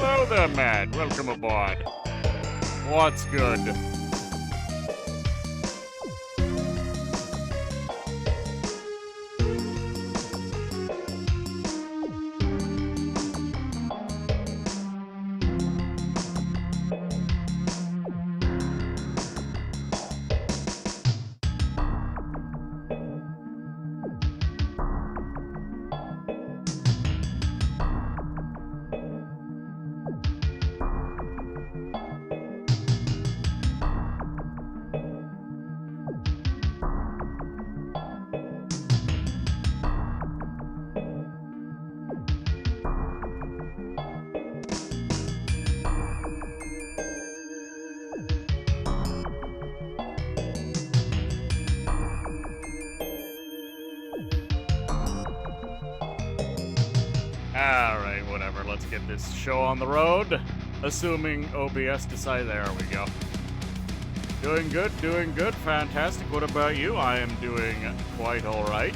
Hello there, man. Welcome aboard. What's good? Alright, whatever. Let's get this show on the road. Assuming OBS decides. There we go. Doing good, fantastic. What about you? I am doing quite alright.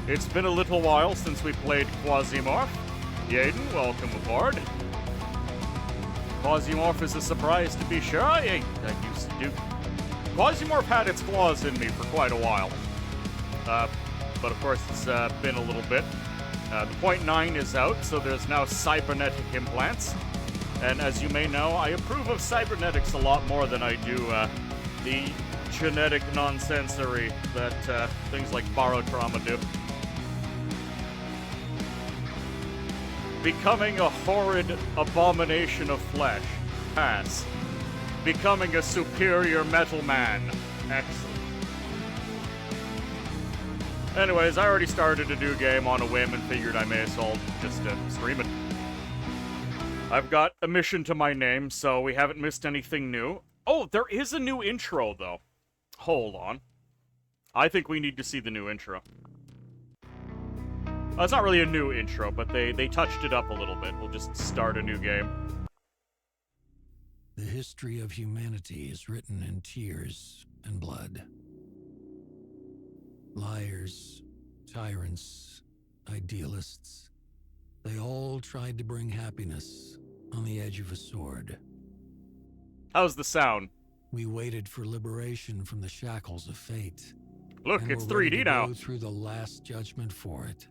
It's been a little while since we played Quasimorph. Yaden, welcome aboard. Quasimorph is a surprise to be sure. I used to do. Quasimorph had its claws in me for quite a while. But of course it's been a little bit. The .9 is out, so there's now cybernetic implants. And as you may know, I approve of cybernetics a lot more than I do the genetic nonsensory that things like barotrauma do. Becoming a horrid abomination of flesh. Pass. Becoming a superior metal man. Excellent. Anyways, I already started a new game on a whim and figured I may as well just stream it. I've got a mission to my name, so we haven't missed anything new. Oh, there is a new intro, though. Hold on. I think we need to see the new intro. It's not really a new intro, but they touched it up a little bit. We'll just start a new game. The history of humanity is written in tears and blood. Liars, tyrants, idealists, they all tried to bring happiness on the edge of a sword. How's the sound? We waited for liberation from the shackles of fate. Look, and it's we're ready 3D to now. go through the last judgment for it.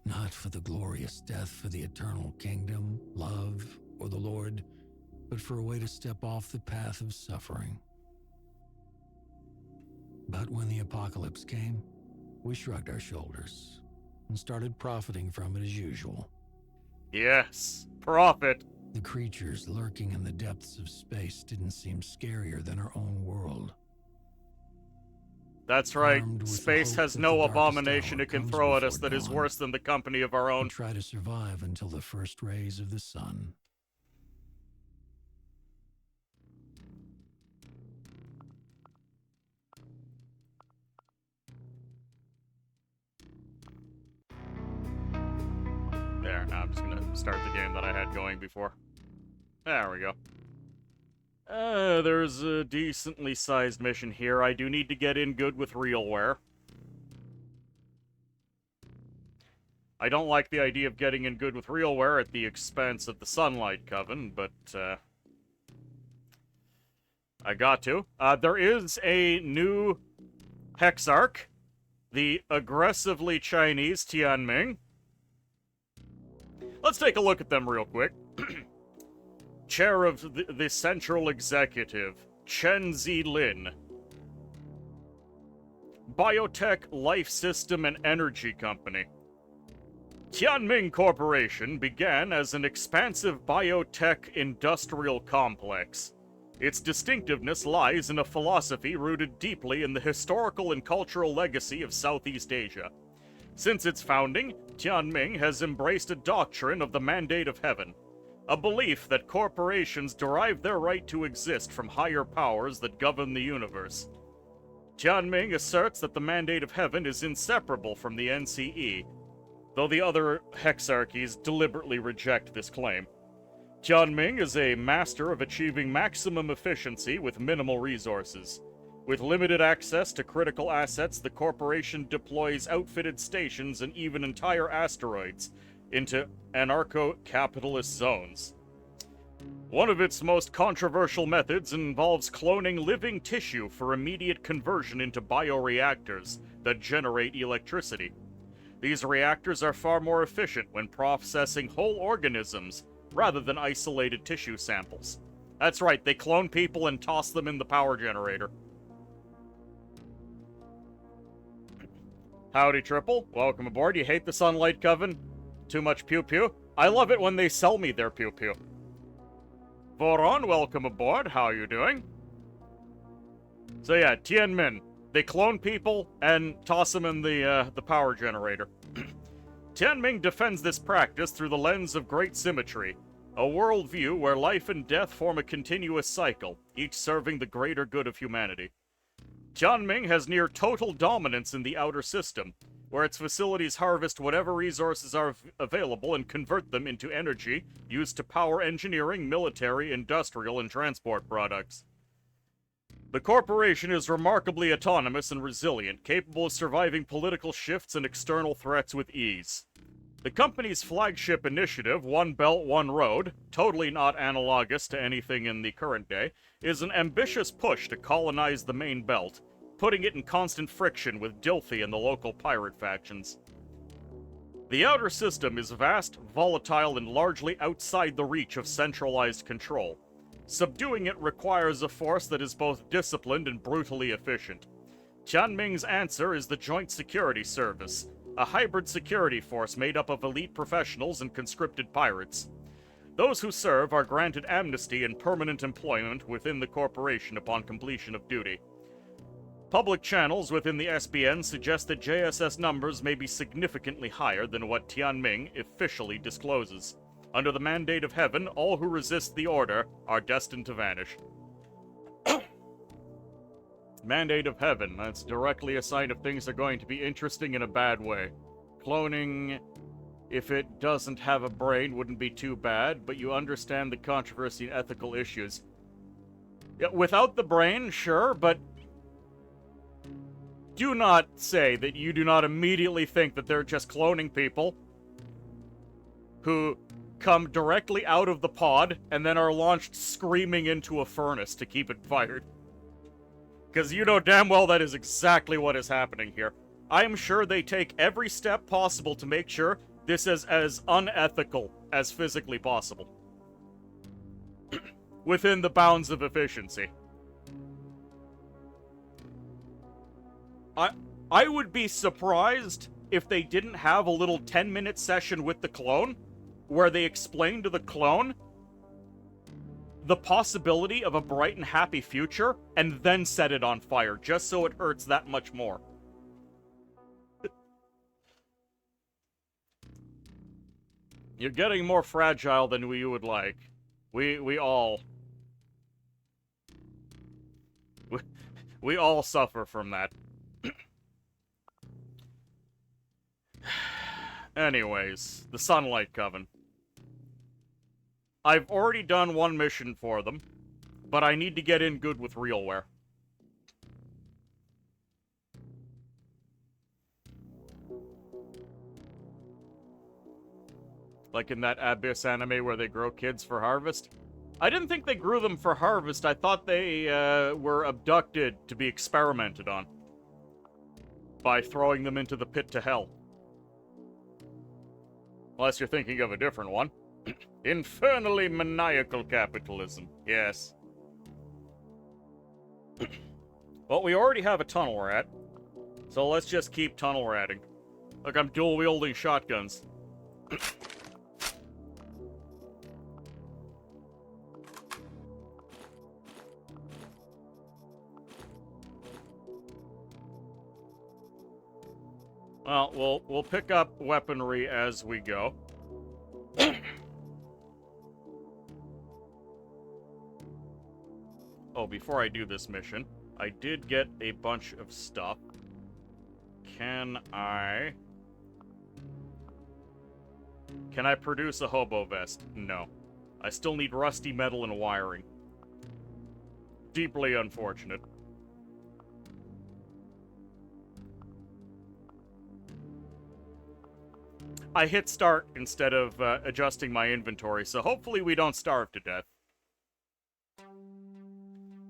Not for the glorious death for the eternal kingdom, love, or the Lord, but for a way to step off the path of suffering. But when the apocalypse came, we shrugged our shoulders and started profiting from it as usual. Yes, profit. The creatures lurking in the depths of space didn't seem scarier than our own world. That's right. Armed with the Space hope has that no the darkest abomination hour it can comes throw at us before that is dawn. worse than the company of our We own. try to survive until the first rays of the sun. There, now I'm just gonna start the game that I had going before. There we go. There's a decently sized mission here. I do need to get in good with RealWare. I don't like the idea of getting in good with RealWare at the expense of the Sunlight Coven, but, I got to. There is a new Hexarch, the aggressively Chinese Tianming. Let's take a look at them real quick. Chair of the Central Executive, Chen Zilin. Biotech, Life System, and Energy Company. Tianming Corporation began as an expansive biotech industrial complex. Its distinctiveness lies in a philosophy rooted deeply in the historical and cultural legacy of Southeast Asia. Since its founding, Tianming has embraced a doctrine of the mandate of heaven, a belief that corporations derive their right to exist from higher powers that govern the universe. Tianming asserts that the mandate of heaven is inseparable from the NCE, though the other hexarchies deliberately reject this claim. Tianming is a master of achieving maximum efficiency with minimal resources. With limited access to critical assets, the corporation deploys outfitted stations and even entire asteroids, into anarcho-capitalist zones. One of its most controversial methods involves cloning living tissue for immediate conversion into bioreactors that generate electricity. These reactors are far more efficient when processing whole organisms rather than isolated tissue samples. That's right, they clone people and toss them in the power generator. Howdy, Triple. Welcome aboard. You hate the Sunlight Coven? Too much pew-pew? I love it when they sell me their pew-pew. Voron, welcome aboard. How are you doing? So yeah, Tianmin. They clone people and toss them in the power generator. Tianming defends this practice through the lens of great symmetry, a worldview where life and death form a continuous cycle, each serving the greater good of humanity. Tianming has near total dominance in the outer system, where its facilities harvest whatever resources are available and convert them into energy used to power engineering, military, industrial, and transport products. The corporation is remarkably autonomous and resilient, capable of surviving political shifts and external threats with ease. The company's flagship initiative, One Belt, One Road, totally not analogous to anything in the current day, is an ambitious push to colonize the main belt, putting it in constant friction with Dilthy and the local pirate factions. The outer system is vast, volatile, and largely outside the reach of centralized control. Subduing it requires a force that is both disciplined and brutally efficient. Tianming's answer is the Joint Security Service, a hybrid security force made up of elite professionals and conscripted pirates. Those who serve are granted amnesty and permanent employment within the corporation upon completion of duty. Public channels within the SBN suggest that JSS numbers may be significantly higher than what Tianming officially discloses. Under the mandate of heaven, all who resist the order are destined to vanish. Mandate of heaven, that's directly a sign of things are going to be interesting in a bad way. Cloning, if it doesn't have a brain, wouldn't be too bad, but you understand the controversy and ethical issues. Yeah, without the brain, sure, but do not say that you do not immediately think that they're just cloning people who come directly out of the pod and then are launched screaming into a furnace to keep it fired. Because you know damn well that is exactly what is happening here. I am sure they take every step possible to make sure this is as unethical as physically possible. Within the bounds of efficiency. I would be surprised if they didn't have a little 10-minute session with the clone where they explain to the clone the possibility of a bright and happy future and then set it on fire just so it hurts that much more. You're getting more fragile than we would like. We all suffer from that. Anyways, the Sunlight Coven. I've already done one mission for them, but I need to get in good with Realware. Like in that Abyss anime where they grow kids for harvest. I didn't think they grew them for harvest. I thought they were abducted to be experimented on by throwing them into the pit to hell. Unless you're thinking of a different one. Infernally maniacal capitalism. Yes. Well, we already have a tunnel rat, so let's just keep tunnel ratting. Look, I'm dual-wielding shotguns. Well, we'll pick up weaponry as we go. Oh, before I do this mission, I did get a bunch of stuff. Can I produce a hobo vest? No. I still need rusty metal and wiring. Deeply unfortunate. I hit start instead of adjusting my inventory, so hopefully we don't starve to death.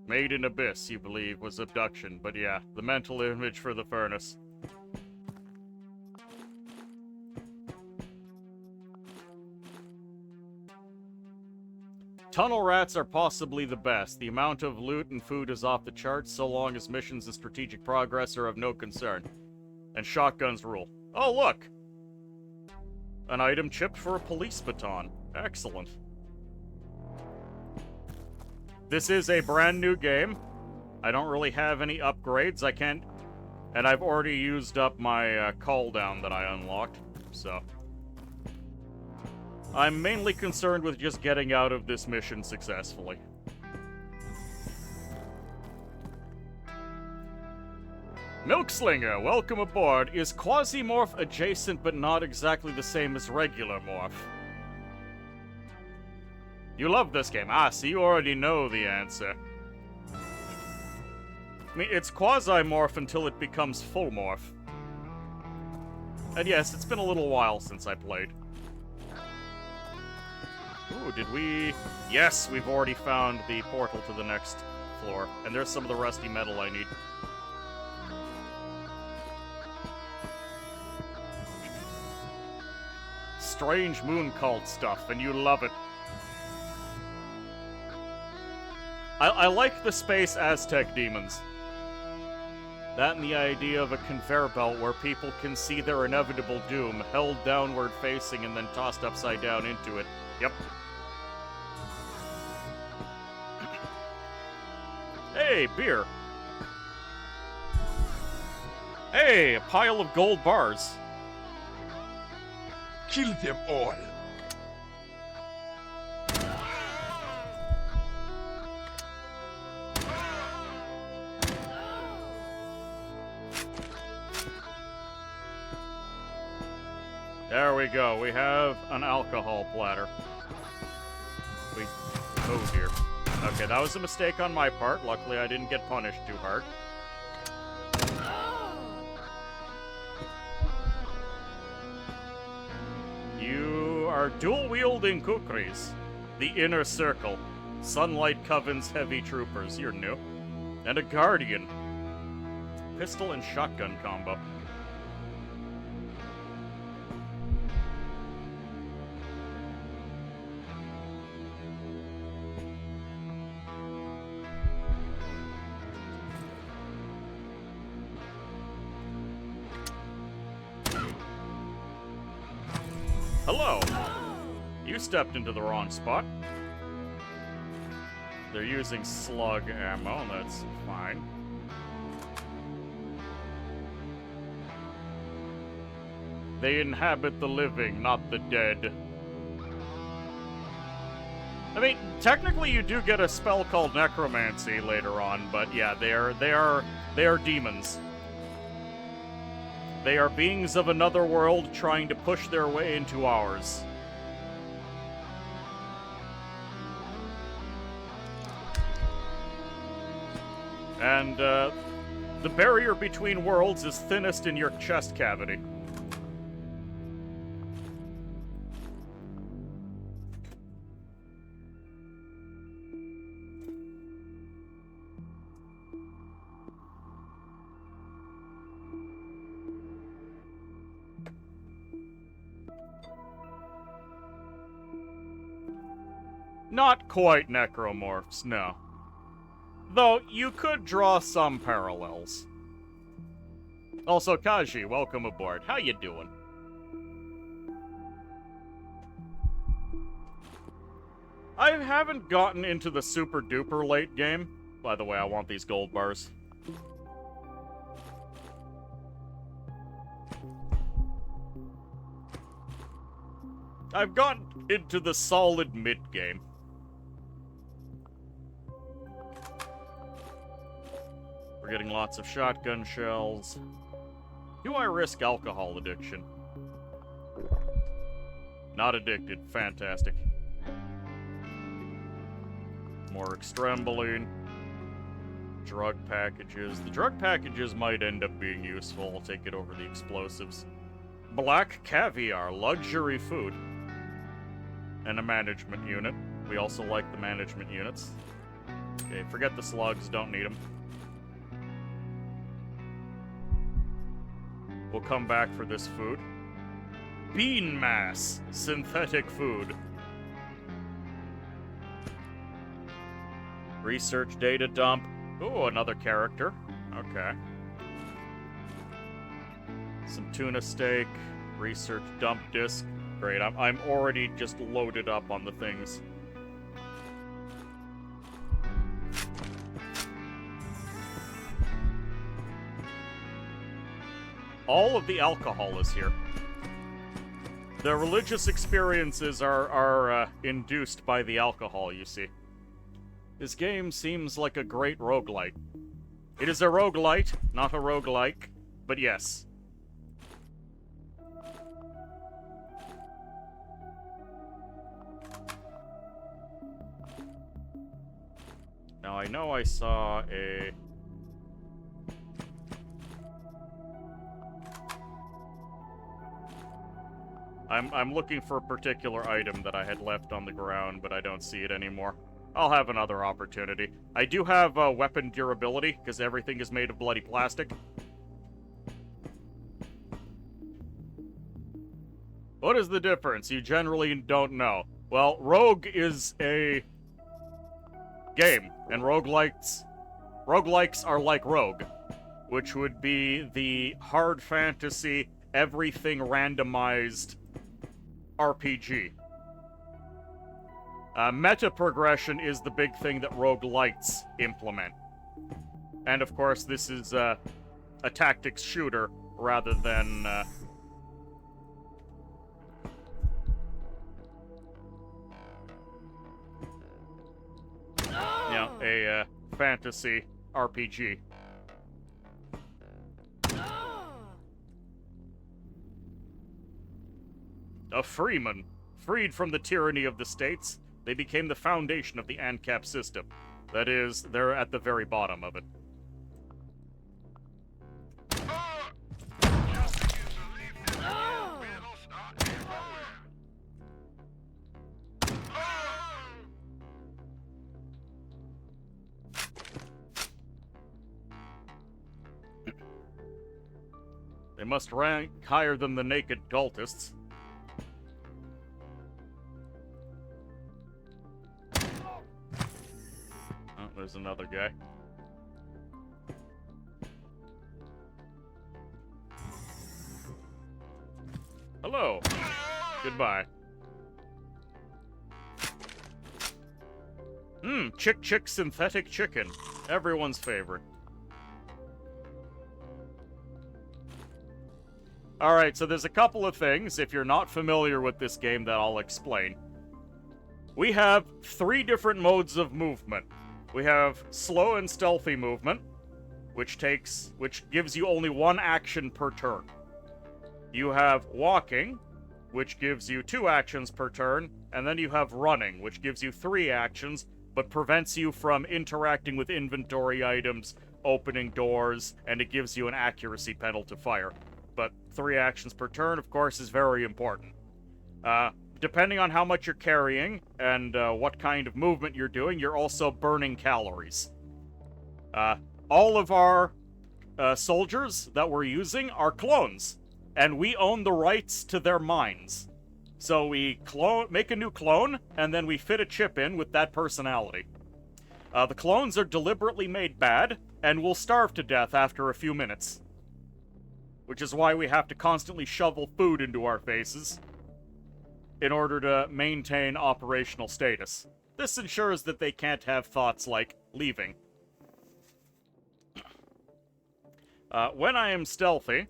Made in Abyss, you believe, was abduction, but yeah, the mental image for the furnace. Tunnel rats are possibly the best. The amount of loot and food is off the charts, so long as missions and strategic progress are of no concern. And shotguns rule. Oh, look! An item chipped for a police baton. Excellent. This is a brand new game. I don't really have any upgrades. I can't... And I've already used up my cooldown that I unlocked, so... I'm mainly concerned with just getting out of this mission successfully. Milkslinger, welcome aboard. Is quasimorph adjacent but not exactly the same as regular morph? You love this game. Ah, so you already know the answer. I mean, it's quasimorph until it becomes full morph. And yes, it's been a little while since I played. Ooh, did we... Yes, we've already found the portal to the next floor. And there's some of the rusty metal I need. Strange moon cult stuff, and you love it. I like the space Aztec demons. That and the idea of a conveyor belt where people can see their inevitable doom, held downward facing and then tossed upside down into it. Yep. Hey, beer. Hey, a pile of gold bars. Kill them all. There we go. We have an alcohol platter. Oh dear. Okay, that was a mistake on my part. Luckily, I didn't get punished too hard. You are dual-wielding kukris. The Inner Circle. Sunlight Coven's heavy troopers. You're new. And a Guardian. Pistol and shotgun combo. Hello! You stepped into the wrong spot. They're using slug ammo, that's fine. They inhabit the living, not the dead. I mean, technically you do get a spell called necromancy later on, but yeah, they are demons. They are beings of another world trying to push their way into ours. And, the barrier between worlds is thinnest in your chest cavity. Not quite necromorphs, no. Though, you could draw some parallels. Also, Kaji, welcome aboard. How you doing? I haven't gotten into the super duper late game. By the way, I want these gold bars. I've gotten into the solid mid-game. We're getting lots of shotgun shells. Do I risk alcohol addiction? Not addicted. Fantastic. More extremboline. Drug packages. The drug packages might end up being useful. I'll take it over the explosives. Black caviar, luxury food. And a management unit. We also like the management units. Okay, forget the slugs, don't need them. We'll come back for this food. Bean mass, synthetic food. Research data dump. Oh, another character. Okay. Some tuna steak. Research dump disk. Great, I'm already just loaded up on the things. All of the alcohol is here. The religious experiences are induced by the alcohol, you see. This game seems like a great roguelite. It is a roguelite, not a roguelike, but yes. Now I know I saw a... I'm looking for a particular item that I had left on the ground, but I don't see it anymore. I'll have another opportunity. I do have weapon durability, because everything is made of bloody plastic. What is the difference? You generally don't know. Well, Rogue is a game, and roguelikes are like Rogue, which would be the hard fantasy, everything randomized RPG. Meta progression is the big thing that roguelites implement. And of course, this is a tactics shooter rather than a fantasy RPG. A freeman, freed from the tyranny of the states, they became the foundation of the ANCAP system. That is, they're at the very bottom of it. They must rank higher than the naked cultists. Oh, there's another guy. Hello. Goodbye. Chick synthetic chicken. Everyone's favorite. Alright, so there's a couple of things, if you're not familiar with this game, that I'll explain. We have 3 different modes of movement. We have slow and stealthy movement, which gives you only 1 action per turn. You have walking, which gives you 2 actions per turn, and then you have running, which gives you 3 actions, but prevents you from interacting with inventory items, opening doors, and it gives you an accuracy penalty to fire. But 3 actions per turn, of course, is very important. Depending on how much you're carrying and what kind of movement you're doing, you're also burning calories. All of our soldiers that we're using are clones, and we own the rights to their minds. So we make a new clone, and then we fit a chip in with that personality. The clones are deliberately made bad, and will starve to death after a few minutes. Which is why we have to constantly shovel food into our faces in order to maintain operational status. This ensures that they can't have thoughts like leaving. When I am stealthy,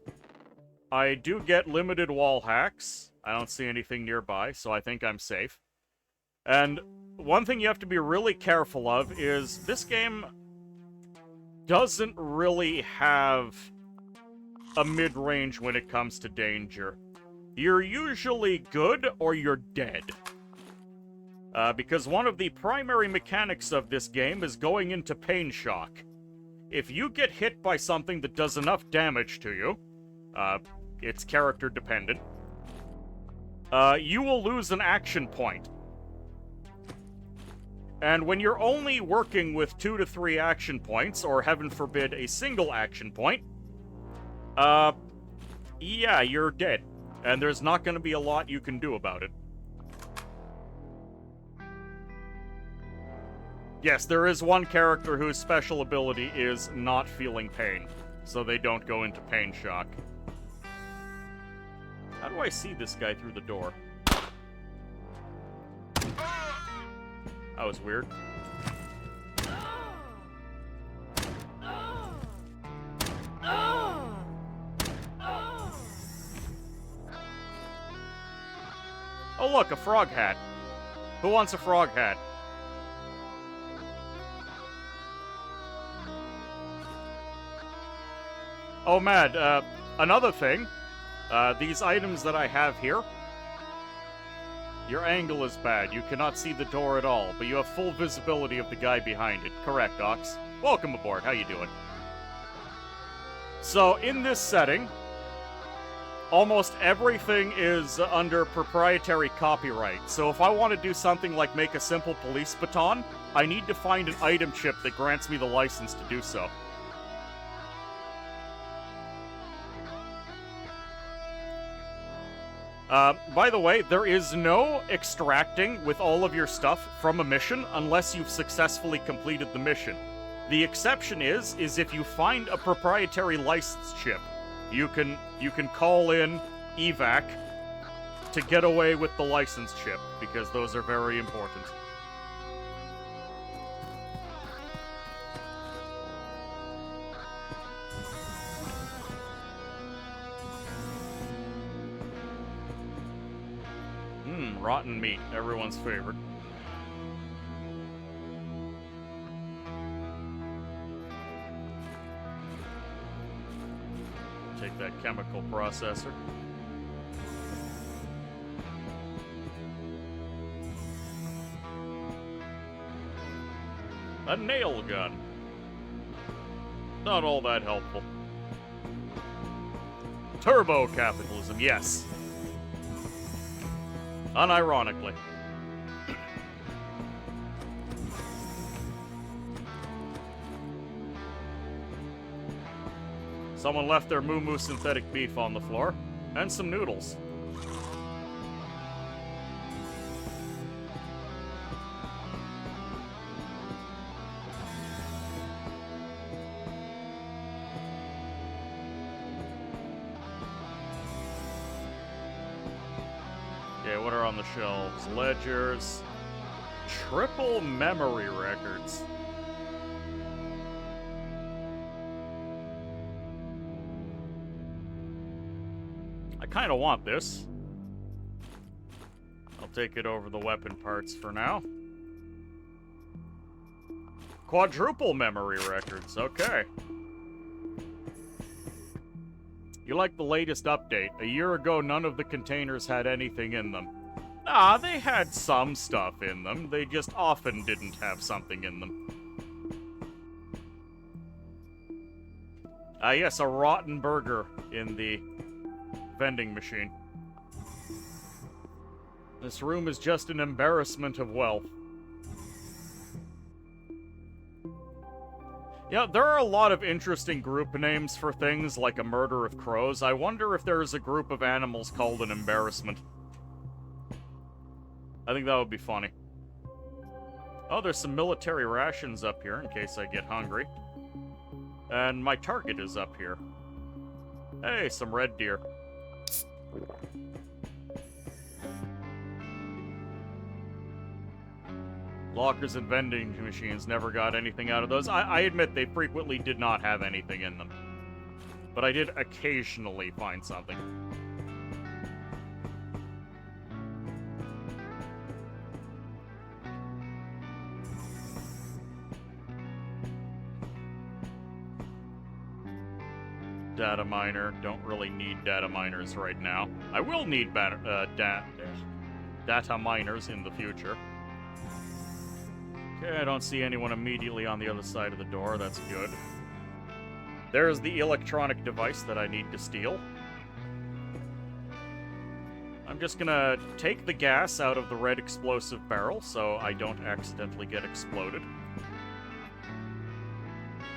I do get limited wall hacks. I don't see anything nearby, so I think I'm safe. And one thing you have to be really careful of is this game doesn't really have a mid-range when it comes to danger. You're usually good or you're dead. Because one of the primary mechanics of this game is going into pain shock. If you get hit by something that does enough damage to you, it's character dependent. You will lose an action point. And when you're only working with 2 to 3 action points, or heaven forbid, a single action point, yeah, you're dead. And there's not going to be a lot you can do about it. Yes, there is one character whose special ability is not feeling pain, so they don't go into pain shock. How do I see this guy through the door? That was weird. Oh look, a frog hat. Who wants a frog hat? Oh, Mad, another thing. These items that I have here. Your angle is bad. You cannot see the door at all, but you have full visibility of the guy behind it. Correct, Ox. Welcome aboard. How you doing? So, in this setting, almost everything is under proprietary copyright. So if I want to do something like make a simple police baton, I need to find an item chip that grants me the license to do so. By the way, there is no extracting with all of your stuff from a mission unless you've successfully completed the mission. The exception is if you find a proprietary license chip. You can call in evac to get away with the license chip, because those are very important. Rotten meat, everyone's favorite. Take that chemical processor. A nail gun. Not all that helpful. Turbo capitalism, yes. Unironically. Someone left their Moo Moo synthetic beef on the floor, and some noodles. Okay, what are on the shelves? Ledgers. Triple memory records. I kind of want this. I'll take it over the weapon parts for now. Quadruple memory records, okay. You like the latest update. A year ago, none of the containers had anything in them. Nah, they had some stuff in them. They just often didn't have something in them. Yes, a rotten burger in the vending machine. This room is just an embarrassment of wealth. Yeah, there are a lot of interesting group names for things like a murder of crows. I wonder if there is a group of animals called an embarrassment. I think that would be funny. Oh, there's some military rations up here in case I get hungry. And my target is up here. Hey, some red deer. Lockers and vending machines, never got anything out of those. I admit they frequently did not have anything in them. But I did occasionally find something. Data miner. Don't really need data miners right now. I will need data miners in the future. Okay, I don't see anyone immediately on the other side of the door. That's good. There's the electronic device that I need to steal. I'm just gonna take the gas out of the red explosive barrel so I don't accidentally get exploded.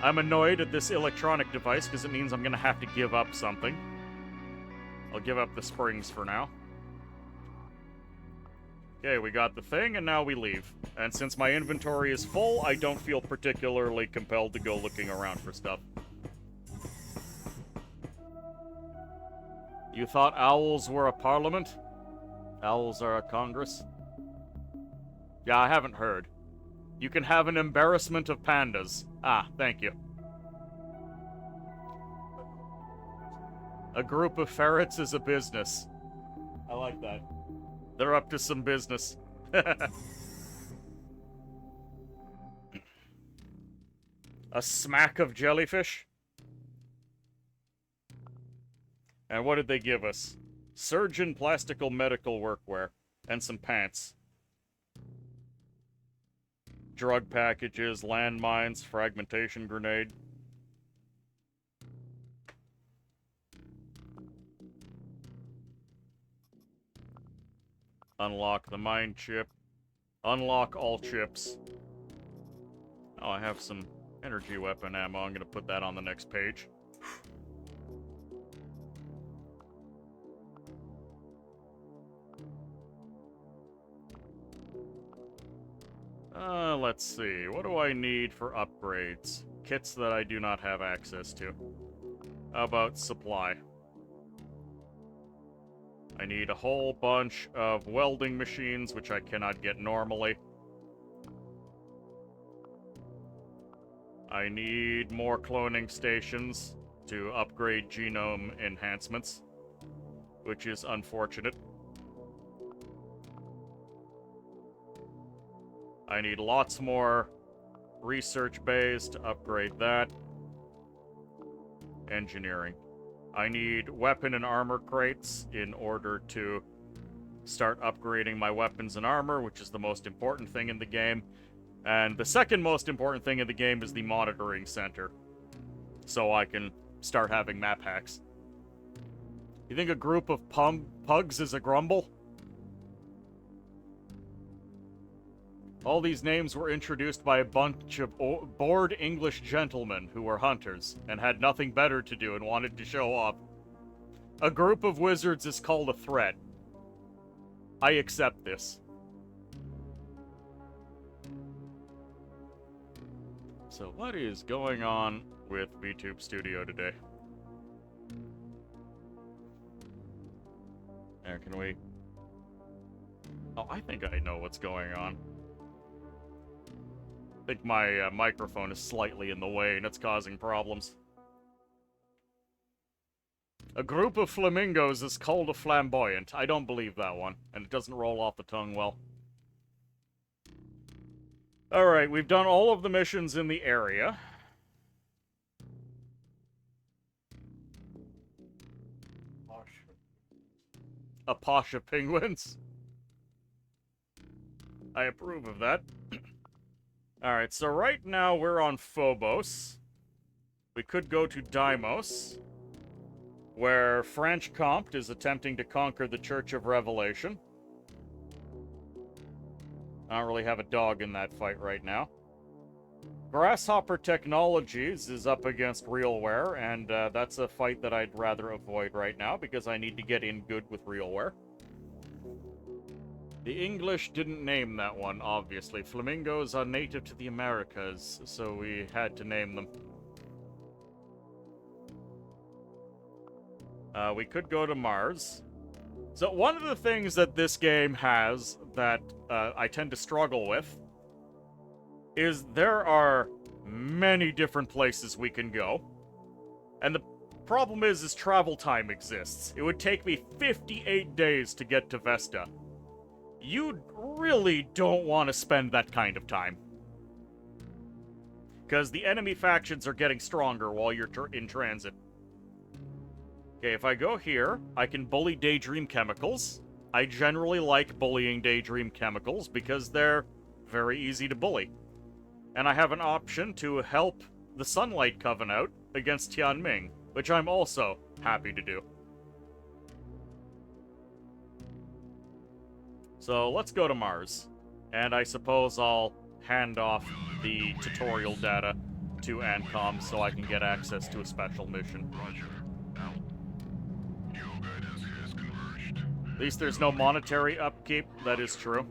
I'm annoyed at this electronic device because it means I'm gonna have to give up something. I'll give up the springs for now. Okay, we got the thing, and now we leave. And since my inventory is full, I don't feel particularly compelled to go looking around for stuff. You thought owls were a parliament? Owls are a congress? Yeah, I haven't heard. You can have an embarrassment of pandas. Ah, thank you. A group of ferrets is a business. I like that. They're up to some business. A smack of jellyfish? And what did they give us? Surgeon plastical medical workwear. And some pants. Drug packages, landmines, fragmentation grenade. Unlock the mine chip. Unlock all chips. Oh, I have some energy weapon ammo. I'm gonna put that on the next page. Let's see. What do I need for upgrades? Kits that I do not have access to. How about supply? I need a whole bunch of welding machines, which I cannot get normally. I need more cloning stations to upgrade genome enhancements, which is unfortunate. I need lots more research bays to upgrade that. Engineering. I need weapon and armor crates in order to start upgrading my weapons and armor, which is the most important thing in the game. And the second most important thing in the game is the monitoring center, so I can start having map hacks. You think a group of pugs is a grumble? All these names were introduced by a bunch of bored English gentlemen who were hunters and had nothing better to do and wanted to show off. A group of wizards is called a threat. I accept this. So what is going on with VTube Studio today? There, can we... Oh, I think I know what's going on. I think my microphone is slightly in the way and it's causing problems. A group of flamingos is called a flamboyant. I don't believe that one, and it doesn't roll off the tongue well. Alright, we've done all of the missions in the area. Apasha penguins. I approve of that. Alright, so right now we're on Phobos. We could go to Deimos, where Franche Comte is attempting to conquer the Church of Revelation. I don't really have a dog in that fight right now. Grasshopper Technologies is up against Realware, and that's a fight that I'd rather avoid right now because I need to get in good with Realware. The English didn't name that one, obviously. Flamingos are native to the Americas, so we had to name them. We could go to Mars. So one of the things that this game has that I tend to struggle with is there are many different places we can go. And the problem is travel time exists. It would take me 58 days to get to Vesta. You really don't want to spend that kind of time. Because the enemy factions are getting stronger while you're in transit. Okay, if I go here, I can bully Daydream Chemicals. I generally like bullying Daydream Chemicals because they're very easy to bully. And I have an option to help the Sunlight Coven out against Tianming, which I'm also happy to do. So let's go to Mars. And I suppose I'll hand off the tutorial data to Ancom so I can get access to a special mission. Roger. Out. Neo guidance has converged. At least there's no monetary upkeep. That is true.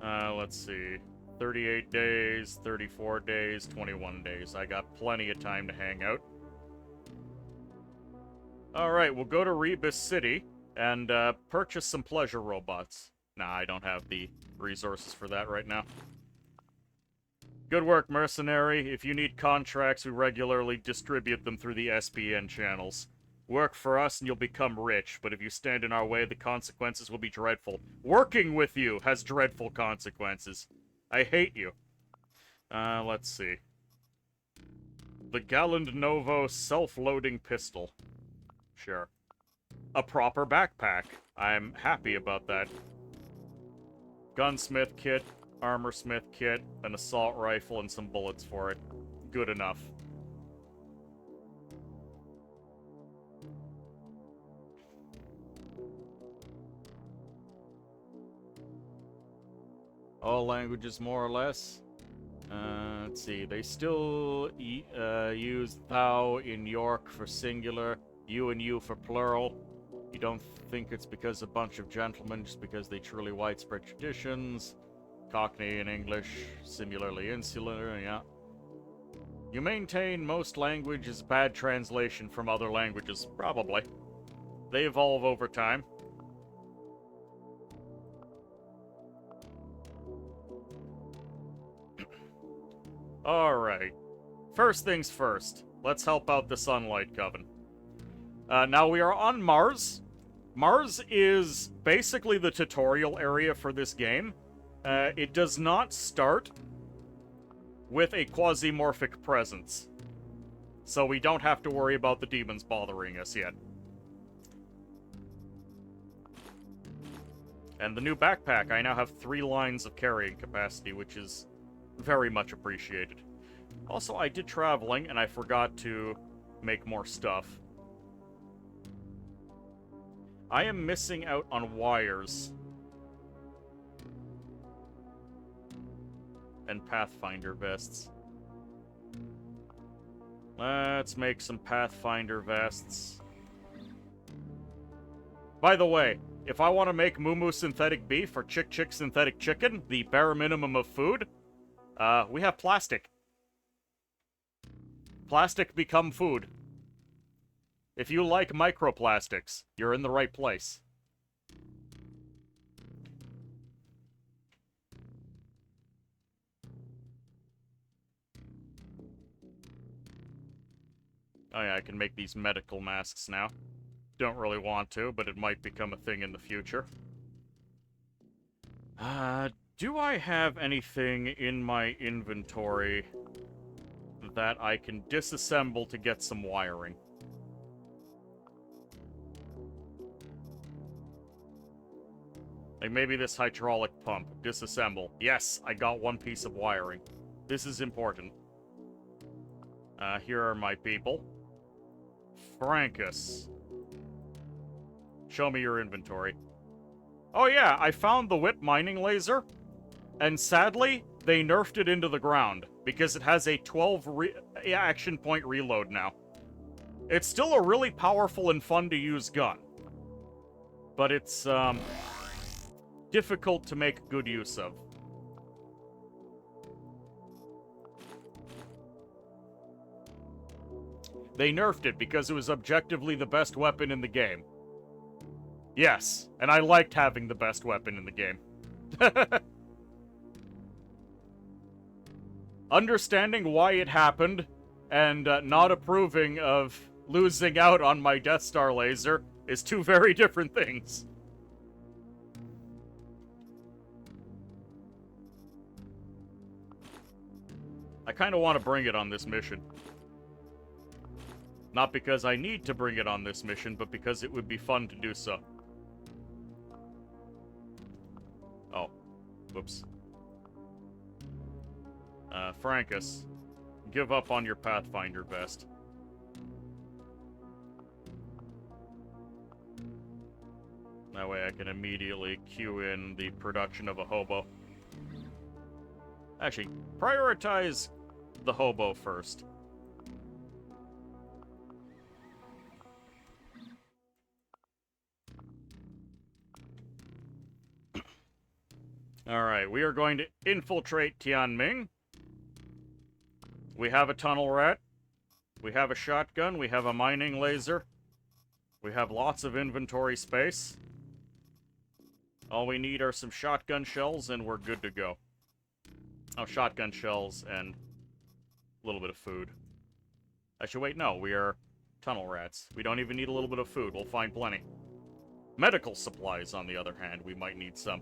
Let's see. 38 days, 34 days, 21 days. I got plenty of time to hang out. Alright, we'll go to Rebus City and purchase some pleasure robots. Nah, I don't have the resources for that right now. Good work, mercenary. If you need contracts, we regularly distribute them through the SPN channels. Work for us and you'll become rich, but if you stand in our way, the consequences will be dreadful. Working with you has dreadful consequences. I hate you. Let's see. The Galland Novo self-loading pistol. Sure. A proper backpack. I'm happy about that. Gunsmith kit, armorsmith kit, an assault rifle, and some bullets for it. Good enough. All languages, more or less. Let's see. They still use thou in York for singular, you and you for plural. You don't think it's because a bunch of gentlemen, just because they truly widespread traditions. Cockney in English, similarly insular, yeah. You maintain most language is bad translation from other languages. Probably. They evolve over time. Alright. First things first. Let's help out the Sunlight Coven. Now we are on Mars. Mars is basically the tutorial area for this game. It does not start with a quasimorphic presence. So we don't have to worry about the demons bothering us yet. And the new backpack, I now have 3 lines of carrying capacity, which is very much appreciated. Also, I did traveling, and I forgot to make more stuff. I am missing out on wires. And Pathfinder vests. Let's make some Pathfinder vests. By the way, if I want to make Moo synthetic beef or Chick synthetic chicken, the bare minimum of food, we have plastic. Plastic become food. If you like microplastics, you're in the right place. Oh yeah, I can make these medical masks now. Don't really want to, but it might become a thing in the future. Do I have anything in my inventory that I can disassemble to get some wiring? Like maybe this hydraulic pump. Disassemble. Yes, I got 1 piece of wiring. This is important. Here are my people. Frankus. Show me your inventory. Oh yeah, I found the whip mining laser. And sadly, they nerfed it into the ground. Because it has a 12 action point reload now. It's still a really powerful and fun to use gun. But it's, difficult to make good use of. They nerfed it because it was objectively the best weapon in the game. Yes, and I liked having the best weapon in the game. Understanding why it happened, and not approving of losing out on my Death Star laser is 2 very different things. I kind of want to bring it on this mission. Not because I need to bring it on this mission, but because it would be fun to do so. Oh. Whoops. Frankus, give up on your Pathfinder vest. That way I can immediately queue in the production of a hobo. Actually, prioritize the hobo first. Alright, we are going to infiltrate Tianming. We have a tunnel rat. We have a shotgun. We have a mining laser. We have lots of inventory space. All we need are some shotgun shells and we're good to go. Oh, shotgun shells and a little bit of food. Actually, wait, no, we are tunnel rats. We don't even need a little bit of food. We'll find plenty. Medical supplies, on the other hand, we might need some.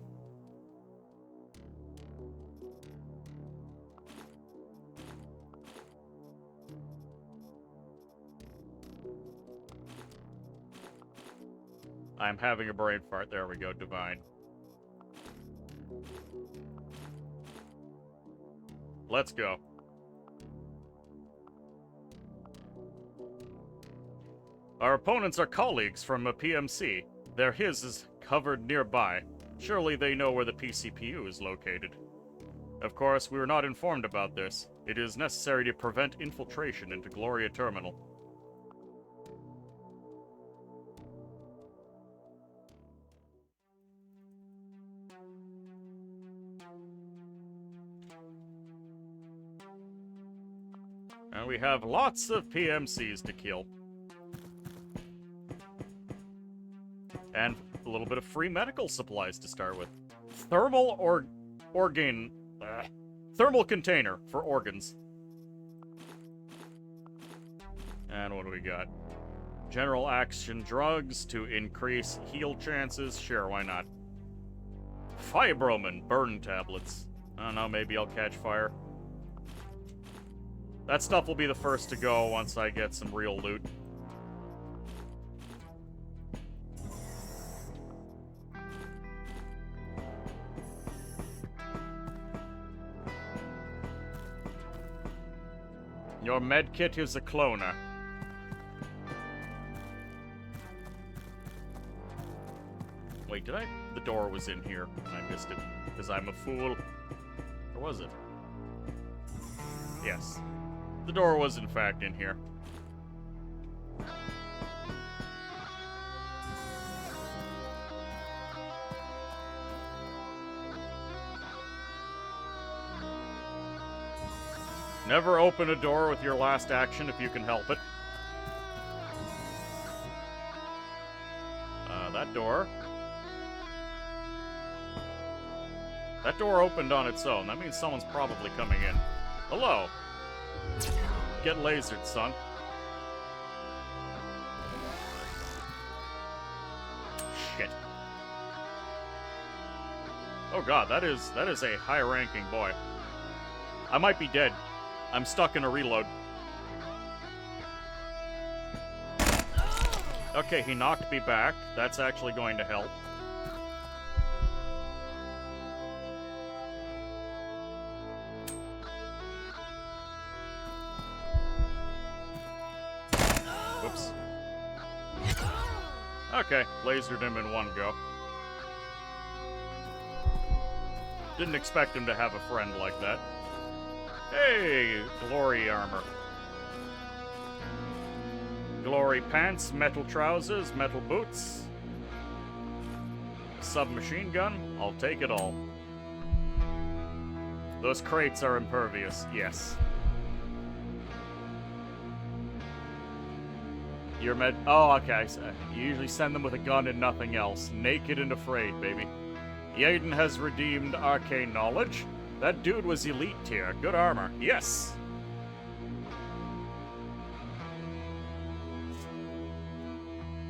I'm having a brain fart. There we go, divine. Let's go. Our opponents are colleagues from a PMC. Their his is covered nearby. Surely they know where the PCPU is located. Of course, we were not informed about this. It is necessary to prevent infiltration into Gloria Terminal. And we have lots of PMCs to kill. And a little bit of free medical supplies to start with. Thermal thermal container for organs. And what do we got? General action drugs to increase heal chances. Sure, why not? Fibromin burn tablets. I don't know, maybe I'll catch fire. That stuff will be the first to go once I get some real loot. Your medkit is a cloner. Wait, did I? The door was in here. I missed it. Because I'm a fool. Or was it? Yes. The door was in fact in here. Never open a door with your last action if you can help it. That door. That door opened on its own. That means someone's probably coming in. Hello. Get lasered, son. Shit. Oh god, that is a high-ranking boy. I might be dead. I'm stuck in a reload. Okay, he knocked me back. That's actually going to help. Whoops. Okay, lasered him in one go. Didn't expect him to have a friend like that. Hey, glory armor. Glory pants, metal trousers, metal boots. Submachine gun, I'll take it all. Those crates are impervious, yes. Your med... Oh, okay. So you usually send them with a gun and nothing else. Naked and afraid, baby. Yaden has redeemed arcane knowledge. That dude was elite tier. Good armor. Yes!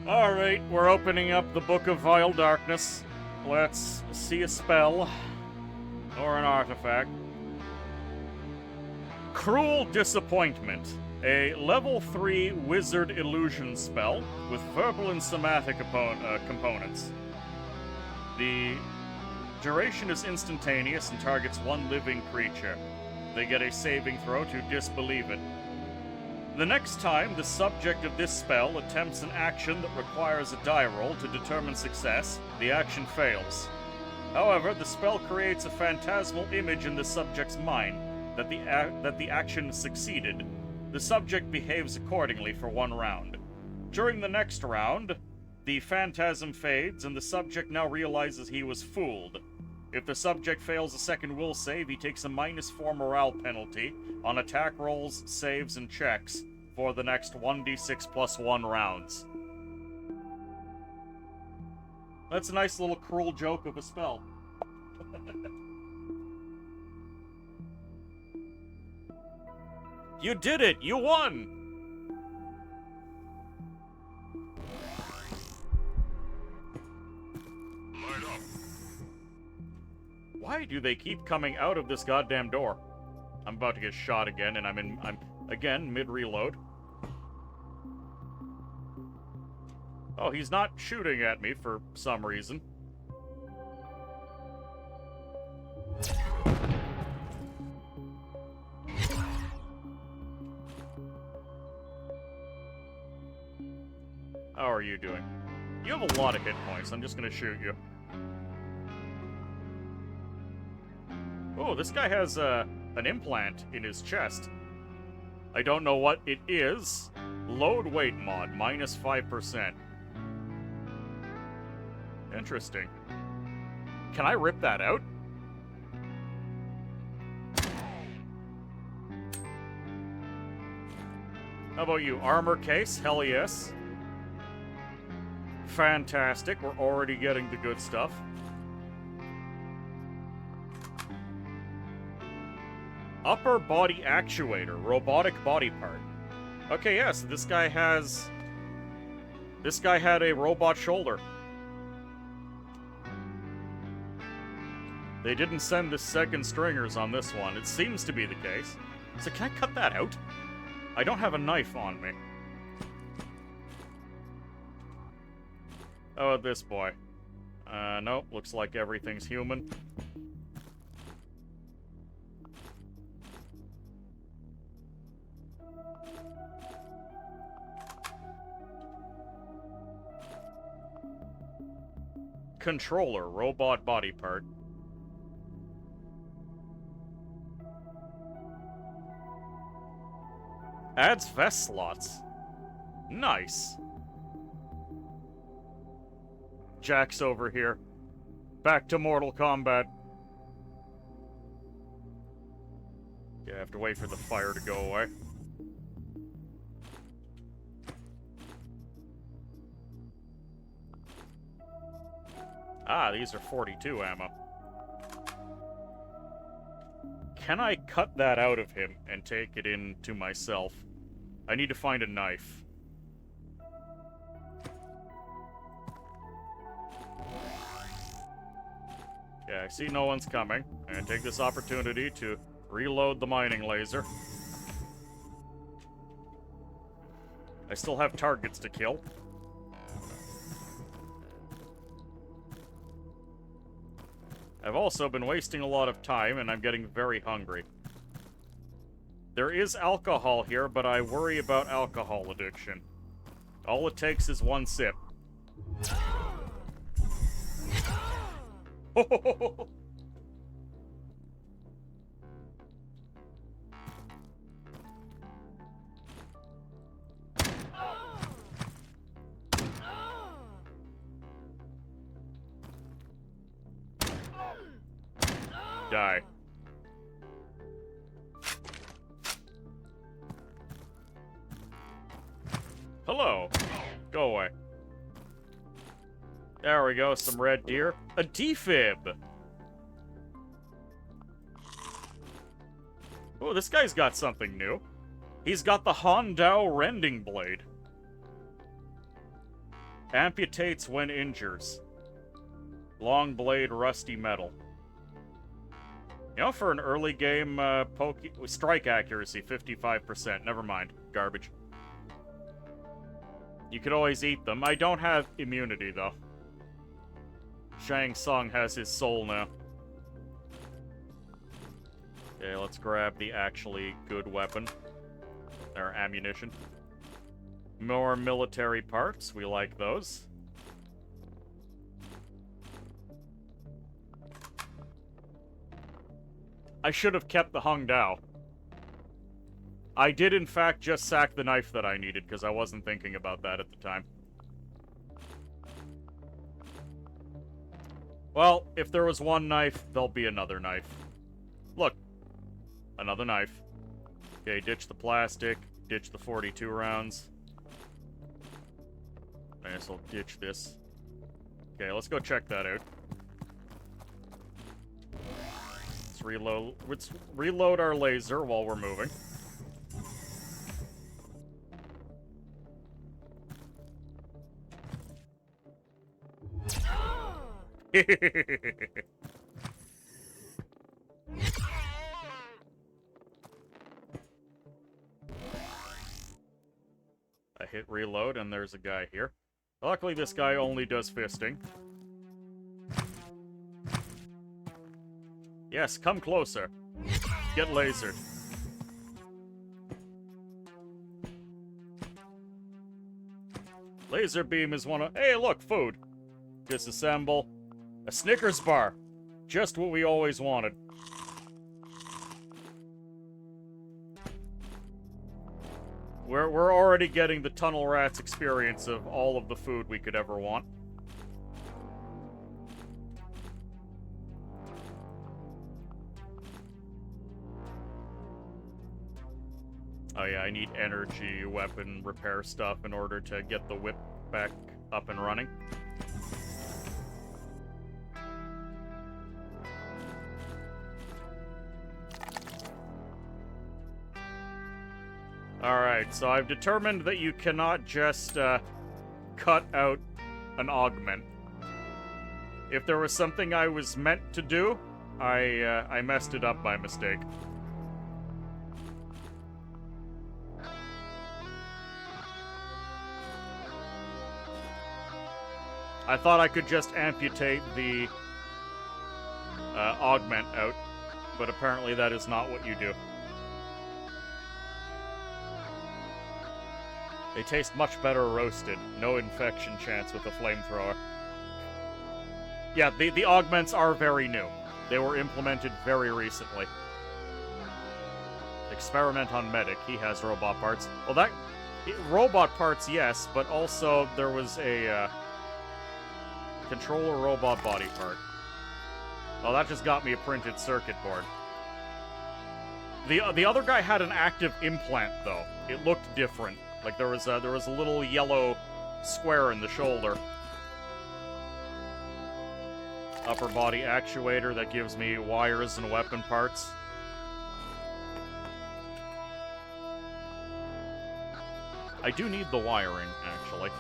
Alright, we're opening up the Book of Vile Darkness. Let's see a spell. Or an artifact. Cruel Disappointment. A level 3 wizard illusion spell with verbal and somatic components. The duration is instantaneous and targets one living creature. They get a saving throw to disbelieve it. The next time the subject of this spell attempts an action that requires a die roll to determine success, the action fails. However, the spell creates a phantasmal image in the subject's mind that the action succeeded. The subject behaves accordingly for 1 round. During the next round, the phantasm fades and the subject now realizes he was fooled. If the subject fails a second will save, he takes a -4 morale penalty on attack rolls, saves, and checks for the next 1d6 + 1 rounds. That's a nice little cruel joke of a spell. You did it! You won! Light up. Why do they keep coming out of this goddamn door? I'm about to get shot again, and I'm again mid-reload. Oh, he's not shooting at me for some reason. How are you doing? You have a lot of hit points. I'm just gonna shoot you. Oh, this guy has an implant in his chest. I don't know what it is. Load weight mod, -5%. Interesting. Can I rip that out? How about you? Armor case? Hell yes. Fantastic. We're already getting the good stuff. Upper body actuator. Robotic body part. Okay, yes, this guy has... This guy had a robot shoulder. They didn't send the second stringers on this one. It seems to be the case. So can I cut that out? I don't have a knife on me. How about this boy? Nope, looks like everything's human. Controller, robot body part. Adds vest slots. Nice. Jack's over here. Back to Mortal Kombat. Yeah, I have to wait for the fire to go away. Ah, these are 42 ammo. Can I cut that out of him and take it into myself? I need to find a knife. Yeah, I see no one's coming. I'm gonna take this opportunity to reload the mining laser. I still have targets to kill. I've also been wasting a lot of time, and I'm getting very hungry. There is alcohol here, but I worry about alcohol addiction. All it takes is 1 sip. Die. Hello. Go away. There we go, some red deer. A defib! Oh, this guy's got something new. He's got the Hondao Rending Blade. Amputates when injures. Long blade, rusty metal. You know, for an early game strike accuracy, 55%. Never mind. Garbage. You could always eat them. I don't have immunity, though. Shang Tsung has his soul now. Okay, let's grab the actually good weapon. Or ammunition. More military parts. We like those. I should have kept the Hung Dao. I did, in fact, just sack the knife that I needed, because I wasn't thinking about that at the time. Well, if there was one knife, there'll be another knife. Look. Another knife. Okay, ditch the plastic. Ditch the 42 rounds. I guess I'll ditch this. Okay, let's go check that out. Let's reload our laser while we're moving. I hit reload and there's a guy here. Luckily this guy only does fisting. Yes, come closer. Get lasered. Laser beam is one of... Hey, look, food. Disassemble. A Snickers bar. Just what we always wanted. We're already getting the tunnel rats experience of all of the food we could ever want. Oh yeah, I need energy weapon repair stuff in order to get the whip back up and running. Alright, so I've determined that you cannot just cut out an augment. If there was something I was meant to do, I messed it up by mistake. I thought I could just amputate the augment out, but apparently that is not what you do. They taste much better roasted. No infection chance with a flamethrower. Yeah, the augments are very new. They were implemented very recently. Experiment on Medic. He has robot parts. Well, robot parts, yes, but also there was a controller robot body part. Oh, that just got me a printed circuit board. The other guy had an active implant, though. It looked different. Like there was a little yellow square in the shoulder. Upper body actuator that gives me wires and weapon parts. I do need the wiring, actually.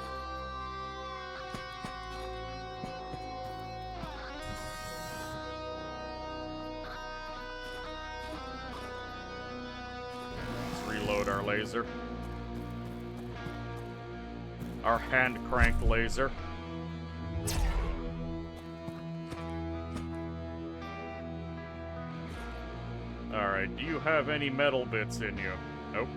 Let's reload our laser. Our hand-cranked laser. Alright, do you have any metal bits in you? Nope.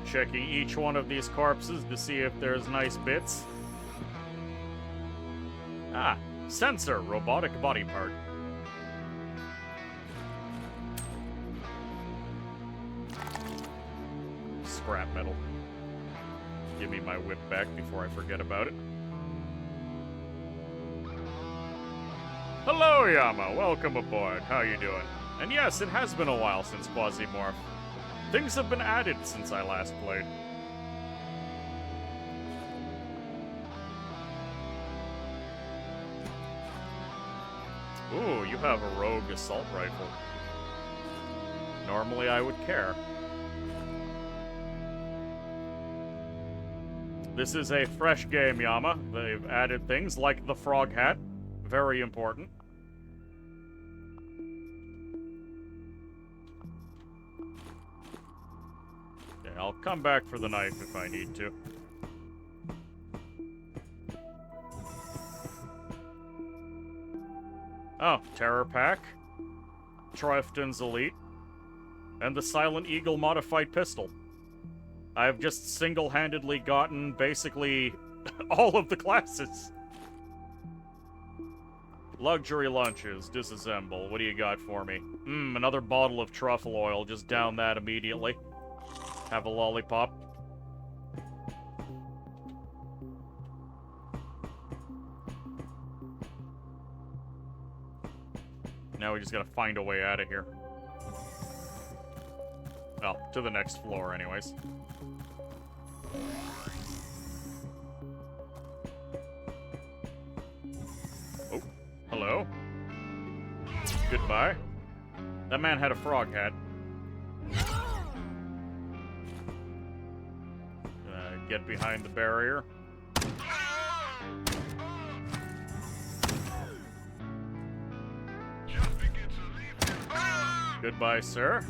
Checking each one of these corpses to see if there's nice bits. Ah, sensor, robotic body part. Scrap metal. Give me my whip back before I forget about it. Hello, Yama. Welcome aboard. How you doing? And yes, it has been a while since Quasimorph. Things have been added since I last played. Ooh, you have a rogue assault rifle. Normally I would care. This is a fresh game, Yama. They've added things like the frog hat. Very important. Okay, I'll come back for the knife if I need to. Oh, Terror Pack, Troifton's Elite, and the Silent Eagle modified pistol. I've just single-handedly gotten basically all of the classes. Luxury lunches, disassemble. What do you got for me? Another bottle of truffle oil. Just down that immediately. Have a lollipop. Now we just gotta find a way out of here. Well, to the next floor anyways. Oh, hello. Goodbye. That man had a frog hat. Get behind the barrier. Goodbye, sir.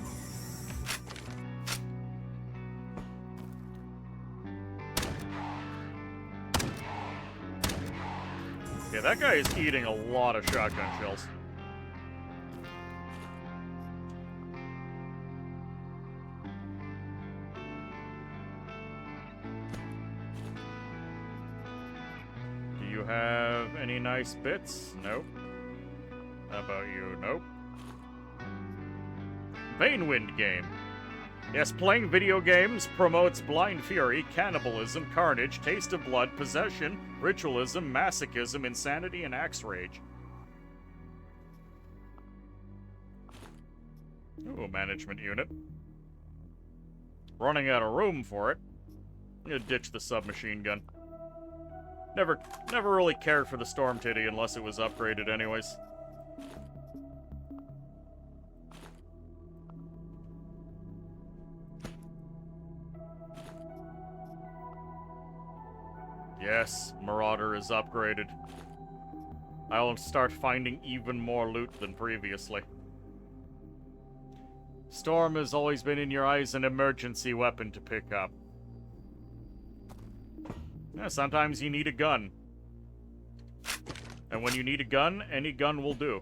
Okay, that guy is eating a lot of shotgun shells. Do you have any nice bits? Nope. How about you? Nope. Vanewind game. Yes, playing video games promotes blind fury, cannibalism, carnage, taste of blood, possession, ritualism, masochism, insanity, and axe rage. Ooh, management unit. Running out of room for it. I'm gonna ditch the submachine gun. Never really cared for the Storm Titty unless it was upgraded anyways. Yes, Marauder is upgraded. I'll start finding even more loot than previously. Storm has always been in your eyes an emergency weapon to pick up. Yeah, sometimes you need a gun. And when you need a gun, any gun will do.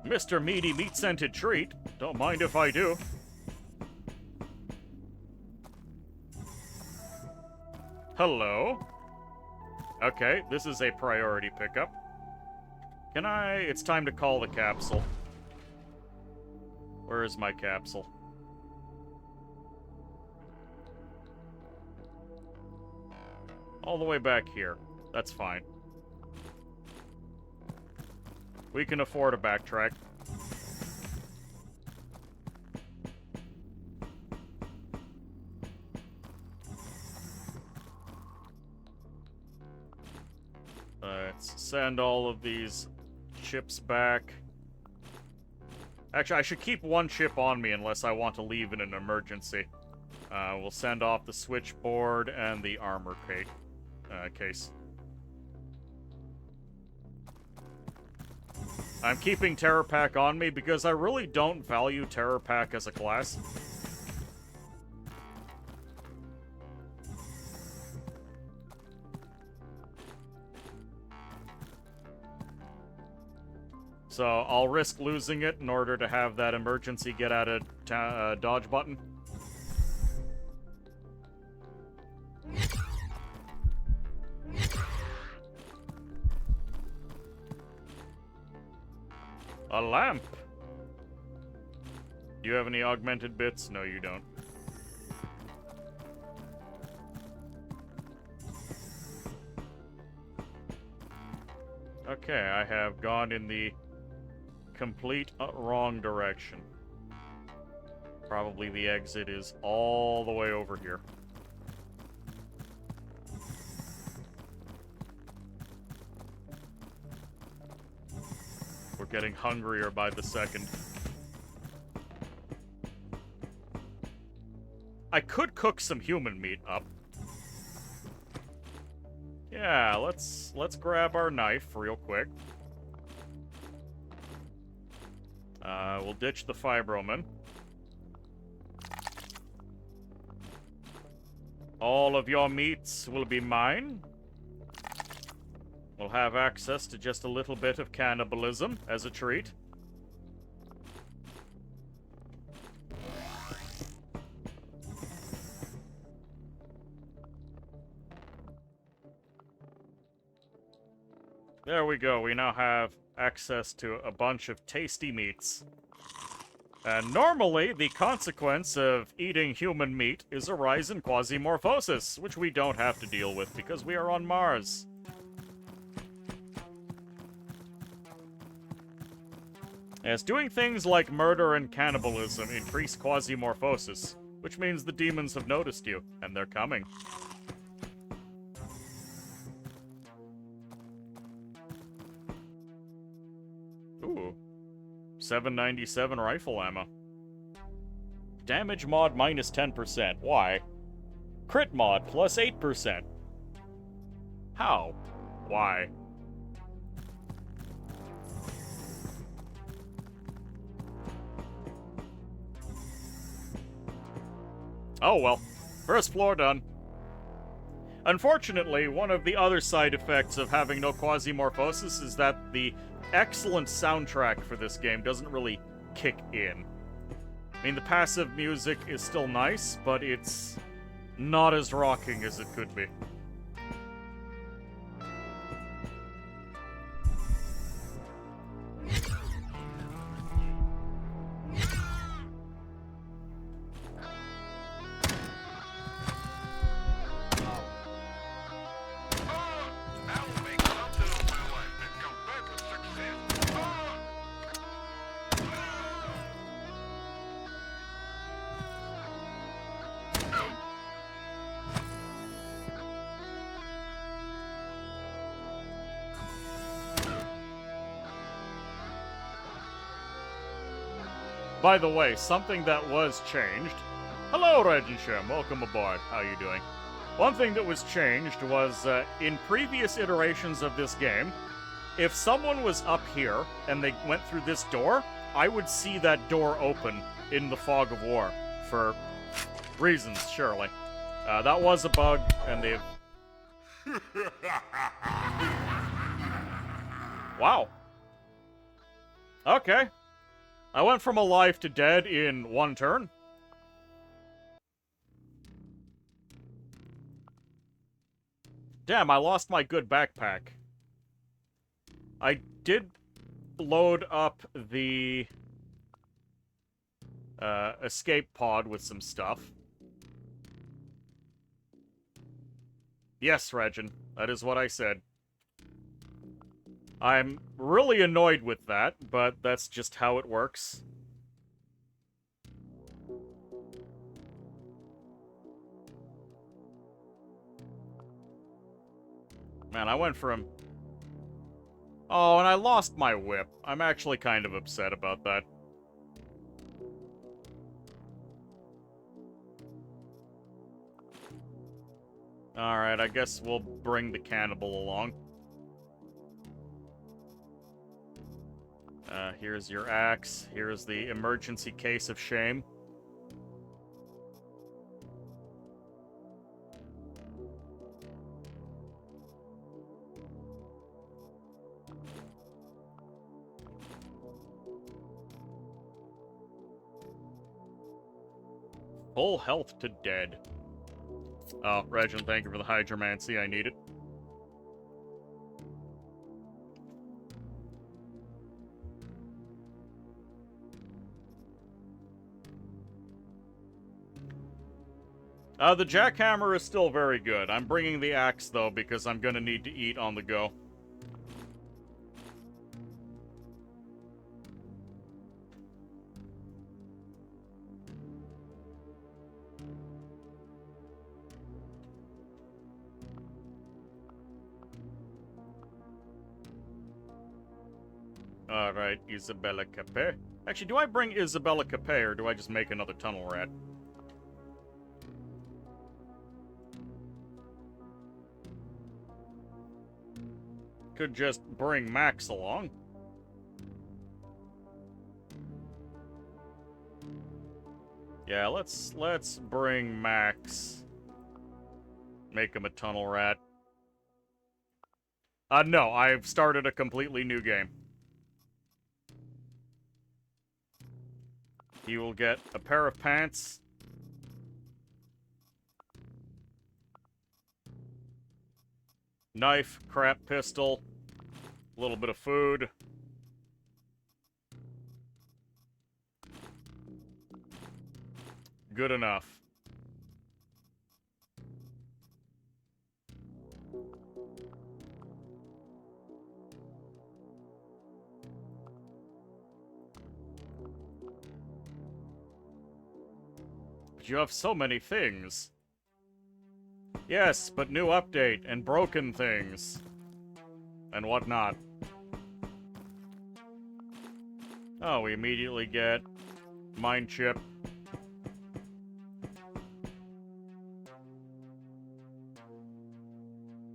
Mr. Meaty Meat-Scented Treat. Don't mind if I do. Hello? Okay, this is a priority pickup. Can I... It's time to call the capsule. Where is my capsule? All the way back here. That's fine. We can afford a backtrack. Let's send all of these chips back. Actually, I should keep one chip on me unless I want to leave in an emergency. We'll send off the switchboard and the armor case. I'm keeping Terror Pack on me because I really don't value Terror Pack as a class. So I'll risk losing it in order to have that emergency get out of dodge button. A lamp. Do you have any augmented bits? No, you don't. Okay, I have gone in the complete wrong direction. Probably the exit is all the way over here. We're getting hungrier by the second. I could cook some human meat up. Yeah, let's grab our knife real quick. We'll ditch the Fibroman. All of your meats will be mine. We'll have access to just a little bit of cannibalism as a treat. There we go. We now have access to a bunch of tasty meats. And normally, the consequence of eating human meat is a rise in quasimorphosis, which we don't have to deal with because we are on Mars. As doing things like murder and cannibalism increase quasimorphosis, which means the demons have noticed you, and they're coming. Ooh. 797 rifle ammo. Damage mod minus 10%. Why? Crit mod plus 8%. How? Why? Oh well. First floor done. Unfortunately, one of the other side effects of having no quasimorphosis is that the excellent soundtrack for this game doesn't really kick in. I mean, the passive music is still nice, but it's not as rocking as it could be. I will make something of my life and come back with success. By the way, something that was changed. Hello, Regensham. Welcome aboard. How you doing? One thing that was changed was, in previous iterations of this game, if someone was up here and they went through this door, I would see that door open in the fog of war. For reasons, surely. That was a bug, and they've... Wow. Okay. I went from alive to dead in one turn. Damn, I lost my good backpack. I did load up the escape pod with some stuff. Yes, Regin, that is what I said. I'm really annoyed with that, but that's just how it works. Man, I went from... Oh, and I lost my whip. I'm actually kind of upset about that. Alright, I guess we'll bring the cannibal along. Here's your axe. Here's the emergency case of shame. Full health to dead. Oh, Reginald, thank you for the hydromancy. I need it. The jackhammer is still very good. I'm bringing the axe, though, because I'm gonna need to eat on the go. Alright, Isabella Capet. Actually, do I bring Isabella Capet, or do I just make another tunnel rat? Could just bring Max along. Yeah, let's bring Max. Make him a tunnel rat. No, I've started a completely new game. You will get a pair of pants. Knife, crap pistol, a little bit of food. Good enough. But you have so many things. Yes, but new update and broken things. And whatnot. Oh, we immediately get mind chip.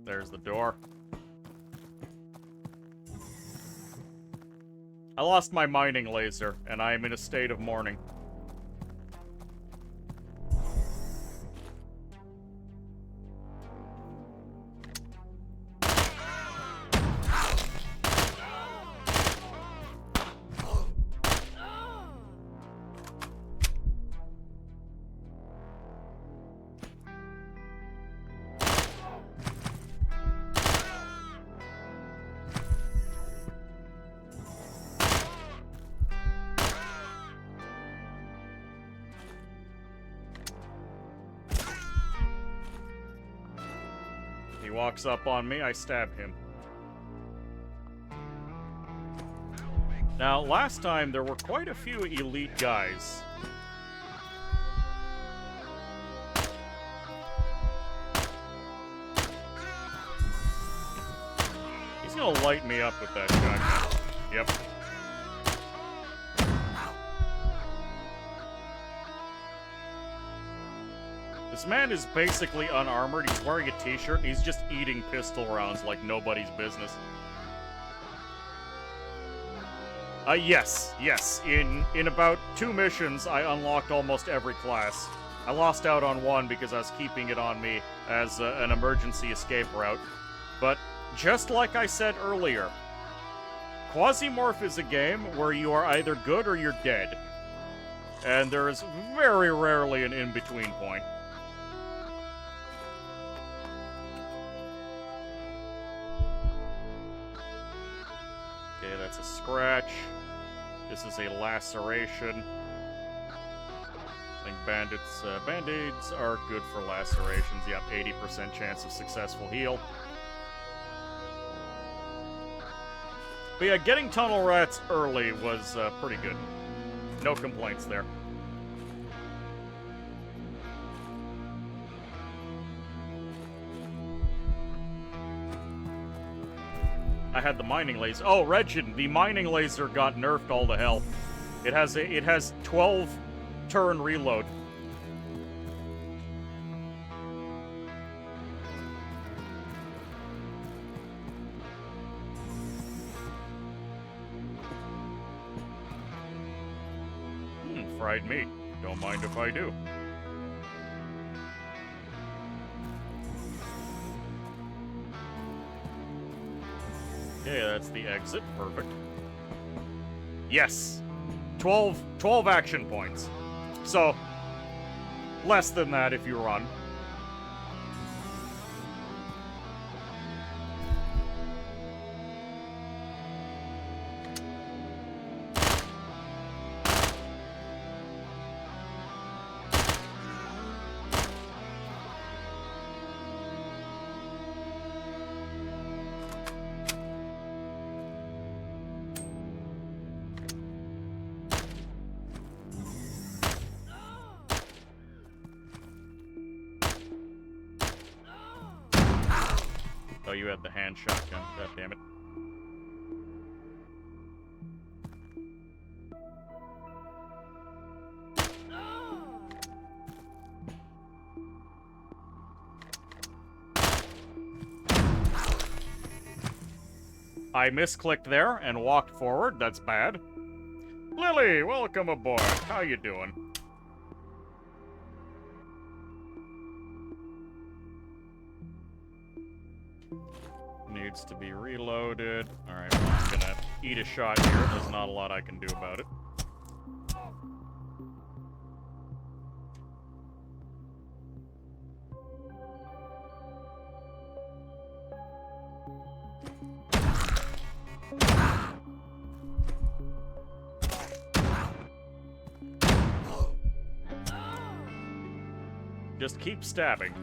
There's the door. I lost my mining laser, and I am in a state of mourning. He walks up on me, I stab him. Now, last time there were quite a few elite guys. He's gonna light me up with that shotgun. Yep. This man is basically unarmored. He's wearing a t-shirt and he's just eating pistol rounds like nobody's business. Yes. In about 2 missions, I unlocked almost every class. I lost out on one because I was keeping it on me as an emergency escape route. But just like I said earlier, Quasimorph is a game where you are either good or you're dead. And there is very rarely an in-between point. Okay, that's a scratch. This is a laceration. I think band-aids are good for lacerations. Yep, 80% chance of successful heal. But yeah, getting tunnel rats early was pretty good. No complaints there. I had the mining laser. Oh, Regin, the mining laser got nerfed all to hell. It has 12 turn reload. Fried meat. Don't mind if I do. Okay, that's the exit. Perfect. Yes! 12 action points. So, less than that if you run. Oh, you had the hand shotgun. God damn it. I misclicked there and walked forward. That's bad. Lily, welcome aboard. How you doing? Need needs to be reloaded. Alright, well, I'm gonna eat a shot here. There's not a lot I can do about it. Just keep stabbing.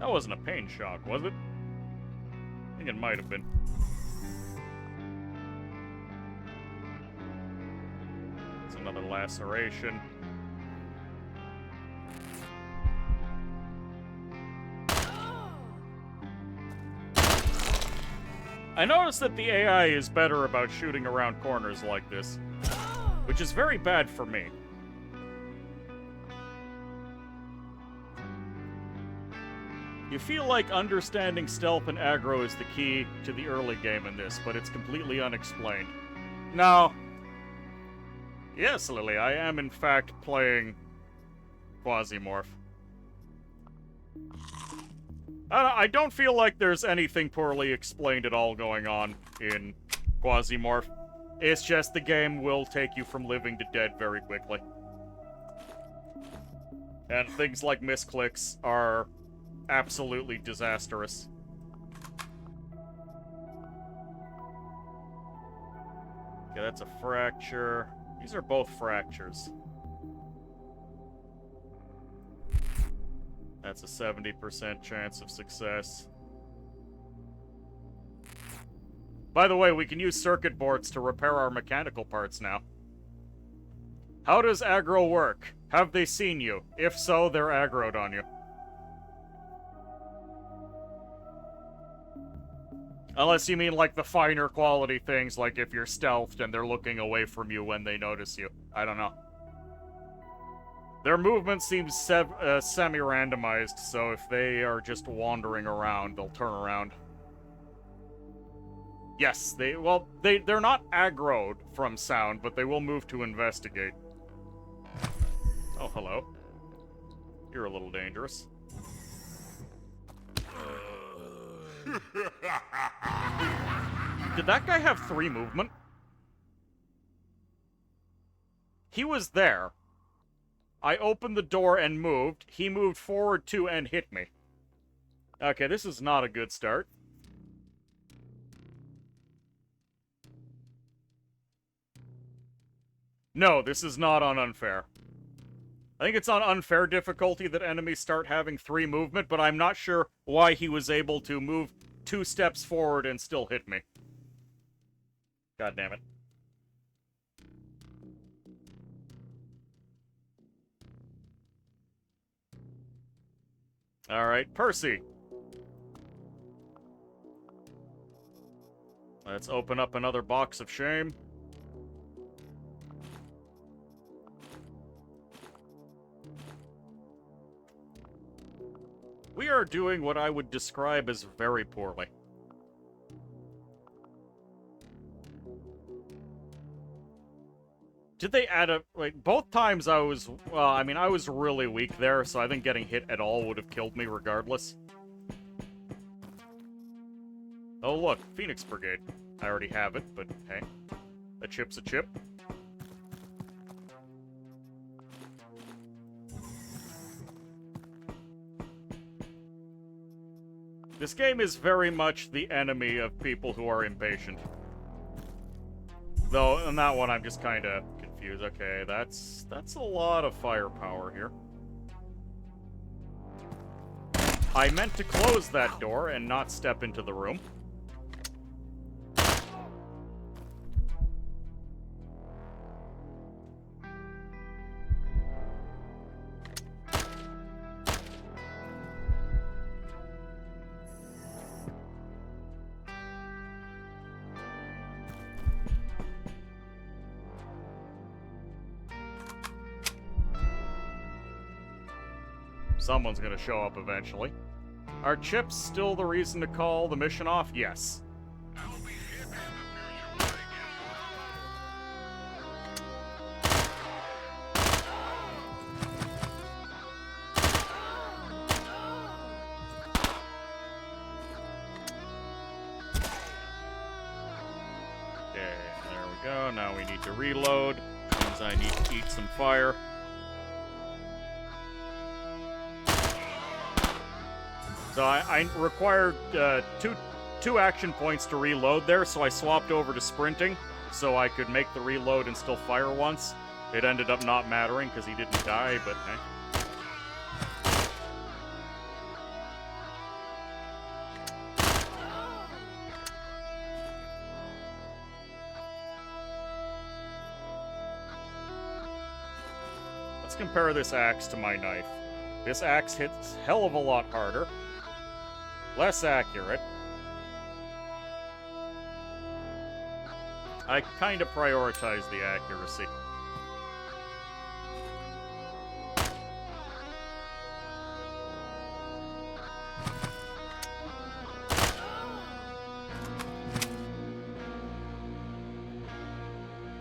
That wasn't a pain shock, was it? I think it might have been. It's another laceration. I noticed that the AI is better about shooting around corners like this, which is very bad for me. You feel like understanding stealth and aggro is the key to the early game in this, but it's completely unexplained. Now, yes, Lily, I am in fact playing Quasimorph. I don't feel like there's anything poorly explained at all going on in Quasimorph. It's just the game will take you from living to dead very quickly. And things like misclicks are absolutely disastrous. Okay, that's a fracture. These are both fractures. That's a 70% chance of success. By the way, we can use circuit boards to repair our mechanical parts now. How does aggro work? Have they seen you? If so, they're aggroed on you. Unless you mean like the finer quality things, like if you're stealthed and they're looking away from you when they notice you. I don't know. Their movement seems semi-randomized, so if they are just wandering around, they'll turn around. Yes, they're not aggroed from sound, but they will move to investigate. Oh, hello. You're a little dangerous. Did that guy have 3 movement? He was there. I opened the door and moved. He moved forward 2 and hit me. Okay, this is not a good start. No, this is not on unfair. I think it's on unfair difficulty that enemies start having 3 movement, but I'm not sure why he was able to move 2 steps forward and still hit me. God damn it. Alright, Percy. Let's open up another box of shame. We are doing what I would describe as very poorly. Did they add a... Like, both times I was... Well, I mean, I was really weak there, so I think getting hit at all would have killed me regardless. Oh, look. Phoenix Brigade. I already have it, but hey. A chip's a chip. This game is very much the enemy of people who are impatient. Though, in that one, I'm just kind of confused. Okay, that's a lot of firepower here. I meant to close that door and not step into the room. Someone's gonna show up eventually. Are chips still the reason to call the mission off? Yes. I'll be hip in the future when I Okay, there we go. Now we need to reload. Means I need to eat some fire. So I required two action points to reload there, so I swapped over to sprinting so I could make the reload and still fire once. It ended up not mattering because he didn't die, but Let's compare this axe to my knife. This axe hits hell of a lot harder. Less accurate. I kind of prioritize the accuracy.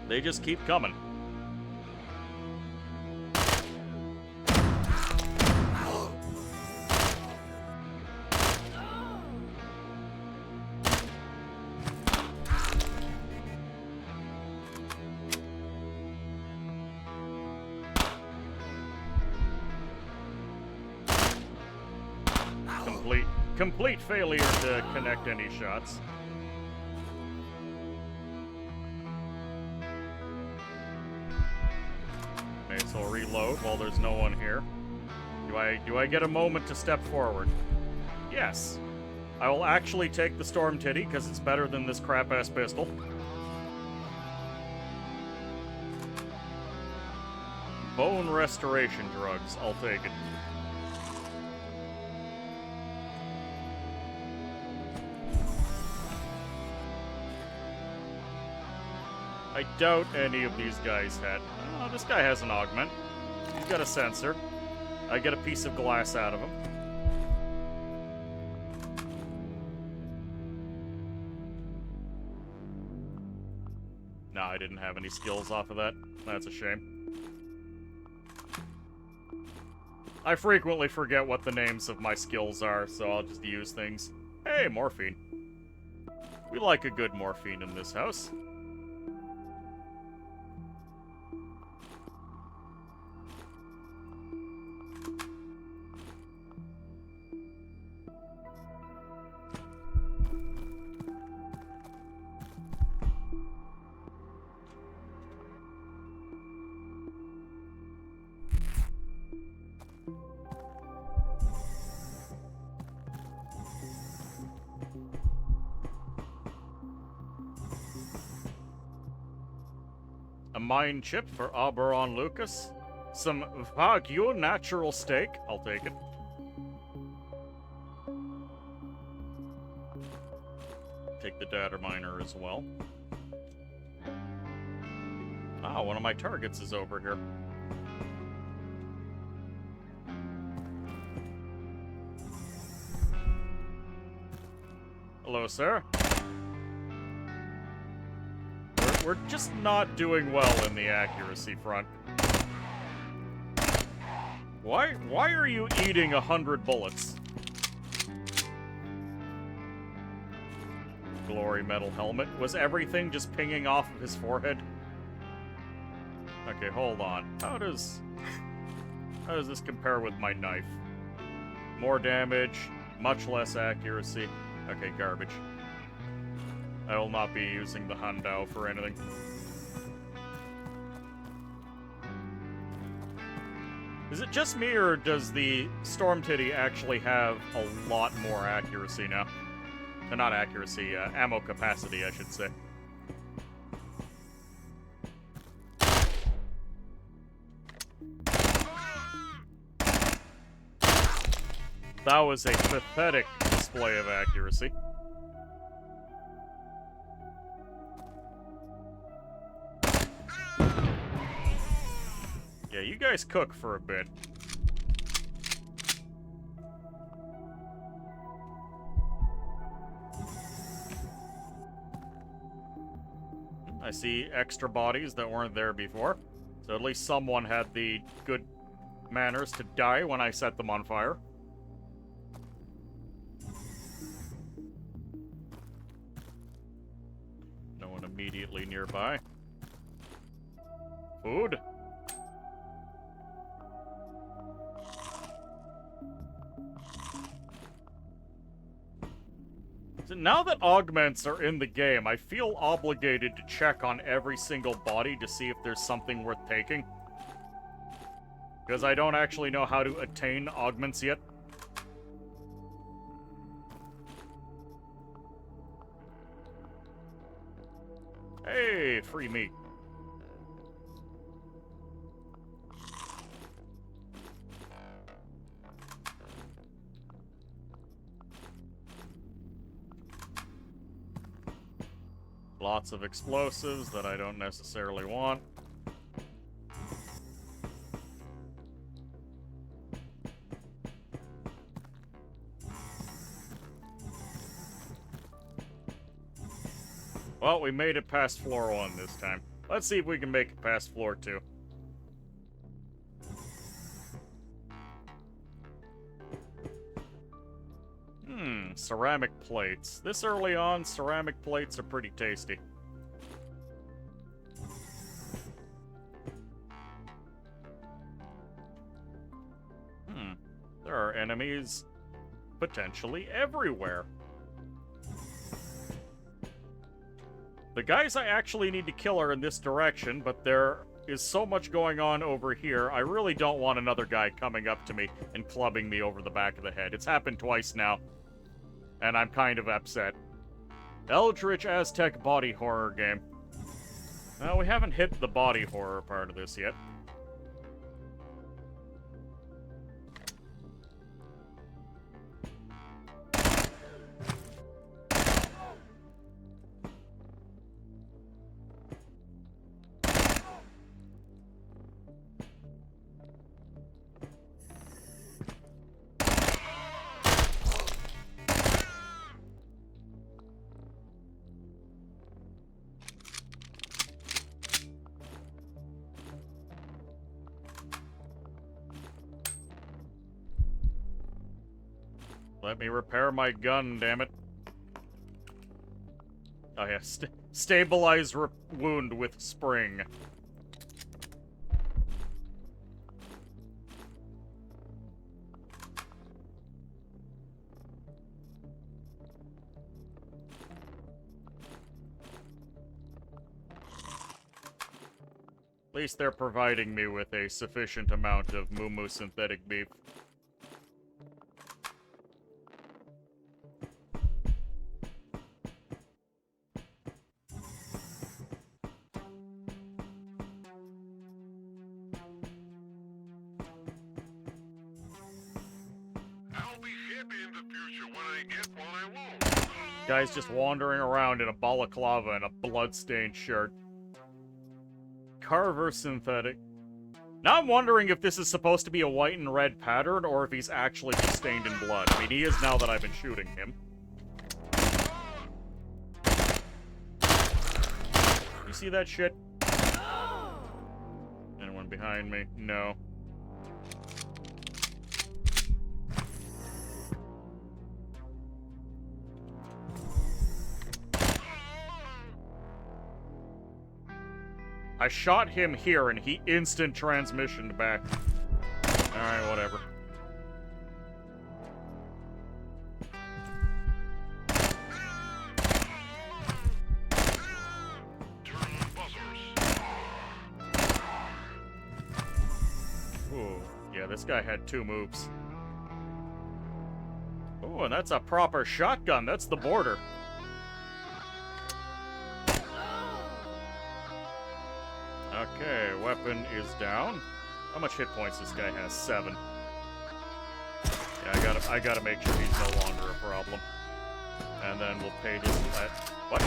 They just keep coming. Complete failure to connect any shots. Okay, so I'll reload while there's no one here. Do I get a moment to step forward? Yes. I will actually take the Storm Titty, because it's better than this crap-ass pistol. Bone restoration drugs. I'll take it. I doubt any of these guys had... Oh, this guy has an augment. He's got a sensor. I get a piece of glass out of him. No, I didn't have any skills off of that. That's a shame. I frequently forget what the names of my skills are, so I'll just use things. Hey, morphine. We like a good morphine in this house. A mine chip for Oberon Lucas. Some Wagyu natural steak. I'll take it. Take the data miner as well. Ah, one of my targets is over here. Hello, sir. We're just not doing well in the accuracy front. Why are you eating 100 bullets? Glory metal helmet. Was everything just pinging off of his forehead? Okay, hold on. How does this compare with my knife? More damage, much less accuracy. Okay, garbage. I will not be using the Hundao for anything. Is it just me, or does the Storm Titty actually have a lot more accuracy now? Not accuracy, ammo capacity, I should say. That was a pathetic display of accuracy. Yeah, you guys cook for a bit. see extra bodies that weren't there before. So at least someone had the good manners to die when I set them on fire. No one immediately nearby. Food? So now that augments are in the game, I feel obligated to check on every single body to see if there's something worth taking. Because I don't actually know how to attain augments yet. Hey, free meat. Lots of explosives that I don't necessarily want. Well, we made it past floor 1 this time. Let's see if we can make it past floor 2. Ceramic plates. This early on, ceramic plates are pretty tasty. There are enemies potentially everywhere. The guys I actually need to kill are in this direction, but there is so much going on over here, I really don't want another guy coming up to me and clubbing me over the back of the head. It's happened twice now, and I'm kind of upset. Eldritch Aztec body horror game. Well, we haven't hit the body horror part of this yet. Let me repair my gun, damn it. Oh yeah, stabilize wound with spring. At least they're providing me with a sufficient amount of Moo synthetic beef. I'll be happy in the future when I get what I want. Guy's just wandering around in a balaclava and a blood-stained shirt. Carver synthetic. Now I'm wondering if this is supposed to be a white and red pattern, or if he's actually just stained in blood. I mean, he is now that I've been shooting him. You see that shit? Anyone behind me? No. I shot him here and he instant transmissioned back. Alright, whatever. Turn on buzzers. Ooh, yeah, this guy had 2 moves. Ooh, and that's a proper shotgun. That's the border. Okay, weapon is down. How much hit points this guy has? 7. Yeah, I gotta make sure he's no longer a problem. And then we'll pay this. What?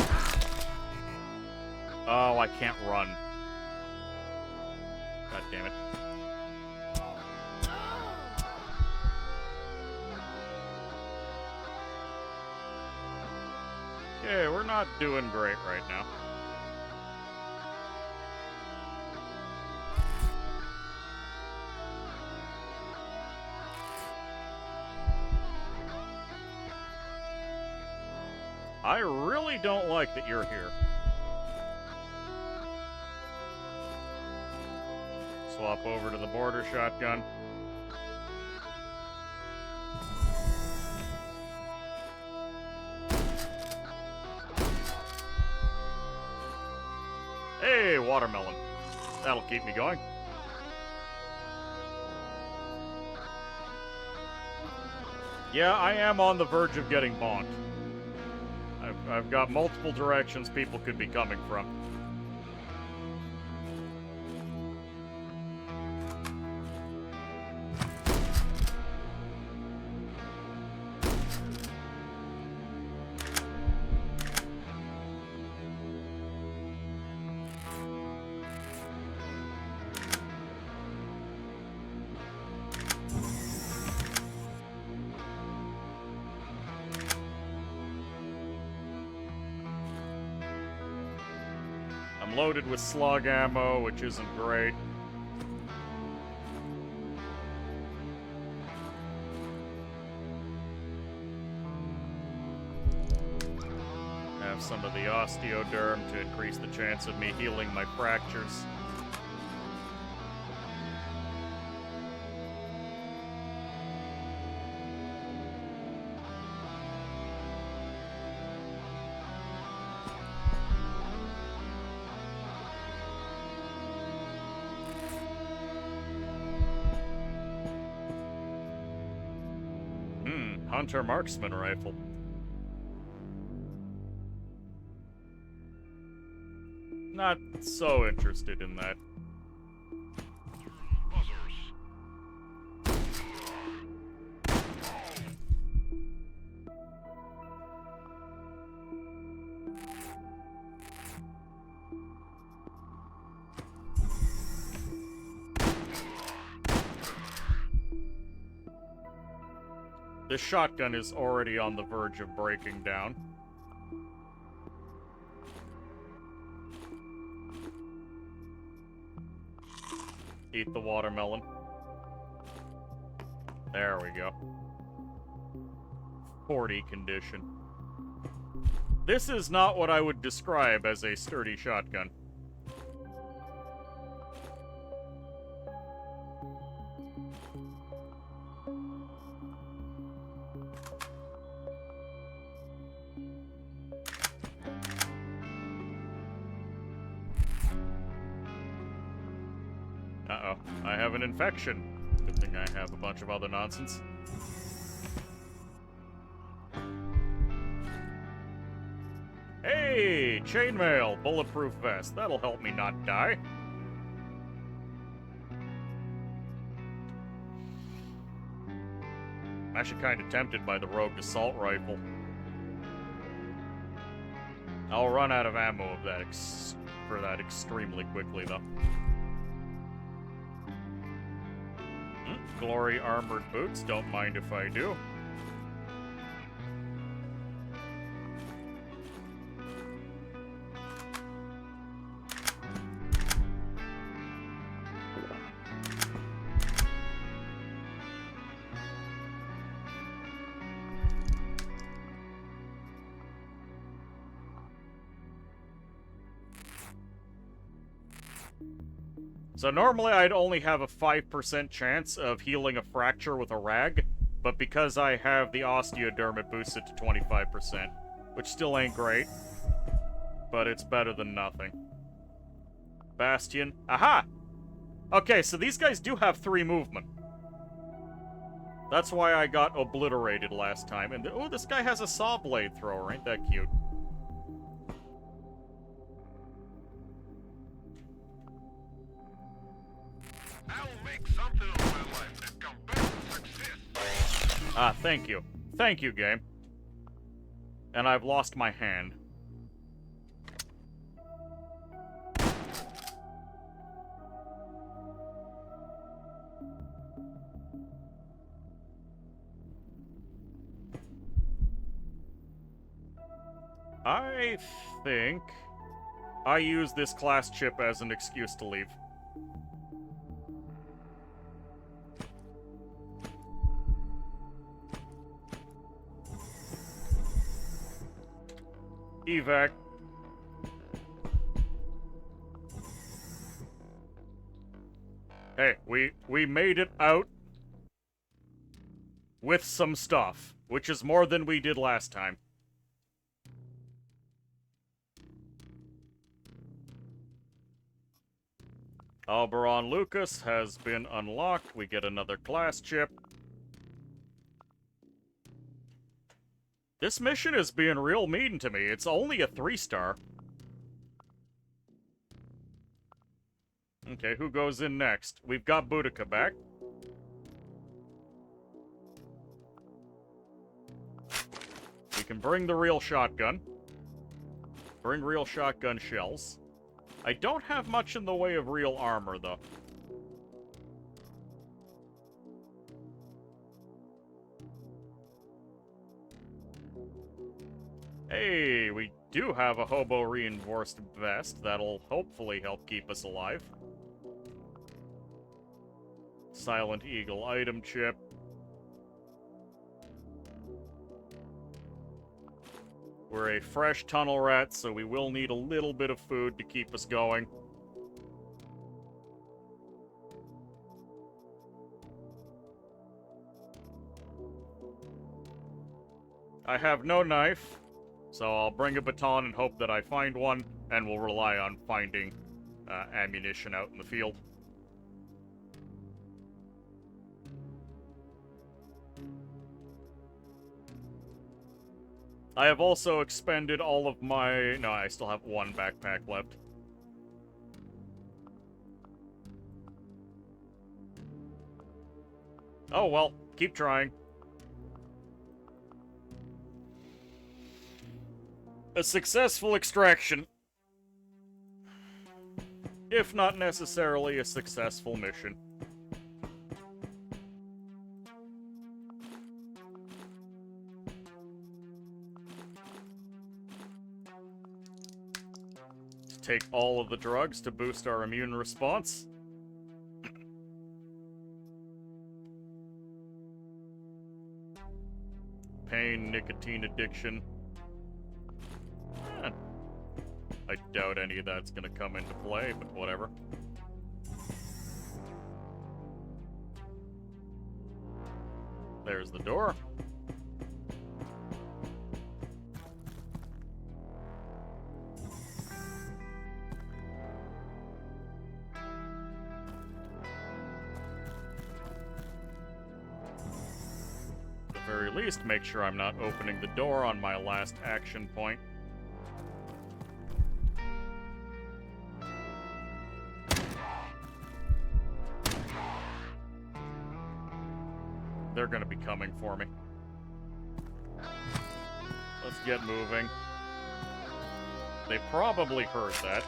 Oh, I can't run. God damn it. Okay, we're not doing great right now. I really don't like that you're here. Swap over to the border shotgun. Hey, watermelon. That'll keep me going. Yeah, I am on the verge of getting bonked. I've got multiple directions people could be coming from. I'm loaded with slug ammo, which isn't great. Have some of the osteoderm to increase the chance of me healing my fractures. Hunter marksman rifle. Not so interested in that. Buzzers. This shotgun is already on the verge of breaking down. Eat the watermelon. There we go. 40 condition. This is not what I would describe as a sturdy shotgun. Uh-oh, I have an infection. Good thing I have a bunch of other nonsense. Hey, chainmail, bulletproof vest. That'll help me not die. I'm actually kind of tempted by the rogue assault rifle. I'll run out of ammo of that for that extremely quickly, though. Glory armored boots, don't mind if I do. So normally I'd only have a 5% chance of healing a fracture with a rag, but because I have the osteoderm, it boosts it to 25%, which still ain't great, but it's better than nothing. Bastion. Aha! Okay, so these guys do have 3 movement. That's why I got obliterated last time. And oh, this guy has a saw blade thrower. Ain't that cute? I will make something of my life and come back with success. Ah, thank you. Thank you, game. And I've lost my hand. I think I use this class chip as an excuse to leave. Evac. Hey, we made it out with some stuff, which is more than we did last time. Alberon Lucas has been unlocked. We get another class chip. This mission is being real mean to me. It's only a 3-star. Okay, who goes in next? We've got Boudica back. We can bring the real shotgun. Bring real shotgun shells. I don't have much in the way of real armor, though. Hey, we do have a hobo reinforced vest that'll hopefully help keep us alive. Silent Eagle item chip. We're a fresh tunnel rat, so we will need a little bit of food to keep us going. I have no knife, so I'll bring a baton and hope that I find one, and we'll rely on finding ammunition out in the field. I have also expended all of my... No, I still have one backpack left. Oh, well, keep trying. A successful extraction. If not necessarily a successful mission. Take all of the drugs to boost our immune response. Pain, nicotine addiction. I doubt any of that's gonna come into play, but whatever. There's the door. At the very least, make sure I'm not opening the door on my last action point. They're gonna be coming for me. Let's get moving. They probably heard that.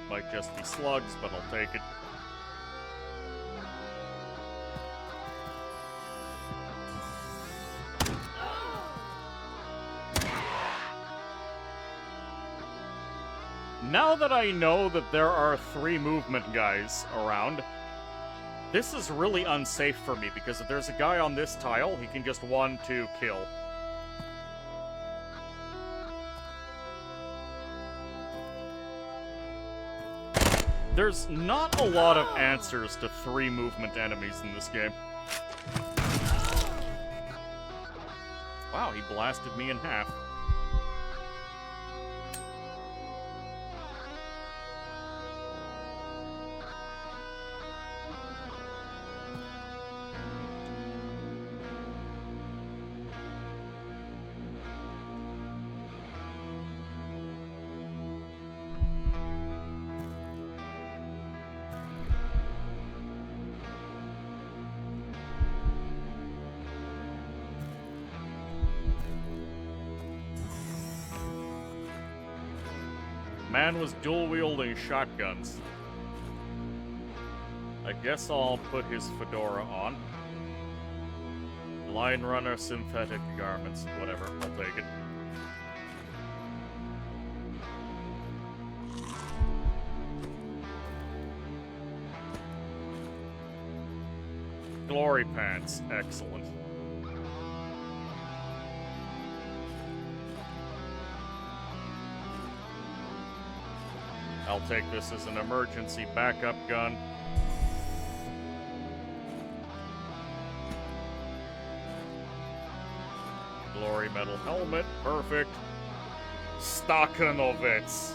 Might just be slugs, but I'll take it. Now that I know that there are 3 movement guys around, this is really unsafe for me, because if there's a guy on this tile, he can just 1-2 kill. There's not a lot of answers to 3 movement enemies in this game. Wow, he blasted me in half. Man was dual-wielding shotguns. I guess I'll put his fedora on. Line runner, synthetic garments, whatever. I'll take it. Glory pants, excellent. I'll take this as an emergency backup gun. Glory metal helmet, perfect. Stakhanovets.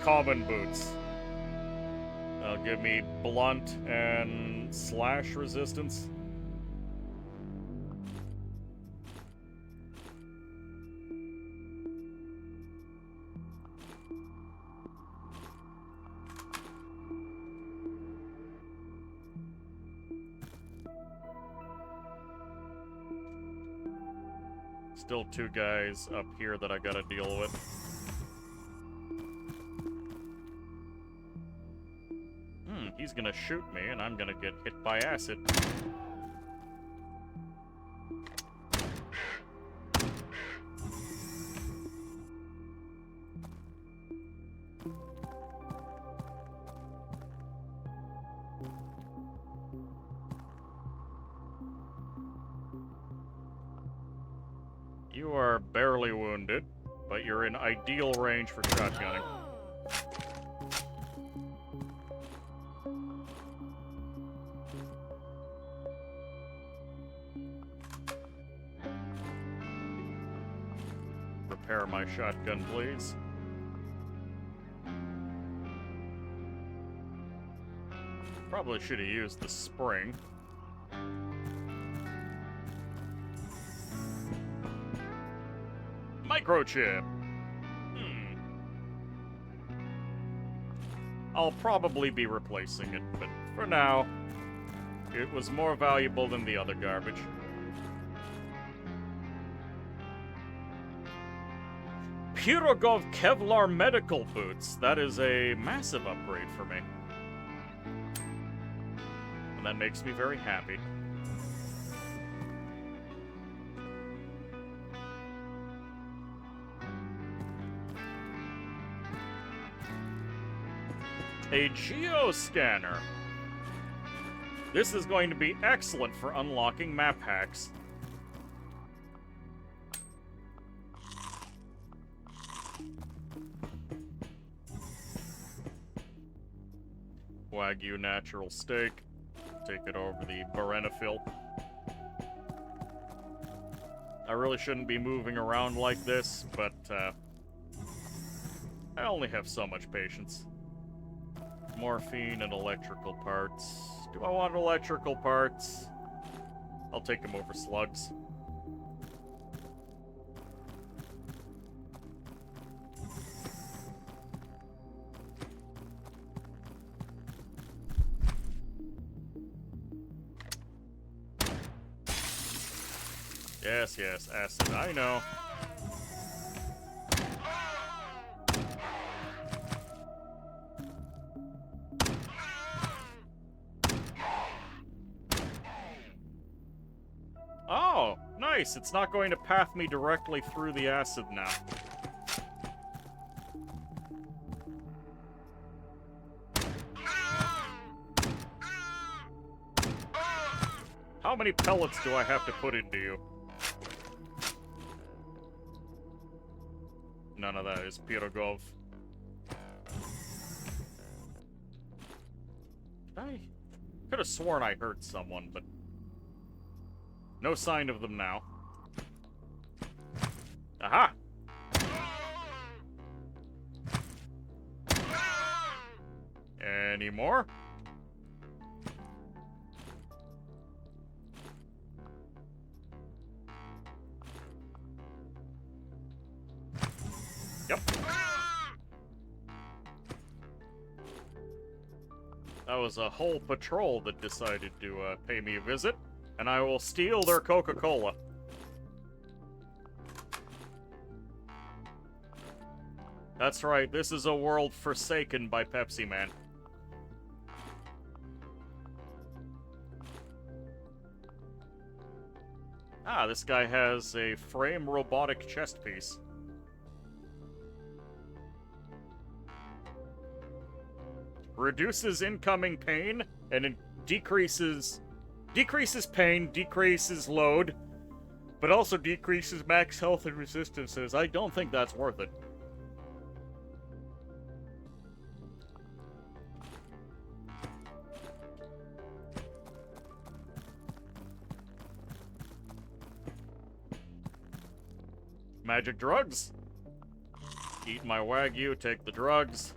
Common boots. That'll give me blunt and slash resistance. Still two guys up here that I gotta deal with. He's gonna shoot me, and I'm gonna get hit by acid. You are barely wounded, but you're in ideal range for shotgunning. Repair my shotgun, please. Probably should have used the spring. Microchip. I'll probably be replacing it, but for now, it was more valuable than the other garbage. Pirogov Kevlar medical boots. That is a massive upgrade for me. And that makes me very happy. A geoscanner. This is going to be excellent for unlocking map hacks. Wagyu natural steak. Take it over the Barenafil. I really shouldn't be moving around like this, but I only have so much patience. Morphine and electrical parts. Do I want electrical parts? I'll take them over slugs. Yes, yes, acid, I know. Oh, nice. It's not going to path me directly through the acid now. How many pellets do I have to put into you? None of that is Pirogov. I could have sworn I heard someone, but no sign of them now. Aha! Any more? Yep. That was a whole patrol that decided to pay me a visit, and I will steal their Coca-Cola. That's right, this is a world forsaken by Pepsi Man. Ah, this guy has a frame robotic chest piece. Reduces incoming pain and it decreases pain, decreases load, but also decreases max health and resistances. I don't think that's worth it. Magic drugs. Eat my Wagyu, take the drugs.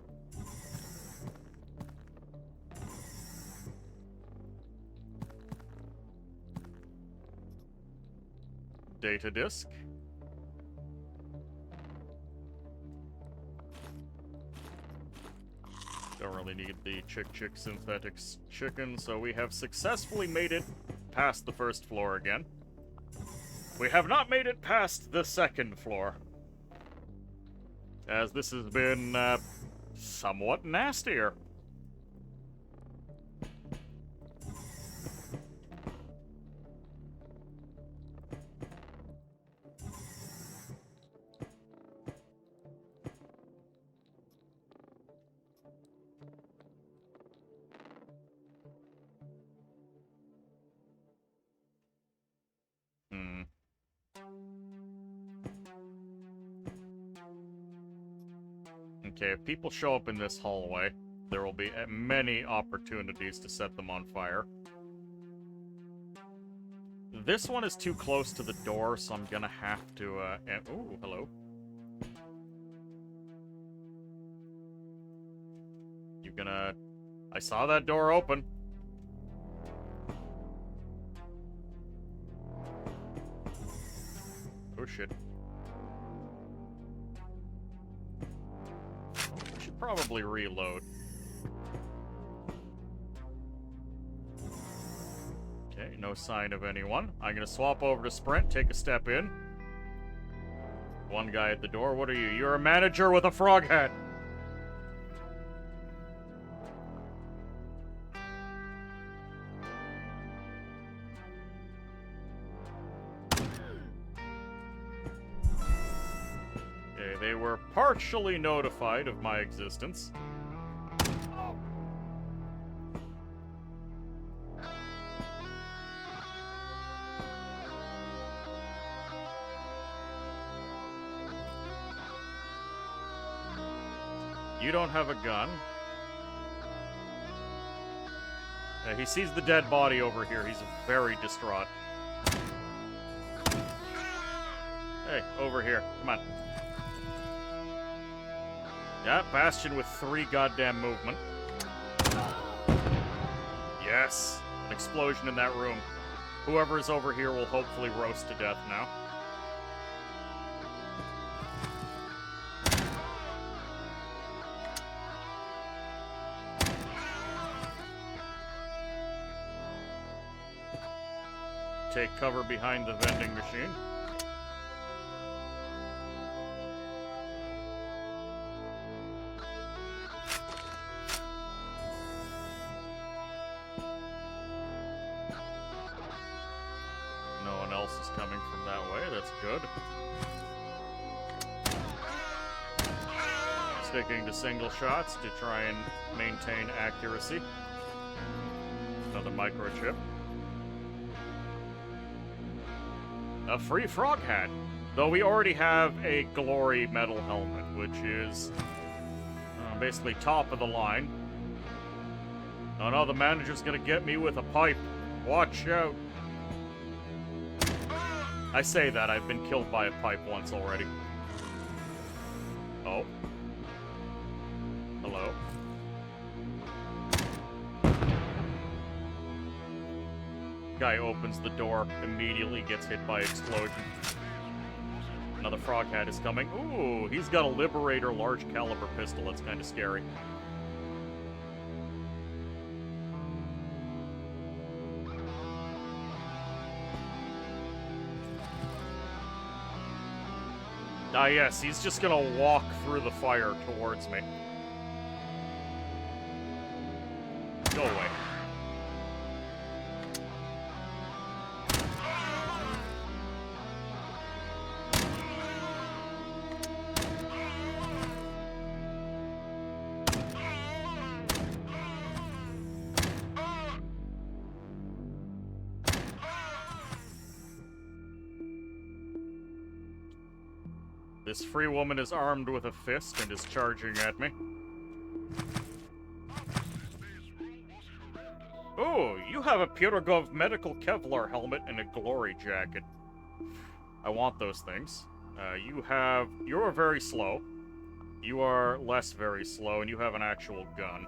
Data disk. Don't really need the chick synthetics chicken, so we have successfully made it past the first floor again. We have not made it past the second floor, as this has been somewhat nastier. Okay, if people show up in this hallway, there will be many opportunities to set them on fire. This one is too close to the door, so I'm gonna have to, ooh, hello. You gonna... I saw that door open. Oh, shit. I should probably reload. Okay, no sign of anyone. I'm gonna swap over to sprint, take a step in. One guy at the door. What are you? You're a manager with a frog hat. Okay, they were partially notified of my existence. You don't have a gun. He sees the dead body over here. He's very distraught. Hey, over here. Come on. Yeah, Bastion with 3 goddamn movement. Yes! An explosion in that room. Whoever is over here will hopefully roast to death now. Take cover behind the vending machine. No one else is coming from that way, that's good. Sticking to single shots to try and maintain accuracy. Another microchip. A free frog hat. Though we already have a glory metal helmet, which is basically top of the line. Oh no, the manager's gonna get me with a pipe. Watch out. I say that, I've been killed by a pipe once already. Oh. Hello. Guy opens the door, immediately gets hit by explosion. Another frog hat is coming. Ooh, he's got a Liberator large caliber pistol. That's kind of scary. Ah yes, he's just gonna walk through the fire towards me. Go away. This free woman is armed with a fist and is charging at me. Oh, you have a Pirogov medical Kevlar helmet and a glory jacket. I want those things. You're very slow. You are less very slow, and you have an actual gun.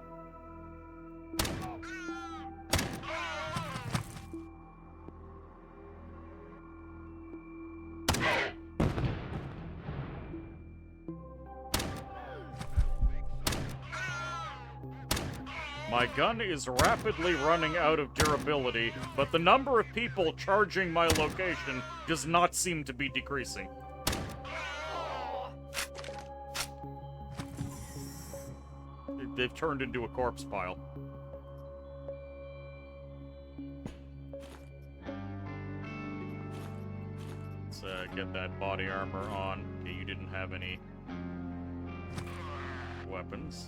My gun is rapidly running out of durability, but the number of people charging my location does not seem to be decreasing. They've turned into a corpse pile. Let's get that body armor on. Okay, you didn't have any weapons.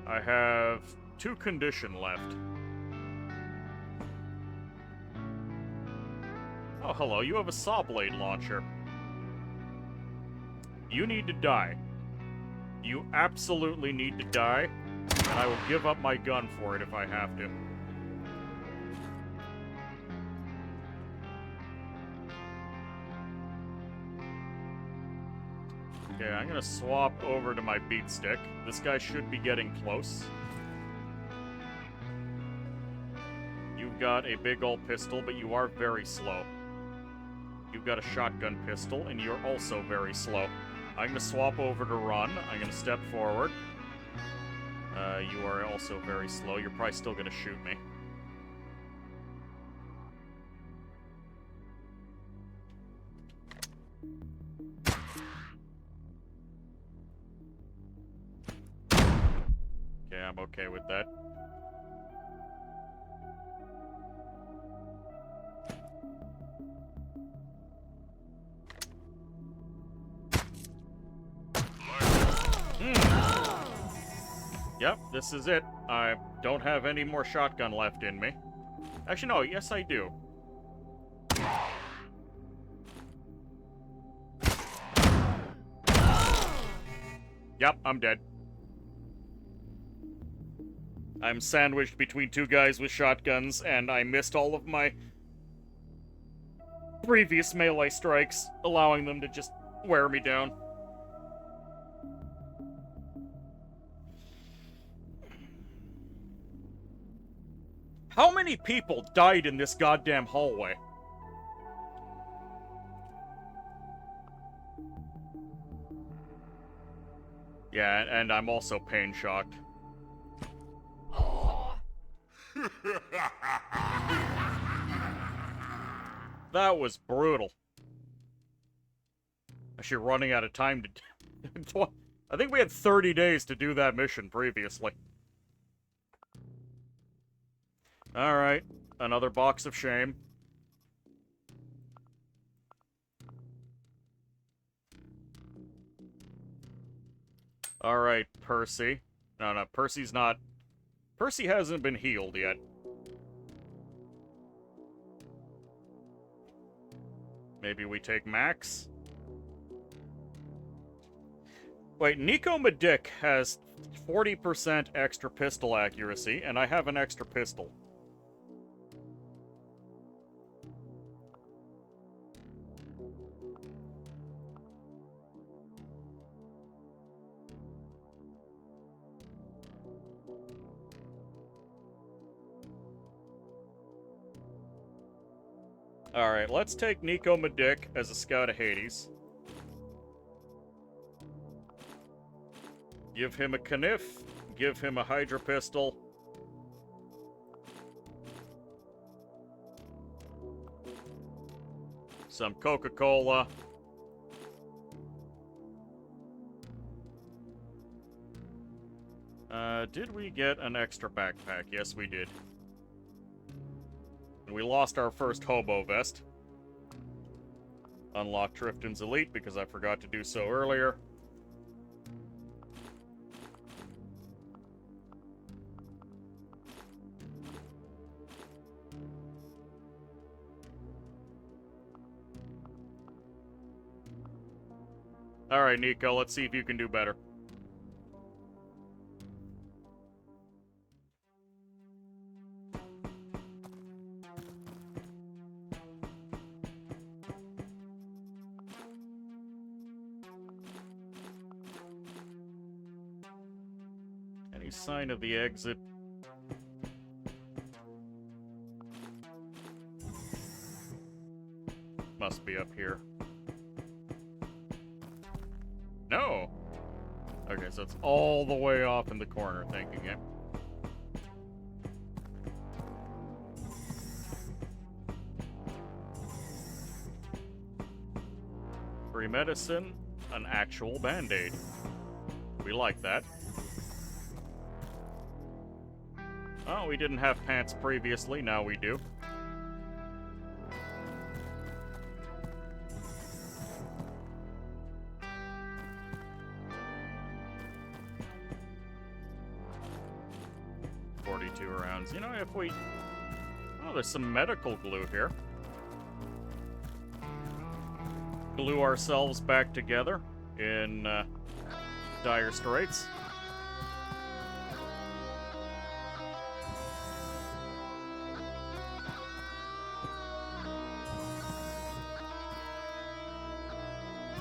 I have 2 condition left. Oh, hello, you have a saw blade launcher. You need to die. You absolutely need to die, and I will give up my gun for it if I have to. Okay, I'm gonna swap over to my beat stick. This guy should be getting close. You've got a big old pistol, but you are very slow. You've got a shotgun pistol, and you're also very slow. I'm gonna swap over to run. I'm gonna step forward. You are also very slow. You're probably still gonna shoot me. Okay, I'm okay with that. Yep, this is it. I don't have any more shotgun left in me. Actually, no, yes I do. Yep, I'm dead. I'm sandwiched between 2 guys with shotguns, and I missed all of my previous melee strikes, allowing them to just wear me down. How many people died in this goddamn hallway? Yeah, and I'm also pain shocked. That was brutal. Actually, running out of time to... I think we had 30 days to do that mission previously. Alright, another box of shame. Alright, Percy. No, Percy's not... Percy hasn't been healed yet. Maybe we take Max? Wait, Nico Medic has 40% extra pistol accuracy, and I have an extra pistol. Alright, let's take Nico Medic as a scout of Hades. Give him a Kniff. Give him a Hydra pistol. Some Coca-Cola. Did we get an extra backpack? Yes, we did. And we lost our first hobo vest. Unlock Trifton's Elite because I forgot to do so earlier. Alright, Nico, let's see if you can do better. Any sign of the exit? Must be up here. No! Okay, so it's all the way off in the corner, thinking it. Free medicine, an actual band-aid. We like that. Oh, we didn't have pants previously, now we do. You know, if we... Oh, there's some medical glue here. Glue ourselves back together in dire straits.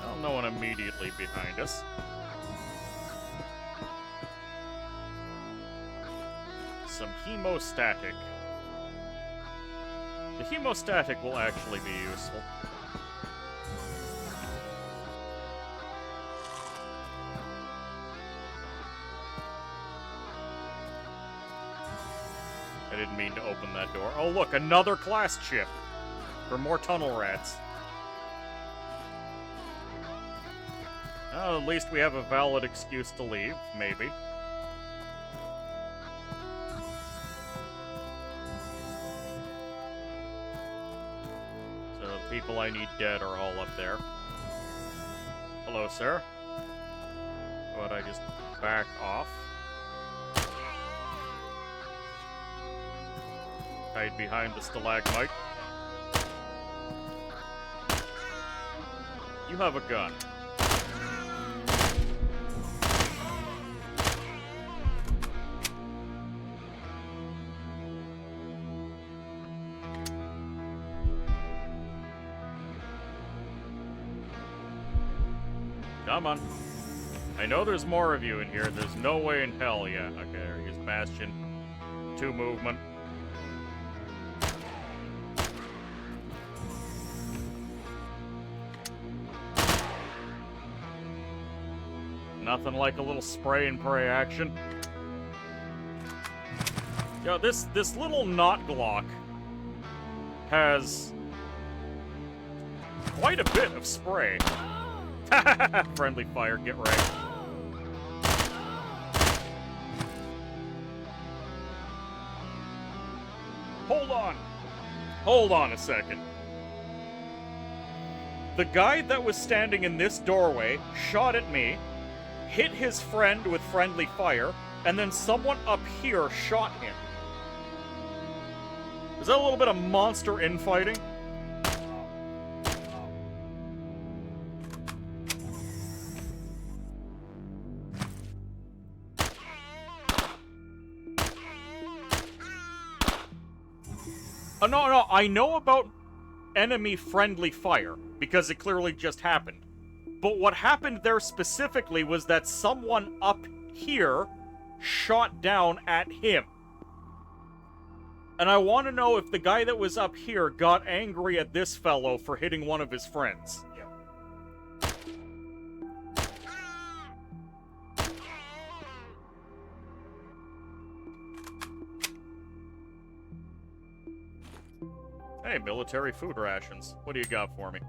Well, no one immediately behind us. Some hemostatic. The hemostatic will actually be useful. I didn't mean to open that door. Oh, look, another class chip for more tunnel rats. Oh, at least we have a valid excuse to leave, maybe. People I need dead are all up there. Hello, sir. But I just back off. Hide behind the stalagmite. You have a gun. Come on. I know there's more of you in here. There's no way in hell, yeah. Okay, there he is, Bastion. 2 movement. Nothing like a little spray and pray action. Yo, this little knot Glock has quite a bit of spray. Friendly fire, get right. Hold on. Hold on a second. The guy that was standing in this doorway shot at me, hit his friend with friendly fire, and then someone up here shot him. Is that a little bit of monster infighting? Oh, no, I know about enemy-friendly fire, because it clearly just happened. But what happened there specifically was that someone up here shot down at him. And I want to know if the guy that was up here got angry at this fellow for hitting one of his friends. Hey, military food rations. What do you got for me?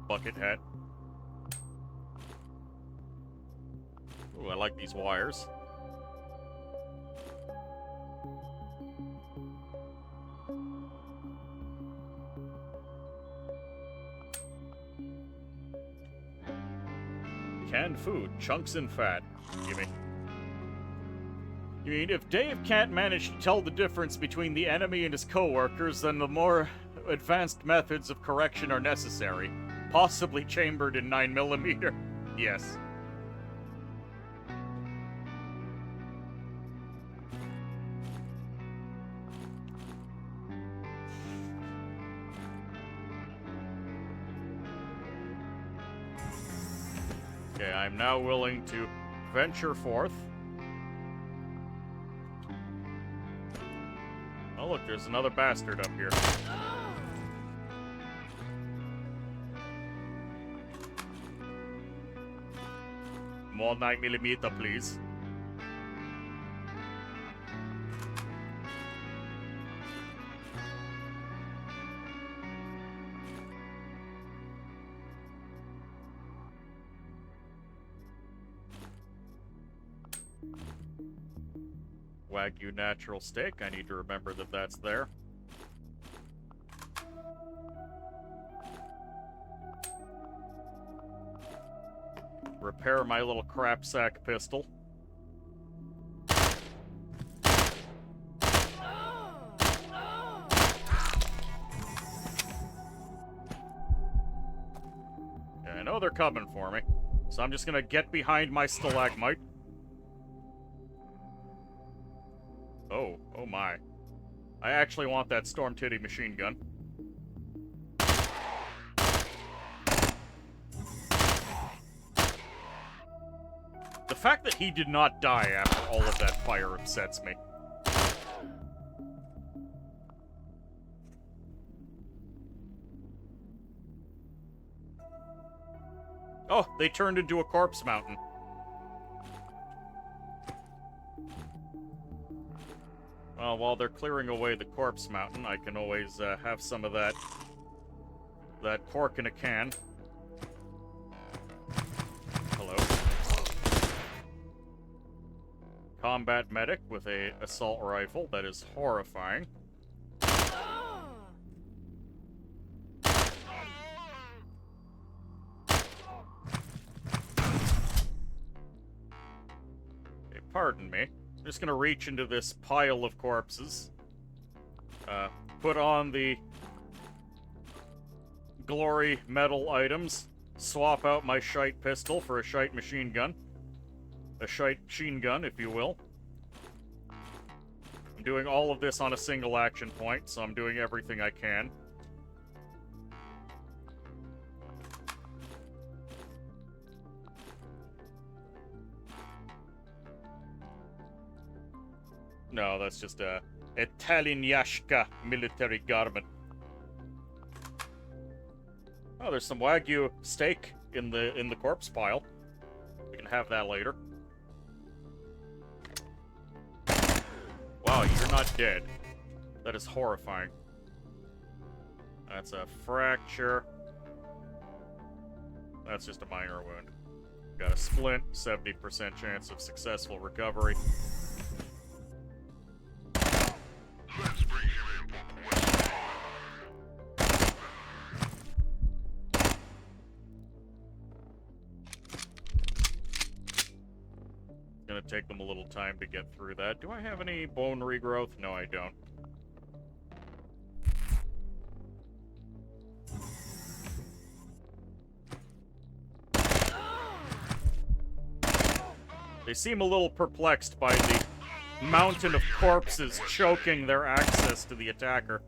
Bucket hat. Ooh, I like these wires. Canned food, chunks and fat. Gimme. You mean, if Dave can't manage to tell the difference between the enemy and his coworkers, then the more... advanced methods of correction are necessary, possibly chambered in 9mm. Yes. Okay, I'm now willing to venture forth. Oh, look, there's another bastard up here. More 9mm, please. Wagyu natural steak. I need to remember that that's there. Repair my little crapsack pistol. Yeah, I know they're coming for me, so I'm just gonna get behind my stalagmite. Oh my. I actually want that Storm Titty machine gun. The fact that he did not die after all of that fire upsets me. Oh, they turned into a corpse mountain. Well, while they're clearing away the corpse mountain, I can always have some of that pork in a can. Hello. Combat medic with a assault rifle. That is horrifying. Okay, pardon me. I'm just gonna reach into this pile of corpses. Put on the glory metal items. Swap out my shite pistol for a shite machine gun. A shite machine gun, if you will. I'm doing all of this on a single action point, so I'm doing everything I can. No, that's just a Italianashka military garment. Oh, there's some Wagyu steak in the corpse pile. We can have that later. Wow, you're not dead. That is horrifying. That's a fracture. That's just a minor wound. Got a splint, 70% chance of successful recovery. Let's bring him in for quasimorph. Gonna take them a little time to get through that. Do I have any bone regrowth? No, I don't. They seem a little perplexed by the mountain of corpses choking their access to the attacker.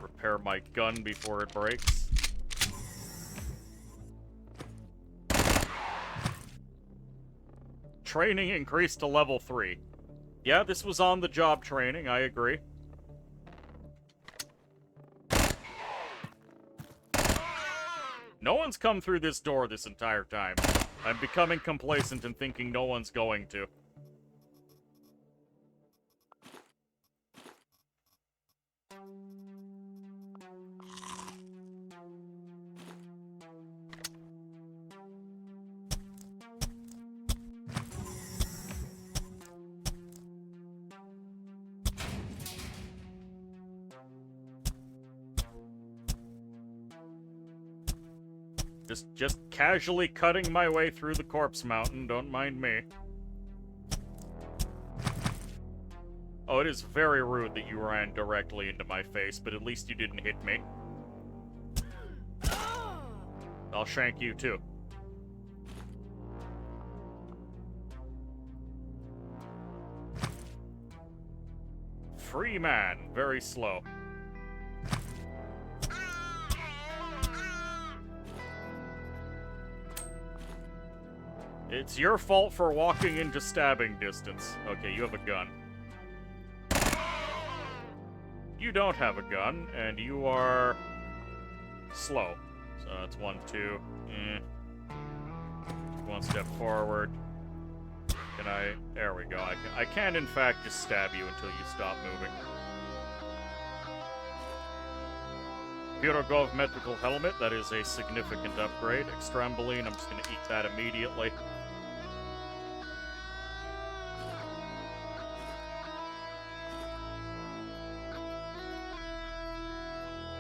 Repair my gun before it breaks. Training increased to level 3. Yeah, this was on-the-job training, I agree. No one's come through this door this entire time. I'm becoming complacent and thinking no one's going to. Just casually cutting my way through the corpse mountain, don't mind me. Oh, it is very rude that you ran directly into my face, but at least you didn't hit me. I'll shank you too. Free man, very slow. It's your fault for walking into stabbing distance. Okay, you have a gun. You don't have a gun, and you are slow. So that's 1, 2. One step forward. Can I? There we go. I can, in fact, just stab you until you stop moving. Pirogov medical helmet. That is a significant upgrade. Extramboline. I'm just going to eat that immediately.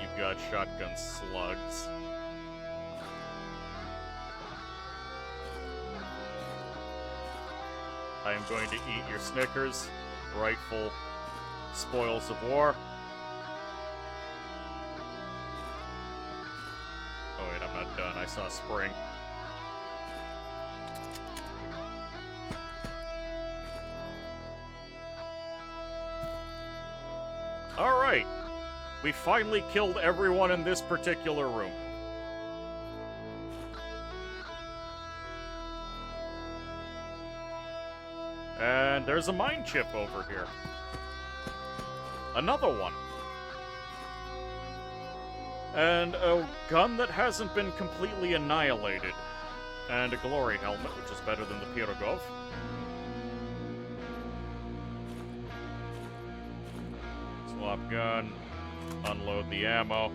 You've got shotgun slugs. I am going to eat your Snickers. Rightful spoils of war. Oh wait, I'm not done. I saw spring. Alright. We finally killed everyone in this particular room. And there's a mine chip over here. Another one. And a gun that hasn't been completely annihilated. And a glory helmet, which is better than the Pirogov. Swap gun. Unload the ammo.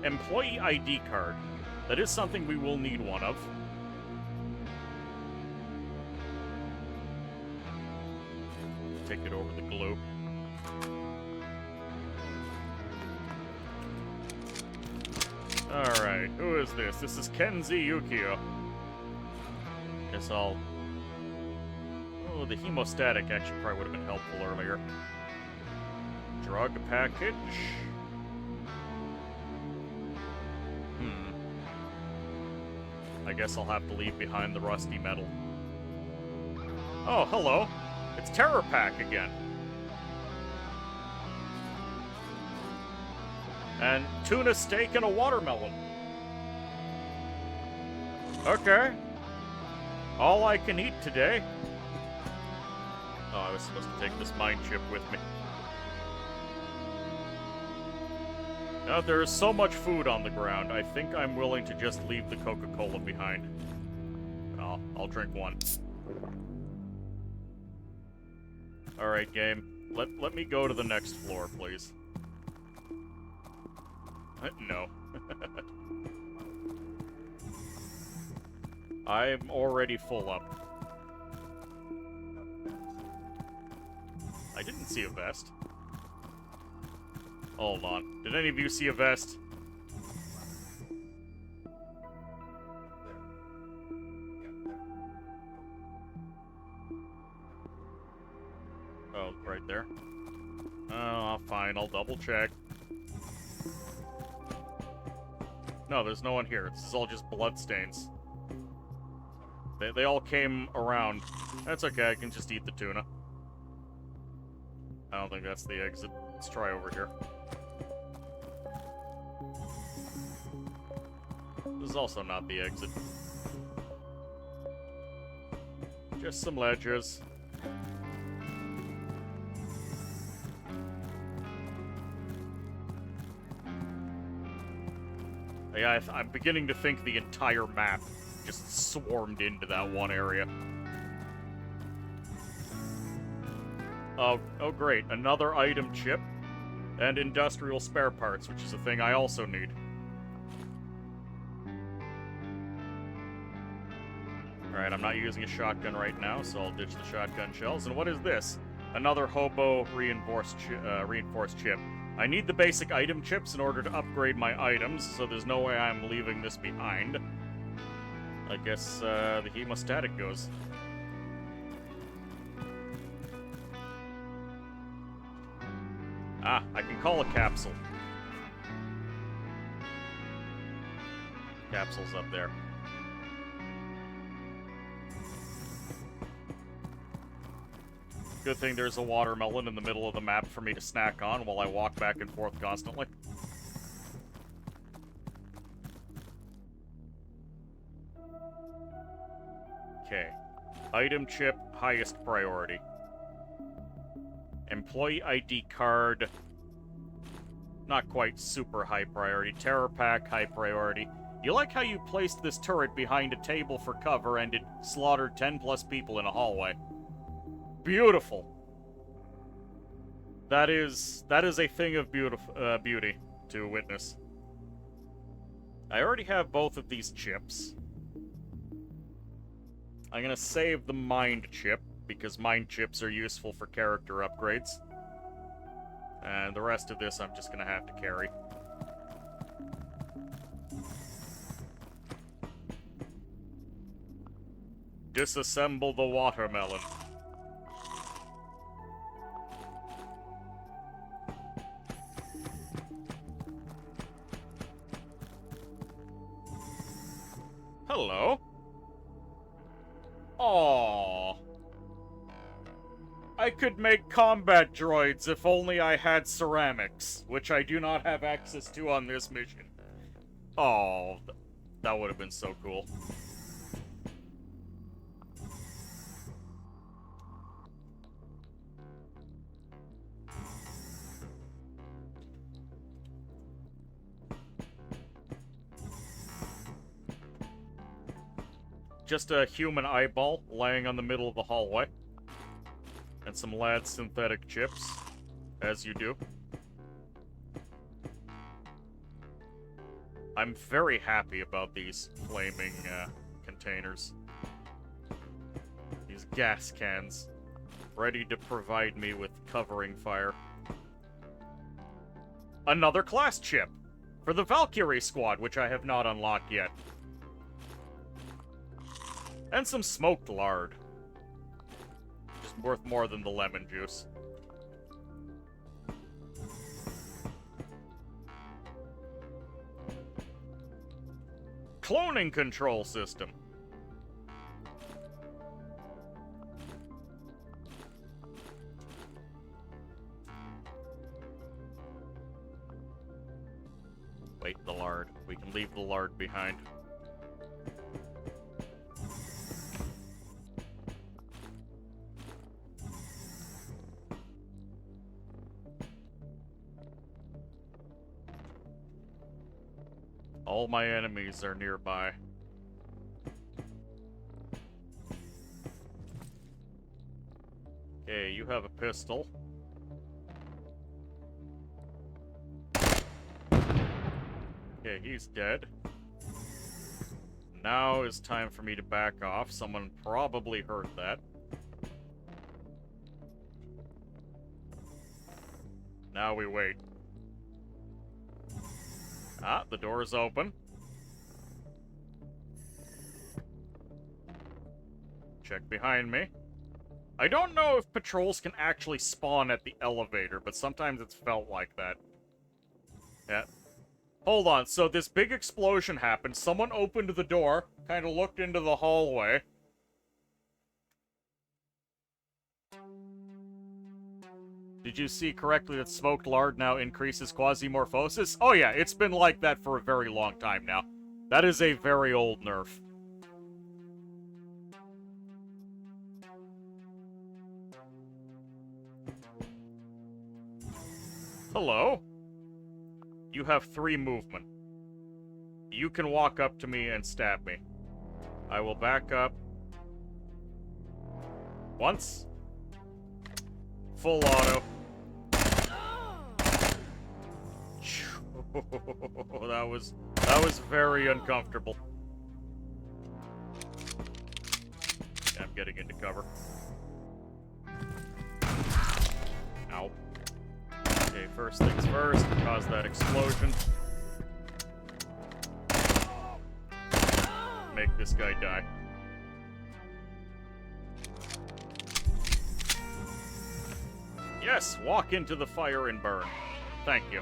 Employee ID card. That is something we will need one of. Take it over the glue. Alright, who is this? This is Kenzie Yukio. Guess I'll... Oh, the hemostatic actually probably would have been helpful earlier. Drug package. I guess I'll have to leave behind the rusty metal. Oh, hello. It's Terror Pack again. And tuna steak and a watermelon. Okay. All I can eat today. Oh, I was supposed to take this mine chip with me. Now, there is so much food on the ground, I think I'm willing to just leave the Coca-Cola behind. I'll drink one. Alright, game. Let me go to the next floor, please. No. I'm already full up. I didn't see a vest. Hold on. Did any of you see a vest? Oh, right there. Oh, fine. I'll double check. No, there's no one here. This is all just bloodstains. They all came around. That's okay. I can just eat the tuna. I don't think that's the exit. Let's try over here. This is also not the exit. Just some ledges. Yeah, I'm beginning to think the entire map just swarmed into that one area. Oh great. Another item chip and industrial spare parts, which is a thing I also need. Alright, I'm not using a shotgun right now, so I'll ditch the shotgun shells. And what is this? Another hobo reinforced chip. I need the basic item chips in order to upgrade my items, so there's no way I'm leaving this behind. I guess the hemostatic goes. Ah, I can call a capsule. Capsule's up there. Good thing there's a watermelon in the middle of the map for me to snack on while I walk back and forth constantly. Okay. Item chip, highest priority. Employee ID card, not quite super high priority. Terror pack, high priority. You like how you placed this turret behind a table for cover and it slaughtered 10 plus people in a hallway. Beautiful. That is a thing of beauty to witness. I already have both of these chips. I'm gonna save the mind chip, because mind chips are useful for character upgrades. And the rest of this I'm just gonna have to carry. Disassemble the watermelon. Hello. Aww. I could make combat droids if only I had ceramics, which I do not have access to on this mission. Oh, that would have been so cool. Just a human eyeball laying on the middle of the hallway. And some lad synthetic chips, as you do. I'm very happy about these flaming containers. These gas cans, ready to provide me with covering fire. Another class chip for the Valkyrie squad, which I have not unlocked yet. And some smoked lard. Just worth more than the lemon juice. Cloning control system. Wait, the lard. We can leave the lard behind. All my enemies are nearby. Okay, you have a pistol. Okay, he's dead. Now is time for me to back off. Someone probably heard that. Now we wait. Ah, the door is open. Check behind me. I don't know if patrols can actually spawn at the elevator, but sometimes it's felt like that. Yeah. Hold on, so this big explosion happened. Someone opened the door, kind of looked into the hallway. Did you see correctly that smoked lard now increases quasimorphosis? Oh yeah, it's been like that for a very long time now. That is a very old nerf. Hello? You have 3 movement. You can walk up to me and stab me. I will back up. Once. Full auto. that was very uncomfortable. I'm getting into cover. Ow. Okay, first things first, cause that explosion. Make this guy die. Yes, walk into the fire and burn. Thank you.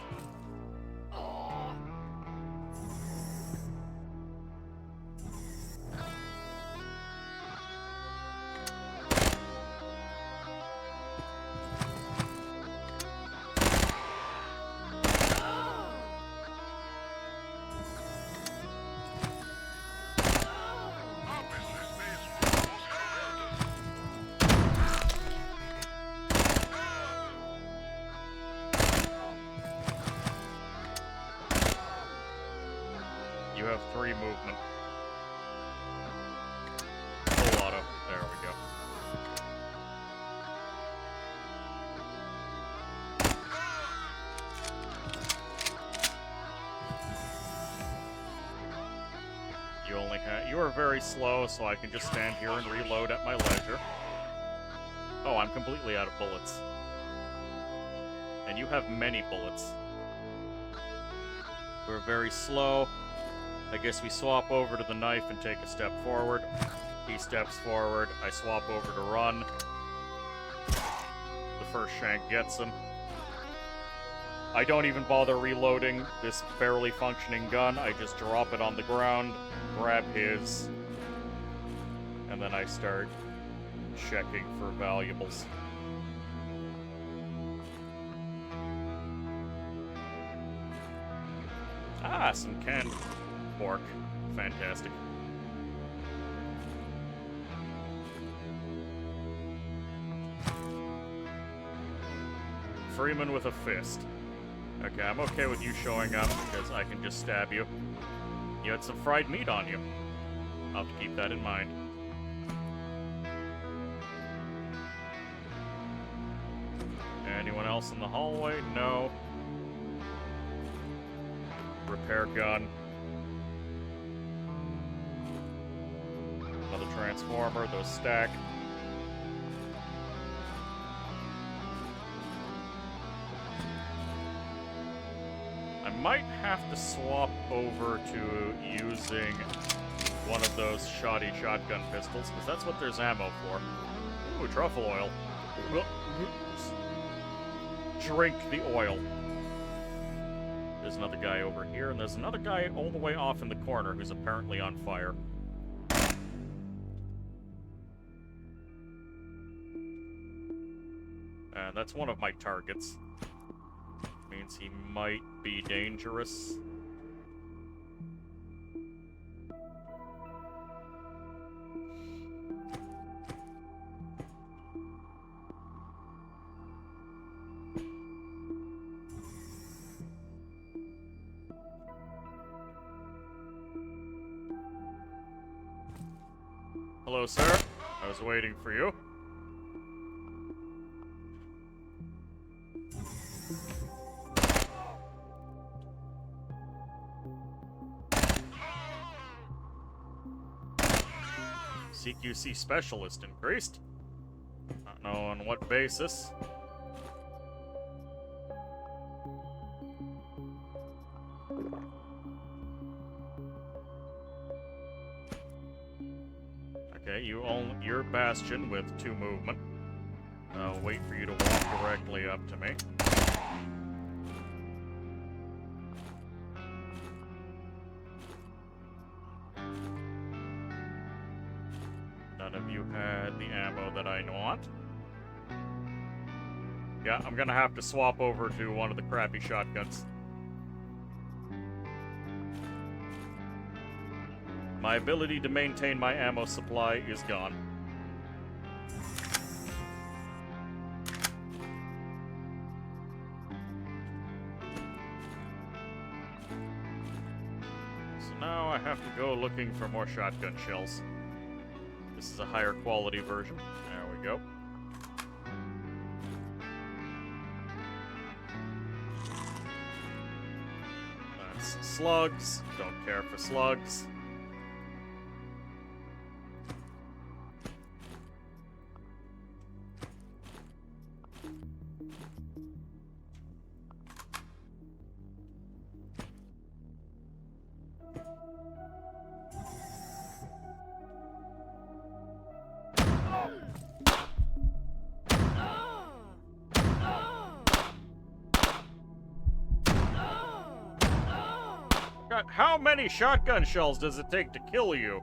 Obviously, these walls held. You have 3 movement. Full auto. There we go. You are very slow, so I can just stand here and reload at my leisure. Oh, I'm completely out of bullets. And you have many bullets. We're very slow. I guess we swap over to the knife and take a step forward. He steps forward. I swap over to run. The first shank gets him. I don't even bother reloading this barely functioning gun. I just drop it on the ground, grab his, and then I start checking for valuables. Ah, some canned pork. Fantastic. Freeman with a fist. Okay, I'm okay with you showing up because I can just stab you. You had some fried meat on you. I'll have to keep that in mind. Anyone else in the hallway? No. Repair gun. Another transformer, those stack. I might have to swap over to using one of those shoddy shotgun pistols, because that's what there's ammo for. Ooh, truffle oil. Drink the oil. There's another guy over here, and there's another guy all the way off in the corner who's apparently on fire. And that's one of my targets. Means he might be dangerous. Hello, sir. I was waiting for you. CQC specialist increased. Don't know on what basis. Okay, you're Bastion with 2 movement. I'll wait for you to walk directly up to me. None of you had the ammo that I want. Yeah, I'm gonna have to swap over to one of the crappy shotguns. My ability to maintain my ammo supply is gone. So now I have to go looking for more shotgun shells. This is a higher quality version. There we go. That's slugs. Don't care for slugs. How many shotgun shells does it take to kill you?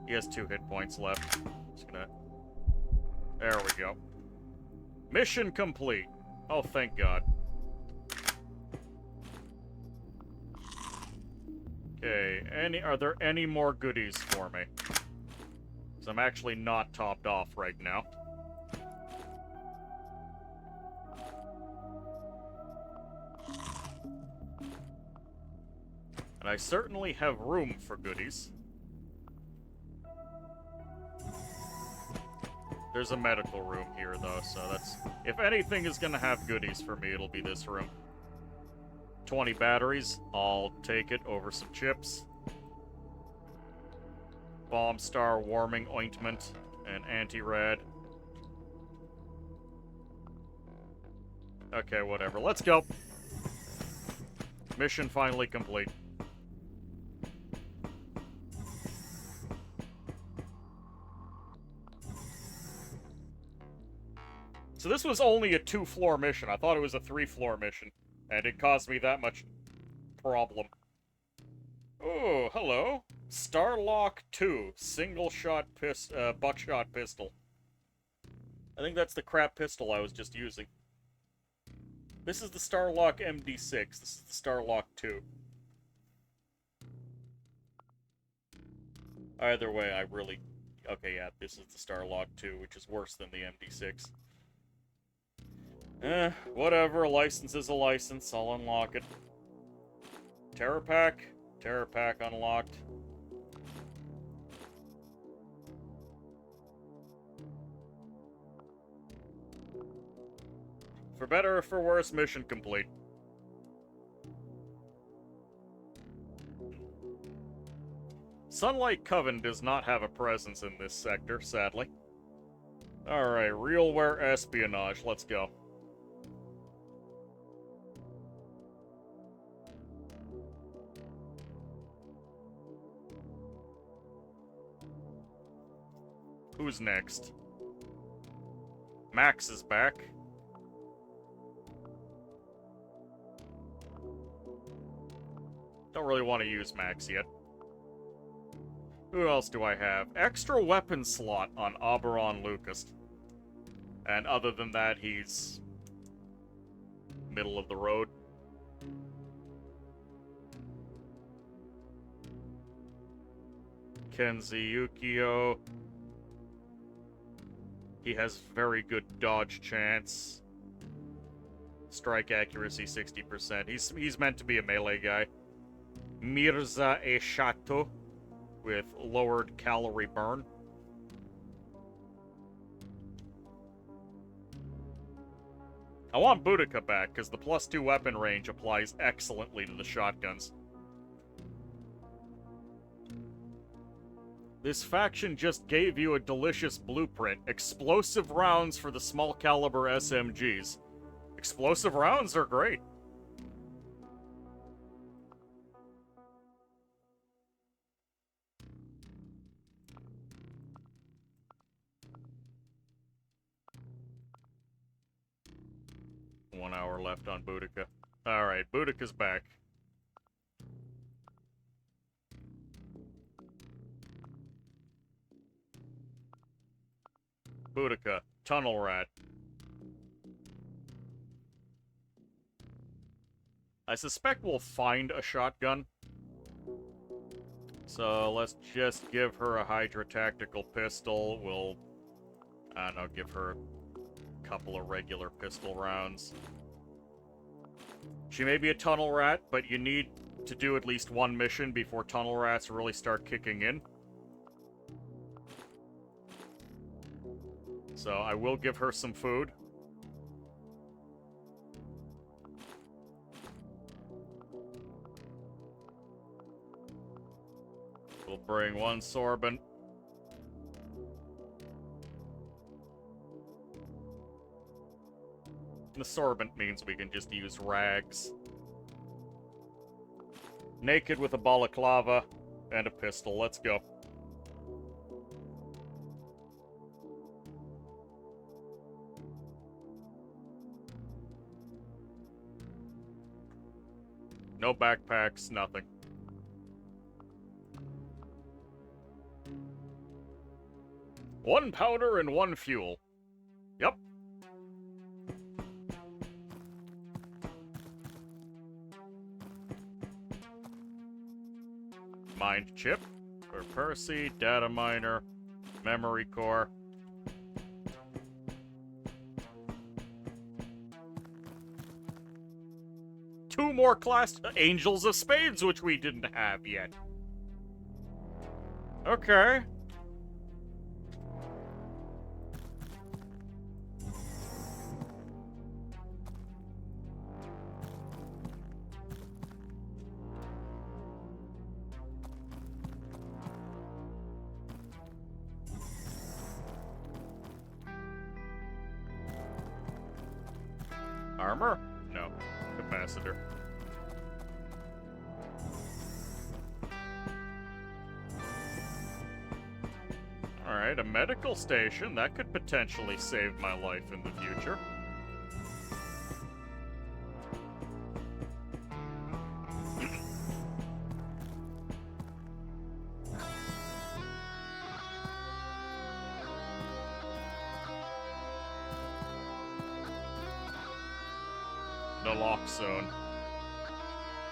He has 2 hit points left. Just gonna... There we go. Mission complete. Oh, thank God. Okay, are there any more goodies for me? Because I'm actually not topped off right now. And I certainly have room for goodies. There's a medical room here, though, so that's... If anything is gonna have goodies for me, it'll be this room. 20 batteries. I'll take it over some chips. Bomb Star Warming Ointment and Anti-Rad. Okay, whatever. Let's go. Mission finally complete. So this was only a 2-floor mission. I thought it was a 3-floor mission. And it caused me that much problem. Oh, hello. Starlock 2. Single-shot buckshot pistol. I think that's the crap pistol I was just using. This is the Starlock MD6. This is the Starlock 2. Either way, I really... Okay, yeah, this is the Starlock 2, which is worse than the MD6. Whatever. A license is a license. I'll unlock it. Terror Pack. Terror Pack unlocked. For better or for worse, mission complete. Sunlight Coven does not have a presence in this sector, sadly. Alright, realware espionage. Let's go. Who's next? Max is back. Don't really want to use Max yet. Who else do I have? Extra weapon slot on Oberon Lucas. And other than that, he's... middle of the road. Kenzie Yukio. He has very good dodge chance. Strike accuracy 60%. He's meant to be a melee guy. Mirza Eshato with lowered calorie burn. I want Boudica back, because the +2 weapon range applies excellently to the shotguns. This faction just gave you a delicious blueprint. Explosive rounds for the small caliber SMGs. Explosive rounds are great. One hour left on Boudica. Alright, Boudica's back. Boudica, Tunnel Rat. I suspect we'll find a shotgun. So let's just give her a Hydra Tactical Pistol. We'll, I don't know, give her a couple of regular pistol rounds. She may be a Tunnel Rat, but you need to do at least one mission before Tunnel Rats really start kicking in. So I will give her some food. We'll bring one sorbent. The sorbent means we can just use rags. Naked with a balaclava and a pistol. Let's go. No backpacks, nothing. 1 powder and 1 fuel. Yep. Mind chip for Percy, data miner, memory core. Two more class Angels of Spades, which we didn't have yet. Okay. Armor? No. Capacitor. Alright, a medical station. That could potentially save my life in the future. Naloxone.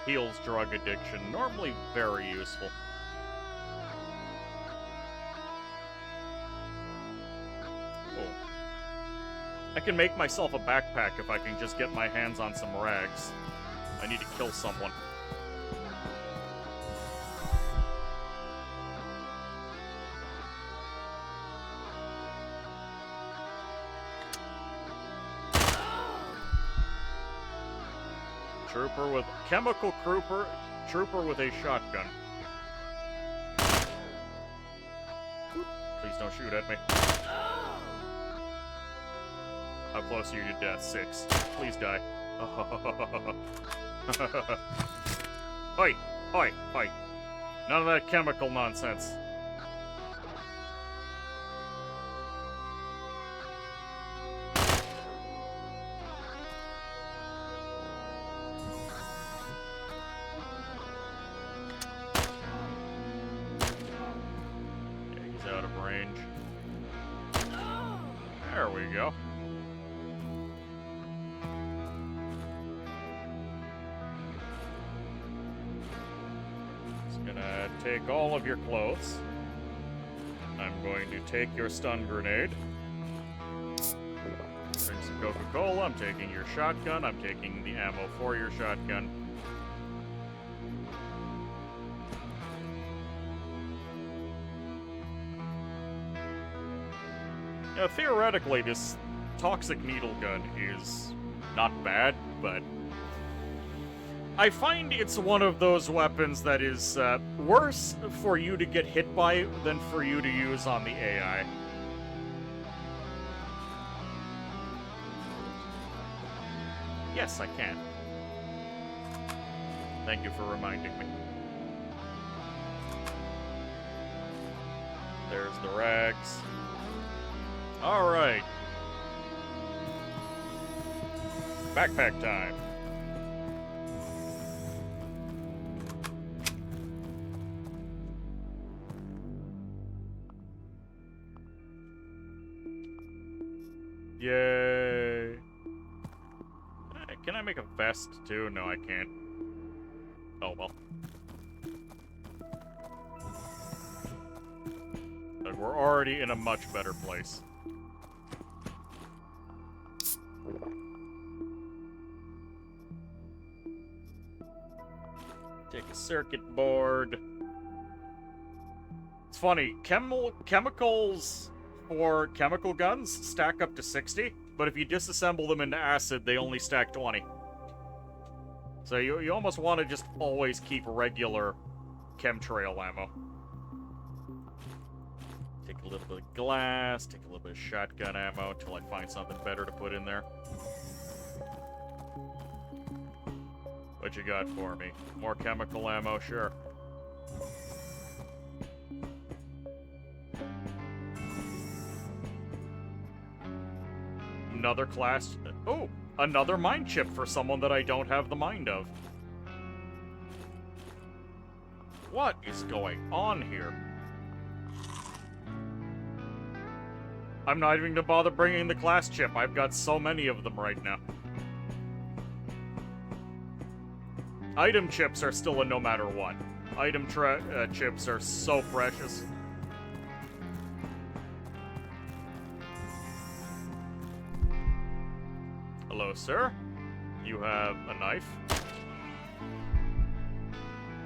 Heals drug addiction. Normally very useful. Oh. I can make myself a backpack if I can just get my hands on some rags. I need to kill someone. Trooper with chemical trooper with a shotgun. Please don't shoot at me. How close are you to death? 6. Please die. Oi! Oi! Oi! None of that chemical nonsense. Yeah, he's out of range. There we go. Take all of your clothes. I'm going to take your stun grenade. Bring some Coca-Cola. I'm taking your shotgun. I'm taking the ammo for your shotgun. Now, theoretically, this toxic needle gun is not bad, but I find it's one of those weapons that is worse for you to get hit by than for you to use on the AI. Yes, I can. Thank you for reminding me. There's the rags. Alright. Backpack time. Yay. Can I make a vest too? No, I can't. Oh well. But we're already in a much better place. Take a circuit board. It's funny, chemicals for chemical guns stack up to 60, but if you disassemble them into acid, they only stack 20. So you almost want to just always keep regular chemtrail ammo. Take a little bit of glass, take a little bit of shotgun ammo until I find something better to put in there. What you got for me? More chemical ammo? Sure. Another class... Oh! Another mind chip for someone that I don't have the mind of. What is going on here? I'm not even gonna bother bringing the class chip. I've got so many of them right now. Item chips are still a no matter what. Item chips are so precious. Hello, sir. You have a knife.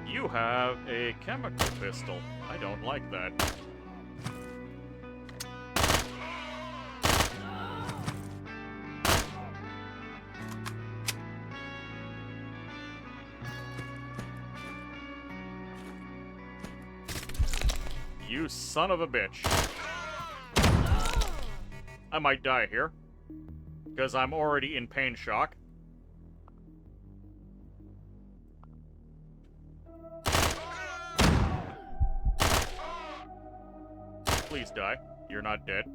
You have a chemical pistol. I don't like that. You son of a bitch. I might die here, because I'm already in pain shock. Please die. You're not dead.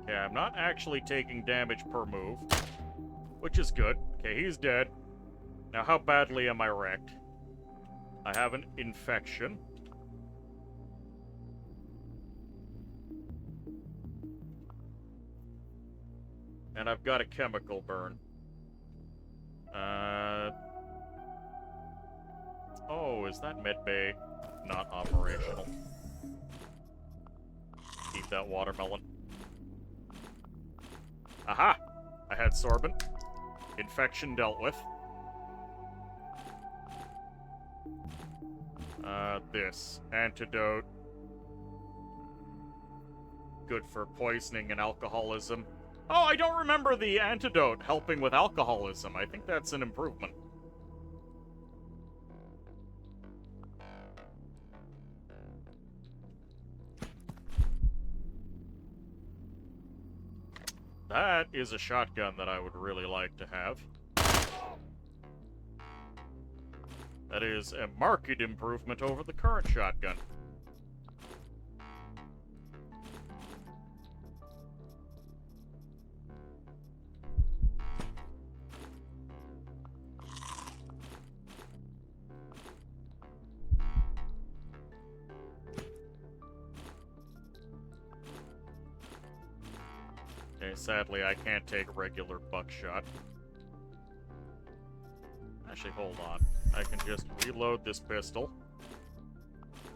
Okay, I'm not actually taking damage per move, which is good. Okay, he's dead. Now, how badly am I wrecked? I have an infection. And I've got a chemical burn. Oh, is that medbay not operational? Eat that watermelon. Aha! I had sorbent. Infection dealt with. This. Antidote. Good for poisoning and alcoholism. Oh, I don't remember the antidote helping with alcoholism. I think that's an improvement. That is a shotgun that I would really like to have. That is a marked improvement over the current shotgun. Okay, sadly, I can't take regular buckshot. Actually, hold on. I can just reload this pistol.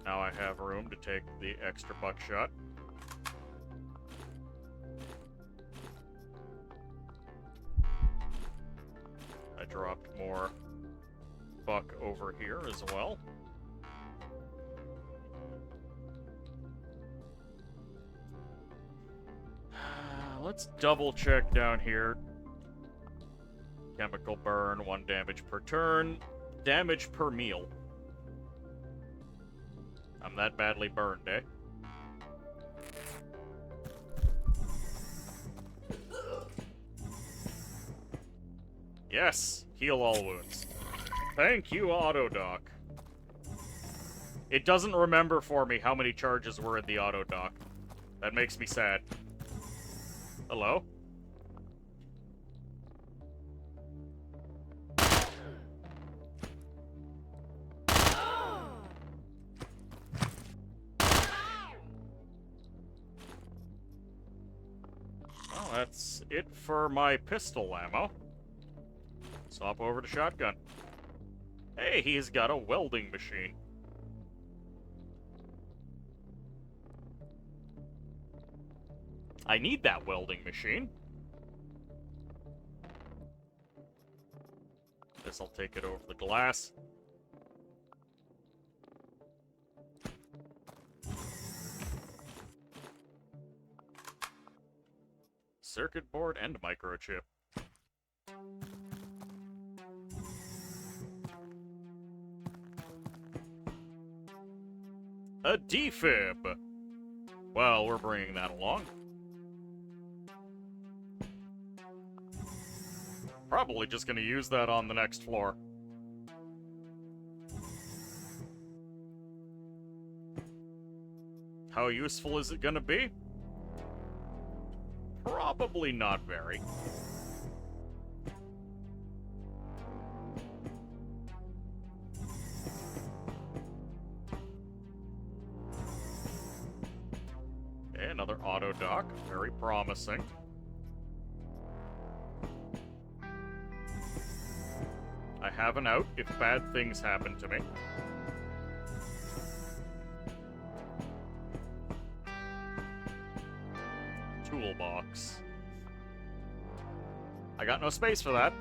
Now I have room to take the extra buckshot. I dropped more buck over here as well. Let's double check down here. Chemical burn, 1 damage per turn. Damage per meal. I'm that badly burned, eh? Yes! Heal all wounds. Thank you, Autodoc. It doesn't remember for me how many charges were in the Autodoc. That makes me sad. Hello? Well, that's it for my pistol ammo. Swap over to shotgun. Hey, he's got a welding machine. I need that welding machine. Guess I'll take it over the glass. Circuit board and microchip. A defib! Well, we're bringing that along. Probably just gonna use that on the next floor. How useful is it gonna be? Probably not very. promising. I have an out if bad things happen to me. Toolbox. I got no space for that.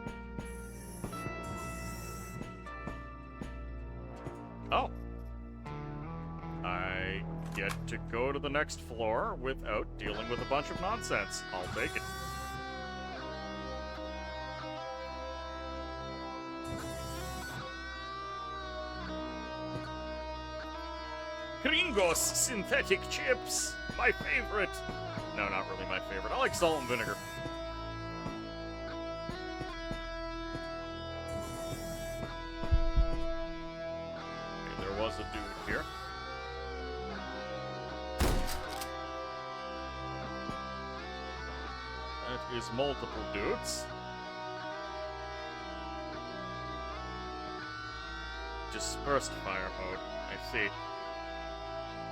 Oh. I get to go to the next floor without dealing with a bunch of nonsense. I'll take it. Gringos synthetic chips! My favorite! No, not really my favorite. I like salt and vinegar. Okay, there was a dude here. That is multiple dudes. Dispersed fire mode. I see.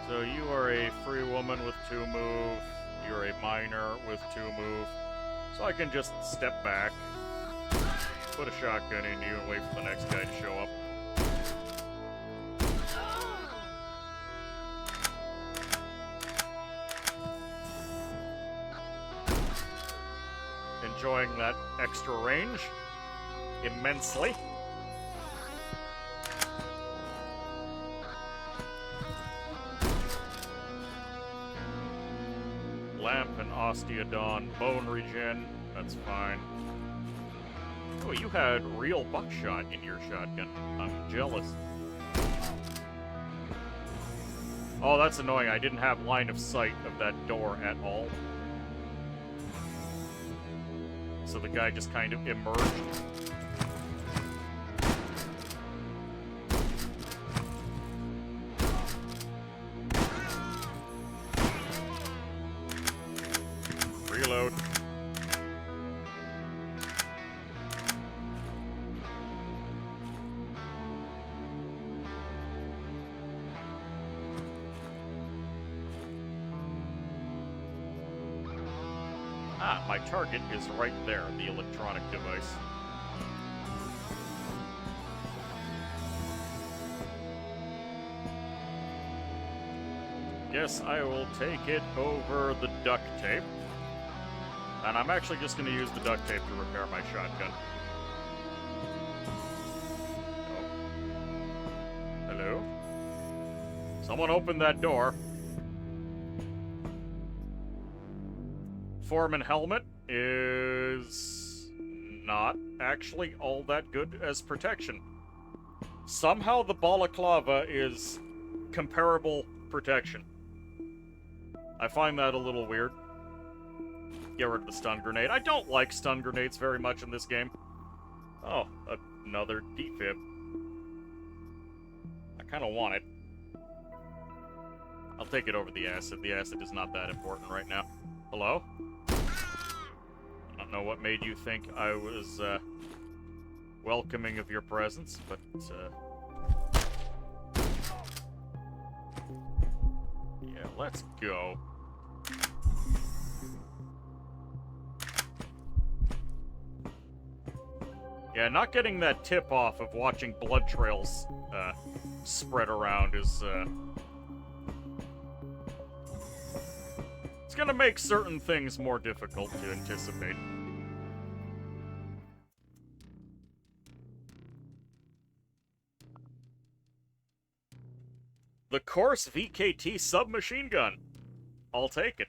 So you are a free woman with 2 move. You're a miner with 2 move. So I can just step back, put a shotgun in you, and wait for the next guy to show up. Enjoying that extra range immensely. Lamp and Osteodon, bone regen, that's fine. Oh, you had real buckshot in your shotgun. I'm jealous. Oh, that's annoying. I didn't have line of sight of that door at all. So the guy just kind of emerged. Reload. Ah, my target is right there, the electronic device. Guess I will take it over the duct tape. And I'm actually just going to use the duct tape to repair my shotgun. Oh. Hello? Someone open that door. Foreman helmet is not actually all that good as protection. Somehow the balaclava is comparable protection. I find that a little weird. Get rid of the stun grenade. I don't like stun grenades very much in this game. Oh, another defib. I kind of want it. I'll take it over the acid. The acid is not that important right now. Hello? I don't know what made you think I was, welcoming of your presence, but, yeah, let's go. Yeah, not getting that tip off of watching blood trails, spread around is, it's gonna make certain things more difficult to anticipate. The Course VKT submachine gun. I'll take it.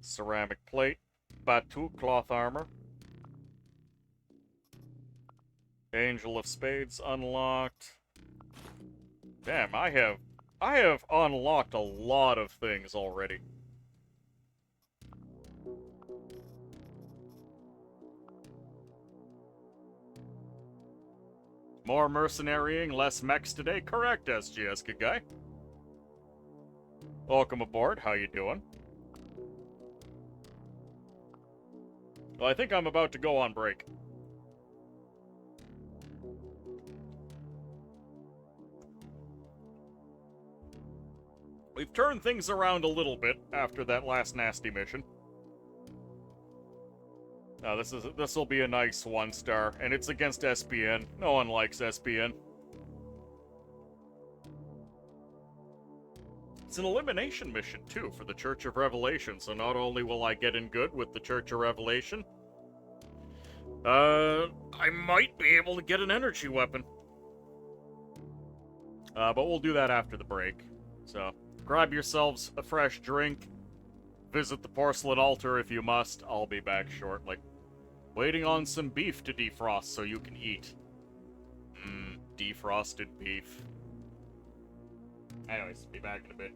Ceramic plate. Batu cloth armor. Angel of Spades unlocked. Damn, I have unlocked a lot of things already. More mercenarying, less mechs today? Correct, SGSK guy. Welcome aboard, how you doing? Well, I think I'm about to go on break. We've turned things around a little bit after that last nasty mission. This will be a nice 1-star, and it's against SBN. No one likes SBN. It's an elimination mission, too, for the Church of Revelation, so not only will I get in good with the Church of Revelation, I might be able to get an energy weapon. But we'll do that after the break. So, grab yourselves a fresh drink. Visit the porcelain altar if you must. I'll be back shortly. Waiting on some beef to defrost so you can eat. Defrosted beef. Anyways, be back in a bit.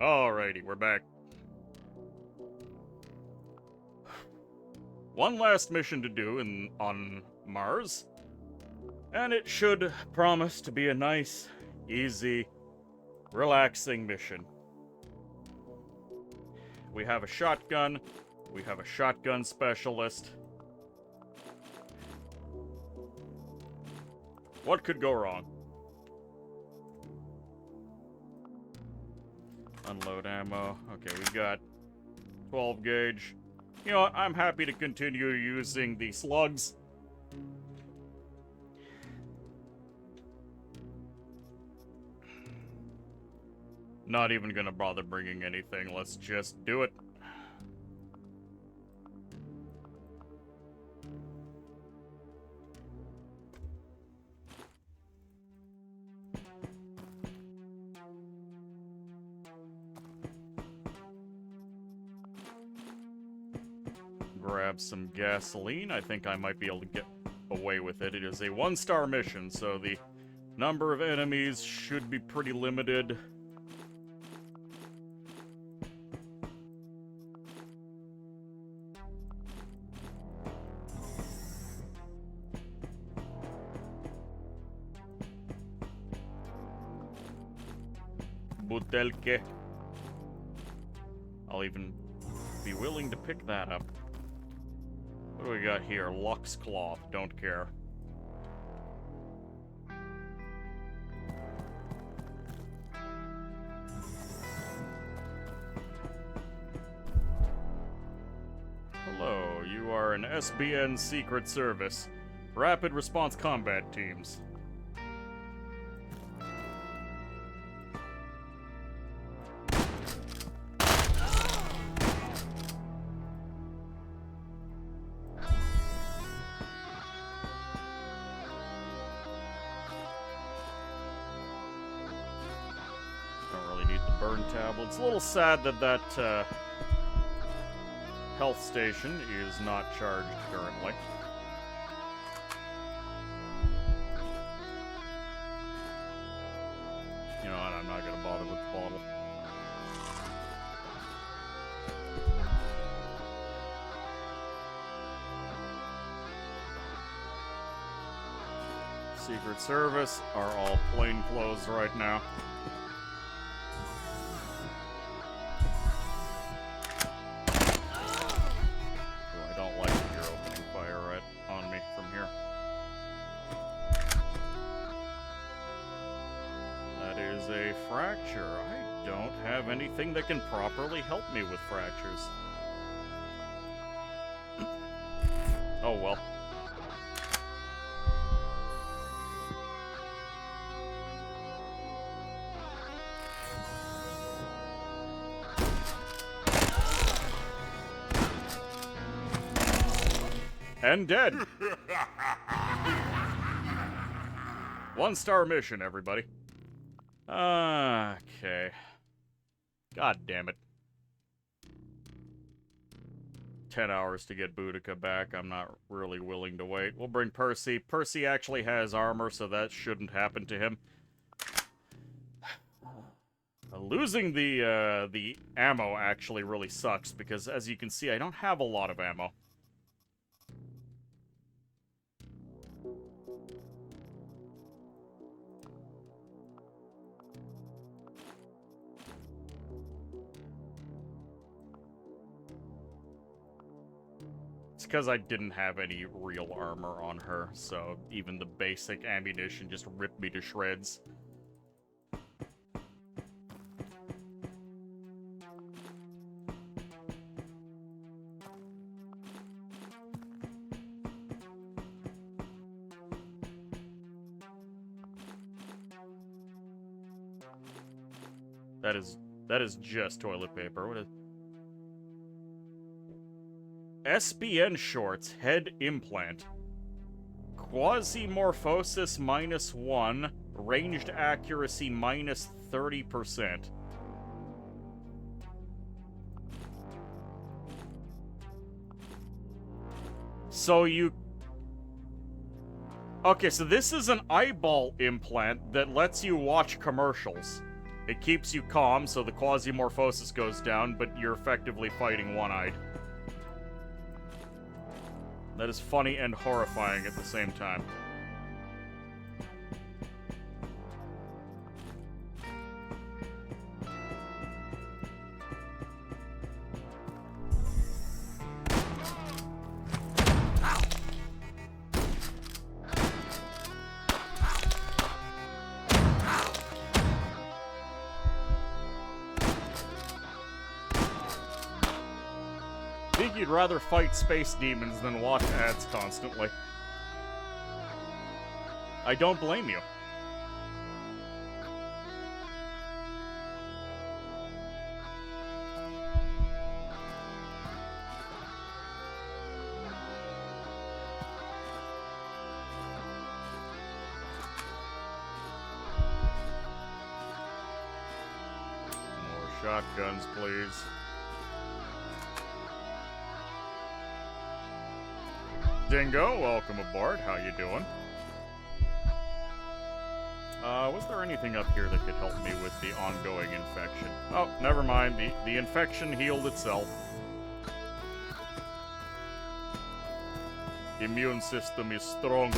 Alrighty, we're back. One last mission to do on Mars. And it should promise to be a nice, easy, relaxing mission. We have a shotgun. We have a shotgun specialist. What could go wrong? Unload ammo. Okay, we got 12 gauge. You know what? I'm happy to continue using the slugs. Not even gonna bother bringing anything. Let's just do it. Grab some gasoline. I think I might be able to get away with it. It is a 1-star mission, so the number of enemies should be pretty limited. Butelke. I'll even be willing to pick that up. What do we got here? Lux cloth. Don't care. Hello, you are an SBN Secret Service. Rapid Response Combat Teams. It's a little sad that health station is not charged currently. You know what, I'm not gonna bother with the bottle. Secret Service are all plainclothes right now. Fracture. I don't have anything that can properly help me with fractures. Oh well. And dead. 1-star mission, everybody. Okay. God damn it. 10 hours to get Boudica back. I'm not really willing to wait. We'll bring Percy. Percy actually has armor, so that shouldn't happen to him. Losing the ammo actually really sucks, because as you can see, I don't have a lot of ammo. Because I didn't have any real armor on her, so even the basic ammunition just ripped me to shreds. That is just toilet paper. What is... SBN shorts, head implant. Quasimorphosis -1, ranged accuracy -30%. So you... Okay, so this is an eyeball implant that lets you watch commercials. It keeps you calm, so the quasimorphosis goes down, but you're effectively fighting one-eyed. That is funny and horrifying at the same time. Think you'd rather fight space demons than watch ads constantly. I don't blame you. More shotguns, please. Dingo, welcome aboard. How you doing? Was there anything up here that could help me with the ongoing infection? Oh, never mind. The infection healed itself. Immune system is strong.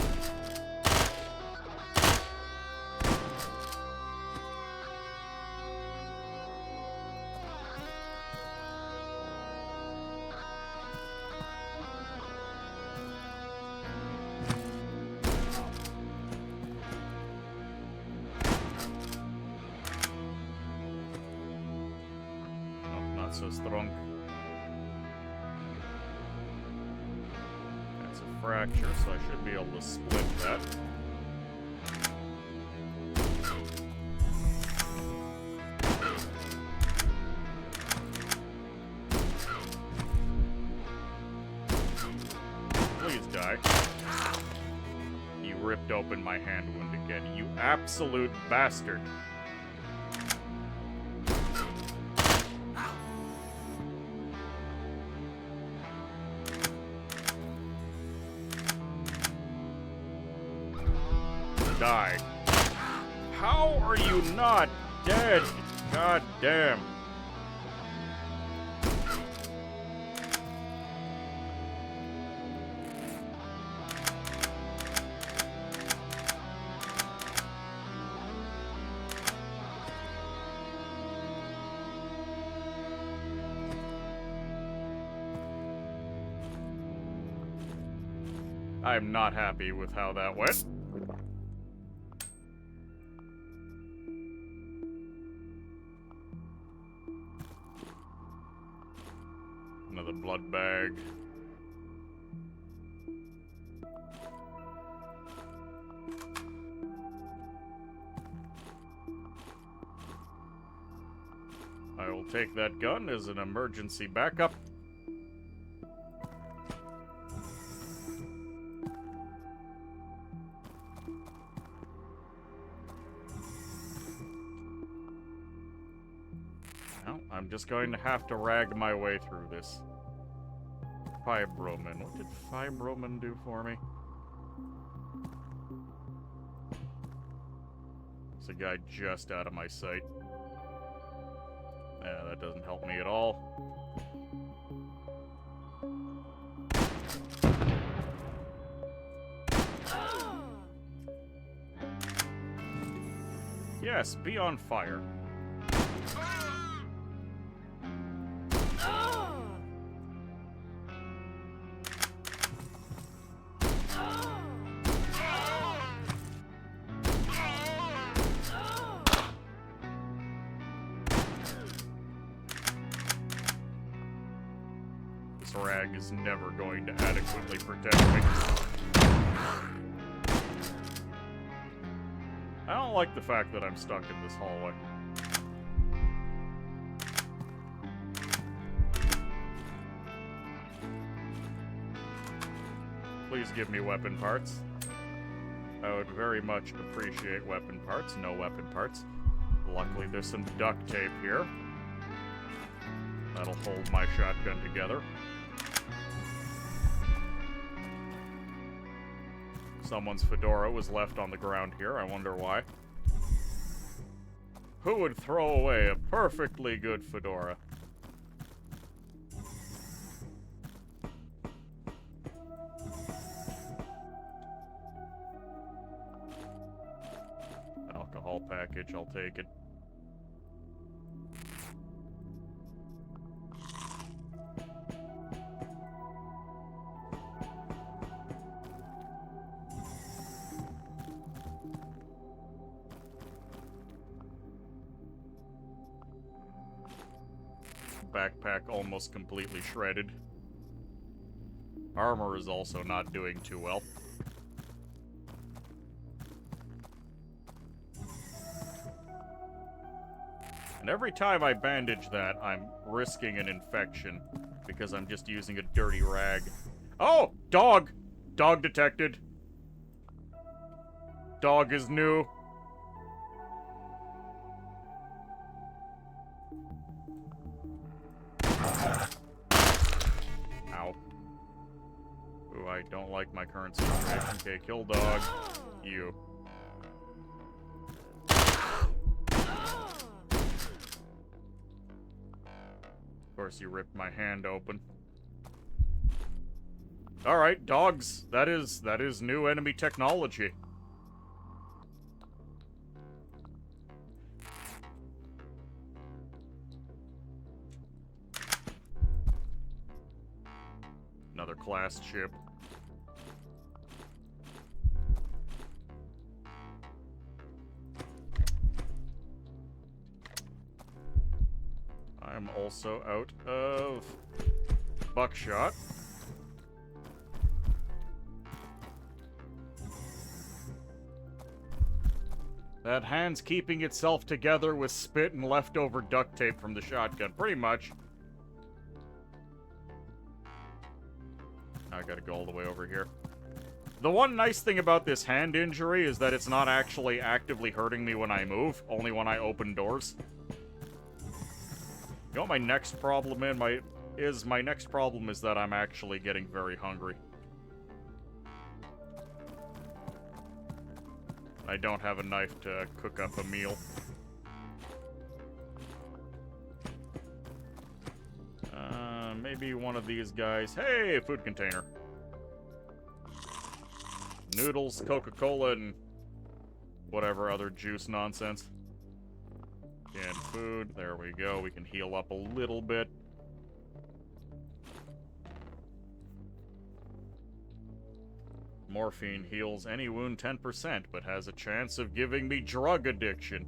So strong. That's a fracture, so I should be able to split that. Please die. You ripped open my hand wound again, you absolute bastard. Die. How are you not dead? God damn. I'm not happy with how that went. Another blood bag. I will take that gun as an emergency backup. Well, I'm just going to have to rag my way through this. Fibroman. What did Fibroman do for me? It's a guy just out of my sight. Yeah, that doesn't help me at all. Yes, be on fire. This rag is never going to adequately protect me. I don't like the fact that I'm stuck in this hallway. Please give me weapon parts. I would very much appreciate weapon parts. No weapon parts. Luckily, there's some duct tape here. That'll hold my shotgun together. Someone's fedora was left on the ground here. I wonder why. Who would throw away a perfectly good fedora? Alcohol package, I'll take it. Backpack almost completely shredded. Armor is also not doing too well. And every time I bandage that, I'm risking an infection because I'm just using a dirty rag. Oh! Dog! Dog detected. Dog is new. Ow. Ooh, I don't like my current situation. Okay, kill dog. You. Of course, you ripped my hand open. Alright, dogs. That is new enemy technology. Another class ship. I'm also out of buckshot. That hand's keeping itself together with spit and leftover duct tape from the shotgun, pretty much. I gotta go all the way over here. The one nice thing about this hand injury is that it's not actually actively hurting me when I move, only when I open doors. You know what my next problem is? My next problem is that I'm actually getting very hungry. I don't have a knife to cook up a meal. Maybe one of these guys. Hey, food container. Noodles, Coca-Cola, and whatever other juice nonsense. Canned food. There we go. We can heal up a little bit. Morphine heals any wound 10%, but has a chance of giving me drug addiction.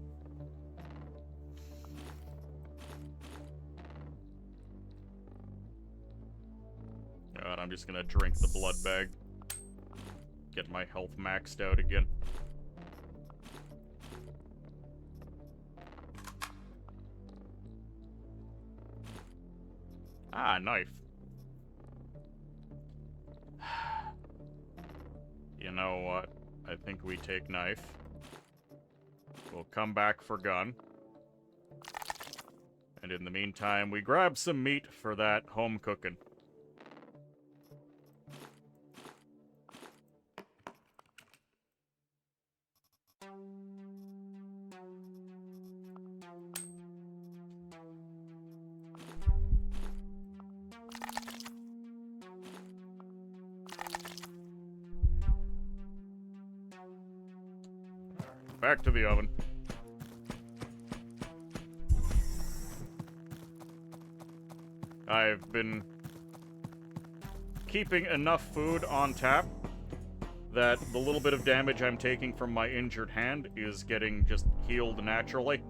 God, I'm just gonna drink the blood bag. Get my health maxed out again. Ah, knife. You know what? I think we take knife. We'll come back for gun. And in the meantime, we grab some meat for that home cooking. Back to the oven. I've been keeping enough food on tap that the little bit of damage I'm taking from my injured hand is getting just healed naturally.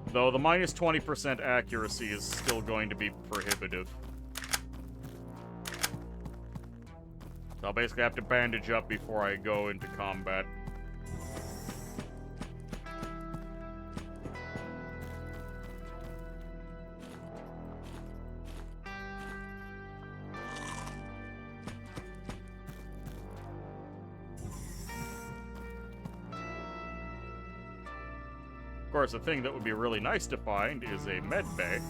Though the minus 20% accuracy is still going to be prohibitive. So I'll basically have to bandage up before I go into combat. Of course, a thing that would be really nice to find is a med bay.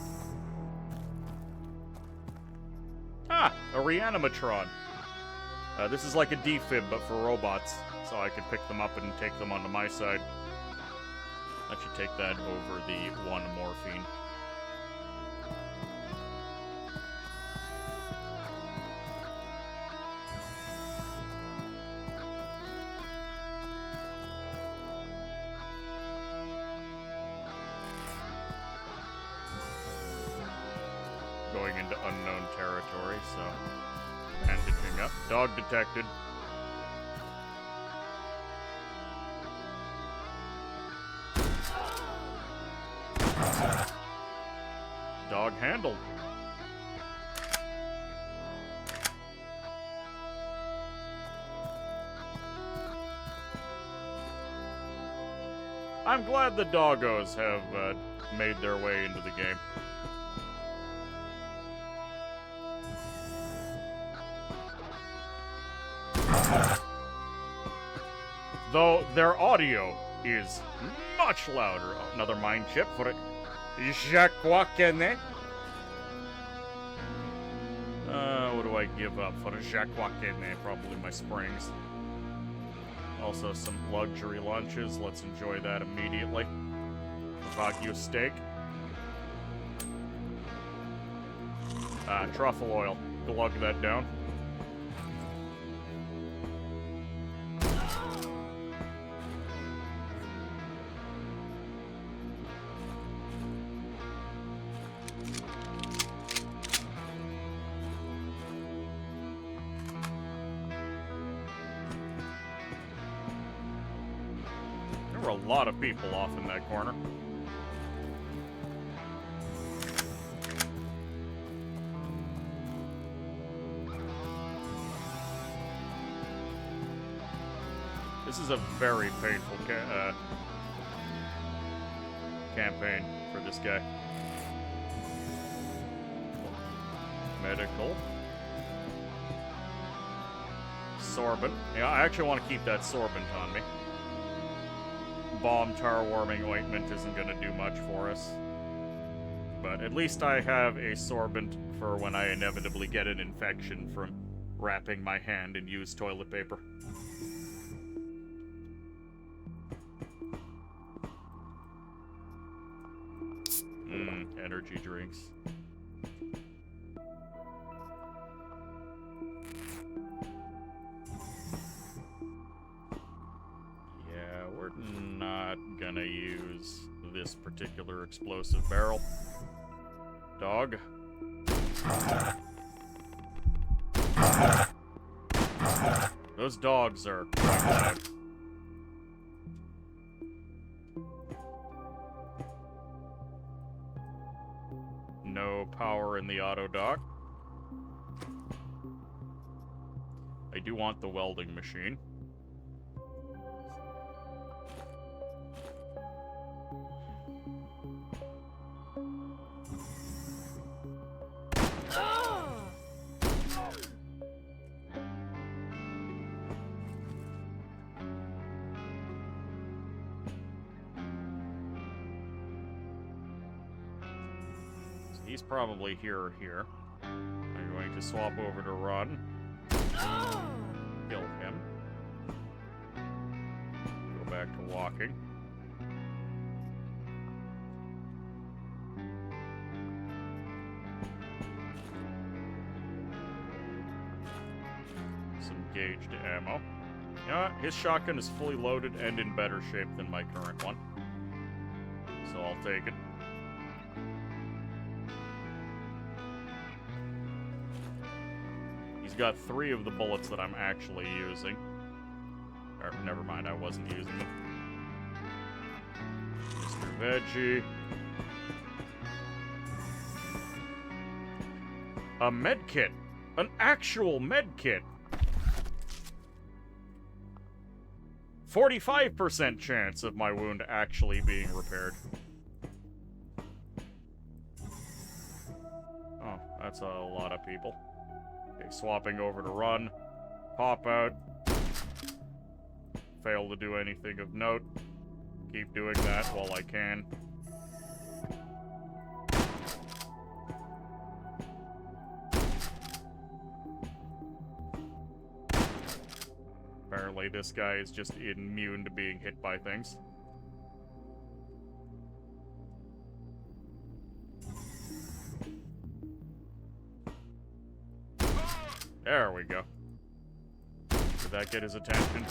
Ah, a reanimatron. This is like a defib, but for robots, so I could pick them up and take them onto my side. That should take that over the 1 morphine. Going into unknown territory, so bandaging up. Dog detected. Dog handled. I'm glad the doggos have made their way into the game. Though their audio is much louder. Oh, another mind chip for it. Jacquakene. What do I give up for a Jacquakene? Probably my springs. Also some luxury lunches. Let's enjoy that immediately. Wagyu steak. Truffle oil. Glug that down. There were a lot of people off in that corner. This is a very painful campaign for this guy. Medical. Sorbent. Yeah, I actually want to keep that sorbent on me. Bomb tar warming ointment isn't going to do much for us. But at least I have a sorbent for when I inevitably get an infection from wrapping my hand in used toilet paper. Energy drinks. Yeah, we're not gonna use this particular explosive barrel. Dog. Those dogs are quite loud. No power in the auto dock. I do want the welding machine. He's probably here or here. I'm going to swap over to run. Kill him. Go back to walking. Some gauged ammo. Yeah, his shotgun is fully loaded and in better shape than my current one. So I'll take it. He's got 3 of the bullets that I'm actually using. Or, never mind, I wasn't using them. Mr. Veggie. A med kit. An actual med kit. 45% chance of my wound actually being repaired. Oh, that's a lot of people. Okay, swapping over to run. Pop out. Fail to do anything of note. Keep doing that while I can. Apparently this guy is just immune to being hit by things. There we go. Did that get his attention?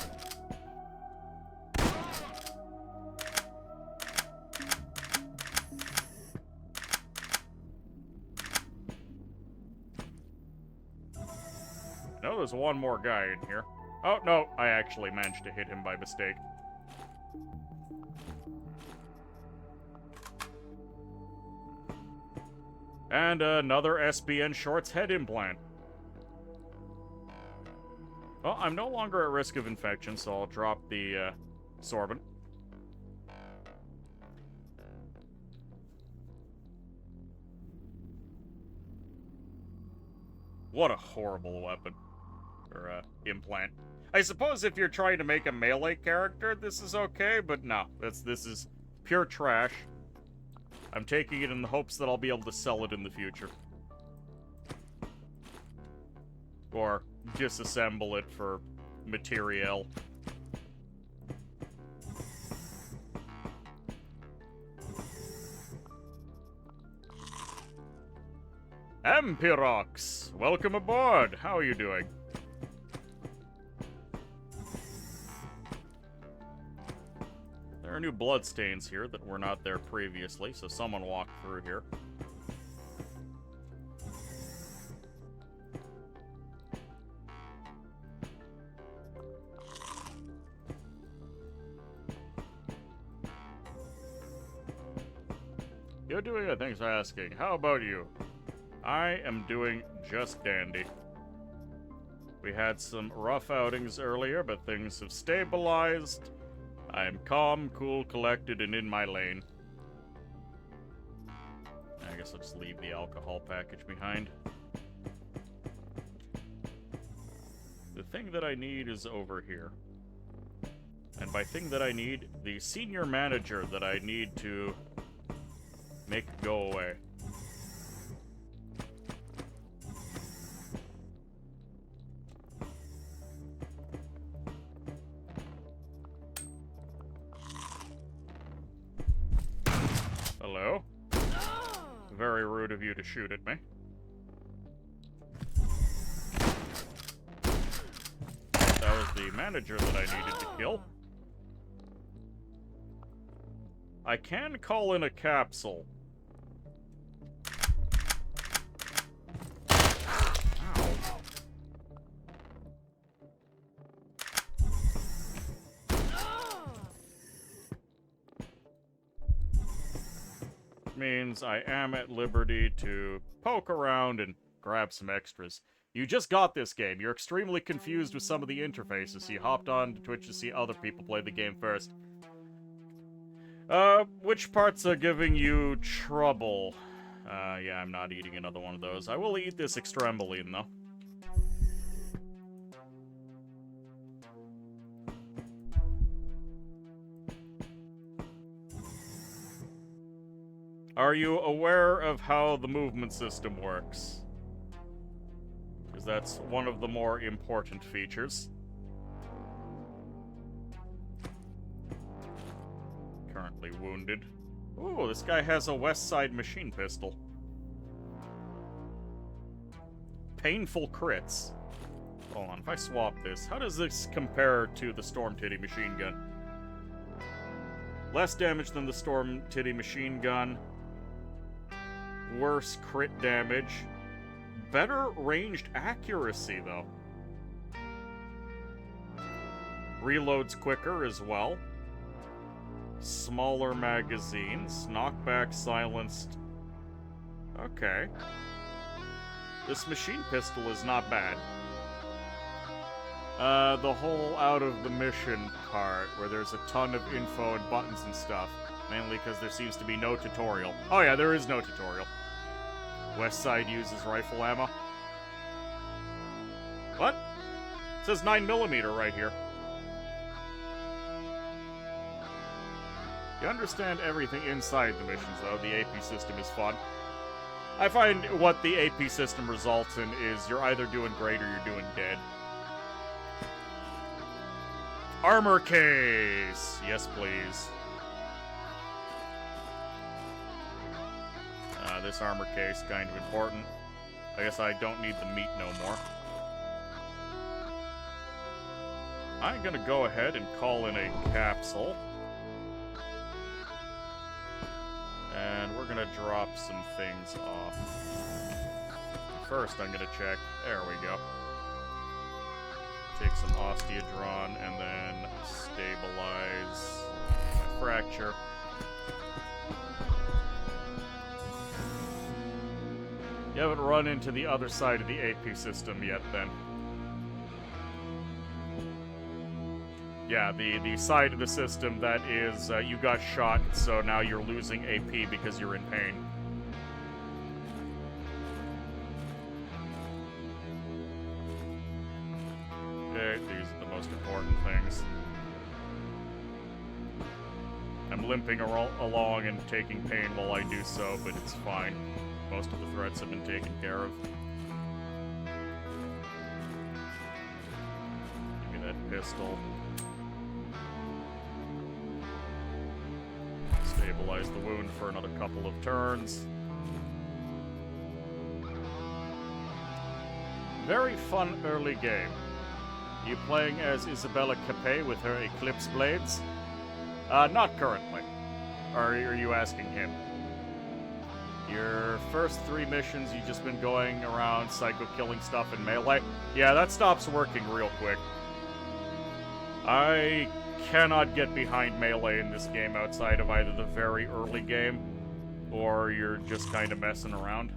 No, there's one more guy in here. Oh, no, I actually managed to hit him by mistake. And another SBN Shorts head implant. Well, I'm no longer at risk of infection, so I'll drop the sorbent. What a horrible weapon. Or implant. I suppose if you're trying to make a melee character, this is okay, but no. This is pure trash. I'm taking it in the hopes that I'll be able to sell it in the future. Or disassemble it for material. Ampirox, welcome aboard. How are you doing? There are new bloodstains here that were not there previously, so someone walked through here. You're doing it, thanks for asking. How about you? I am doing just dandy. We had some rough outings earlier, but things have stabilized. I am calm, cool, collected, and in my lane. I guess I'll just leave the alcohol package behind. The thing that I need is over here. And by thing that I need, the senior manager that I need to make go away. Hello? Very rude of you to shoot at me. That was the manager that I needed to kill. I can call in a capsule. Ow. Means I am at liberty to poke around and grab some extras. You just got this game. You're extremely confused with some of the interfaces. You hopped on to Twitch to see other people play the game first. Which parts are giving you trouble? Yeah, I'm not eating another one of those. I will eat this extremboline, though. Are you aware of how the movement system works? Because that's one of the more important features. Currently wounded. Ooh, this guy has a West Side machine pistol. Painful crits. Hold on, if I swap this, how does this compare to the Storm Titty machine gun? Less damage than the Storm Titty machine gun. Worse crit damage. Better ranged accuracy, though. Reloads quicker as well. Smaller magazines. Knockback silenced. Okay. This machine pistol is not bad. The whole out of the mission part, where there's a ton of info and buttons and stuff. Mainly because there seems to be no tutorial. Oh yeah, there is no tutorial. West Side uses rifle ammo. What? It says 9mm right here. You understand everything inside the missions, though. The AP system is fun. I find what the AP system results in is you're either doing great or you're doing dead. Armor case! Yes, please. This armor case kind of important. I guess I don't need the meat no more. I'm gonna go ahead and call in a capsule. And we're gonna drop some things off. First, I'm gonna check. There we go. Take some osteodron and then stabilize my fracture. You haven't run into the other side of the AP system yet, then. Yeah, the side of the system that is, you got shot, so now you're losing AP because you're in pain. Okay, these are the most important things. I'm limping along and taking pain while I do so, but it's fine. Most of the threats have been taken care of. Give me that pistol. Stabilize the wound for another couple of turns. Very fun early game. You playing as Isabella Capet with her Eclipse Blades? Not currently. Or are you asking him? Your first 3 missions, you've just been going around psycho-killing stuff in melee? Yeah, that stops working real quick. I cannot get behind melee in this game outside of either the very early game or you're just kind of messing around.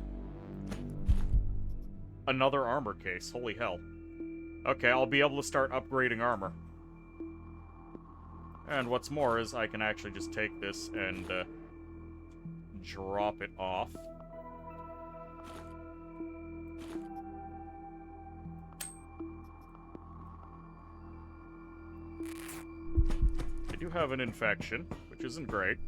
Another armor case, holy hell. Okay, I'll be able to start upgrading armor. And what's more is I can actually just take this and drop it off. I do have an infection, which isn't great.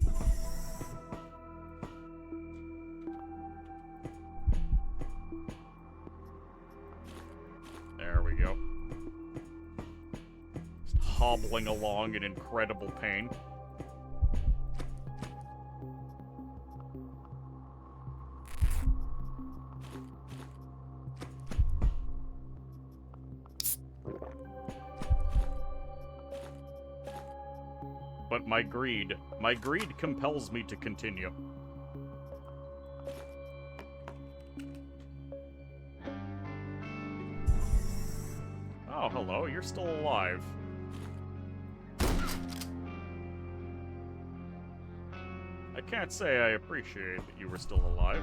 There we go. Just hobbling along in incredible pain. But my greed compels me to continue. Oh, hello, you're still alive. I can't say I appreciate that you were still alive.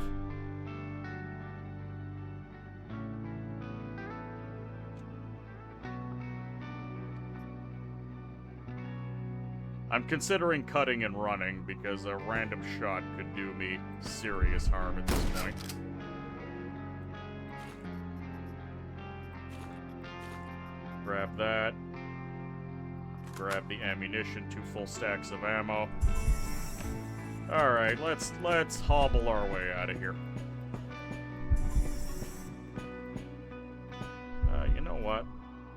I'm considering cutting and running because a random shot could do me serious harm at this point. Grab that. Grab the ammunition, 2 full stacks of ammo. Alright, let's hobble our way out of here. You know what?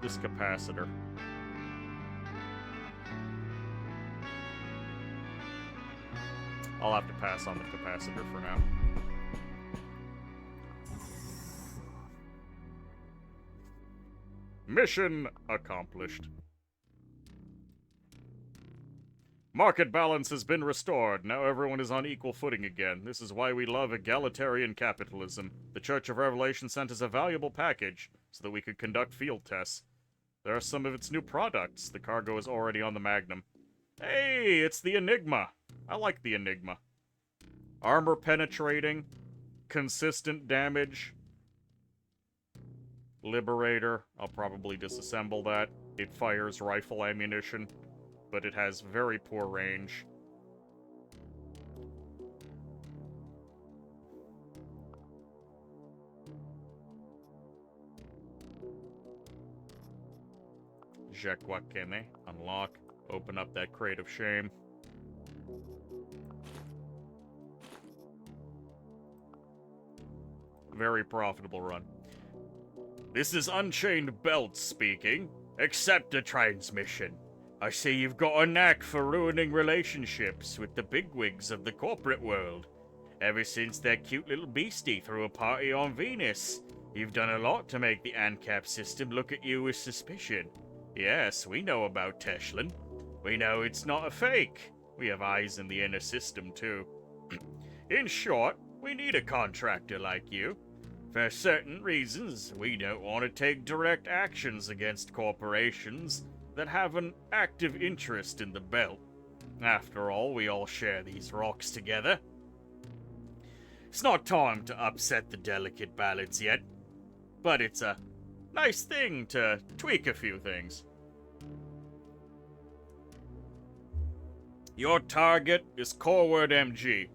This capacitor. I'll have to pass on the capacitor for now. Mission accomplished. Market balance has been restored. Now everyone is on equal footing again. This is why we love egalitarian capitalism. The Church of Revelation sent us a valuable package so that we could conduct field tests. There are some of its new products. The cargo is already on the Magnum. Hey, it's the Enigma. I like the Enigma. Armor penetrating, consistent damage. Liberator, I'll probably disassemble that. It fires rifle ammunition, but it has very poor range. Jekwakene, unlock, open up that crate of shame. Very profitable run. This is Unchained Belt speaking. Accept the transmission. I see you've got a knack for ruining relationships with the bigwigs of the corporate world. Ever since that cute little beastie threw a party on Venus, you've done a lot to make the ANCAP system look at you with suspicion. Yes, we know about Teshlin. We know it's not a fake. We have eyes in the inner system, too. In short, we need a contractor like you. For certain reasons, we don't want to take direct actions against corporations that have an active interest in the belt. After all, we all share these rocks together. It's not time to upset the delicate balance yet, but it's a nice thing to tweak a few things. Your target is Coreward MG,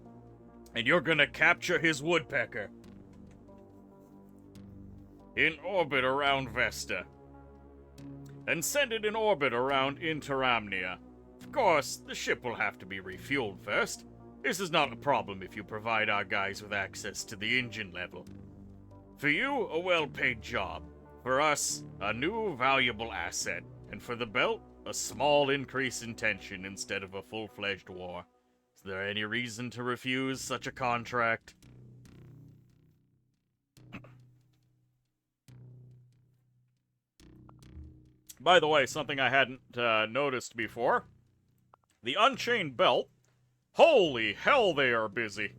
and you're gonna capture his woodpecker in orbit around Vesta, and send it in orbit around Interamnia. Of course, the ship will have to be refueled first. This is not a problem if you provide our guys with access to the engine level. For you, a well-paid job. For us, a new valuable asset. And for the belt, a small increase in tension instead of a full-fledged war. Is there any reason to refuse such a contract? By the way, something I hadn't noticed before. The Unchained Belt. Holy hell, they are busy.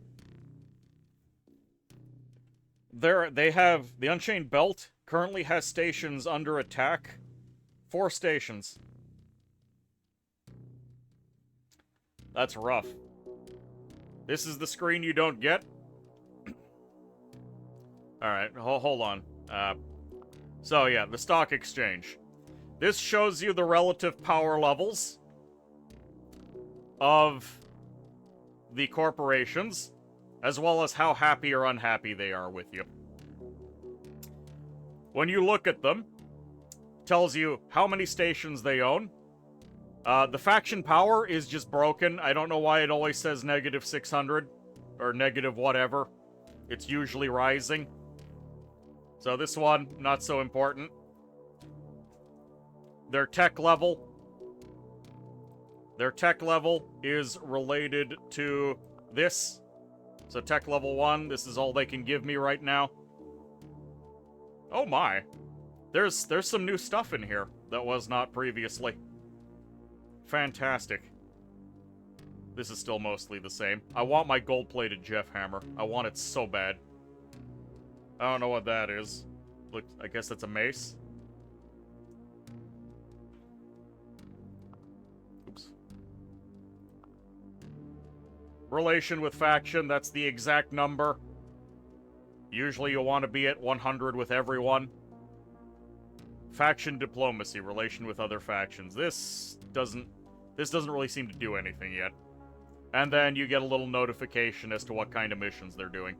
They have... The Unchained Belt currently has stations under attack. 4 stations. That's rough. This is the screen you don't get? Alright, hold on. So yeah, the stock exchange. This shows you the relative power levels of the corporations, as well as how happy or unhappy they are with you. When you look at them, it tells you how many stations they own. The faction power is just broken. I don't know why it always says negative 600 or negative whatever. It's usually rising. So this one, not so important. Their tech level. Their tech level is related to this. So tech level 1, this is all they can give me right now. Oh my. There's some new stuff in here that was not previously. Fantastic. This is still mostly the same. I want my gold-plated Jeff hammer. I want it so bad. I don't know what that is. Look, I guess that's a mace. Oops. Relation with faction, that's the exact number. Usually you want to be at 100 with everyone. Faction diplomacy, relation with other factions. This doesn't really seem to do anything yet. And then you get a little notification as to what kind of missions they're doing,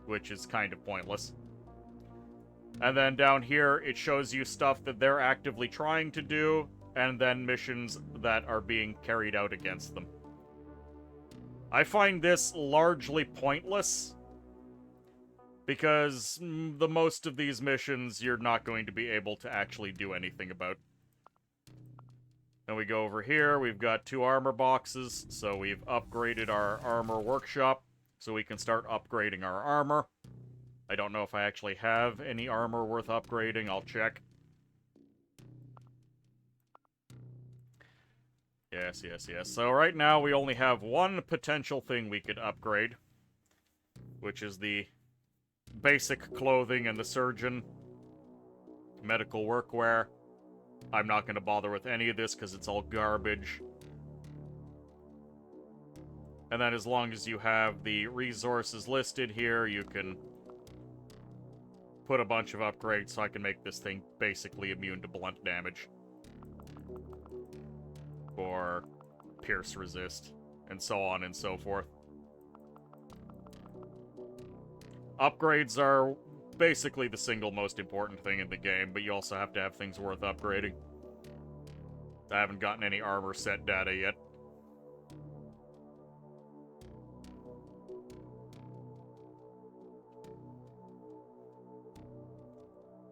which is kind of pointless. And then down here, it shows you stuff that they're actively trying to do, and then missions that are being carried out against them. I find this largely pointless, because the most of these missions you're not going to be able to actually do anything about. Then we go over here, we've got 2 armor boxes, so we've upgraded our armor workshop, so we can start upgrading our armor. I don't know if I actually have any armor worth upgrading, I'll check. Yes. So right now we only have one potential thing we could upgrade, which is the basic clothing and the surgeon medical workwear. I'm not going to bother with any of this because it's all garbage. And then as long as you have the resources listed here, you can put a bunch of upgrades so I can make this thing basically immune to blunt damage. Or pierce resist, and so on and so forth. Upgrades are basically the single most important thing in the game, but you also have to have things worth upgrading. I haven't gotten any armor set data yet.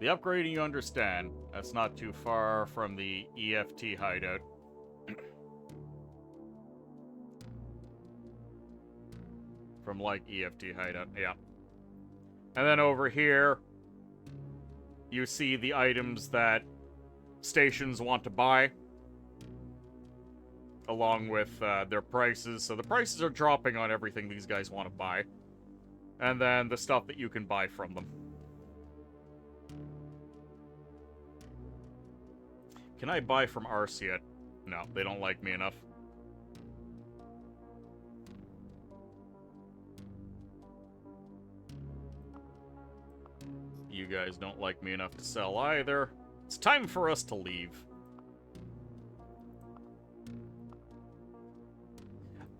The upgrading you understand. That's not too far from the EFT hideout. From, like, EFT hideout, yeah. And then over here, you see the items that stations want to buy, along with their prices. So the prices are dropping on everything these guys want to buy. And then the stuff that you can buy from them. Can I buy from Arce yet? No, they don't like me enough. You guys don't like me enough to sell either. It's time for us to leave.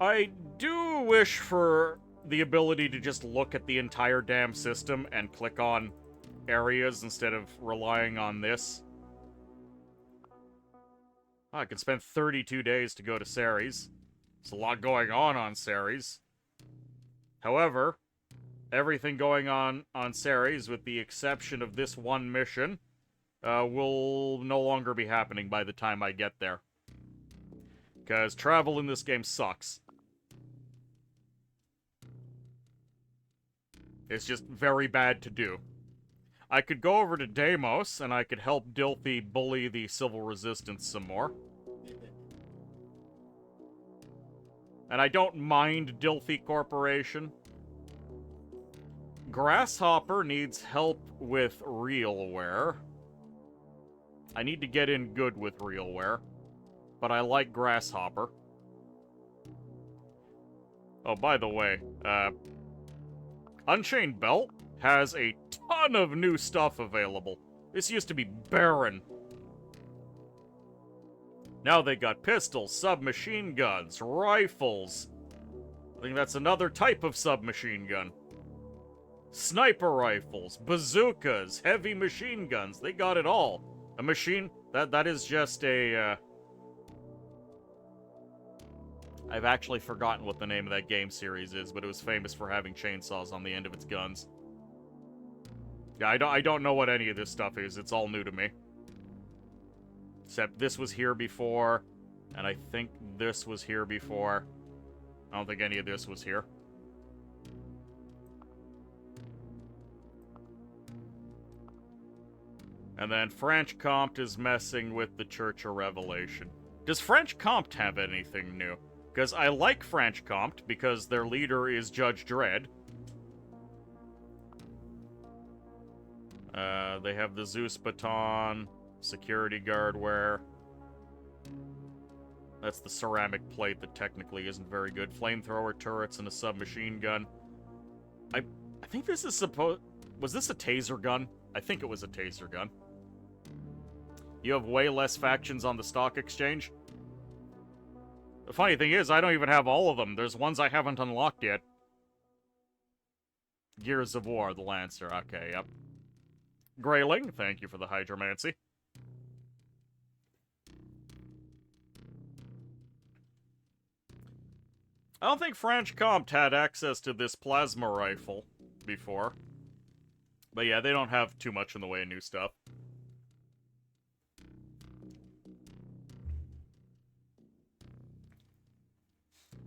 I do wish for the ability to just look at the entire damn system and click on areas instead of relying on this. Oh, I could spend 32 days to go to Ceres. There's a lot going on Ceres. However, everything going on Ceres, with the exception of this one mission, will no longer be happening by the time I get there. Because travel in this game sucks. It's just very bad to do. I could go over to Deimos, and I could help Dilthy bully the Civil Resistance some more. And I don't mind Dilthy Corporation. Grasshopper needs help with Realware. I need to get in good with Realware. But I like Grasshopper. Oh, by the way, Unchained Belt has a ton of new stuff available. This used to be barren. Now they got pistols, submachine guns, rifles. I think that's another type of submachine gun. Sniper rifles, bazookas, heavy machine guns. They got it all. A machine... That is just a, I've actually forgotten what the name of that game series is, but it was famous for having chainsaws on the end of its guns. Yeah, I don't know what any of this stuff is. It's all new to me. Except this was here before, and I think this was here before. I don't think any of this was here. And then French Comte is messing with the Church of Revelation. Does French Comte have anything new? Because I like French Comte because their leader is Judge Dredd. They have the Zeus baton, security guard wear. That's the ceramic plate that technically isn't very good. Flamethrower turrets and a submachine gun. I think this is supposed... Was this a taser gun? I think it was a taser gun. You have way less factions on the stock exchange. The funny thing is, I don't even have all of them. There's ones I haven't unlocked yet. Gears of War, the Lancer. Okay, yep. Grayling, thank you for the hydromancy. I don't think French Comte had access to this plasma rifle before. But yeah, they don't have too much in the way of new stuff.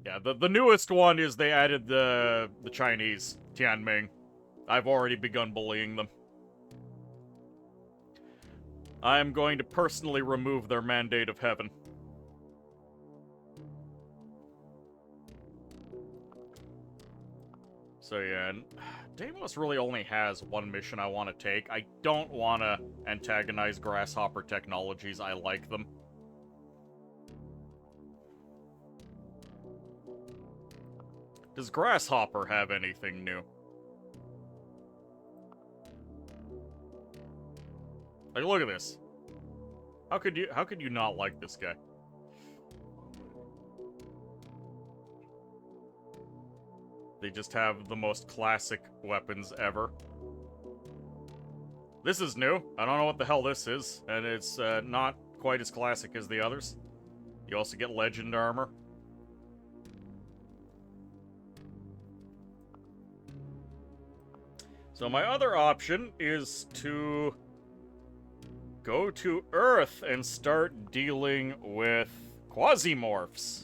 Yeah, the newest one is they added the Chinese, Tianming. I've already begun bullying them. I'm going to personally remove their Mandate of Heaven. So yeah, and Deimos really only has one mission I want to take. I don't want to antagonize Grasshopper Technologies. I like them. Does Grasshopper have anything new? Like, look at this. How could you not like this guy? They just have the most classic weapons ever. This is new. I don't know what the hell this is, and it's not quite as classic as the others. You also get legend armor. So my other option is to go to Earth and start dealing with quasimorphs.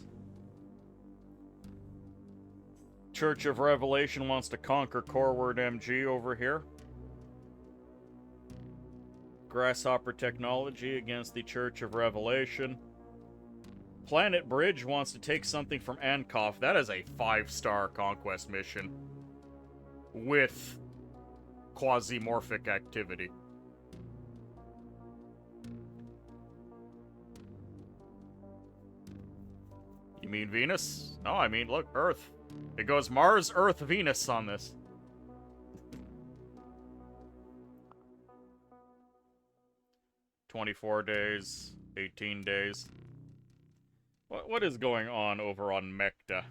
Church of Revelation wants to conquer Coreword MG over here. Grasshopper Technology against the Church of Revelation. Planet Bridge wants to take something from Ankov. That is a 5-star conquest mission. With quasimorphic activity. You mean Venus? No, I mean, look, Earth. It goes Mars, Earth, Venus on this. 24 days, 18 days. What is going on over on Mekta?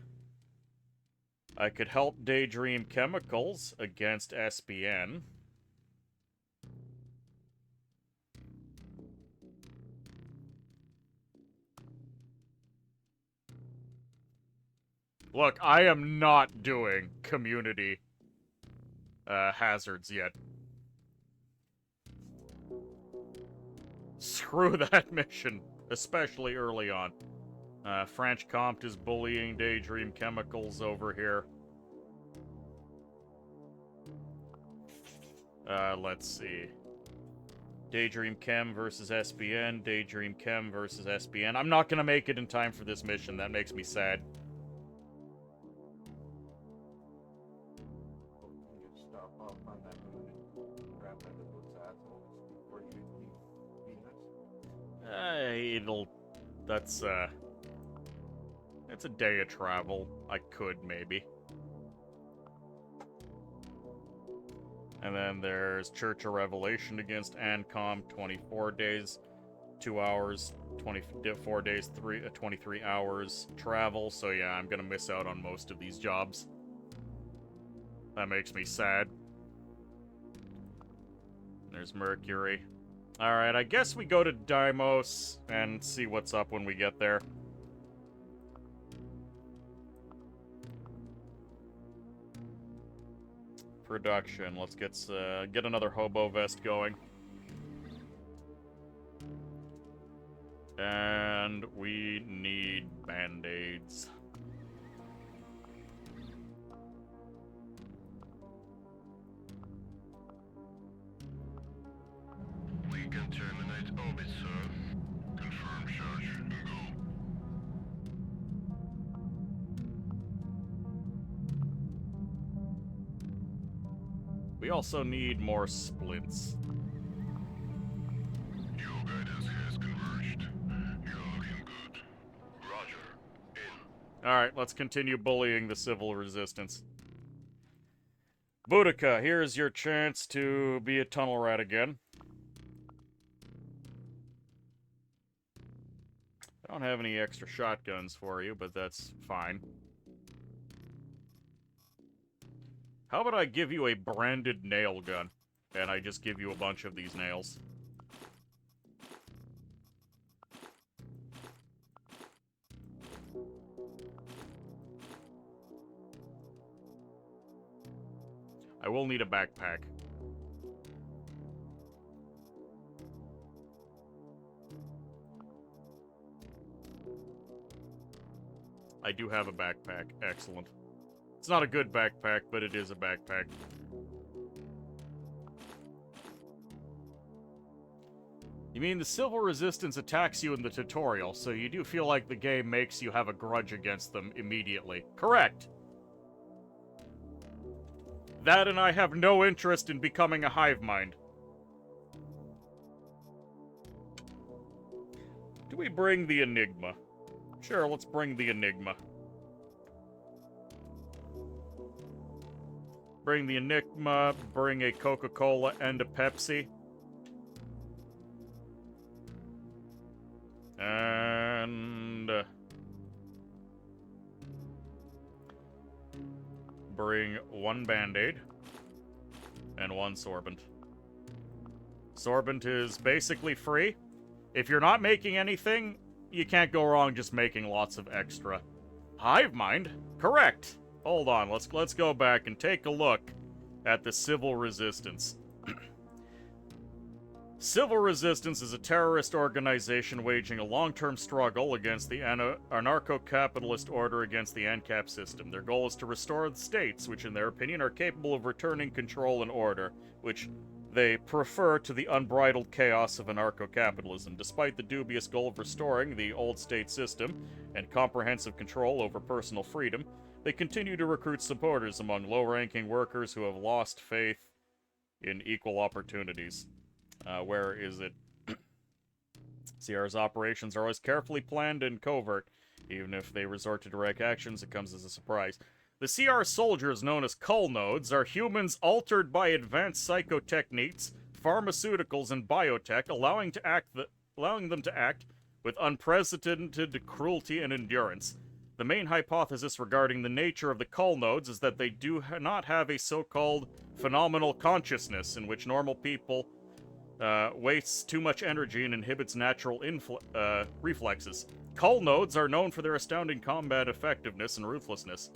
I could help Daydream Chemicals against SBN. Look, I am not doing community hazards yet. Screw that mission, especially early on. French Compt is bullying Daydream Chemicals over here. Let's see. Daydream Chem versus SBN. Daydream Chem versus SBN. I'm not gonna make it in time for this mission. That makes me sad. Stop off on that moon and grab that of those assholes before you leave Venus? It's a day of travel. I could, maybe. And then there's Church of Revelation against Ancom, 24 days, 2 hours, 24 days, 23 hours travel. So yeah, I'm gonna miss out on most of these jobs. That makes me sad. There's Mercury. Alright, I guess we go to Deimos and see what's up when we get there. Production. Let's get another hobo vest going. And we need band-aids. We can terminate orbit, sir. Confirm charge and go. We also need more splints. Your guidance has converged. You're looking good. Roger. In. Alright, let's continue bullying the civil resistance. Boudica, here's your chance to be a tunnel rat again. I don't have any extra shotguns for you, but that's fine. How about I give you a branded nail gun, and I just give you a bunch of these nails? I will need a backpack. I do have a backpack. Excellent. It's not a good backpack, but it is a backpack. You mean the Civil Resistance attacks you in the tutorial, so you do feel like the game makes you have a grudge against them immediately. Correct! That and I have no interest in becoming a hive mind. Do we bring the Enigma? Sure, let's bring the Enigma. Bring the Enigma, bring a Coca-Cola and a Pepsi. And... bring one Band-Aid. And one Sorbent. Sorbent is basically free. If you're not making anything, you can't go wrong just making lots of extra. Hive mind? Correct! Hold on, let's go back and take a look at the Civil Resistance. Civil Resistance is a terrorist organization waging a long-term struggle against the anarcho-capitalist order against the ANCAP system. Their goal is to restore the states, which in their opinion are capable of returning control and order, which they prefer to the unbridled chaos of anarcho-capitalism. Despite the dubious goal of restoring the old state system and comprehensive control over personal freedom, they continue to recruit supporters among low-ranking workers who have lost faith in equal opportunities. Where is it? CR's operations are always carefully planned and covert. Even if they resort to direct actions, it comes as a surprise. The CR soldiers, known as cull nodes, are humans altered by advanced psychotechniques, pharmaceuticals, and biotech, allowing them to act with unprecedented cruelty and endurance. The main hypothesis regarding the nature of the cull nodes is that they do not have a so-called phenomenal consciousness, in which normal people wastes too much energy and inhibits natural reflexes. Cull nodes are known for their astounding combat effectiveness and ruthlessness.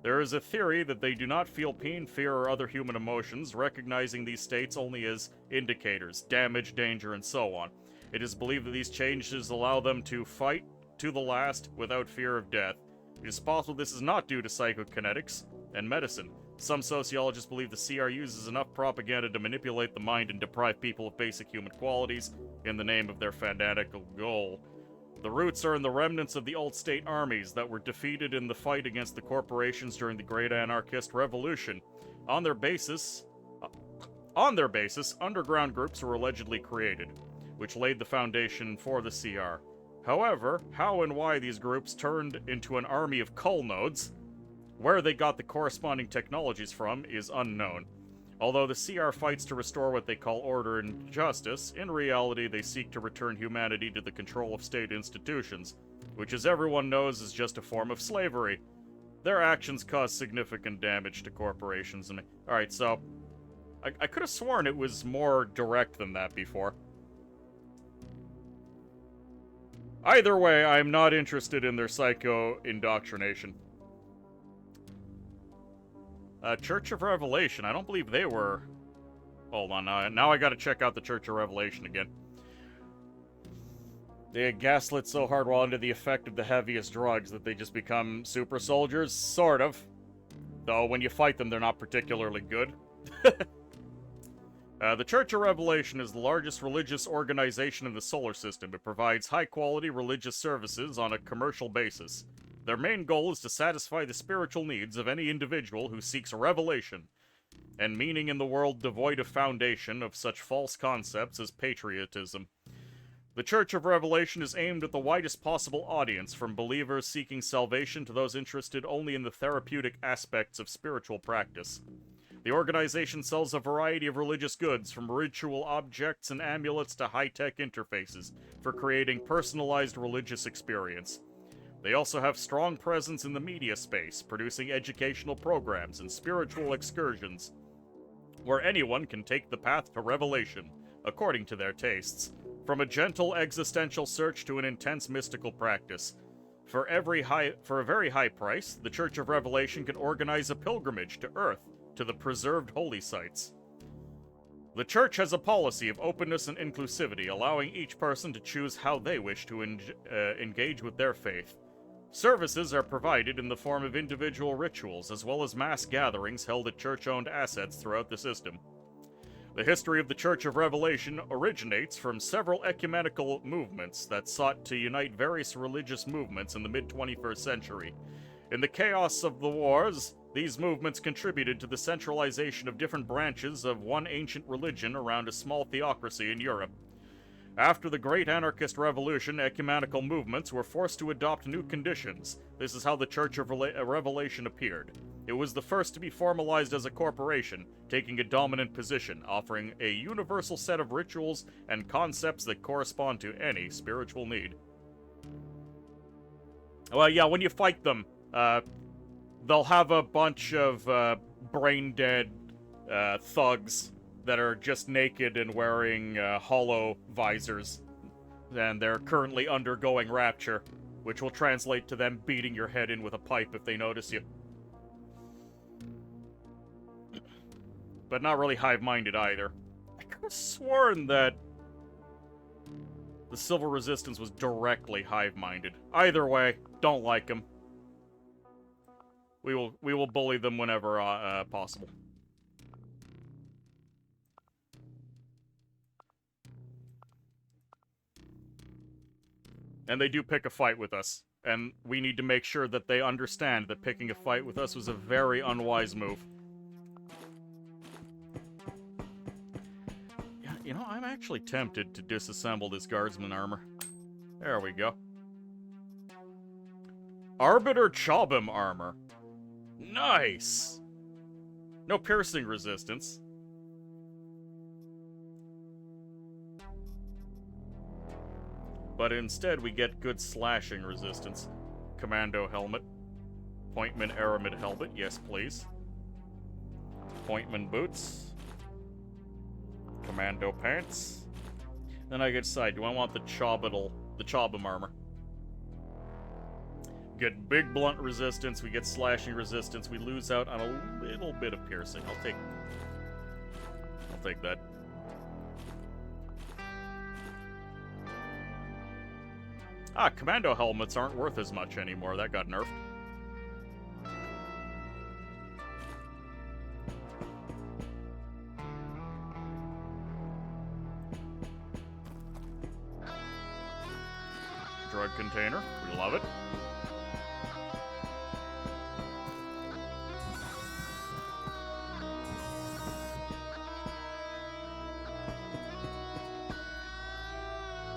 There is a theory that they do not feel pain, fear, or other human emotions, recognizing these states only as indicators, damage, danger, and so on. It is believed that these changes allow them to fight to the last without fear of death. It is possible this is not due to psychokinetics and medicine. Some sociologists believe the CR uses enough propaganda to manipulate the mind and deprive people of basic human qualities in the name of their fanatical goal. The roots are in the remnants of the old state armies that were defeated in the fight against the corporations during the Great Anarchist Revolution. On their basis, underground groups were allegedly created, which laid the foundation for the CR. However, how and why these groups turned into an army of cull nodes, where they got the corresponding technologies from, is unknown. Although the CR fights to restore what they call order and justice, in reality they seek to return humanity to the control of state institutions, which as everyone knows is just a form of slavery. Their actions cause significant damage to corporations and... Alright, so... I could have sworn it was more direct than that before. Either way, I'm not interested in their psycho-indoctrination. Church of Revelation. I don't believe they were... Hold on, now I gotta check out the Church of Revelation again. They get gaslit so hard while under the effect of the heaviest drugs that they just become super soldiers, sort of. Though, when you fight them, they're not particularly good. The Church of Revelation is the largest religious organization in the solar system. It provides high-quality religious services on a commercial basis. Their main goal is to satisfy the spiritual needs of any individual who seeks revelation and meaning in the world devoid of foundation of such false concepts as patriotism. The Church of Revelation is aimed at the widest possible audience, from believers seeking salvation to those interested only in the therapeutic aspects of spiritual practice. The organization sells a variety of religious goods, from ritual objects and amulets to high-tech interfaces, for creating personalized religious experience. They also have strong presence in the media space, producing educational programs and spiritual excursions, where anyone can take the path to revelation, according to their tastes, from a gentle existential search to an intense mystical practice. For a very high price, the Church of Revelation can organize a pilgrimage to Earth, to the preserved holy sites. The Church has a policy of openness and inclusivity, allowing each person to choose how they wish to engage with their faith. Services are provided in the form of individual rituals, as well as mass gatherings held at church-owned assets throughout the system. The history of the Church of Revelation originates from several ecumenical movements that sought to unite various religious movements in the mid-21st century. In the chaos of the wars, these movements contributed to the centralization of different branches of one ancient religion around a small theocracy in Europe. After the Great Anarchist Revolution, ecumenical movements were forced to adopt new conditions. This is how the Church of Revelation appeared. It was the first to be formalized as a corporation, taking a dominant position, offering a universal set of rituals and concepts that correspond to any spiritual need. Well, yeah, when you fight them, they'll have a bunch of brain-dead thugs that are just naked and wearing hollow visors, and they're currently undergoing rapture, which will translate to them beating your head in with a pipe if they notice you. But not really hive-minded either. I could have sworn that the Civil Resistance was directly hive-minded. Either way, don't like them. We will bully them whenever possible. And they do pick a fight with us. And we need to make sure that they understand that picking a fight with us was a very unwise move. Yeah, you know, I'm actually tempted to disassemble this guardsman armor. There we go. Arbiter Chobham armor. Nice! No piercing resistance. But instead we get good slashing resistance. Commando helmet. Pointman aramid helmet, yes please. Pointman boots. Commando pants. Then I get to decide, do I want the Chobham armor? Get big blunt resistance, we get slashing resistance, we lose out on a little bit of piercing. I'll take that. Ah, commando helmets aren't worth as much anymore. That got nerfed. Drug container. We love it.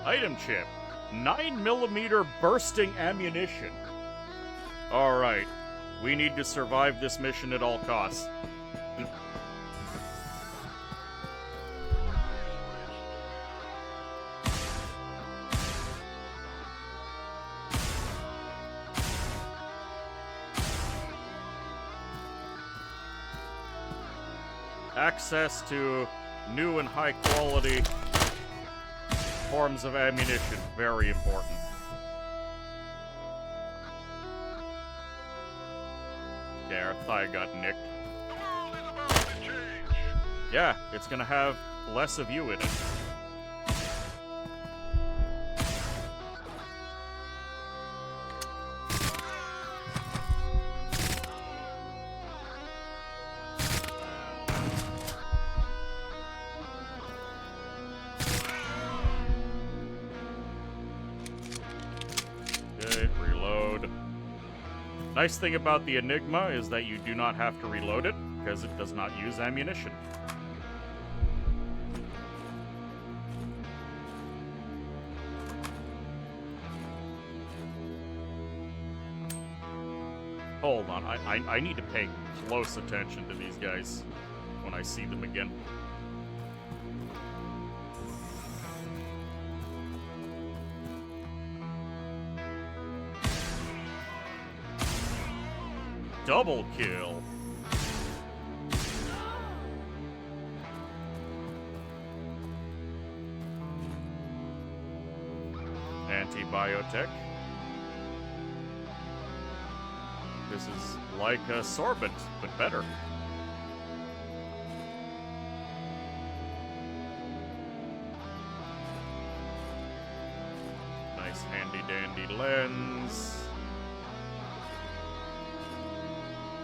Item chip. 9mm bursting ammunition. Alright. We need to survive this mission at all costs. Access to new and high quality forms of ammunition, very important. Yeah, our thigh got nicked. Yeah, it's gonna have less of you in it. Nice thing about the Enigma is that you do not have to reload it, because it does not use ammunition. Hold on, I need to pay close attention to these guys when I see them again. Double kill. Anti-biotech. This is like a sorbent, but better. Nice handy-dandy lens.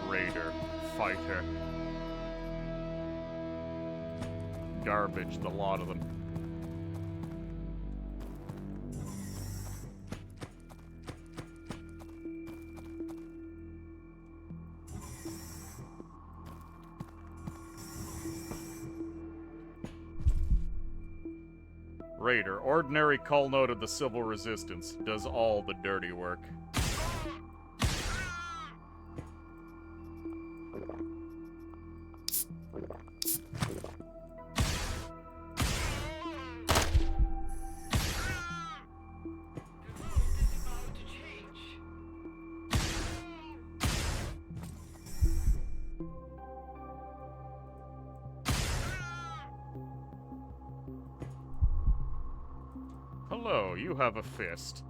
Raider, fighter. Garbage, the lot of them. Raider, ordinary call note of the civil resistance, does all the dirty work. Hello, you have a fist.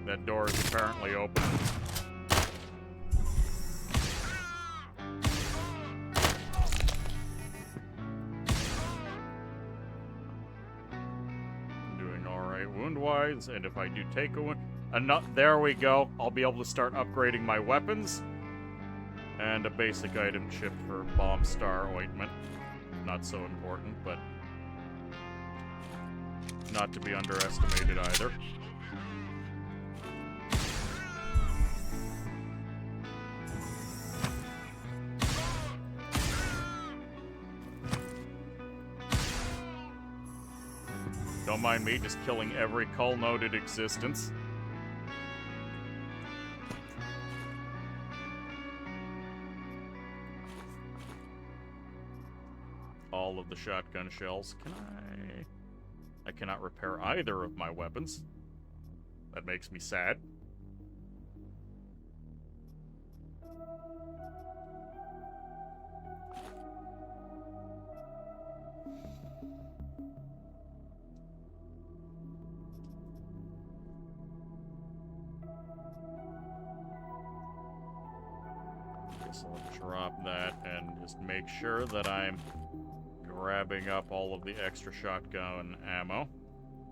That door is apparently open. wound-wise, and if I do take a wound... there we go. I'll be able to start upgrading my weapons. And a basic item chip for Bomb Star Ointment. Not so important, but not to be underestimated either. Don't mind me just killing every cull-noted existence. All of the shotgun shells. I cannot repair either of my weapons. That makes me sad. Guess I'll drop that and just make sure that I'm grabbing up all of the extra shotgun ammo.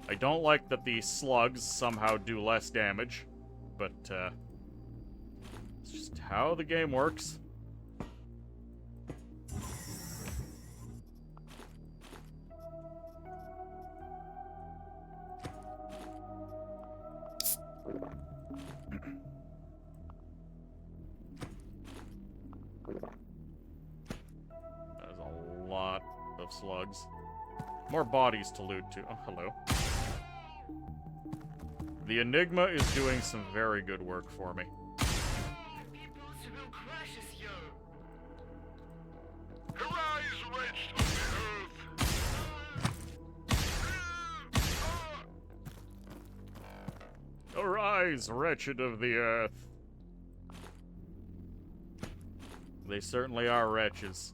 I don't like that the slugs somehow do less damage, but it's just how the game works. There's a lot of slugs. More bodies to loot too. Oh, hello. The Enigma is doing some very good work for me. Impossible crashes you. Arise, wretched of the earth. Arise, wretched of the earth. They certainly are wretches.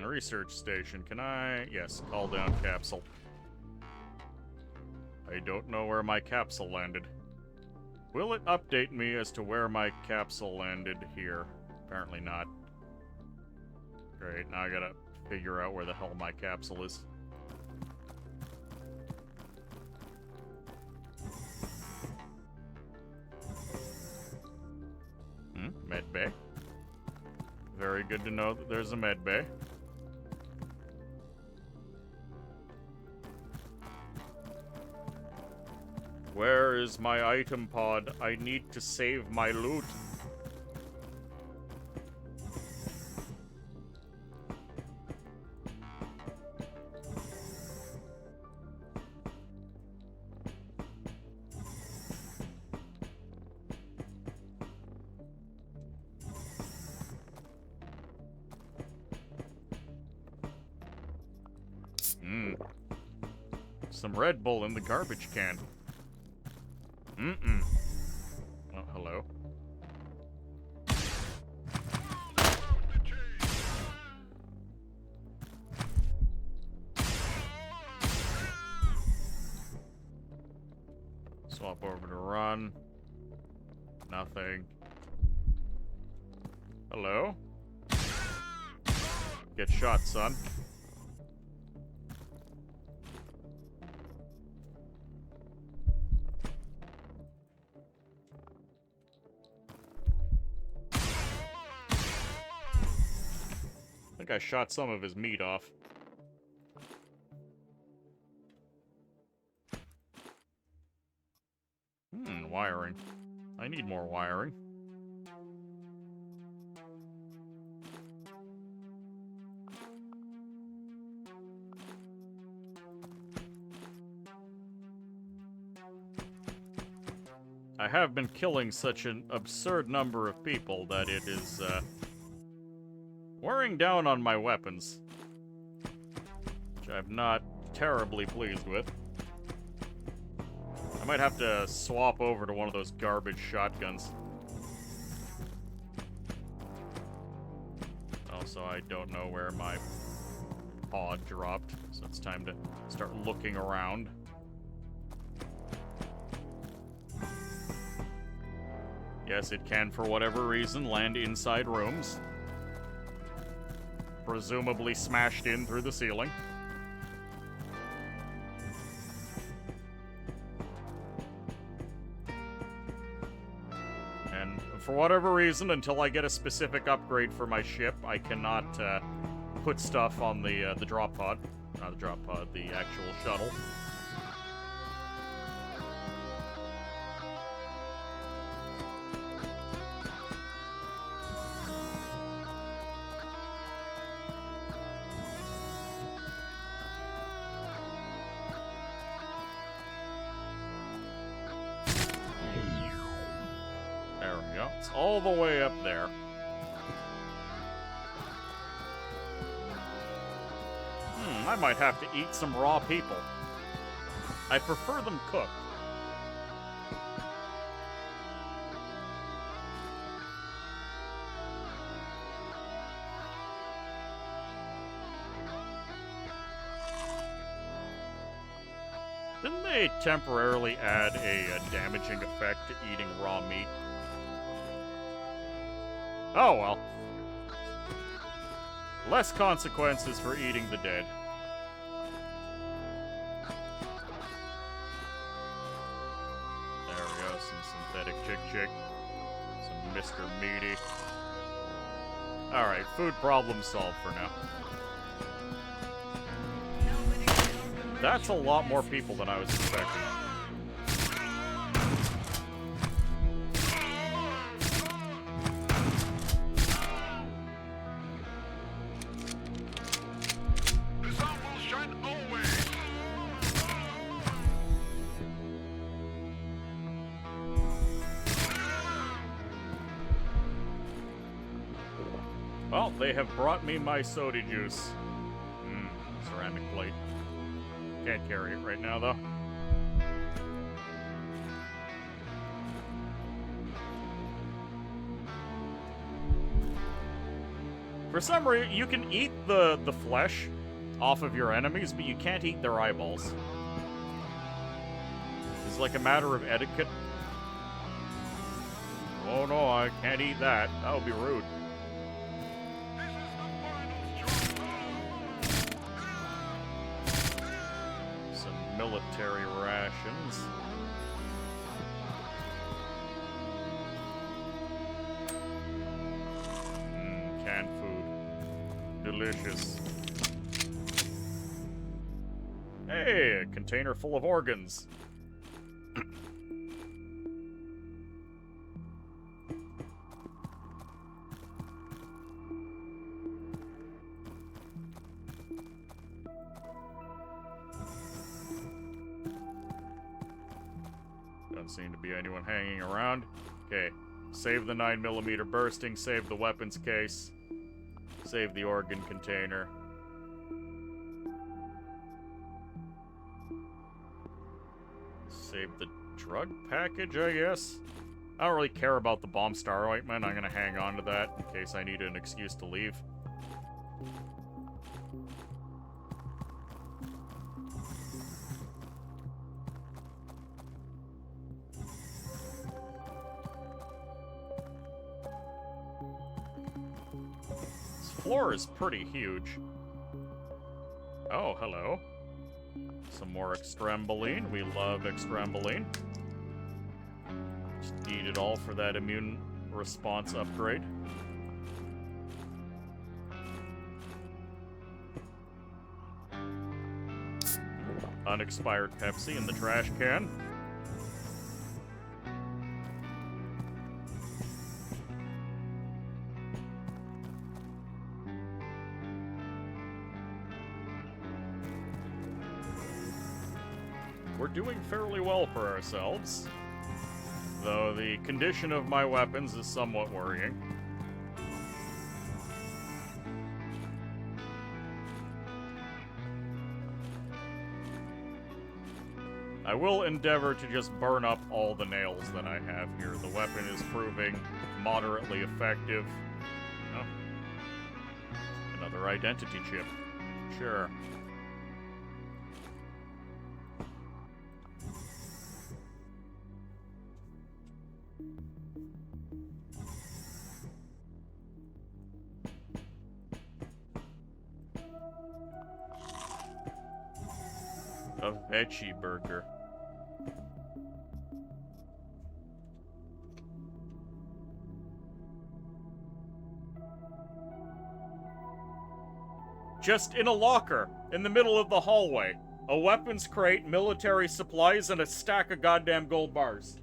Research station. Can I... Yes, call down capsule. I don't know where my capsule landed. Will it update me as to where my capsule landed here? Apparently not. Great, now I gotta figure out where the hell my capsule is. Med bay. Very good to know that there's a med bay. Where is my item pod? I need to save my loot. Some Red Bull in the garbage can. Oh, hello. Swap over to run. Nothing. Hello? Get shot, son. I think I shot some of his meat off. Wiring. I need more wiring. I have been killing such an absurd number of people that it is, wearing down on my weapons, which I'm not terribly pleased with. I might have to swap over to one of those garbage shotguns. Also, I don't know where my pod dropped, so it's time to start looking around. Yes, it can, for whatever reason, land inside rooms. Presumably smashed in through the ceiling. And for whatever reason, until I get a specific upgrade for my ship, I cannot put stuff on the drop pod. Not the drop pod, the actual shuttle. There we go. It's all the way up there. I might have to eat some raw people. I prefer them cooked. Didn't they temporarily add a damaging effect to eating raw meat? Oh well. Less consequences for eating the dead. There we go, some synthetic chick. Some Mr. Meaty. Alright, food problem solved for now. That's a lot more people than I was expecting. The sun will shine always. Well, they have brought me my soda juice. Ceramic plate. Can't carry it right now, though. For some reason, you can eat the flesh off of your enemies, but you can't eat their eyeballs. It's like a matter of etiquette. Oh no, I can't eat that. That would be rude. Military rations. Canned food. Delicious. Hey, a container full of organs. Doesn't seem to be anyone hanging around. Okay, save the 9mm bursting, save the weapons case, save the organ container. Save the drug package, I guess? I don't really care about the bomb star ointment. I'm gonna hang on to that in case I need an excuse to leave. Floor is pretty huge. Oh, hello. Some more extremboline. We love extremboline. Just eat it all for that immune response upgrade. Unexpired Pepsi in the trash can. We're doing fairly well for ourselves, though the condition of my weapons is somewhat worrying. I will endeavor to just burn up all the nails that I have here. The weapon is proving moderately effective. Oh. Another identity chip. Sure. A veggie burger. Just in a locker, in the middle of the hallway. A weapons crate, military supplies, and a stack of goddamn gold bars.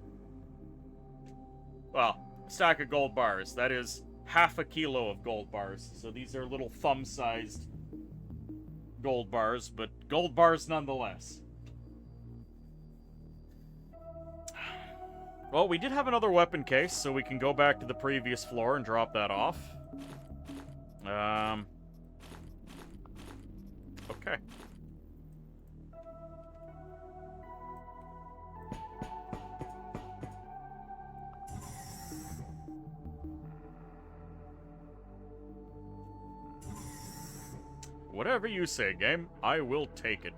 Well, a stack of gold bars. That is half a kilo of gold bars. So these are little thumb-sized gold bars, but gold bars nonetheless. Well, we did have another weapon case, so we can go back to the previous floor and drop that off. Okay. Whatever you say, game. I will take it.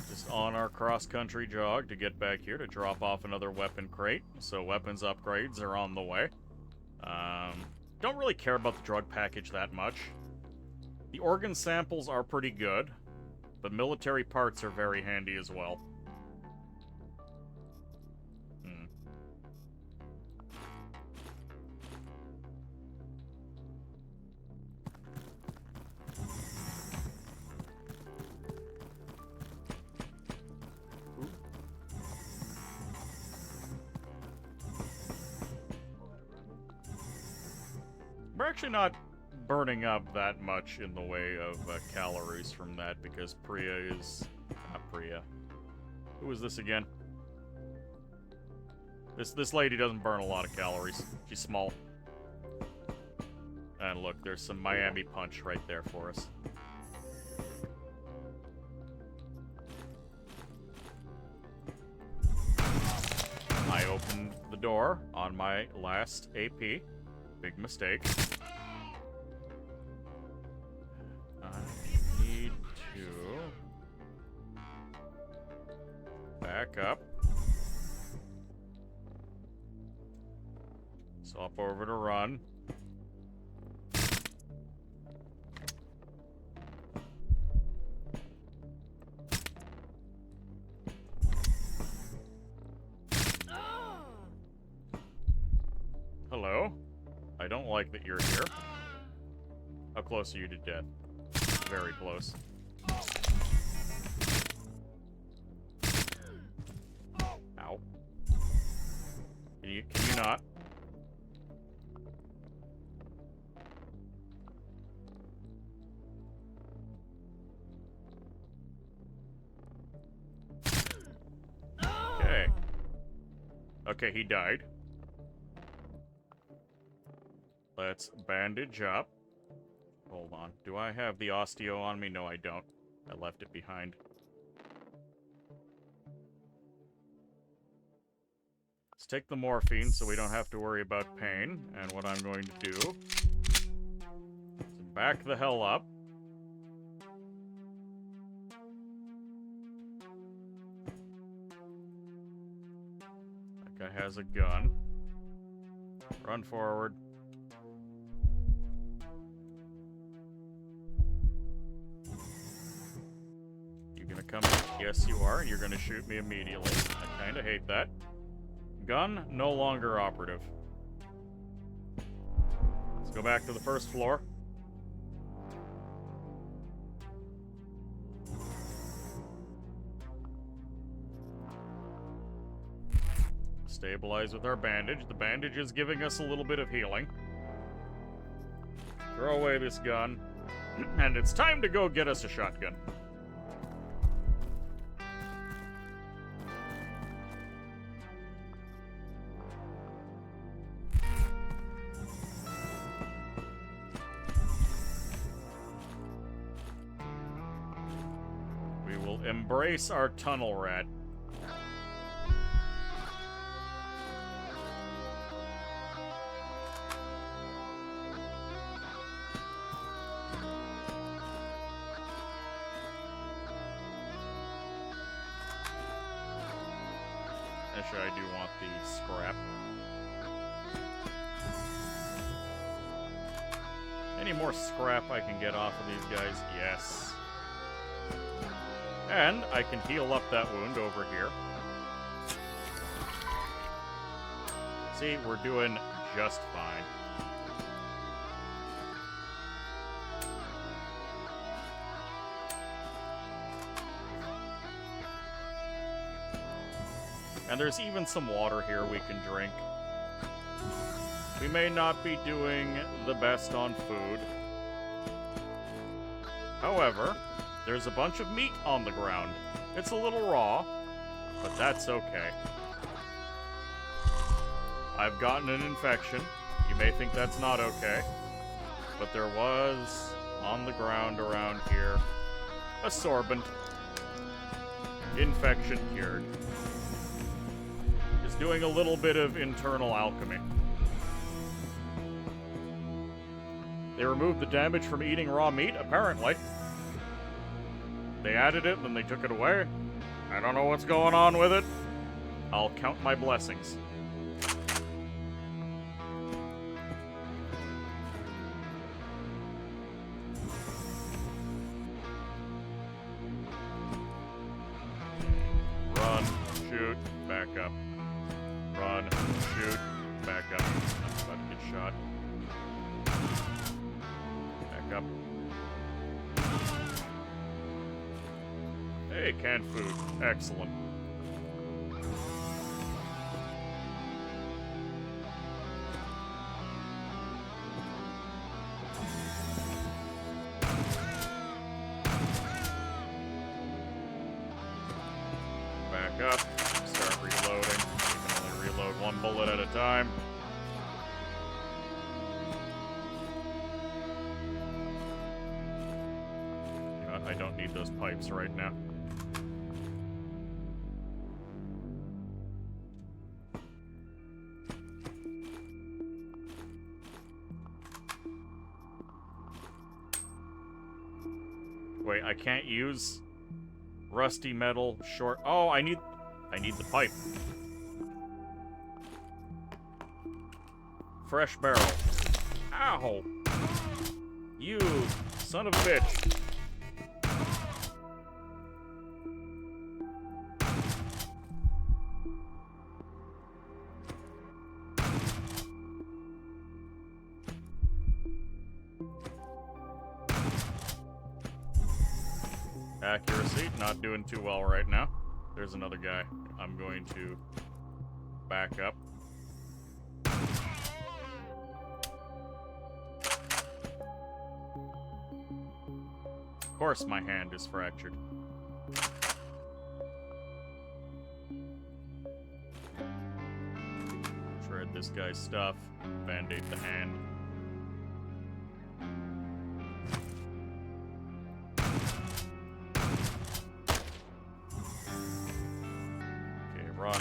Just on our cross-country jog to get back here to drop off another weapon crate. So weapons upgrades are on the way. Don't really care about the drug package that much. The organ samples are pretty good, but military parts are very handy as well. We're actually not burning up that much in the way of calories from that because Priya is... not Priya. Who is this again? This lady doesn't burn a lot of calories. She's small. And look, there's some Miami Punch right there for us. I opened the door on my last AP. Big mistake. I need to back up. Swap over to run. Hello? I don't like that you're here. How close are you to death? Very close. Ow. Can you not? Okay. Okay, he died. Let's bandage up. Hold on. Do I have the osteo on me? No, I don't. I left it behind. Let's take the morphine so we don't have to worry about pain. And what I'm going to do is back the hell up. That guy has a gun. Run forward. Come. Yes, you are, and you're gonna shoot me immediately. I kinda hate that. Gun, no longer operative. Let's go back to the first floor. Stabilize with our bandage. The bandage is giving us a little bit of healing. Throw away this gun. And it's time to go get us a shotgun. We will embrace our tunnel rat. Actually, I do want the scrap. Any more scrap I can get off of these guys? Yes. And I can heal up that wound over here. See, we're doing just fine. And there's even some water here we can drink. We may not be doing the best on food. However, there's a bunch of meat on the ground. It's a little raw, but that's okay. I've gotten an infection. You may think that's not okay, but there was, on the ground around here, a sorbent. Infection cured. Just doing a little bit of internal alchemy. They removed the damage from eating raw meat, apparently. They added it, and then they took it away. I don't know what's going on with it. I'll count my blessings. Run, shoot, back up. Run, shoot, back up. I'm about to get shot. Back up. Hey, canned food. Excellent. Back up. Start reloading. You can only reload one bullet at a time. You know what? I don't need those pipes right now. Wait, I can't use rusty metal short. Oh, I need the pipe. Fresh barrel. Ow! You son of a bitch. Accuracy, not doing too well right now. There's another guy. I'm going to back up. Of course my hand is fractured. Shred this guy's stuff. Band-aid the hand. Run.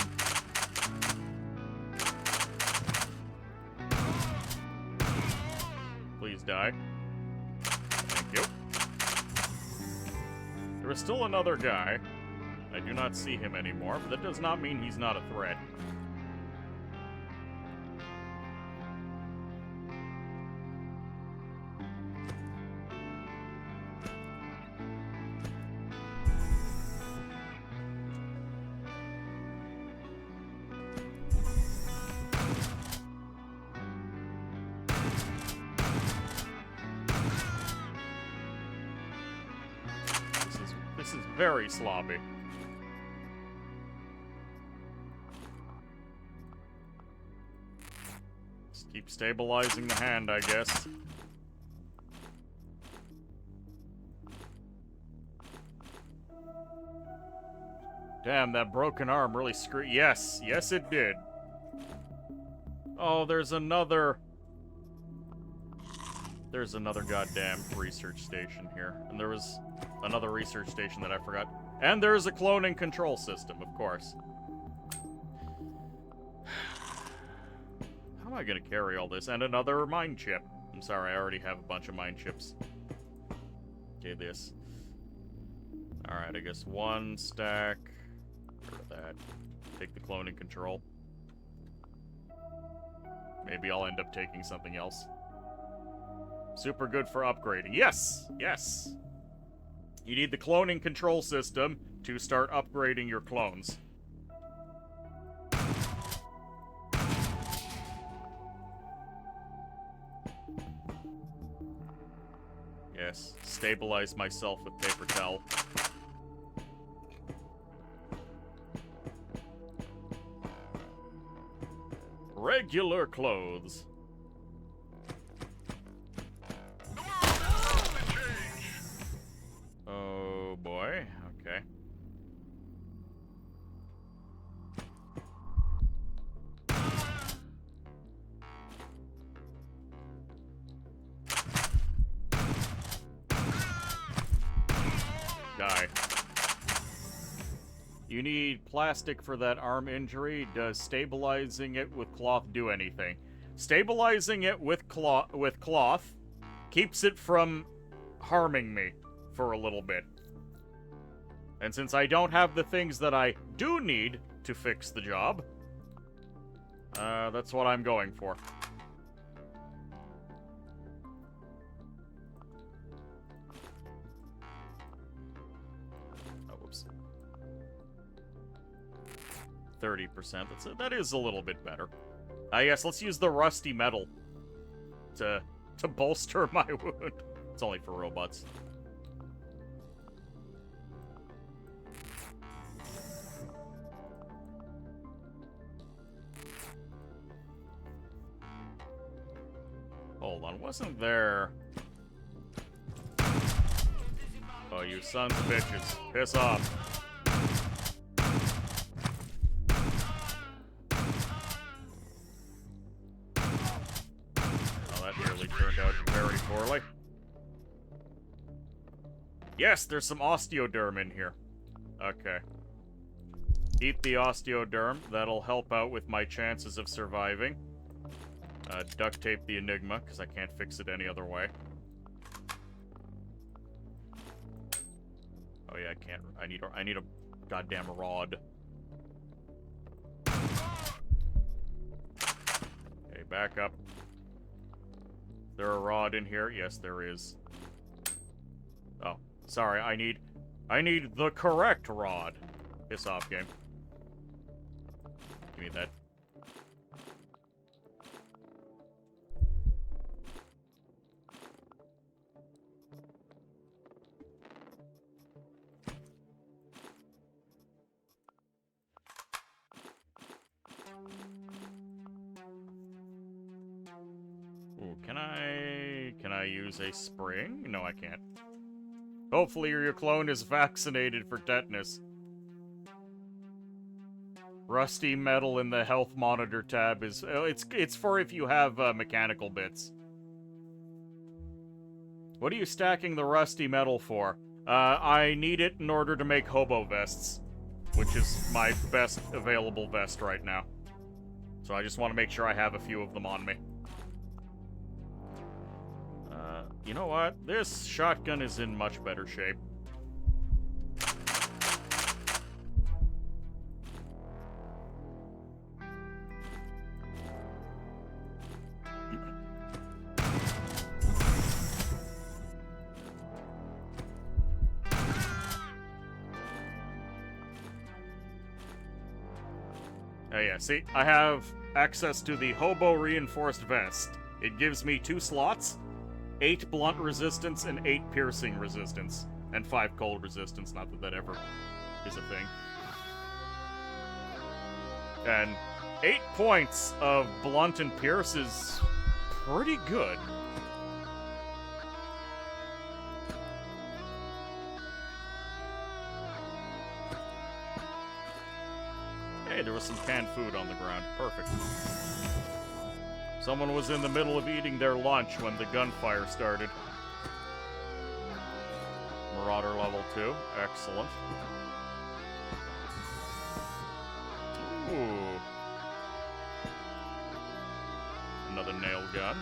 Please die. Thank you. There is still another guy. I do not see him anymore, but that does not mean he's not a threat. This is very sloppy. Just keep stabilizing the hand, I guess. Damn, that broken arm really screwed. Yes, yes it did. Oh, there's another goddamn research station here. And there was another research station that I forgot. And there's a cloning control system, of course. How am I gonna carry all this? And another mine chip. I'm sorry, I already have a bunch of mine chips. Okay, this. Alright, I guess 1 stack. Get rid of that. Take the cloning control. Maybe I'll end up taking something else. Super good for upgrading. Yes! Yes! You need the cloning control system to start upgrading your clones. Yes, stabilize myself with paper towel. Regular clothes. Oh boy, okay. Die. You need plastic for that arm injury. Does stabilizing it with cloth do anything? Stabilizing it with cloth keeps it from harming me for a little bit. And since I don't have the things that I do need to fix the job, that's what I'm going for. Oh, whoops. 30%. That is a little bit better. I guess let's use the rusty metal to bolster my wound. It's only for robots. Hold on, wasn't there... Oh, you sons of bitches. Piss off. Oh, that nearly turned out very poorly. Yes, there's some osteoderm in here. Okay. Eat the osteoderm. That'll help out with my chances of surviving. Duct tape the Enigma, because I can't fix it any other way. Oh yeah, I can't. I need a goddamn rod. Okay, back up. Is there a rod in here? Yes, there is. Oh, sorry. I need the correct rod. Piss off, game. Give me that. Ooh, can I use a spring? No, I can't. Hopefully your clone is vaccinated for tetanus. Rusty metal in the health monitor tab is... it's for if you have mechanical bits. What are you stacking the rusty metal for? I need it in order to make hobo vests, which is my best available vest right now. So I just want to make sure I have a few of them on me. You know what? This shotgun is in much better shape. Oh yeah, see, I have access to the Hobo Reinforced Vest. It gives me 2 slots, 8 blunt resistance and 8 piercing resistance, and 5 cold resistance, not that that ever is a thing. And 8 points of blunt and pierce is pretty good. Hey, there was some canned food on the ground. Perfect. Someone was in the middle of eating their lunch when the gunfire started. Marauder level 2. Excellent. Ooh. Another nail gun.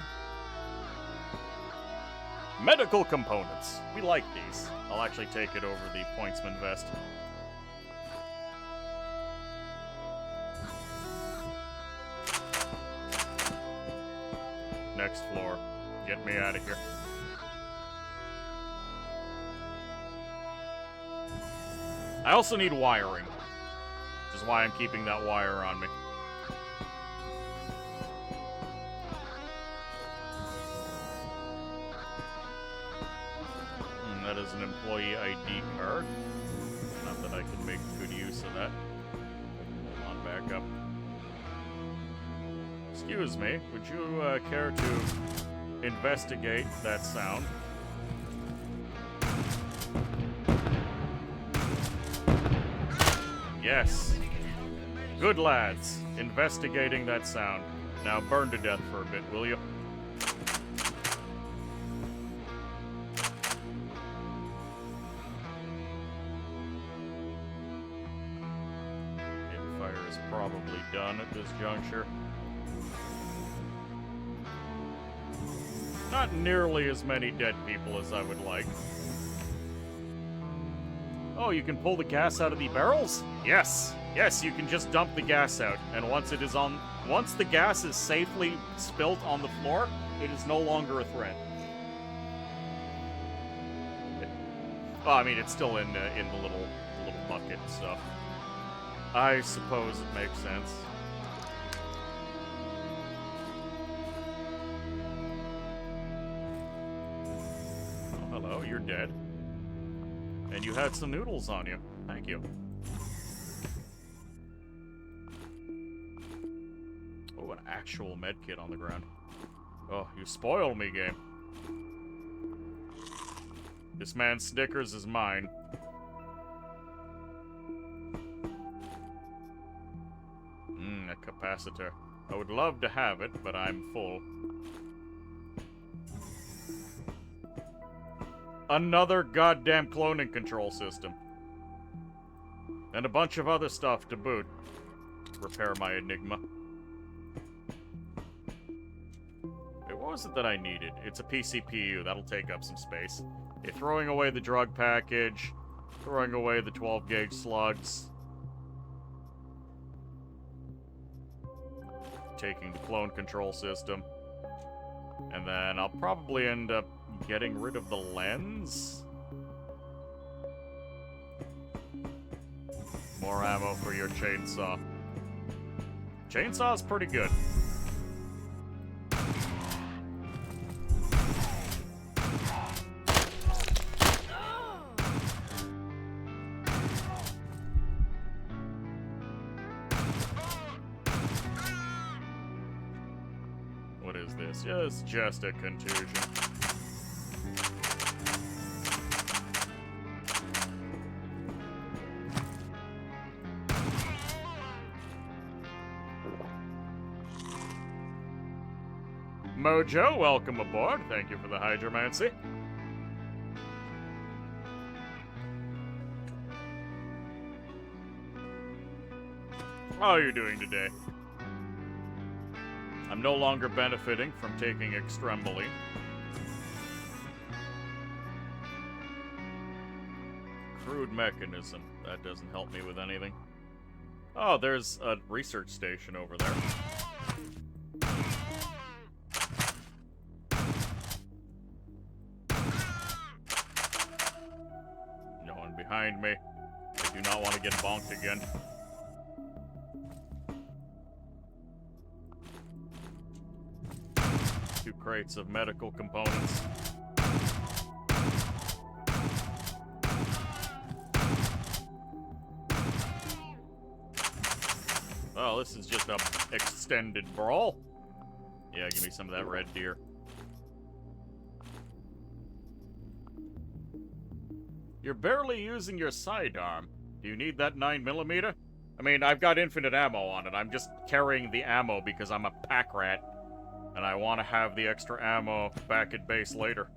Medical components. We like these. I'll actually take it over the pointsman vest. Next floor. Get me out of here. I also need wiring, which is why I'm keeping that wire on me. That is an employee ID card. Not that I can make good use of that. Hold on, back up. Excuse me, would you care to investigate that sound? Yes. Good lads. Investigating that sound. Now burn to death for a bit, will you? Fire is probably done at this juncture. Not nearly as many dead people as I would like. Oh, you can pull the gas out of the barrels? Yes. Yes, you can just dump the gas out. And once the gas is safely spilt on the floor, it is no longer a threat. Well, I mean, it's still in the little bucket, so I suppose it makes sense. Oh, hello, you're dead. And you had some noodles on you. Thank you. Oh, an actual medkit on the ground. Oh, you spoiled me, game. This man's Snickers is mine. A capacitor. I would love to have it, but I'm full. Another goddamn cloning control system. And a bunch of other stuff to boot. Repair my Enigma. Wait, what was it that I needed? It's a PCPU. That'll take up some space. Okay, throwing away the drug package. Throwing away the 12-gauge slugs. Taking the clone control system. And then I'll probably end up getting rid of the lens. More ammo for your chainsaw. Chainsaw's pretty good. What is this? It's just a contusion. Mojo, welcome aboard. Thank you for the hydromancy. How are you doing today? I'm no longer benefiting from taking Extremoli. Crude mechanism. That doesn't help me with anything. Oh, there's a research station over there. No one behind me. I do not want to get bonked again. Two crates of medical components. Oh, this is just a extended brawl. Yeah, give me some of that red deer. You're barely using your sidearm. Do you need that 9mm? I mean, I've got infinite ammo on it. I'm just carrying the ammo because I'm a pack rat. And I want to have the extra ammo back at base later.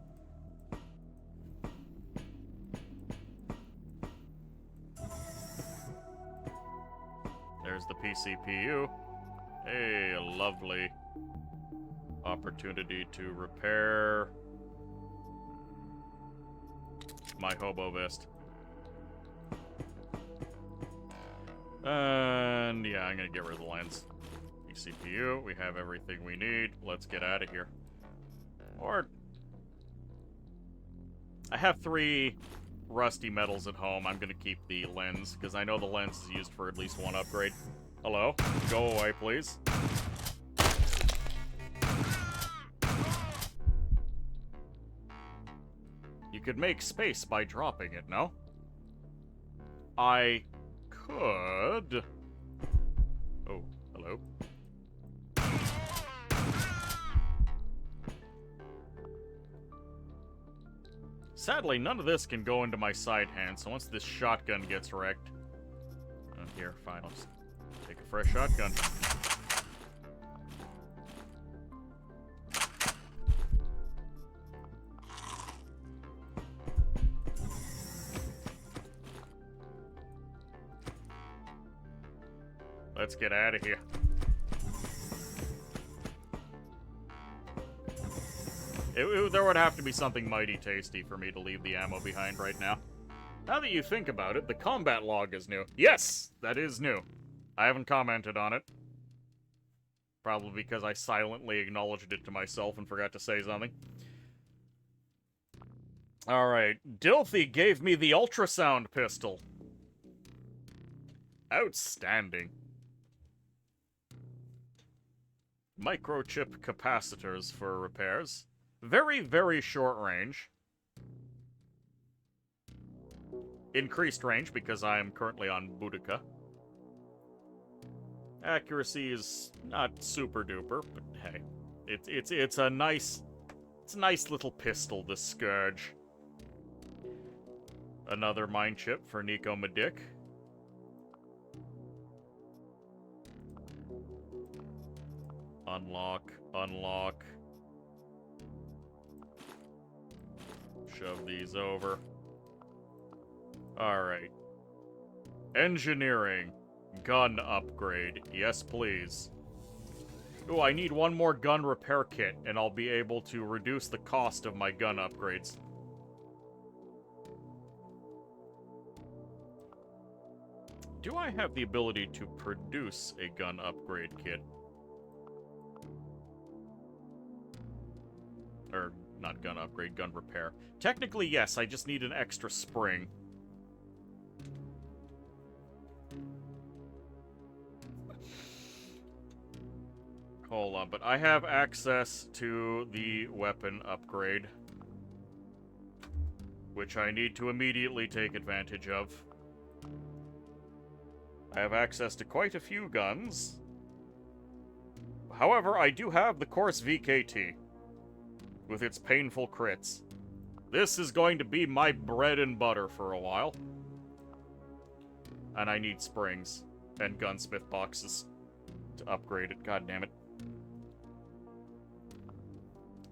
There's the PCPU. A lovely opportunity to repair my hobo vest. And yeah, I'm gonna get rid of the lens. CPU, we have everything we need. Let's get out of here. Or I have 3 rusty metals at home. I'm gonna keep the lens, because I know the lens is used for at least one upgrade. Hello? Go away, please. You could make space by dropping it, no? I could... Oh, hello. Sadly, none of this can go into my side hand, so once this shotgun gets wrecked... Oh, here, fine, I'll just take a fresh shotgun. Let's get out of here. There would have to be something mighty tasty for me to leave the ammo behind right now. Now that you think about it, the combat log is new. Yes, that is new. I haven't commented on it. Probably because I silently acknowledged it to myself and forgot to say something. Alright, Dilthy gave me the ultrasound pistol. Outstanding. Microchip capacitors for repairs. Very, very short range. Increased range because I am currently on Boudica. Accuracy is not super duper, but hey, it's a nice little pistol, the Scourge. Another mine chip for Nico Medic. Unlock, unlock. Shove these over. Alright. Engineering. Gun upgrade. Yes, please. Ooh, I need one more gun repair kit, and I'll be able to reduce the cost of my gun upgrades. Do I have the ability to produce a gun upgrade kit? Or, not gun upgrade, gun repair. Technically, yes, I just need an extra spring. Hold on, but I have access to the weapon upgrade, which I need to immediately take advantage of. I have access to quite a few guns. However, I do have the Course VKT, with its painful crits. This is going to be my bread and butter for a while. And I need springs and gunsmith boxes to upgrade it, god damn it.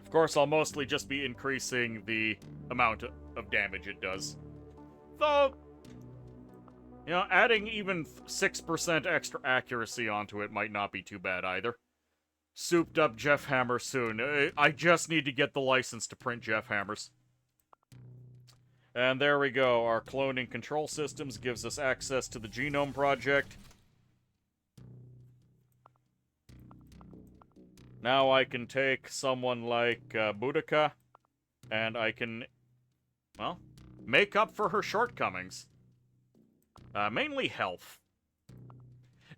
Of course, I'll mostly just be increasing the amount of damage it does. Though, you know, adding even 6% extra accuracy onto it might not be too bad either. Souped up Jeff Hammer soon. I just need to get the license to print Jeff Hammers. And there we go. Our cloning control systems gives us access to the Genome Project. Now I can take someone like Boudica, and I can, well, make up for her shortcomings. Mainly health.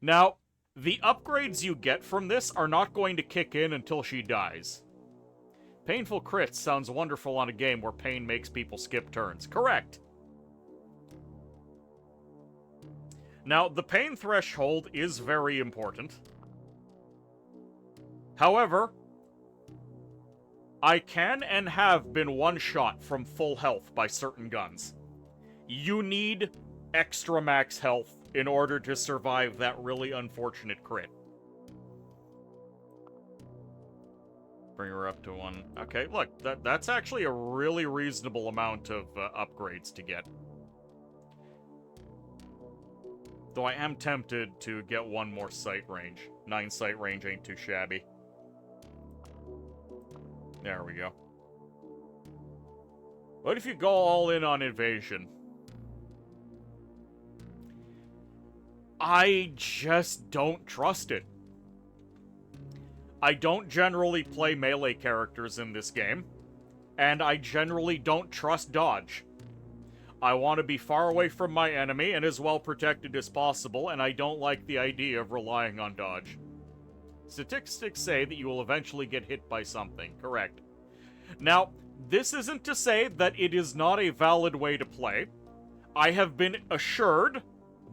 Now, the upgrades you get from this are not going to kick in until she dies. Painful crits sounds wonderful on a game where pain makes people skip turns. Correct. Now, the pain threshold is very important. However, I can and have been one-shot from full health by certain guns. You need extra max health in order to survive that really unfortunate crit. Bring her up to 1. Okay, look, that's actually a really reasonable amount of upgrades to get. Though I am tempted to get one more sight range. 9 sight range ain't too shabby. There we go. What if you go all in on evasion? I just don't trust it. I don't generally play melee characters in this game, and I generally don't trust dodge. I want to be far away from my enemy and as well protected as possible, and I don't like the idea of relying on dodge. Statistics say that you will eventually get hit by something, correct. Now, this isn't to say that it is not a valid way to play. I have been assured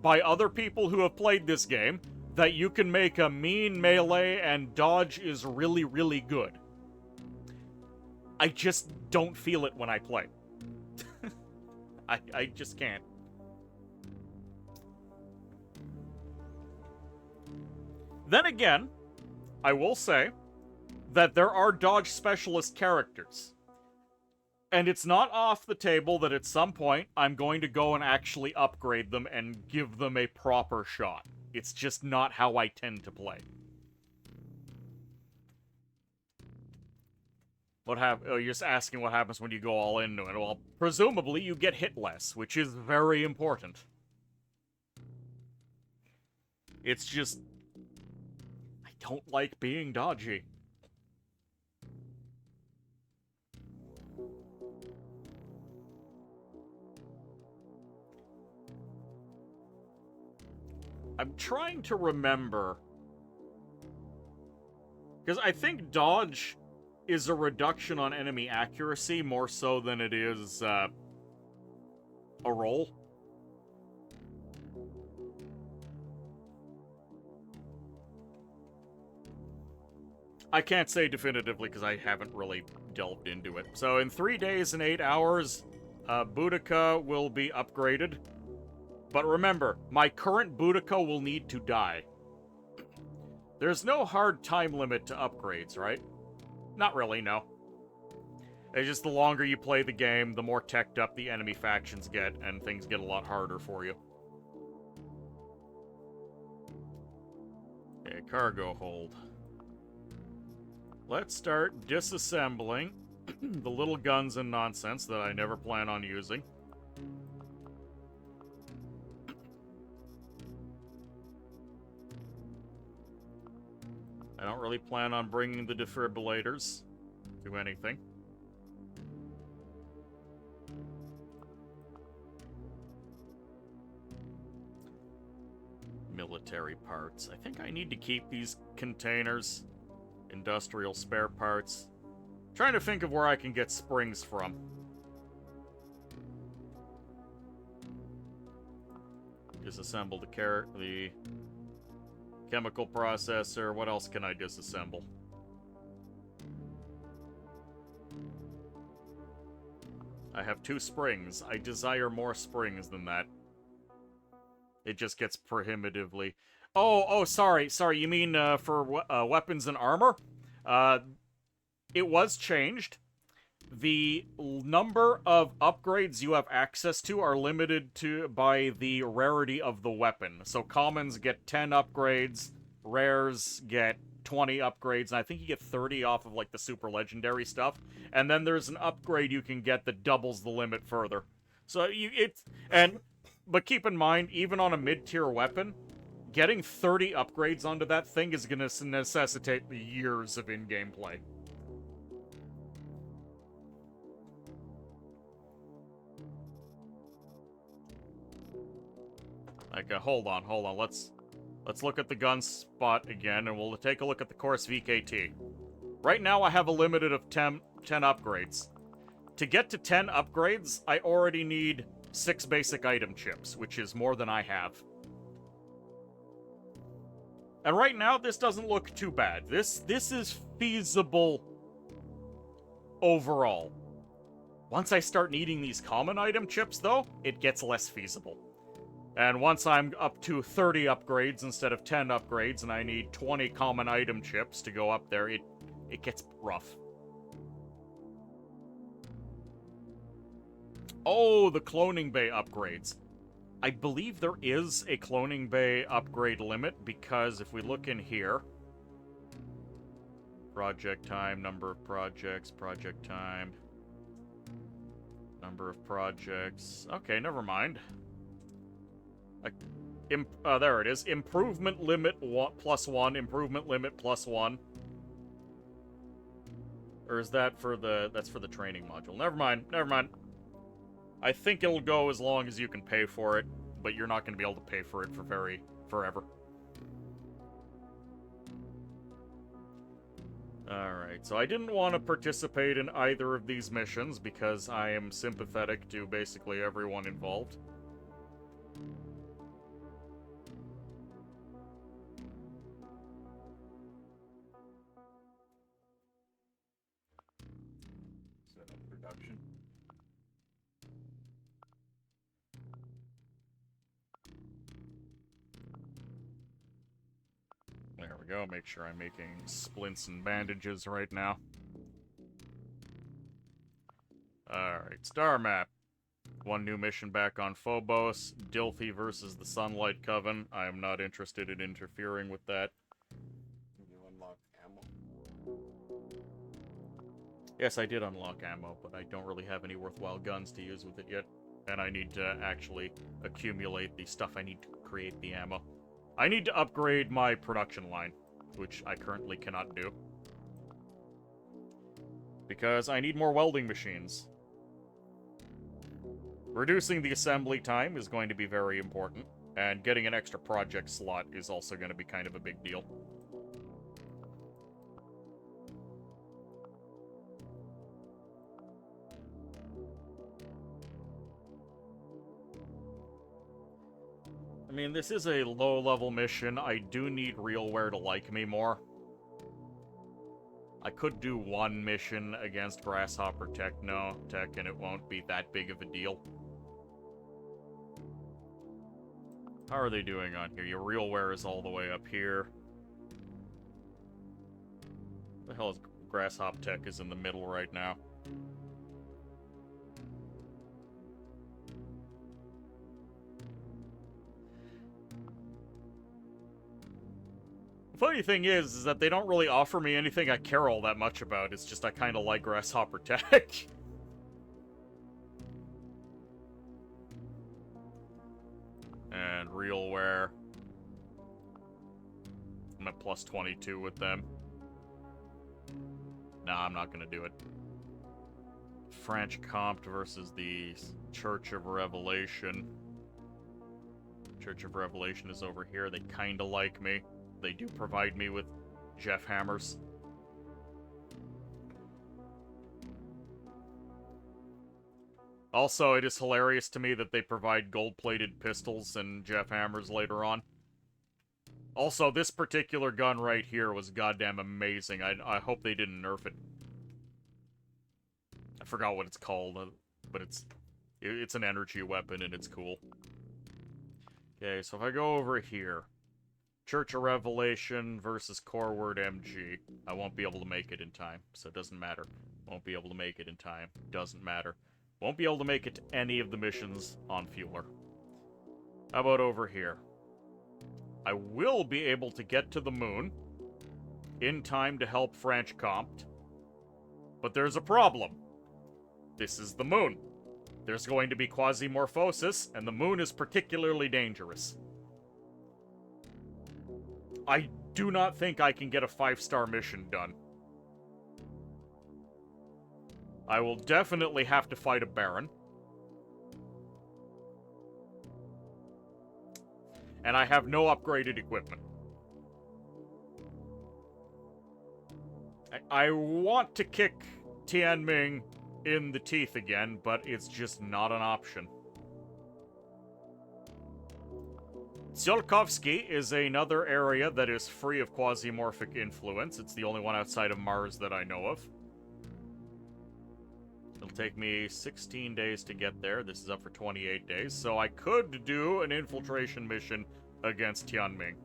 by other people who have played this game that you can make a mean melee and dodge is really, really good. I just don't feel it when I play. I just can't. Then again, I will say that there are dodge specialist characters. And it's not off the table that at some point I'm going to go and actually upgrade them and give them a proper shot. It's just not how I tend to play. Oh, you're just asking what happens when you go all into it. Well, presumably you get hit less, which is very important. It's just... I don't like being dodgy. I'm trying to remember. Because I think dodge is a reduction on enemy accuracy more so than it is a roll. I can't say definitively because I haven't really delved into it. So in 3 days and 8 hours, Boudica will be upgraded. But remember, my current Boudica will need to die. There's no hard time limit to upgrades, right? Not really, no. It's just the longer you play the game, the more teched up the enemy factions get, and things get a lot harder for you. Okay, cargo hold. Let's start disassembling the little guns and nonsense that I never plan on using. I don't really plan on bringing the defibrillators to anything. Military parts. I think I need to keep these containers. Industrial spare parts. Trying to think of where I can get springs from. Disassemble the chemical processor. What else can I disassemble? I have 2 springs. I desire more springs than that. It just gets prohibitively... Oh, sorry. You mean for weapons and armor? It was changed. The number of upgrades you have access to are limited by the rarity of the weapon. So commons get 10 upgrades, rares get 20 upgrades, and I think you get 30 off of like the super legendary stuff. And then there's an upgrade you can get that doubles the limit further. So but keep in mind, even on a mid-tier weapon, getting 30 upgrades onto that thing is going to necessitate years of in-game play. Like, hold on. Let's look at the gun spot again, and we'll take a look at the course VKT. Right now, I have a limited of 10 upgrades. To get to 10 upgrades, I already need 6 basic item chips, which is more than I have. And right now, this doesn't look too bad. This is feasible overall. Once I start needing these common item chips, though, it gets less feasible. And once I'm up to 30 upgrades instead of 10 upgrades, and I need 20 common item chips to go up there, it gets rough. Oh, the cloning bay upgrades. I believe there is a cloning bay upgrade limit, because if we look in here... Project time, number of projects, project time... Number of projects... Okay, never mind. There it is. Improvement limit +1, improvement limit +1. Or is that for the... That's for the training module. Never mind, never mind. I think it'll go as long as you can pay for it, but you're not going to be able to pay for it for forever. Alright, so I didn't want to participate in either of these missions because I am sympathetic to basically everyone involved. Set up production. There we go, make sure I'm making splints and bandages right now. Alright, star map. One new mission back on Phobos. Dilthy versus the Sunlight Coven. I am not interested in interfering with that. You unlock ammo. Yes, I did unlock ammo, but I don't really have any worthwhile guns to use with it yet. And I need to actually accumulate the stuff I need to create the ammo. I need to upgrade my production line, which I currently cannot do. Because I need more welding machines. Reducing the assembly time is going to be very important, and getting an extra project slot is also going to be kind of a big deal. I mean, this is a low-level mission. I do need RealWare to like me more. I could do one mission against Grasshopper Tech, and it won't be that big of a deal. How are they doing on here? Your RealWare is all the way up here. The hell is Grasshopper Tech is in the middle right now. Funny thing is that they don't really offer me anything I care all that much about. It's just I kind of like Grasshopper Tech. And RealWare. I'm at plus 22 with them. Nah, I'm not gonna do it. French Compt versus the Church of Revelation. Church of Revelation is over here. They kinda like me. They do provide me with Jeff hammers. Also, it is hilarious to me that they provide gold-plated pistols and Jeff hammers later on. Also, this particular gun right here was goddamn amazing. I hope they didn't nerf it. I forgot what it's called, but it's an energy weapon and it's cool. Okay, so if I go over here... Church of Revelation versus Core Word MG. I won't be able to make it in time, so it doesn't matter. Won't be able to make it in time. Doesn't matter. Won't be able to make it to any of the missions on Fueler. How about over here? I will be able to get to the moon in time to help French Compt. But there's a problem. This is the moon. There's going to be quasimorphosis, and the moon is particularly dangerous. I do not think I can get a 5-star mission done. I will definitely have to fight a Baron. And I have no upgraded equipment. I want to kick Tianming in the teeth again, but it's just not an option. Tsiolkovsky is another area that is free of quasimorphic influence. It's the only one outside of Mars that I know of. It'll take me 16 days to get there. This is up for 28 days, so I could do an infiltration mission against Tianming.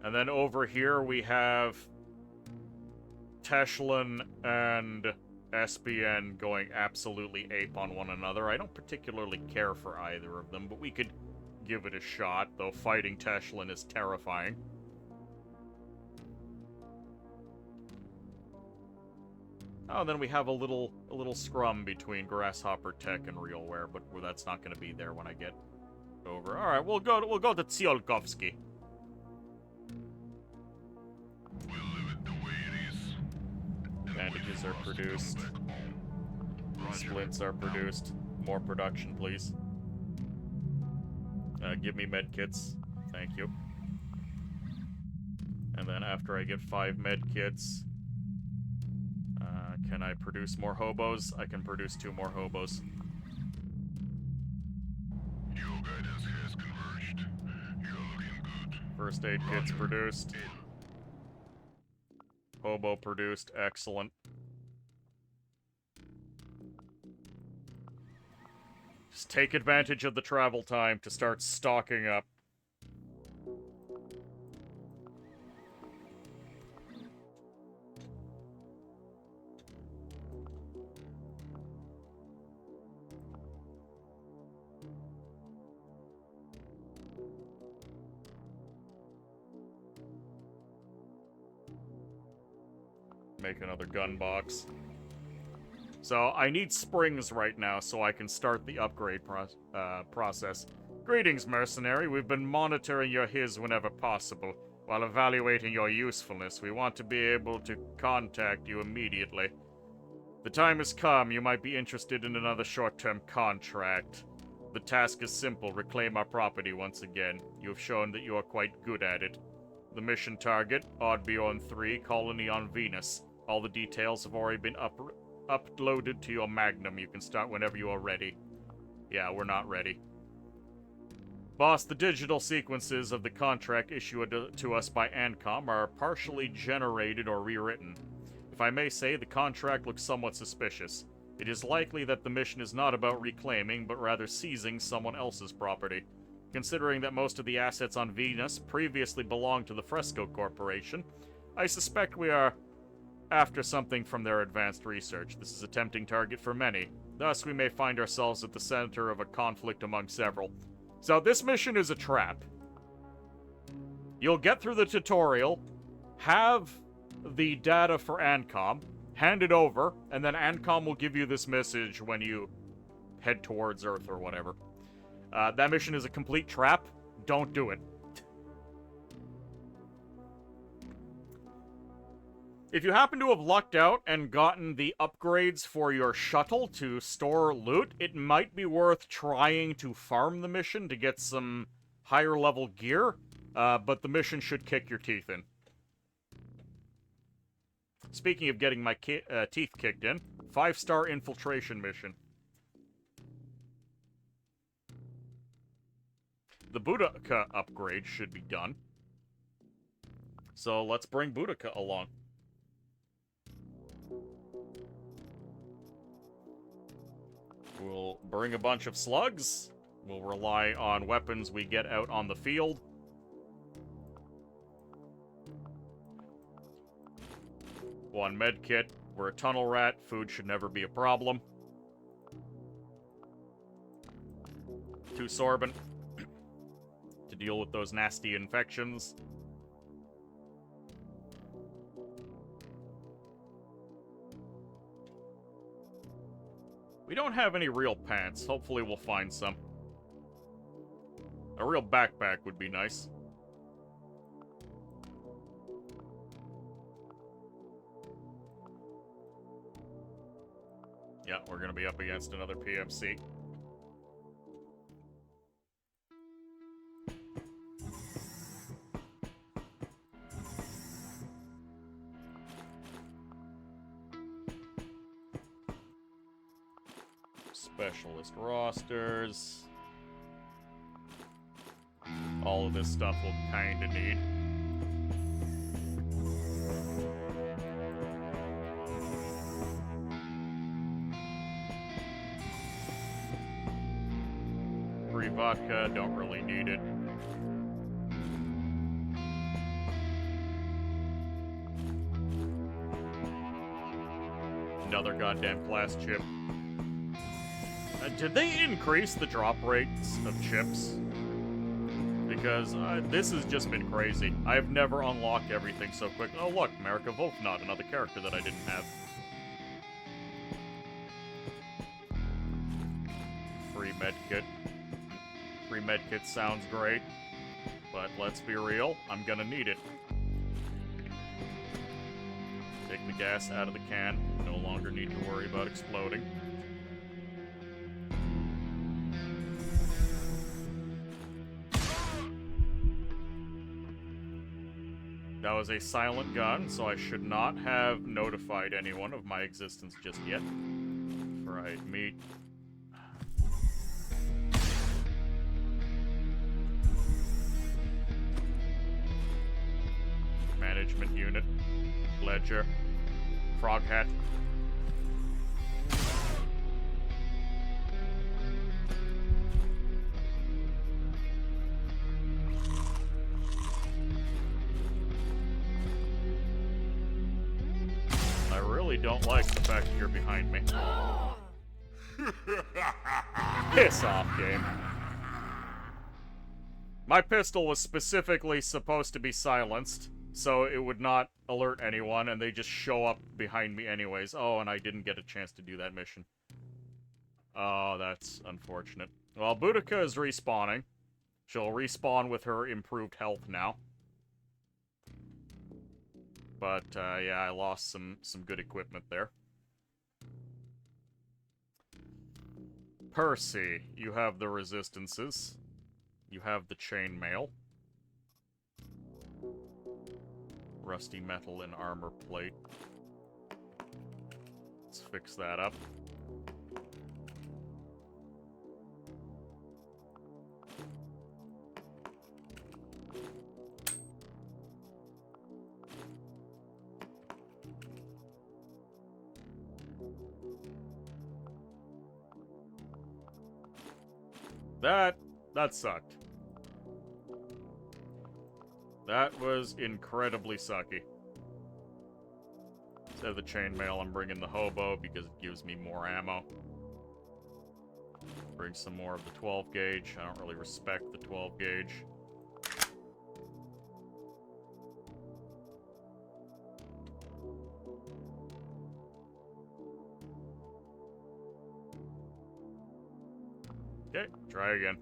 And then over here we have Teshlan and SBN going absolutely ape on one another. I don't particularly care for either of them, but we could give it a shot, though fighting Teshlin is terrifying. Oh, then we have a little scrum between Grasshopper Tech and RealWare, but that's not going to be there when I get over. All right, we'll go to Tsiolkovsky. We'll leave it the way it is. And Bandages wait are for us to come produced. back home. Roger. Splints are produced. More production, please. Give me med kits. Thank you. And then after I get 5 med kits, can I produce more hobos? I can produce 2 more hobos. Your guidance has converged. You're looking good. First aid kits Roger. produced. In. Hobo produced. Excellent. Just take advantage of the travel time to start stocking up. Make another gun box. So, I need springs right now so I can start the upgrade process. Greetings, mercenary. We've been monitoring your HIS whenever possible. While evaluating your usefulness, we want to be able to contact you immediately. The time has come. You might be interested in another short-term contract. The task is simple. Reclaim our property once again. You have shown that you are quite good at it. The mission target, Oddbjorn 3, colony on Venus. All the details have already been uploaded to your Magnum. You can start whenever you are ready. Yeah, we're not ready. Boss, the digital sequences of the contract issued to us by ANCOM are partially generated or rewritten. If I may say, the contract looks somewhat suspicious. It is likely that the mission is not about reclaiming, but rather seizing someone else's property. Considering that most of the assets on Venus previously belonged to the Fresco Corporation, I suspect we are after something from their advanced research. This is a tempting target for many. Thus, we may find ourselves at the center of a conflict among several. So this mission is a trap. You'll get through the tutorial, have the data for ANCOM, hand it over, and then ANCOM will give you this message when you head towards Earth or whatever. That mission is a complete trap. Don't do it. If you happen to have lucked out and gotten the upgrades for your shuttle to store loot, it might be worth trying to farm the mission to get some higher level gear, but the mission should kick your teeth in. Speaking of getting my teeth kicked in, 5-star infiltration mission. The Boudica upgrade should be done. So let's bring Boudica along. We'll bring a bunch of slugs. We'll rely on weapons we get out on the field. One med kit. We're a tunnel rat. Food should never be a problem. 2 sorbent to deal with those nasty infections. We don't have any real pants. Hopefully we'll find some. A real backpack would be nice. Yeah, we're gonna be up against another PMC. Specialist rosters. All of this stuff we'll kinda need. Free vodka, don't really need it. Another goddamn class chip. Did they increase the drop rates of chips? Because this has just been crazy. I've never unlocked everything so quick. Oh look, Marika Wolfnot, another character that I didn't have. Free medkit. Free medkit sounds great, but let's be real, I'm gonna need it. Take the gas out of the can. No longer need to worry about exploding. That was a silent gun, so I should not have notified anyone of my existence just yet. Fried meat. Management unit. Ledger. Frog hat. I really don't like the fact that you're behind me. Piss off, game. My pistol was specifically supposed to be silenced, so it would not alert anyone, and they just show up behind me anyways. Oh, and I didn't get a chance to do that mission. Oh, that's unfortunate. Well, Boudica is respawning. She'll respawn with her improved health now. But, yeah, I lost some good equipment there. Percy, you have the resistances. You have the chainmail. Rusty metal and armor plate. Let's fix that up. That sucked. That was incredibly sucky. Instead of the chainmail, I'm bringing the hobo because it gives me more ammo. Bring some more of the 12 gauge. I don't really respect the 12 gauge. Okay, try again.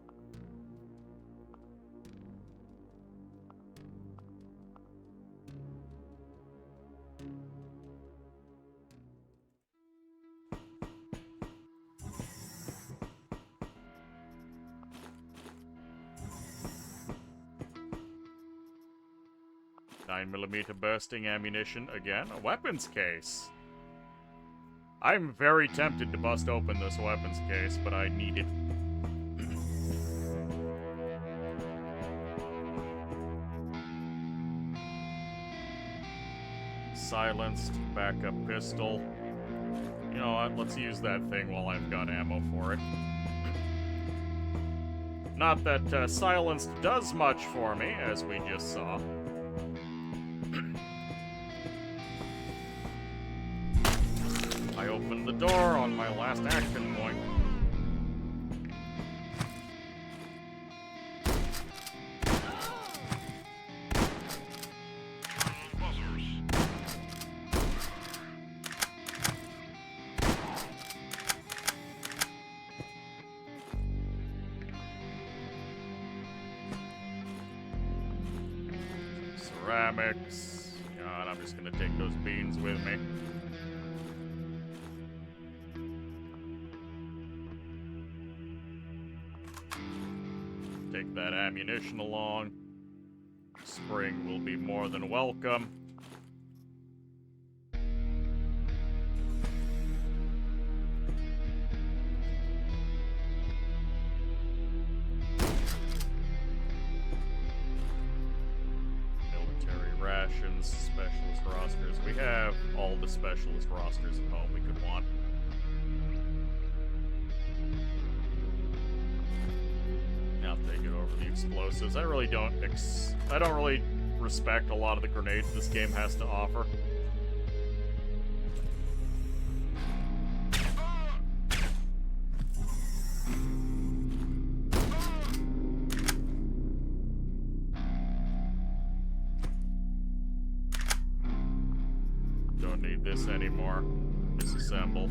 .9mm bursting ammunition again. A weapons case. I'm very tempted to bust open this weapons case, but I need it. Silenced backup pistol. You know what? Let's use that thing while I've got ammo for it. Not that silenced does much for me, as we just saw. I opened the door on my last action point. Ceramics. God, I'm just gonna take those beans with me. Take that ammunition along. Spring will be more than welcome. Military rations, specialist rosters. We have all the specialist rosters at home we could want. I'll take it over the explosives. I don't really respect a lot of the grenades this game has to offer. need this anymore. Disassemble.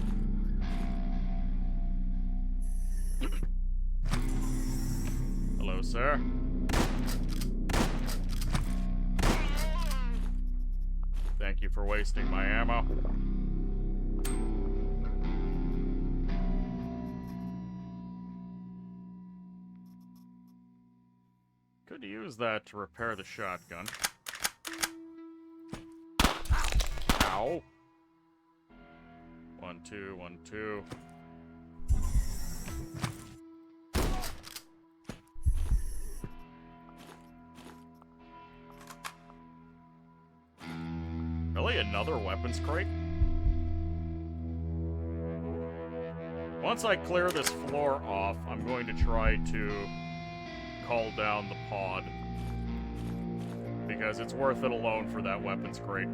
Hello, sir. Thank you for wasting my ammo. Could use that to repair the shotgun. Ow. 1, 2, 1, 2. Really? Another weapons crate? Once I clear this floor off, I'm going to try to call down the pod. Because it's worth it alone for that weapons crate.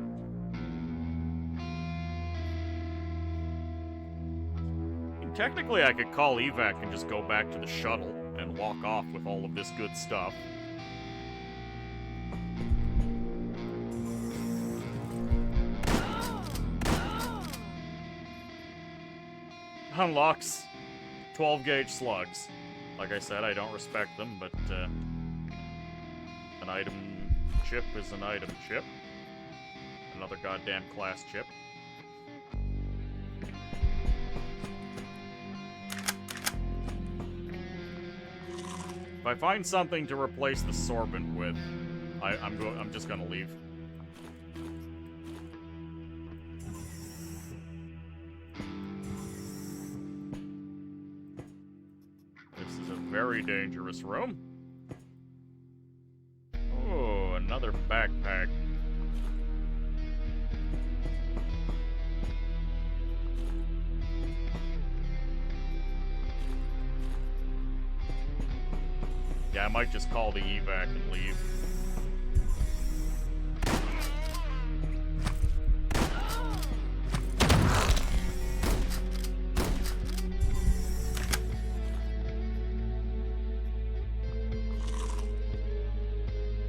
Technically, I could call evac and just go back to the shuttle and walk off with all of this good stuff. Unlocks 12-gauge slugs. Like I said, I don't respect them, but an item chip is an item chip. Another goddamn class chip. If I find something to replace the sorbent with, I'm just gonna leave. This is a very dangerous room. Oh, another backpack. Yeah, I might just call the evac and leave.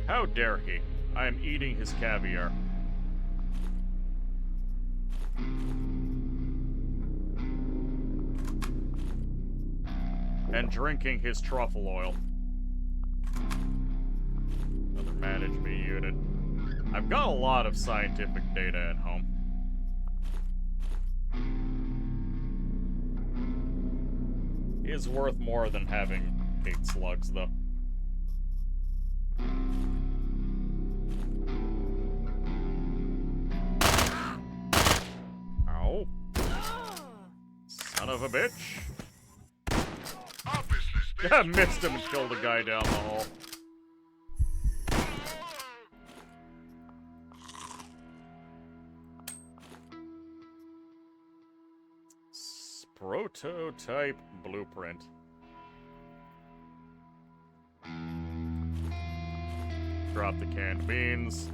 How dare he? I am eating his caviar. And drinking his truffle oil. Another manage me unit. I've got a lot of scientific data at home. Is worth more than having 8 slugs, though. Ow. Son of a bitch. I missed him and killed a guy down the hall. Prototype blueprint. Drop the canned beans.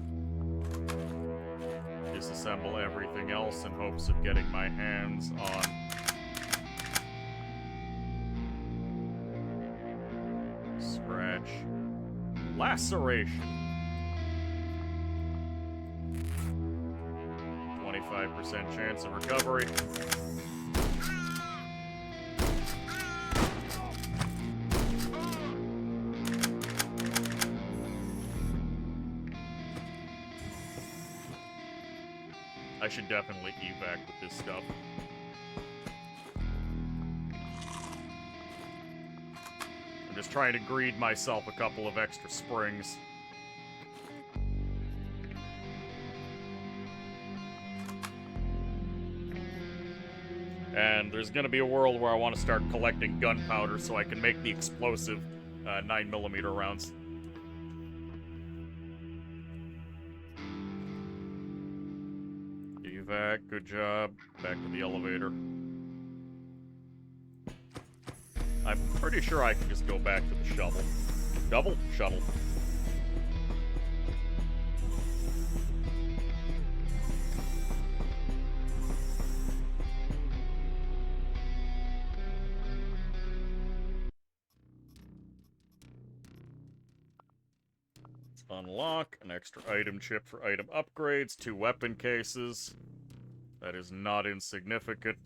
Disassemble everything else in hopes of getting my hands on scratch. Laceration. 25% chance of recovery. I should definitely evac with this stuff. I'm just trying to greed myself a couple of extra springs. And there's gonna be a world where I want to start collecting gunpowder so I can make the explosive 9mm rounds. Evac, good job. Back to the elevator. I'm pretty sure I can just go back to the shovel. Double shuttle. Let's unlock an extra item chip for item upgrades, 2 weapon cases. That is not insignificant.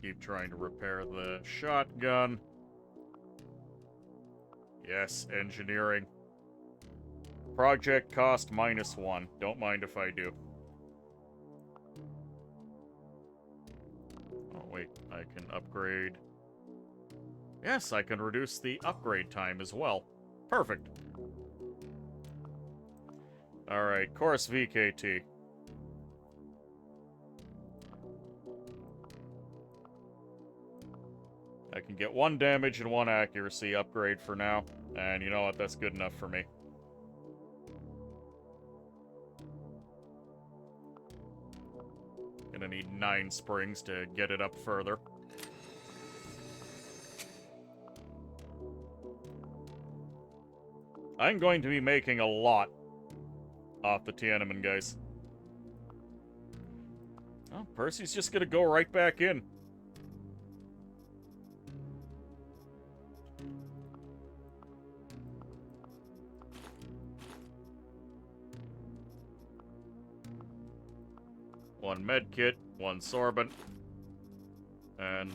Keep trying to repair the shotgun. Yes, engineering. Project cost -1. Don't mind if I do. Oh, wait. I can upgrade. Yes, I can reduce the upgrade time as well. Perfect. Alright, course VKT. I can get 1 damage and 1 accuracy upgrade for now. And you know what? That's good enough for me. Gonna need 9 springs to get it up further. I'm going to be making a lot off the Tiananmen, guys. Oh, Percy's just gonna go right back in. One med kit, 1 sorbent, and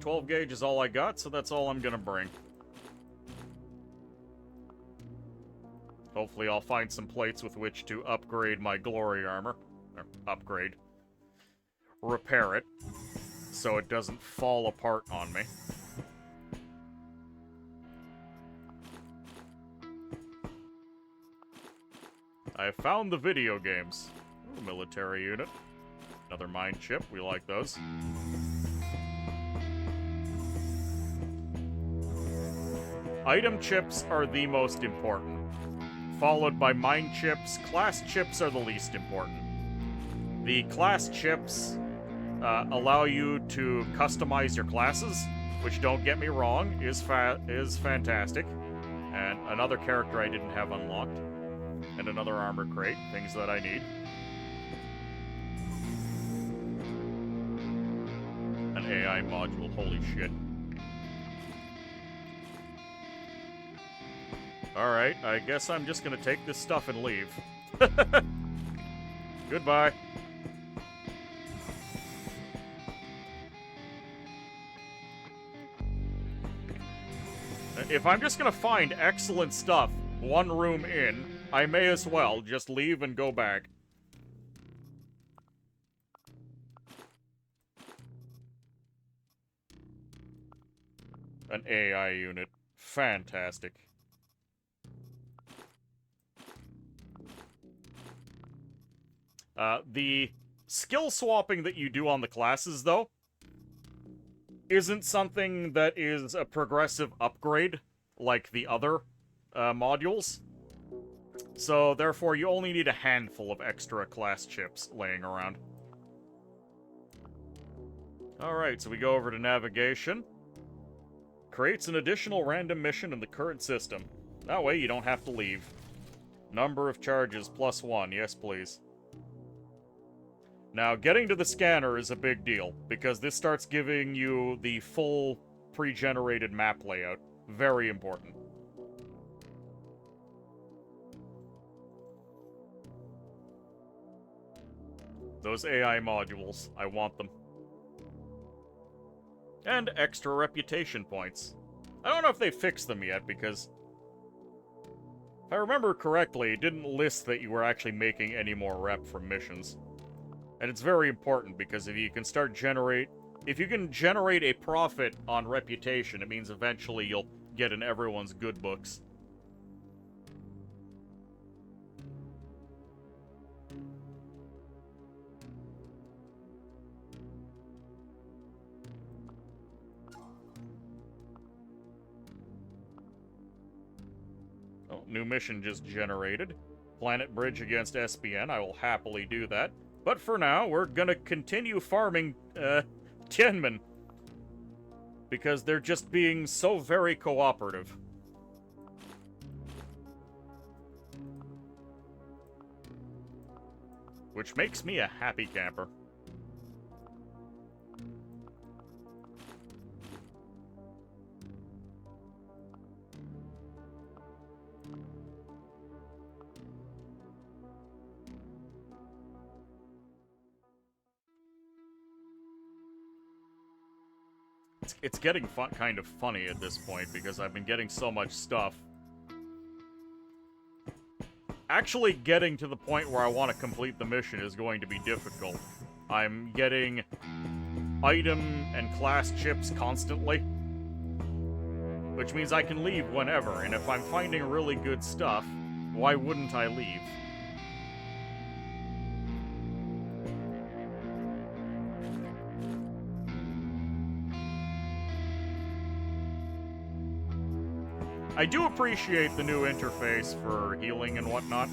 12 gauge is all I got, so that's all I'm gonna bring. Hopefully I'll find some plates with which to upgrade my glory armor. Or upgrade. Repair it, so it doesn't fall apart on me. I found the video games. Ooh, military unit. Another mine chip. We like those. Item chips are the most important, followed by mine chips. Class chips are the least important. The class chips allow you to customize your classes, which, don't get me wrong, is fantastic. And another character I didn't have unlocked. And another armor crate, things that I need. An AI module, holy shit. Alright, I guess I'm just gonna take this stuff and leave. Goodbye. If I'm just gonna find excellent stuff 1 room in, I may as well just leave and go back. An AI unit. Fantastic. The skill swapping that you do on the classes, though, isn't something that is a progressive upgrade like the other modules. So, therefore, you only need a handful of extra class chips laying around. Alright, so we go over to navigation. Creates an additional random mission in the current system. That way you don't have to leave. Number of charges +1, yes please. Now, getting to the scanner is a big deal, because this starts giving you the full pre-generated map layout. Very important. Those AI modules, I want them. And extra reputation points. I don't know if they fixed them yet, because if I remember correctly, it didn't list that you were actually making any more rep from missions. And it's very important, because if you can generate a profit on reputation, it means eventually you'll get in everyone's good books. Oh, new mission just generated. Planet Bridge against SBN, I will happily do that. But for now, we're gonna continue farming, Tiananmen. Because they're just being so very cooperative. which makes me a happy camper. It's getting kind of funny at this point because I've been getting so much stuff. Actually getting to the point where I want to complete the mission is going to be difficult. I'm getting item and class chips constantly, which means I can leave whenever, and if I'm finding really good stuff, why wouldn't I leave? I do appreciate the new interface for healing and whatnot.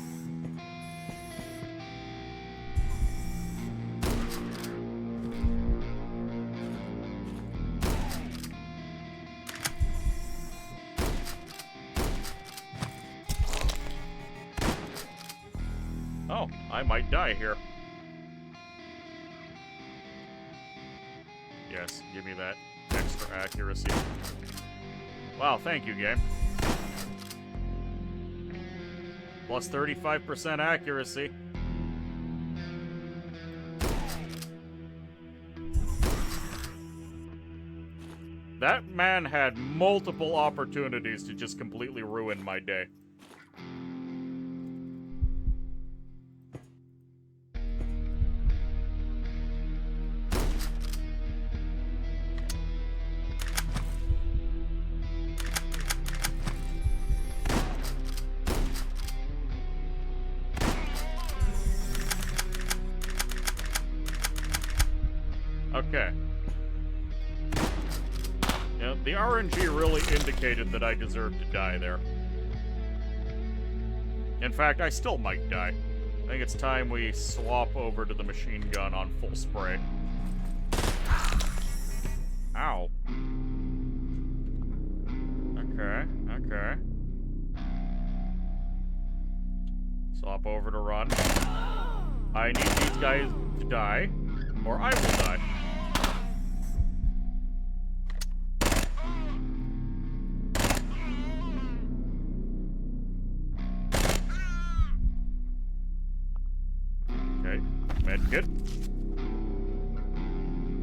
Oh, I might die here. Yes, give me that extra accuracy. Wow, thank you, game. Plus 35% accuracy. That man had multiple opportunities to just completely ruin my day. Okay. Yeah, the RNG really indicated that I deserved to die there. In fact, I still might die. I think it's time we swap over to the machine gun on full spray. Ow. Okay, okay. Swap over to run. I need these guys to die, or I will die. Okay, medkit.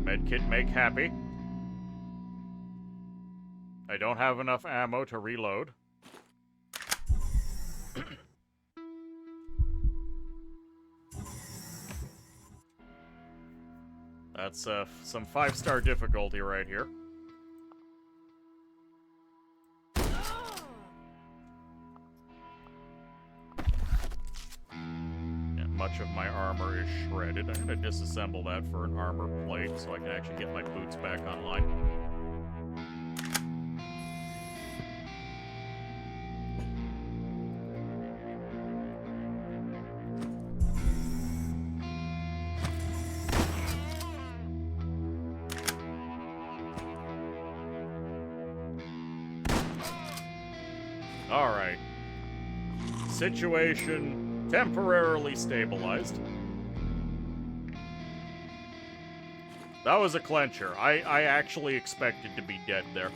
Medkit make happy. I don't have enough ammo to reload. That's some 5-star difficulty right here. And much of my armor is shredded. I'm gonna disassemble that for an armor plate so I can actually get my boots back online. Alright. Situation temporarily stabilized. That was a clencher. I actually expected to be dead there.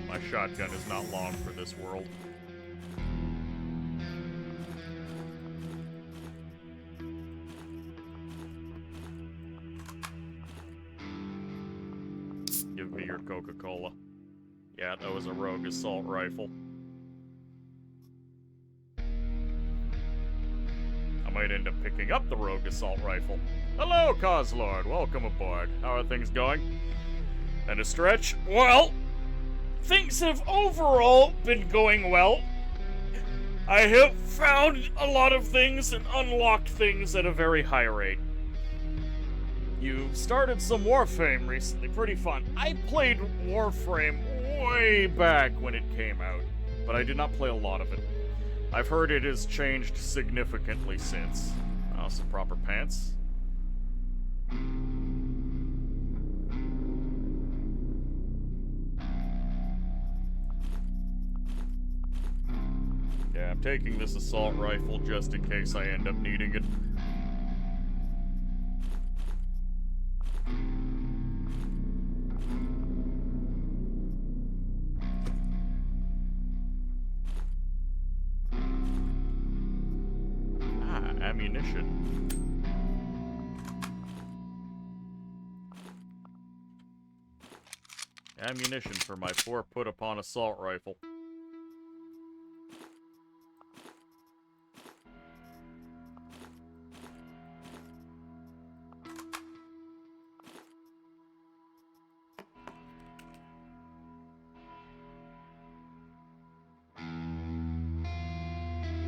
My shotgun is not long for this world. Give me your Coca-Cola. Yeah, that was a rogue assault rifle. I might end up picking up the rogue assault rifle. Hello, Coslord. Welcome aboard. How are things going? And a stretch? Well, things have overall been going well. I have found a lot of things and unlocked things at a very high rate. You started some Warframe recently, pretty fun. I played Warframe way back when it came out, but I did not play a lot of it. I've heard it has changed significantly since. Oh, some proper pants. I'm taking this assault rifle just in case I end up needing it. Ammunition. Ammunition for my 4-put-upon assault rifle.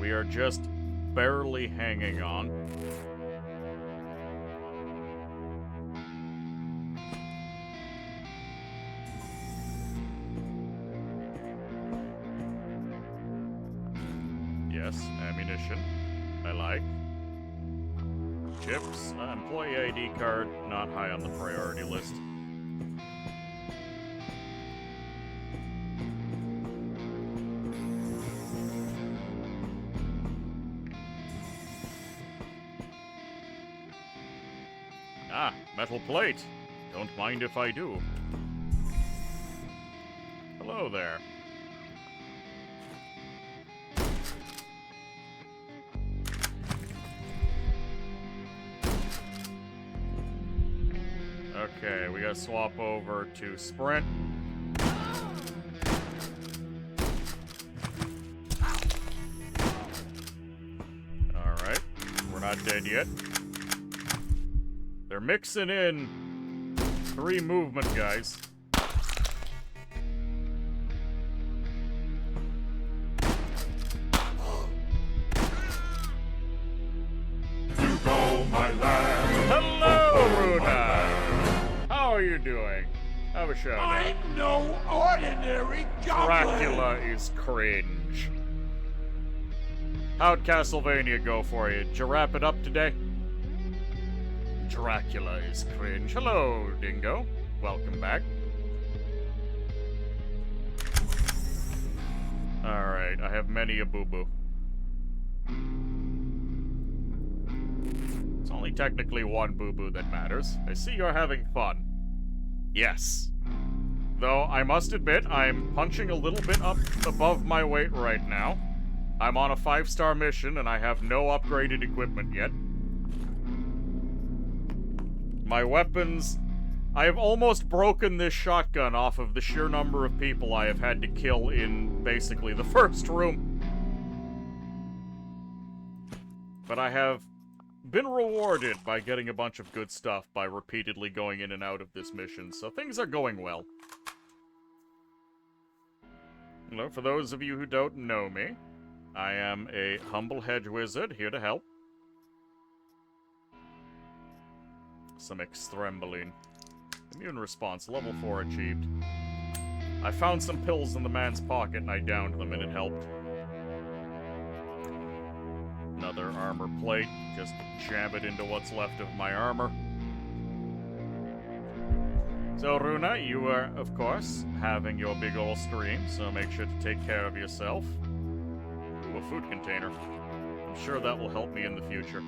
We are just barely hanging on. Yes, ammunition. I like. Chips. Employee ID card. Not high on the priority list. Ah, metal plate. Don't mind if I do. Hello there. Okay, we gotta swap over to sprint. Alright, we're not dead yet. They're mixing in 3 movement guys. You go, my lad. Hello, Runa! How are you doing? Have a shout out. I'm no ordinary goblin! Dracula is cringe. How'd Castlevania go for you? Did you wrap it up today? Dracula is cringe. Hello, Dingo. Welcome back. Alright, I have many a boo-boo. It's only technically one boo-boo that matters. I see you're having fun. Yes. Though, I must admit, I'm punching a little bit up above my weight right now. I'm on a 5-star mission, and I have no upgraded equipment yet. My weapons... I have almost broken this shotgun off of the sheer number of people I have had to kill in, basically, the first room. But I have been rewarded by getting a bunch of good stuff by repeatedly going in and out of this mission, so things are going well. Hello, for those of you who don't know me, I am a humble hedge wizard here to help. Some extremboline. Immune response, level 4 achieved. I found some pills in the man's pocket and I downed them and it helped. Another armor plate, just jam it into what's left of my armor. So Runa, you are, of course, having your big ol' stream, so make sure to take care of yourself. Ooh, a food container. I'm sure that will help me in the future.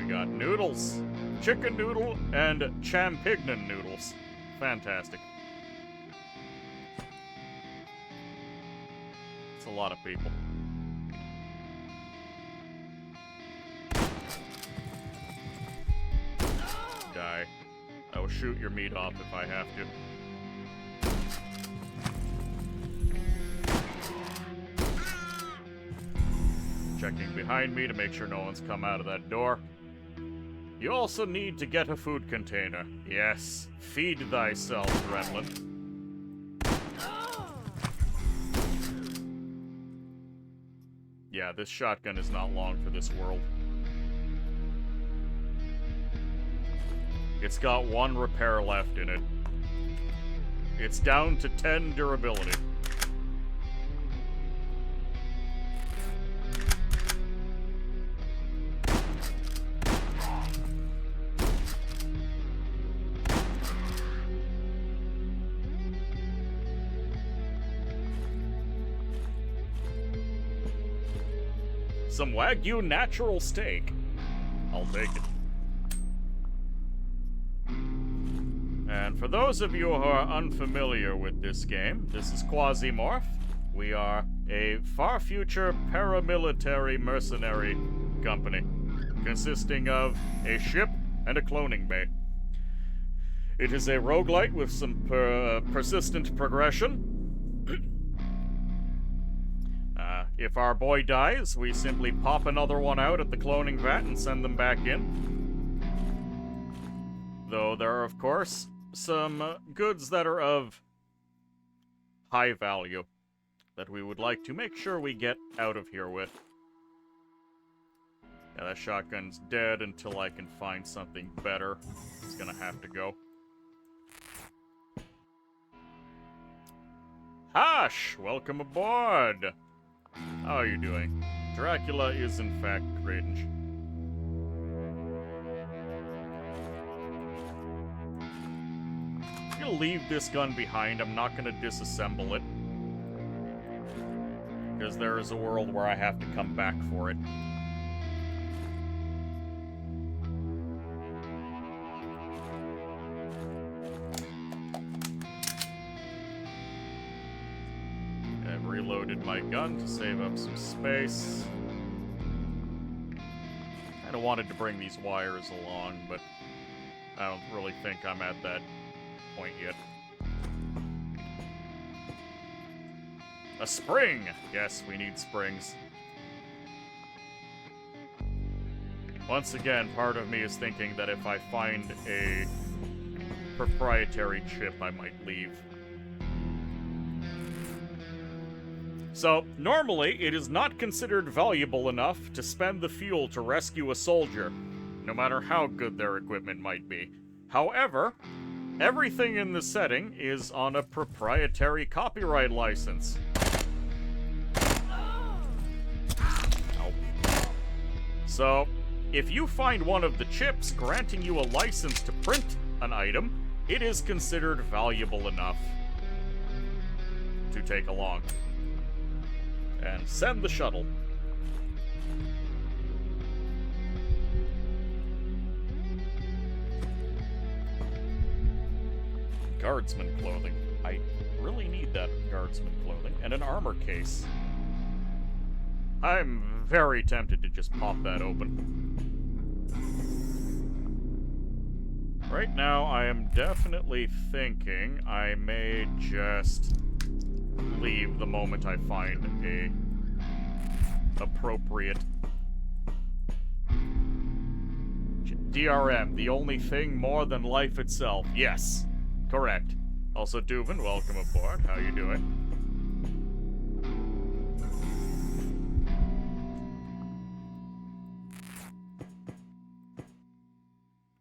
Got noodles, chicken noodle, and champignon noodles. Fantastic. It's a lot of people. Die. I will shoot your meat off if I have to. Checking behind me to make sure no one's come out of that door. You also need to get a food container. Yes, feed thyself, gremlin. Yeah, this shotgun is not long for this world. It's got 1 repair left in it. It's down to 10 durability. Some Wagyu natural steak. I'll take it. And for those of you who are unfamiliar with this game, this is Quasimorph. We are a far future paramilitary mercenary company consisting of a ship and a cloning bay. It is a roguelite with some persistent progression. If our boy dies, we simply pop another one out at the cloning vat and send them back in. Though there are, of course, some goods that are of high value that we would like to make sure we get out of here with. Yeah, that shotgun's dead until I can find something better. It's gonna have to go. Hash! Welcome aboard! How are you doing? Dracula is in fact cringe. I'm gonna leave this gun behind. I'm not gonna disassemble it. Because there is a world where I have to come back for it. I've reloaded my gun to save up some space. I wanted to bring these wires along, but I don't really think I'm at that point yet. A spring! Yes, we need springs. Once again, part of me is thinking that if I find a proprietary chip, I might leave. So, normally, it is not considered valuable enough to spend the fuel to rescue a soldier, no matter how good their equipment might be. However, everything in the setting is on a proprietary copyright license. Ow. So, if you find one of the chips granting you a license to print an item, it is considered valuable enough to take along. And send the shuttle. Guardsman clothing. I really need that guardsman clothing. And an armor case. I'm very tempted to just pop that open. Right now, I am definitely thinking I may just leave the moment I find a appropriate DRM, the only thing more than life itself. Yes, correct. Also, Duvin, welcome aboard. How you doing?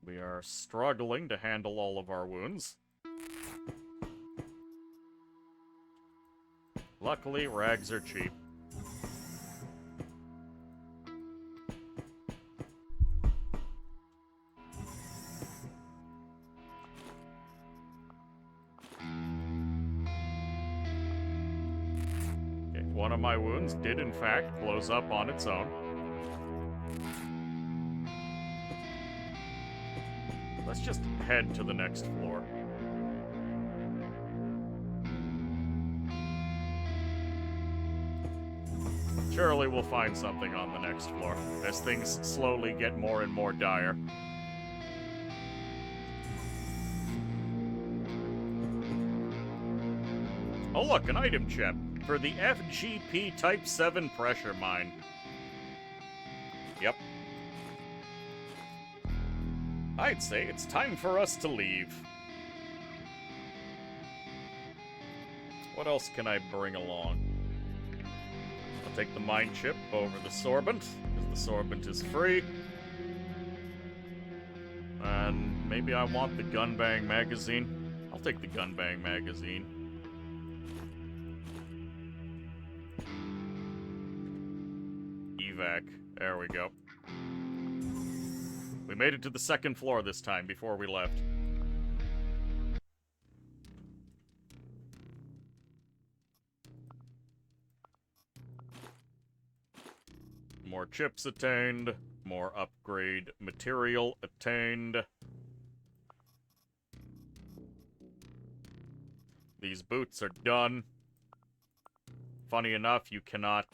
We are struggling to handle all of our wounds. Luckily, rags are cheap. Okay, one of my wounds did in fact close up on its own. Let's just head to the next floor. Surely we'll find something on the next floor, as things slowly get more and more dire. Oh look, an item chip for the FGP Type 7 pressure mine. Yep. I'd say it's time for us to leave. What else can I bring along? I'll take the mine chip over the sorbent, because the sorbent is free. And maybe I want the gunbang magazine. I'll take the gunbang magazine. Evac. There we go. We made it to the second floor this time, before we left. More chips attained. More upgrade material attained. These boots are done. Funny enough, you cannot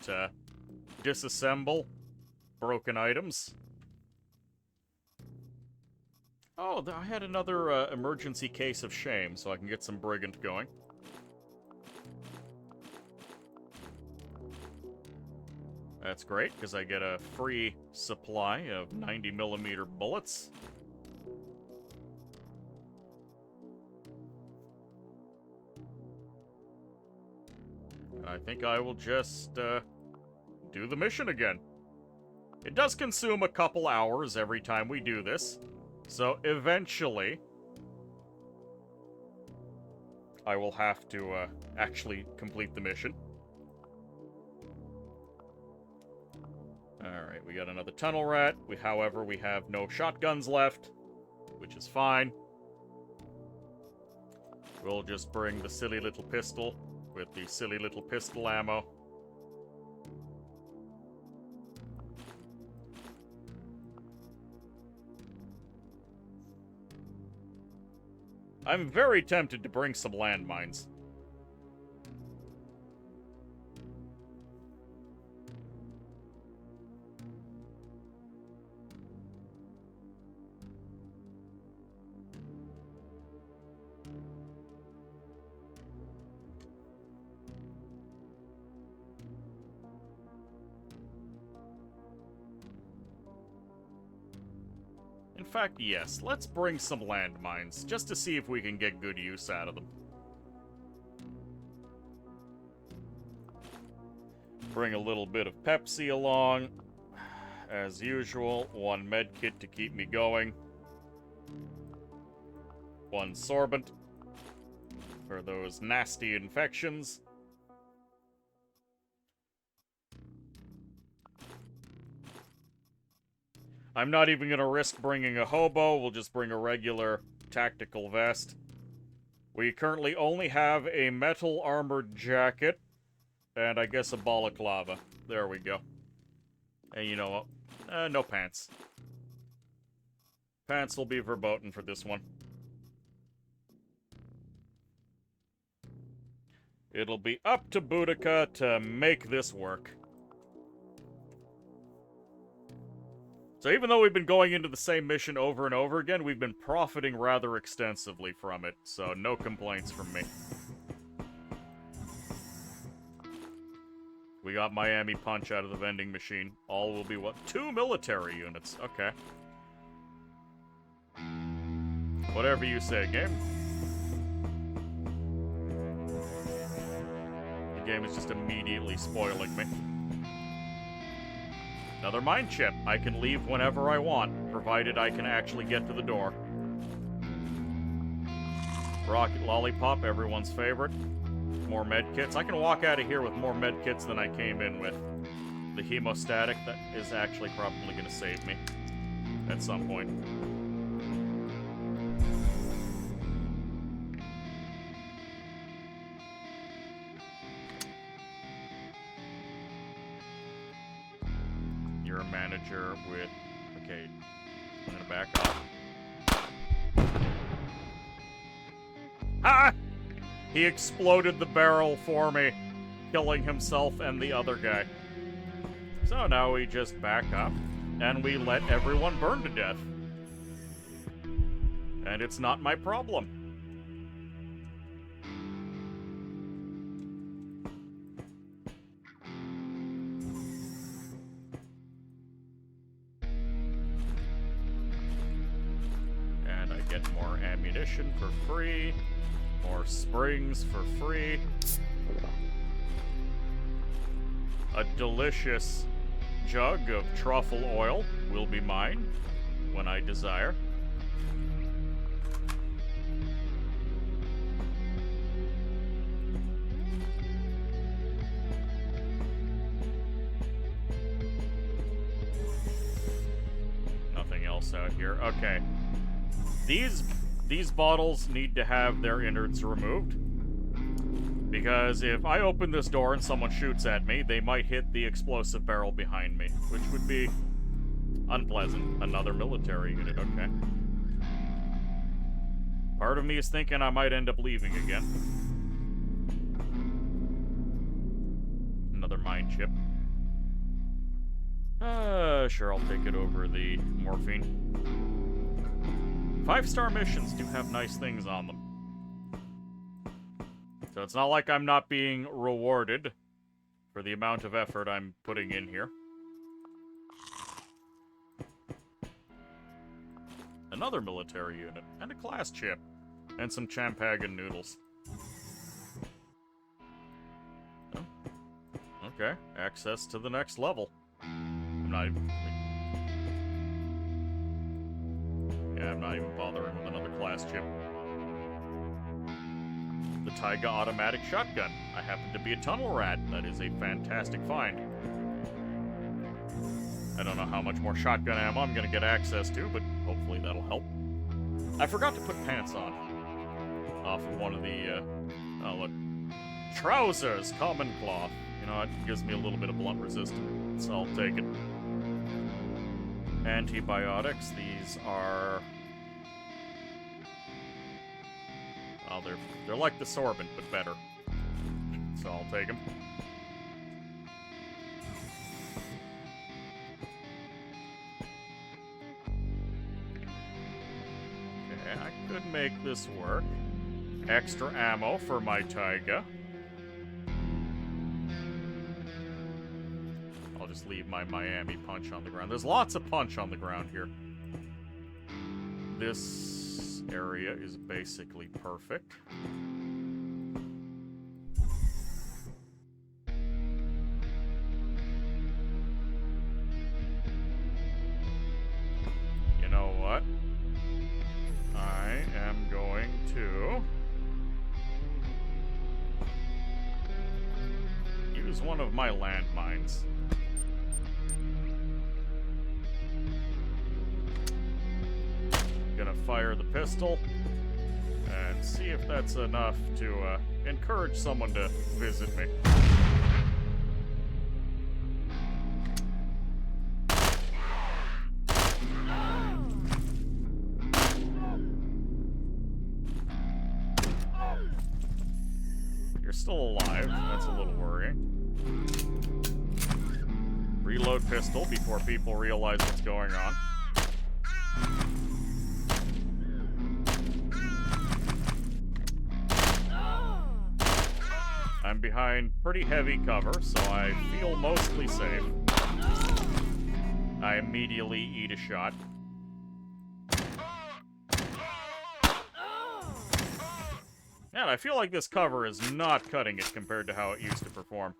disassemble broken items. Oh, I had another emergency case of shame, so I can get some brigand going. That's great, because I get a free supply of 90mm bullets. I think I will just do the mission again. It does consume a couple hours every time we do this, so eventually I will have to actually complete the mission. Alright, we got another tunnel rat. However, we have no shotguns left, which is fine. We'll just bring the silly little pistol with the silly little pistol ammo. I'm very tempted to bring some landmines. In fact, yes, let's bring some landmines, just to see if we can get good use out of them. Bring a little bit of Pepsi along. As usual, one med kit to keep me going. One sorbent for those nasty infections. I'm not even going to risk bringing a hobo. We'll just bring a regular tactical vest. We currently only have a metal armored jacket. And I guess a balaclava. There we go. And you know what? No pants. Pants will be verboten for this one. It'll be up to Boudica to make this work. So even though we've been going into the same mission over and over again, we've been profiting rather extensively from it, so no complaints from me. We got Miami Punch out of the vending machine. All will be what? 2 military units. Okay. Whatever you say, game. The game is just immediately spoiling me. Another mine chip. I can leave whenever I want, provided I can actually get to the door. Rocket Lollipop, everyone's favorite. More med kits. I can walk out of here with more med kits than I came in with. The hemostatic, that is actually probably going to save me at some point. You're a manager with... Okay, I'm going to back off. Ah! He exploded the barrel for me, killing himself and the other guy. So now we just back up, and we let everyone burn to death. And it's not my problem. And I get more ammunition for free. More springs for free. A delicious jug of truffle oil will be mine when I desire. Nothing else out here. Okay. These bottles need to have their innards removed Because if I open this door and someone shoots at me, they might hit the explosive barrel behind me, which would be unpleasant. Another military unit, okay. Part of me is thinking I might end up leaving again. Another mine chip. Sure, I'll take it over the morphine. 5-star missions do have nice things on them. So it's not like I'm not being rewarded for the amount of effort I'm putting in here. Another military unit, and a class chip, and some Champagan noodles. Oh. Okay, access to the next level. I'm not even bothering with another class chip. The Taiga automatic shotgun. I happen to be a tunnel rat. That is a fantastic find. I don't know how much more shotgun ammo I'm gonna get access to, but hopefully that'll help. I forgot to put pants on. Off of one of the, oh look. Trousers, common cloth. You know, it gives me a little bit of blunt resistance, so I'll take it. Antibiotics, these are... well, they're like the sorbent, but better. So I'll take them. Okay, I could make this work. Extra ammo for my Taiga. I'll just leave my Miami punch on the ground. There's lots of punch on the ground here. This area is basically perfect. You know what? I am going to use one of my landmines. Gonna fire the pistol and see if that's enough to encourage someone to visit me. You're still alive. That's a little worrying. Reload pistol before people realize what's going on. I'm behind pretty heavy cover, so I feel mostly safe. I immediately eat a shot. And I feel like this cover is not cutting it compared to how it used to perform.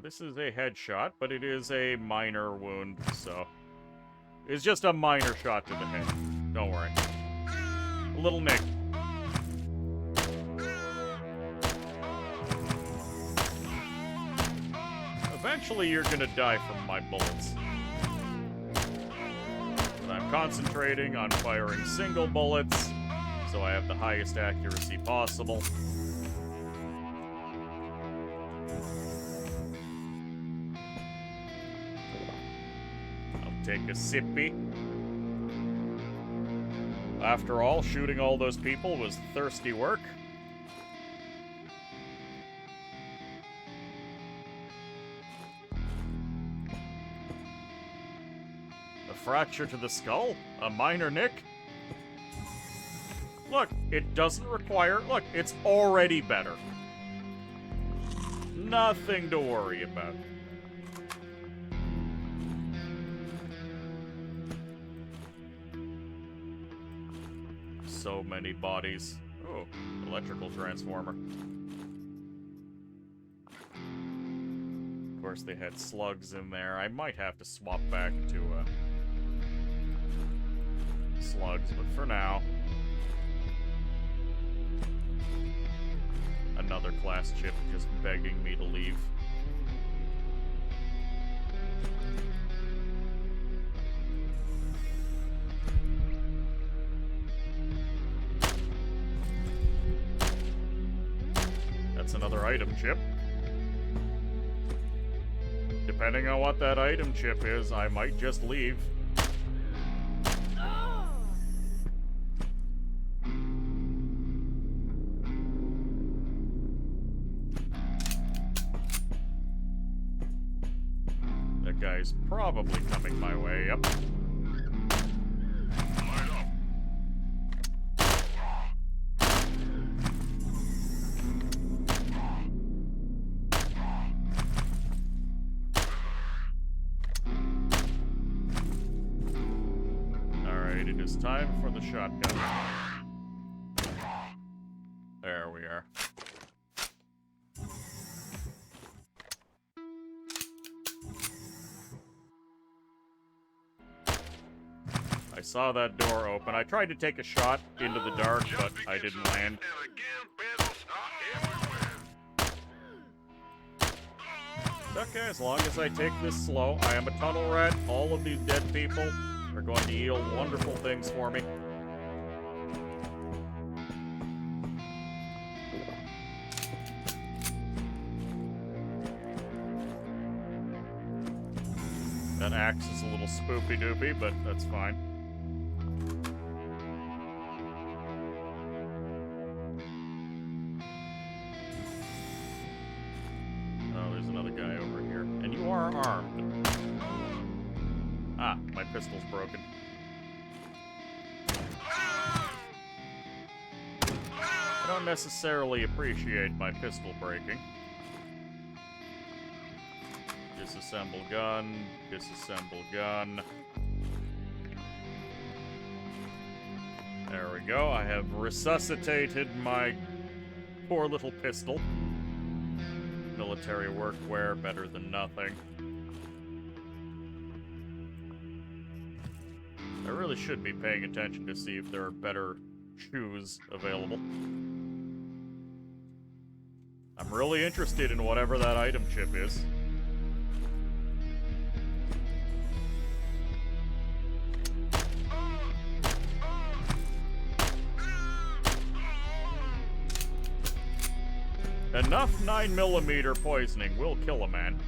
This is a headshot, but it is a minor wound, so... it's just a minor shot to the head. Don't worry. A little nick. Eventually you're gonna die from my bullets. But I'm concentrating on firing single bullets, so I have the highest accuracy possible. Take a sippy. After all, shooting all those people was thirsty work. A fracture to the skull? A minor nick? Look, it doesn't require... look, it's already better. Nothing to worry about. So many bodies. Oh, electrical transformer. Of course, they had slugs in there. I might have to swap back to slugs, but for now, another class chip just begging me to leave. another item chip. Depending on what that item chip is, I might just leave. That guy's probably coming my way. Yep. Light up. Alright, it is time for the shotgun. There we are. I saw that door open. I tried to take a shot into the dark, but I didn't land. And again, battles are everywhere. It's okay, as long as I take this slow. I am a tunnel rat. All of these dead people are going to yield wonderful things for me. That axe is a little spoopy-doopy, but that's fine. Oh, there's another guy over here. And you are armed. Ah, my pistol's broken. I don't necessarily appreciate my pistol breaking. Disassemble gun, disassemble gun. There we go. I have resuscitated my poor little pistol. Military workwear, better than nothing. I really should be paying attention to see if there are better shoes available. I'm really interested in whatever that item chip is. Enough 9mm poisoning will kill a man.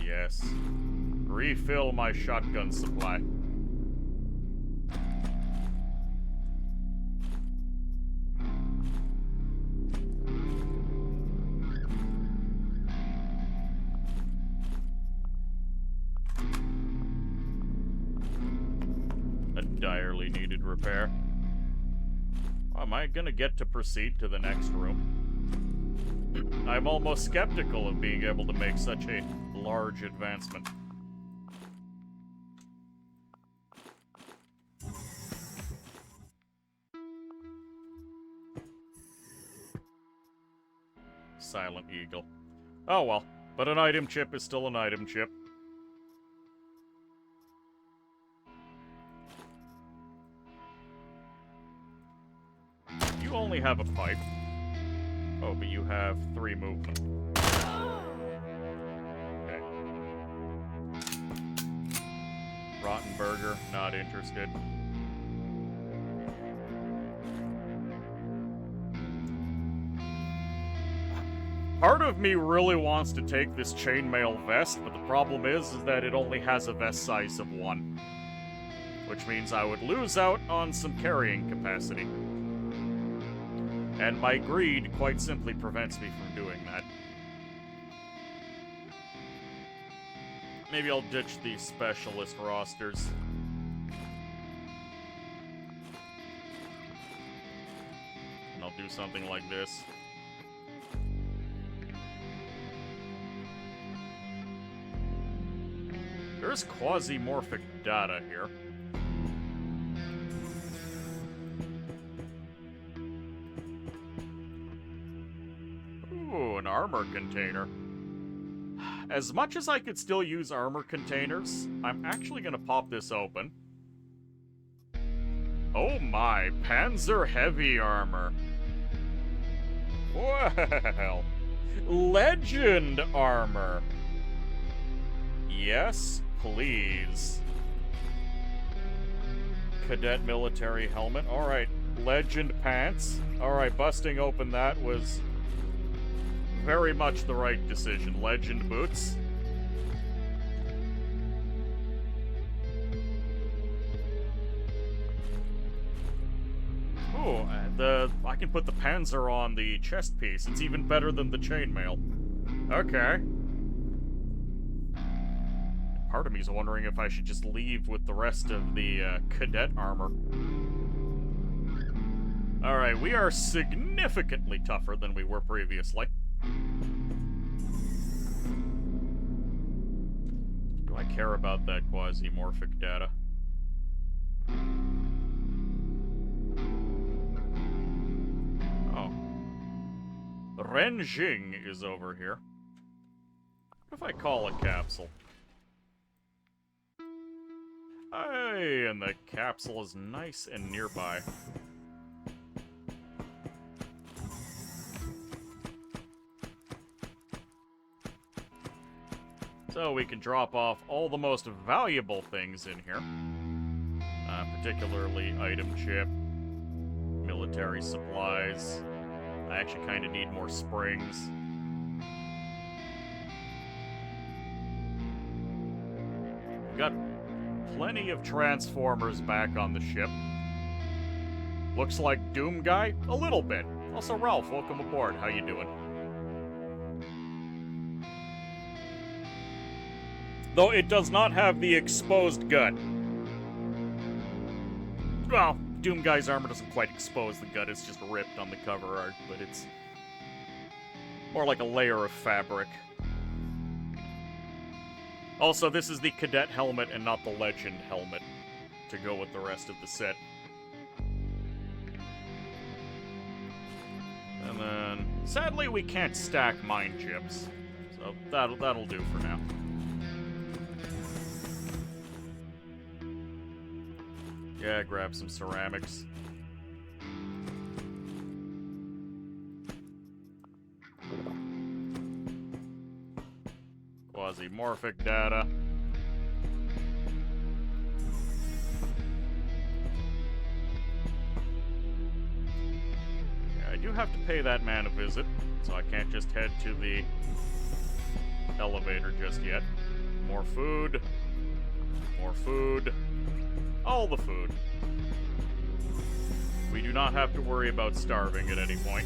Yes. Refill my shotgun supply. Direly needed repair. Oh, am I gonna get to proceed to the next room? I'm almost skeptical of being able to make such a large advancement. Silent Eagle. Oh well, but an item chip is still an item chip. You only have a pipe. Oh, but you have 3 movement. Okay. Rotten burger, not interested. Part of me really wants to take this chainmail vest, but the problem is that it only has a vest size of 1. Which means I would lose out on some carrying capacity. And my greed quite simply prevents me from doing that. Maybe I'll ditch these specialist rosters. And I'll do something like this. There's quasimorphic data here. Ooh, an armor container. As much as I could still use armor containers, I'm actually gonna pop this open. Oh my, Panzer heavy armor. Well, legend armor. Yes, please. Cadet military helmet. All right, legend pants. All right, busting open that was very much the right decision. Legend boots. Ooh, I can put the Panzer on the chest piece. It's even better than the chainmail. Okay. Part of me is wondering if I should just leave with the rest of the cadet armor. Alright, we are significantly tougher than we were previously. Do I care about that quasimorphic data? Oh. Renjing is over here. What if I call a capsule? Hey, and the capsule is nice and nearby. So we can drop off all the most valuable things in here. Particularly item chip, military supplies. I actually kind of need more springs. We've got plenty of transformers back on the ship. Looks like Doom Guy? A little bit. Also, Ralph, welcome aboard. How you doing? Though it does not have the exposed gut. Well, Doom Guy's armor doesn't quite expose the gut, it's just ripped on the cover art, but it's more like a layer of fabric. Also, this is the cadet helmet and not the legend helmet to go with the rest of the set. And then, sadly, we can't stack mine chips, so that'll do for now. Yeah, grab some ceramics. Quasimorphic data. Yeah, I do have to pay that man a visit, so I can't just head to the elevator just yet. More food. More food. All the food. We do not have to worry about starving at any point.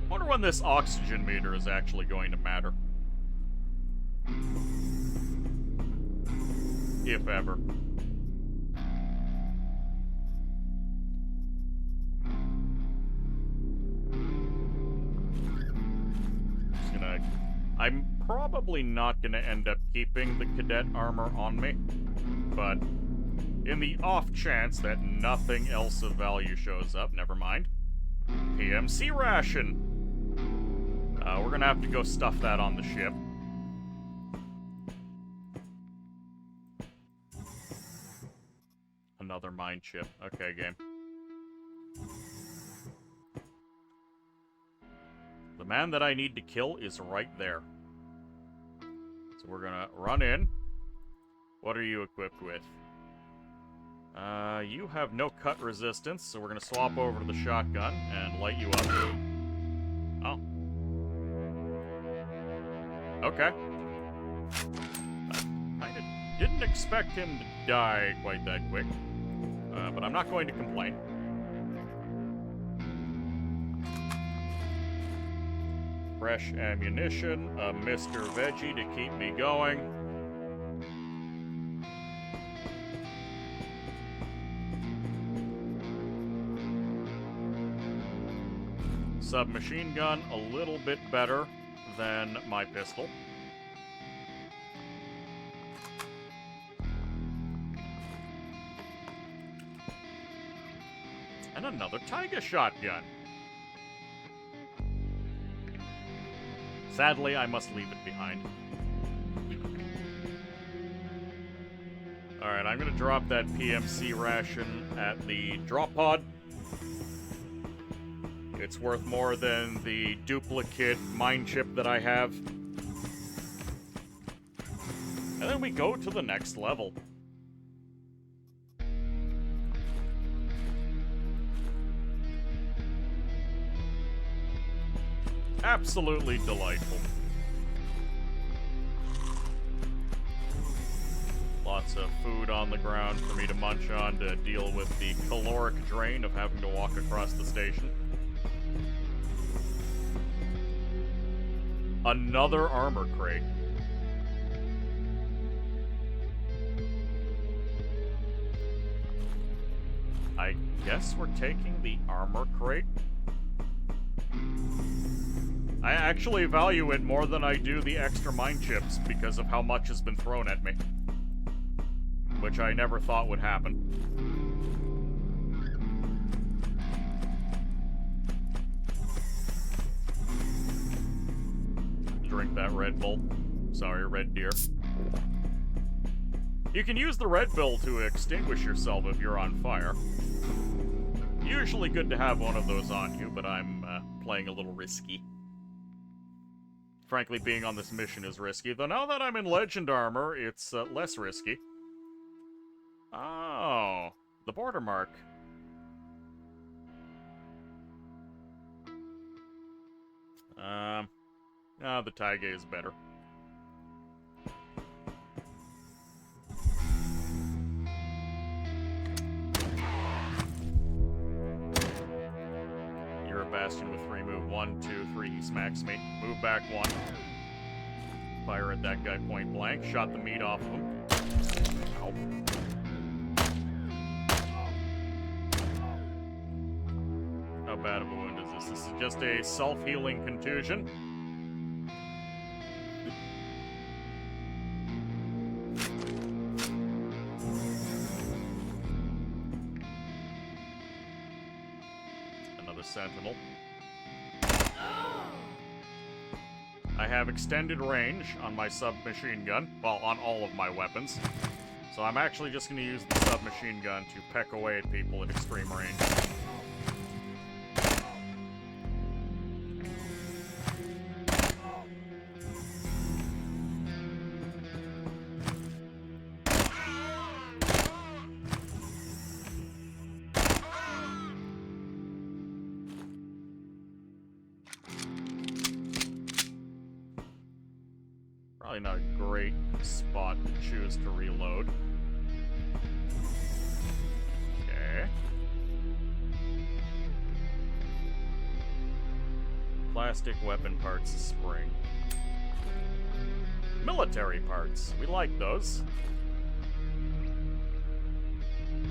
Wonder when this oxygen meter is actually going to matter. If ever. I'm probably not going to end up keeping the cadet armor on me, but in the off chance that nothing else of value shows up, never mind. PMC ration. We're going to have to go stuff that on the ship. Another mine chip. Okay, game. The man that I need to kill is right there. So we're gonna run in. What are you equipped with? You have no cut resistance, so we're gonna swap over to the shotgun and light you up. Oh. Okay. I didn't expect him to die quite that quick. But I'm not going to complain. Fresh ammunition, a Mr. Veggie to keep me going. Submachine gun, a little bit better than my pistol. And another Tiger shotgun. Sadly, I must leave it behind. Alright, I'm gonna drop that PMC ration at the drop pod. It's worth more than the duplicate mine chip that I have. And then we go to the next level. Absolutely delightful. Lots of food on the ground for me to munch on to deal with the caloric drain of having to walk across the station. Another armor crate. I guess we're taking the armor crate. I actually value it more than I do the extra mine chips because of how much has been thrown at me. Which I never thought would happen. Drink that Red Bull. Sorry, Red Deer. You can use the Red Bull to extinguish yourself if you're on fire. Usually good to have one of those on you, but I'm playing a little risky. Frankly, being on this mission is risky, though now that I'm in Legend armor, it's less risky. Oh, the border mark. The Taiga is better. You're a Bastion with 3 move. 1, 2, 3, he smacks me. Move back 1. Fire at that guy point blank. Shot the meat off of him. Ow. How bad of a wound is this? This is just a self-healing contusion. Another sentinel. I have extended range on my submachine gun. Well, on all of my weapons. So I'm actually just going to use the submachine gun to peck away at people at extreme range. Probably not a great spot to choose to reload. Okay. Plastic weapon parts spring. Military parts. We like those.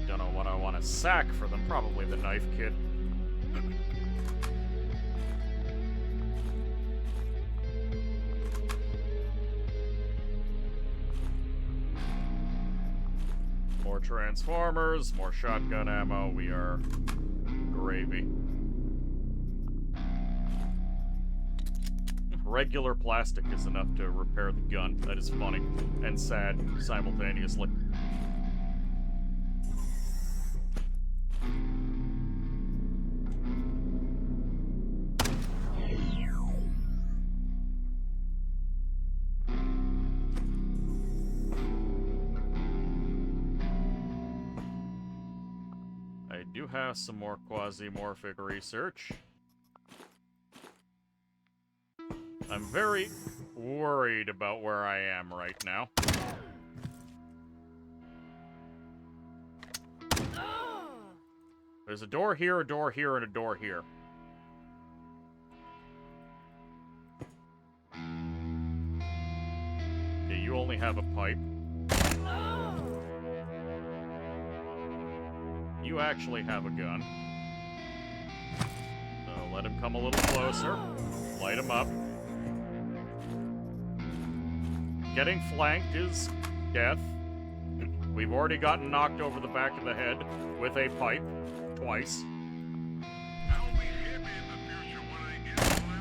Don't know what I want to sack for them. Probably the knife kit. More transformers, more shotgun ammo. We are gravy. Regular plastic is enough to repair the gun. That is funny and sad simultaneously. I do have some more quasimorphic research. I'm very worried about where I am right now. There's a door here, and a door here. Okay, you only have a pipe. You actually have a gun. So let him come a little closer. Light him up. Getting flanked is death. We've already gotten knocked over the back of the head with a pipe twice. I'll be happy in the future when I get what I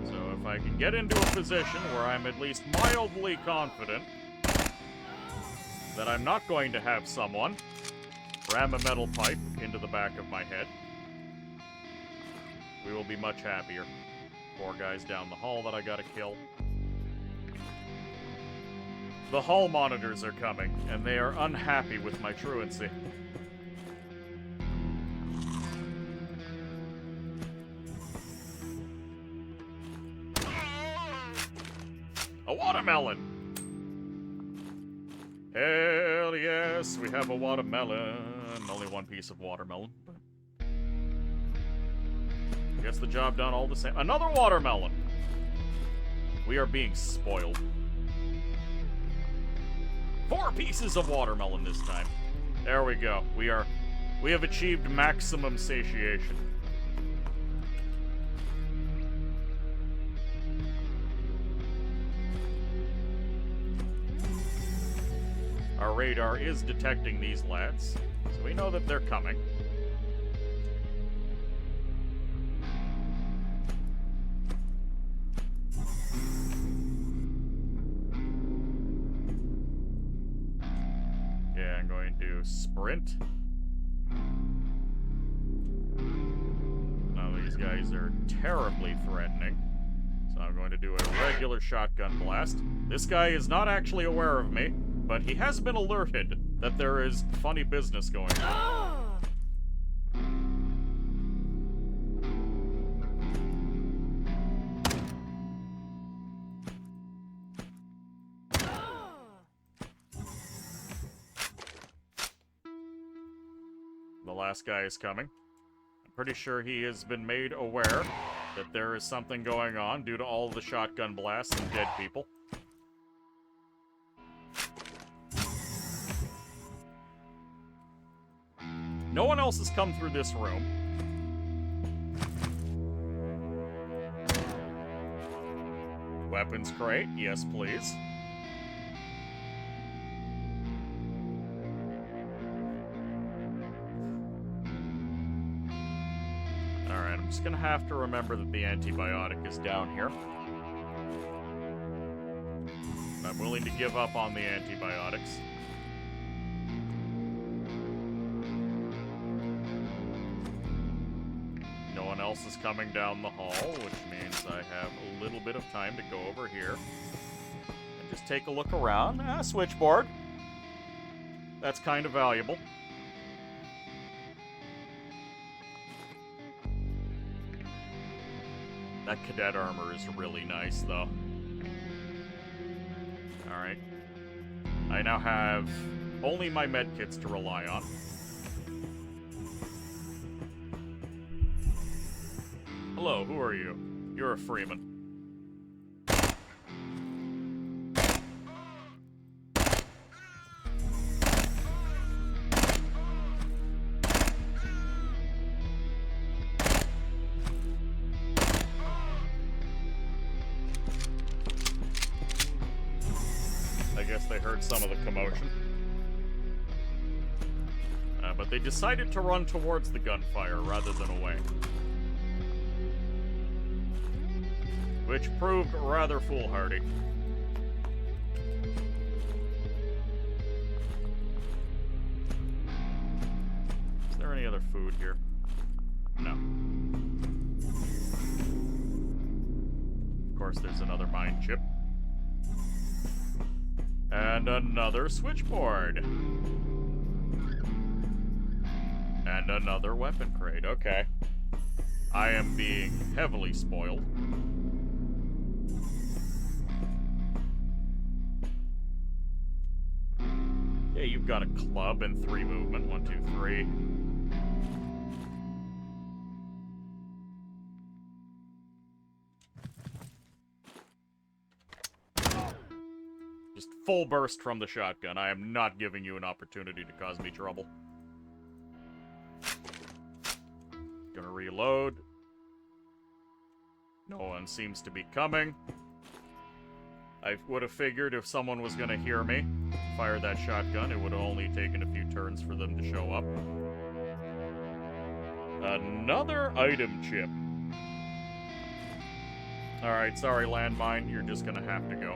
want. So if I can get into a position where I'm at least mildly confident that I'm not going to have someone ram a metal pipe into the back of my head, we will be much happier. 4 guys down the hall that I gotta kill. The hall monitors are coming, and they are unhappy with my truancy. A watermelon! Hell yes, we have a watermelon. Only 1 piece of watermelon, but gets the job done all the same. Another watermelon! We are being spoiled. 4 pieces of watermelon this time. There we go. We have achieved maximum satiation. Our radar is detecting these lads, so we know that they're coming. Okay, I'm going to sprint. Now these guys are terribly threatening, so I'm going to do a regular shotgun blast. This guy is not actually aware of me, but he has been alerted that there is funny business going on. The last guy is coming. I'm pretty sure he has been made aware that there is something going on due to all the shotgun blasts and dead people. No one else has come through this room. Weapons crate, yes please. Alright, I'm just gonna have to remember that the antibiotic is down here. I'm willing to give up on the antibiotics. No one else is coming down the hall, which means I have a little bit of time to go over here and just take a look around. Switchboard. That's kind of valuable. That cadet armor is really nice, though. Alright. I now have only my medkits to rely on. Hello, who are you? You're a Freeman. I guess they heard some of the commotion. But they decided to run towards the gunfire rather than away. Which proved rather foolhardy. Is there any other food here? No. Of course, there's another mine chip. And another switchboard. And another weapon crate. Okay. I am being heavily spoiled. Yeah, you've got a club and 3 movement. 1, 2, 3. Just full burst from the shotgun. I am not giving you an opportunity to cause me trouble. Gonna reload. No one seems to be coming. I would have figured if someone was gonna hear me fire that shotgun, it would have only taken a few turns for them to show up. Another item chip. Alright, sorry, landmine. You're just gonna have to go.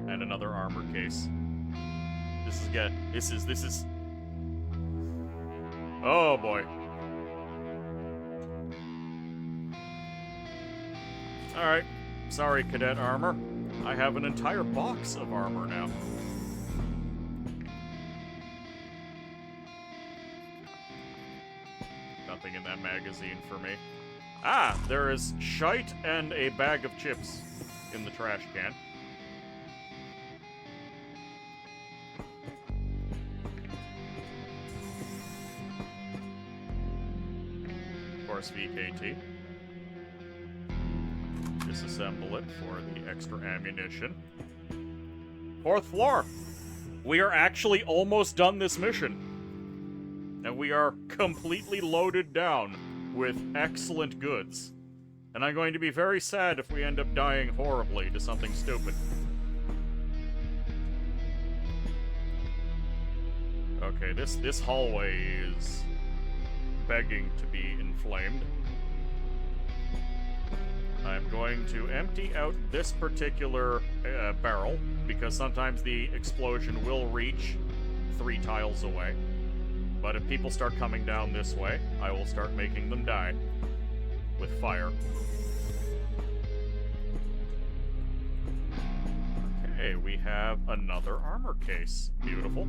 And another armor case. This is... Oh, boy. Alright. Sorry, cadet armor. I have an entire box of armor now. Nothing in that magazine for me. Ah, there is shite and a bag of chips in the trash can. Of course, VKT. Disassemble it for the extra ammunition. 4th floor! We are actually almost done this mission. And we are completely loaded down with excellent goods. And I'm going to be very sad if we end up dying horribly to something stupid. Okay, this hallway is begging to be inflamed. I'm going to empty out this particular barrel, because sometimes the explosion will reach 3 tiles away. But if people start coming down this way, I will start making them die with fire. Okay, we have another armor case. Beautiful.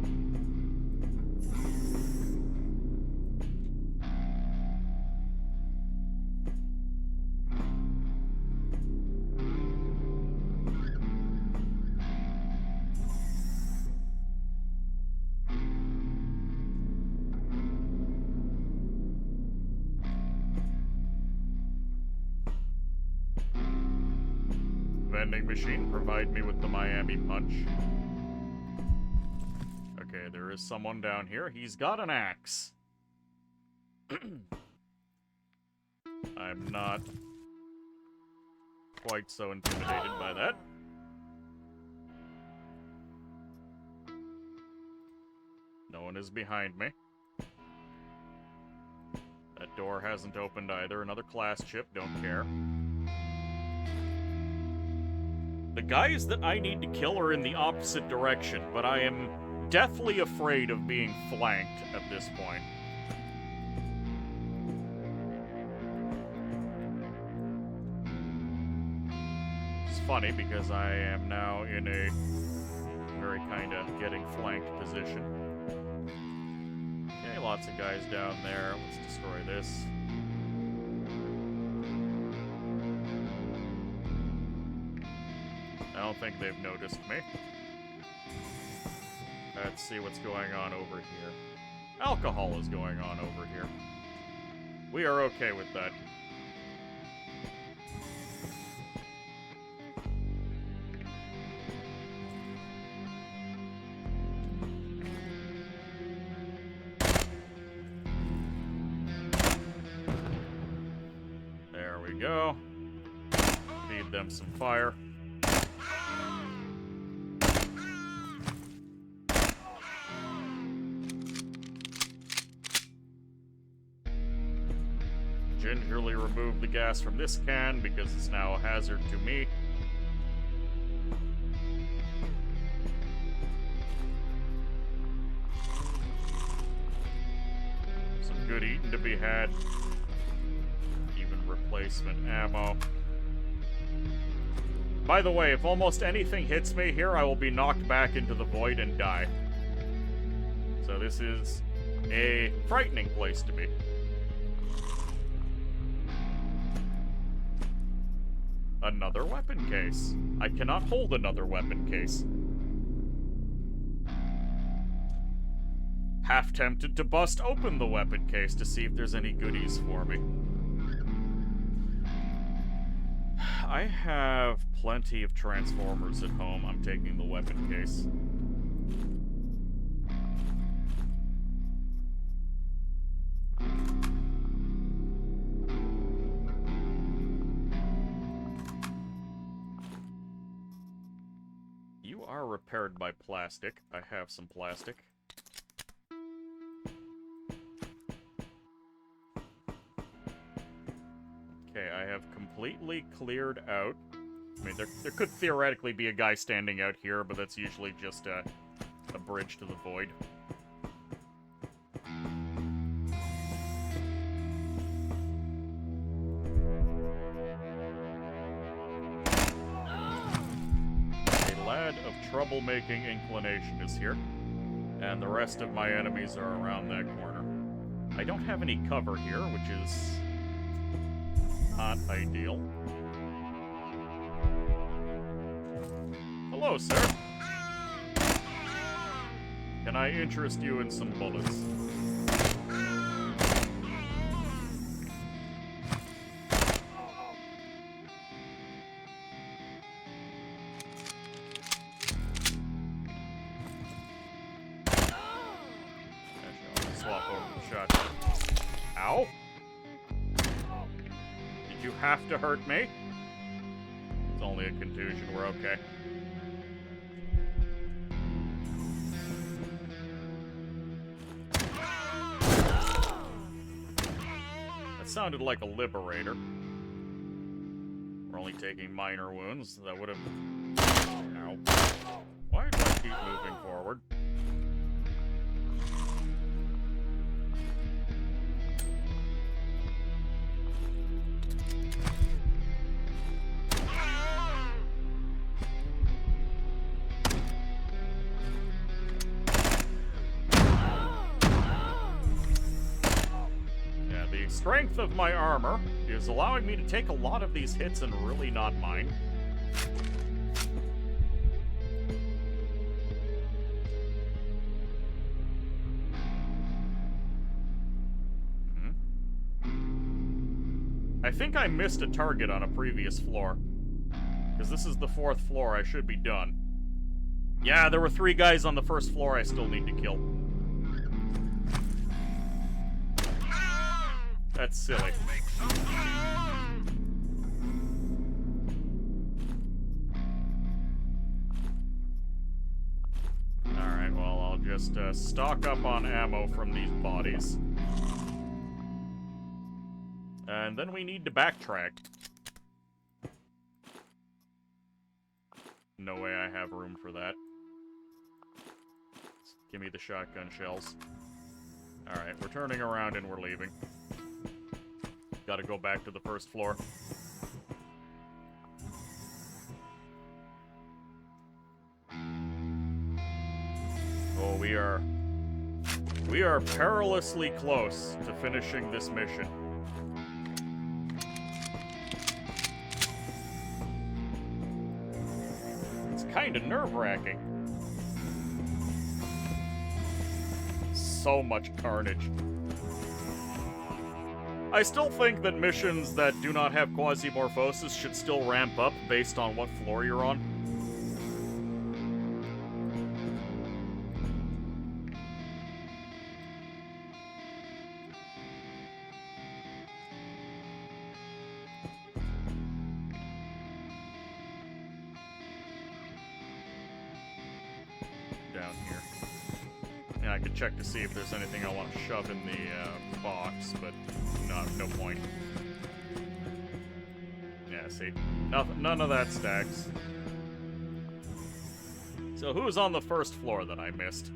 Vending machine, provide me with the Miami Punch. Okay, there is someone down here. He's got an axe. I'm not quite so intimidated by that. No one is behind me. That door hasn't opened either. Another class chip, don't care. The guys that I need to kill are in the opposite direction, but I am deathly afraid of being flanked at this point. It's funny because I am now in a very kind of getting flanked position. Okay, lots of guys down there. Let's destroy this. I don't think they've noticed me. Let's see what's going on over here. Alcohol is going on over here. We are okay with that. There we go. Feed them some fire. Gingerly remove the gas from this can because it's now a hazard to me. Some good eating to be had. Even replacement ammo. By the way, if almost anything hits me here, I will be knocked back into the void and die. So this is a frightening place to be. Another weapon case. I cannot hold another weapon case. Half tempted to bust open the weapon case to see if there's any goodies for me. I have plenty of transformers at home. I'm taking the weapon case. You are repaired by plastic. I have some plastic. Okay, I have completely cleared out. I mean, there could theoretically be a guy standing out here, but that's usually just a bridge to the void. A lad of troublemaking inclination is here, and the rest of my enemies are around that corner. I don't have any cover here, which is not ideal. Hello, sir. Can I interest you in some bullets? Actually, I'll swap over the shotgun. Ow! Did you have to hurt me? It's only a contusion, we're okay. Sounded like a liberator. We're only taking minor wounds. That would have... Ow. Why do I keep moving forward? Strength of my armor is allowing me to take a lot of these hits and really not mind. I think I missed a target on a previous floor. Because this is the 4th floor, I should be done. Yeah, there were 3 guys on the 1st floor I still need to kill. That's silly. Alright, well, I'll just stock up on ammo from these bodies. And then we need to backtrack. No way I have room for that. Give me the shotgun shells. Alright, we're turning around and we're leaving. Gotta go back to the 1st floor. Oh, we are perilously close to finishing this mission. It's kind of nerve-wracking. So much carnage. I still think that missions that do not have quasimorphosis should still ramp up based on what floor you're on. Down here. And I could check to see if there's anything I want to shove in the box, but no point. Yeah, see. None of that stacks. So who's on the 1st floor that I missed?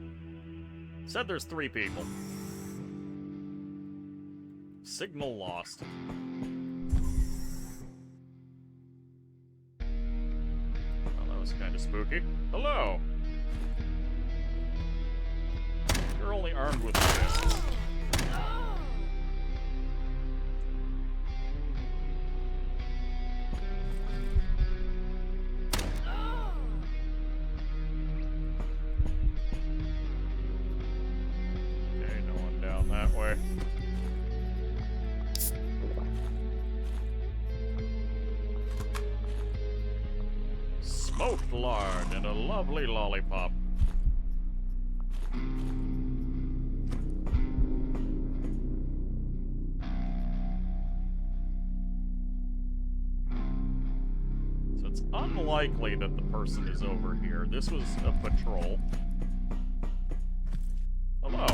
Said there's 3 people. Signal lost. Well, that was kind of spooky. Hello! You're only armed with fists. Okay, no one down that way. Smoked lard and a lovely lollipop. It's unlikely that the person is over here. This was a patrol. Hello.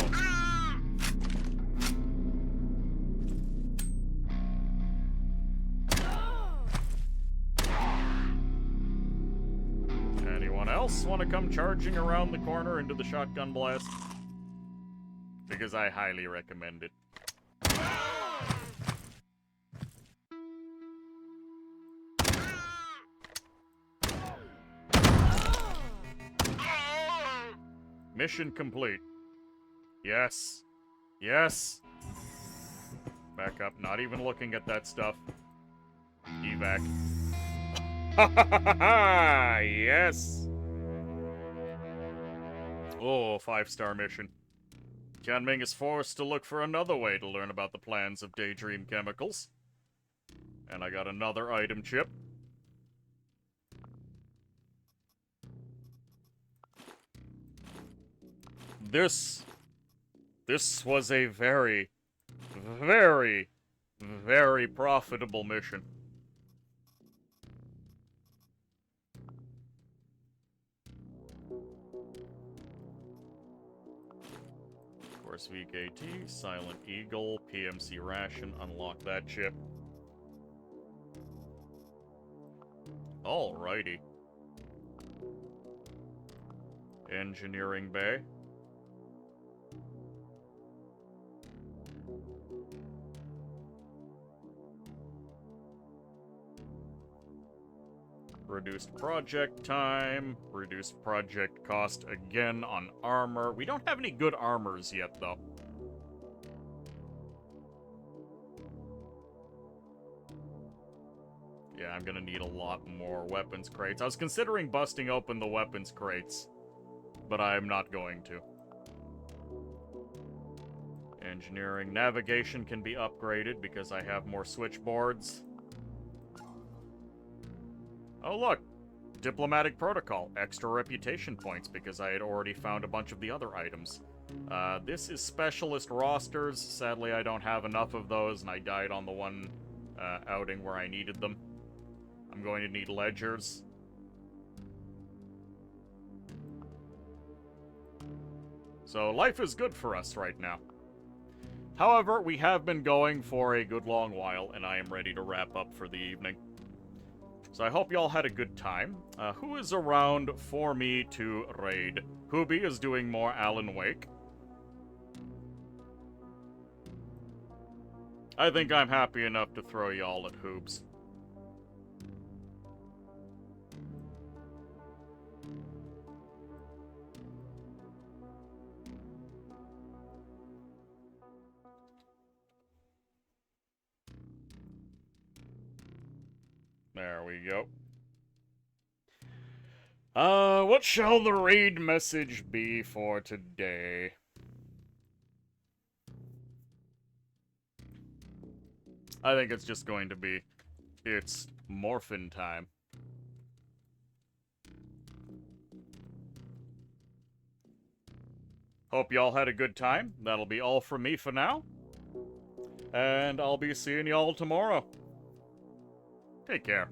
else want to come charging around the corner into the shotgun blast? Because I highly recommend it. Mission complete. Yes. Yes. Back up. Not even looking at that stuff. Evac. Yes. Oh, 5-star mission. Tianming is forced to look for another way to learn about the plans of Daydream Chemicals. And I got another item chip. This was a very, very, very profitable mission. Of course, VKT, Silent Eagle, PMC Ration, unlock that chip. Alrighty. Engineering Bay. Reduced project time, reduced project cost again on armor. We don't have any good armors yet, though. Yeah, I'm gonna need a lot more weapons crates. I was considering busting open the weapons crates, but I'm not going to. Engineering navigation can be upgraded because I have more switchboards. Oh, look! Diplomatic protocol. Extra reputation points because I had already found a bunch of the other items. This is specialist rosters. Sadly, I don't have enough of those, and I died on the one outing where I needed them. I'm going to need ledgers. So, life is good for us right now. However, we have been going for a good long while, and I am ready to wrap up for the evening. So I hope y'all had a good time. Who is around for me to raid? Hooby is doing more Alan Wake. I think I'm happy enough to throw y'all at Hoobs. There we go. What shall the raid message be for today? I think it's just going to be, it's morphin time. Hope y'all had a good time. That'll be all from me for now. And I'll be seeing y'all tomorrow. Take care.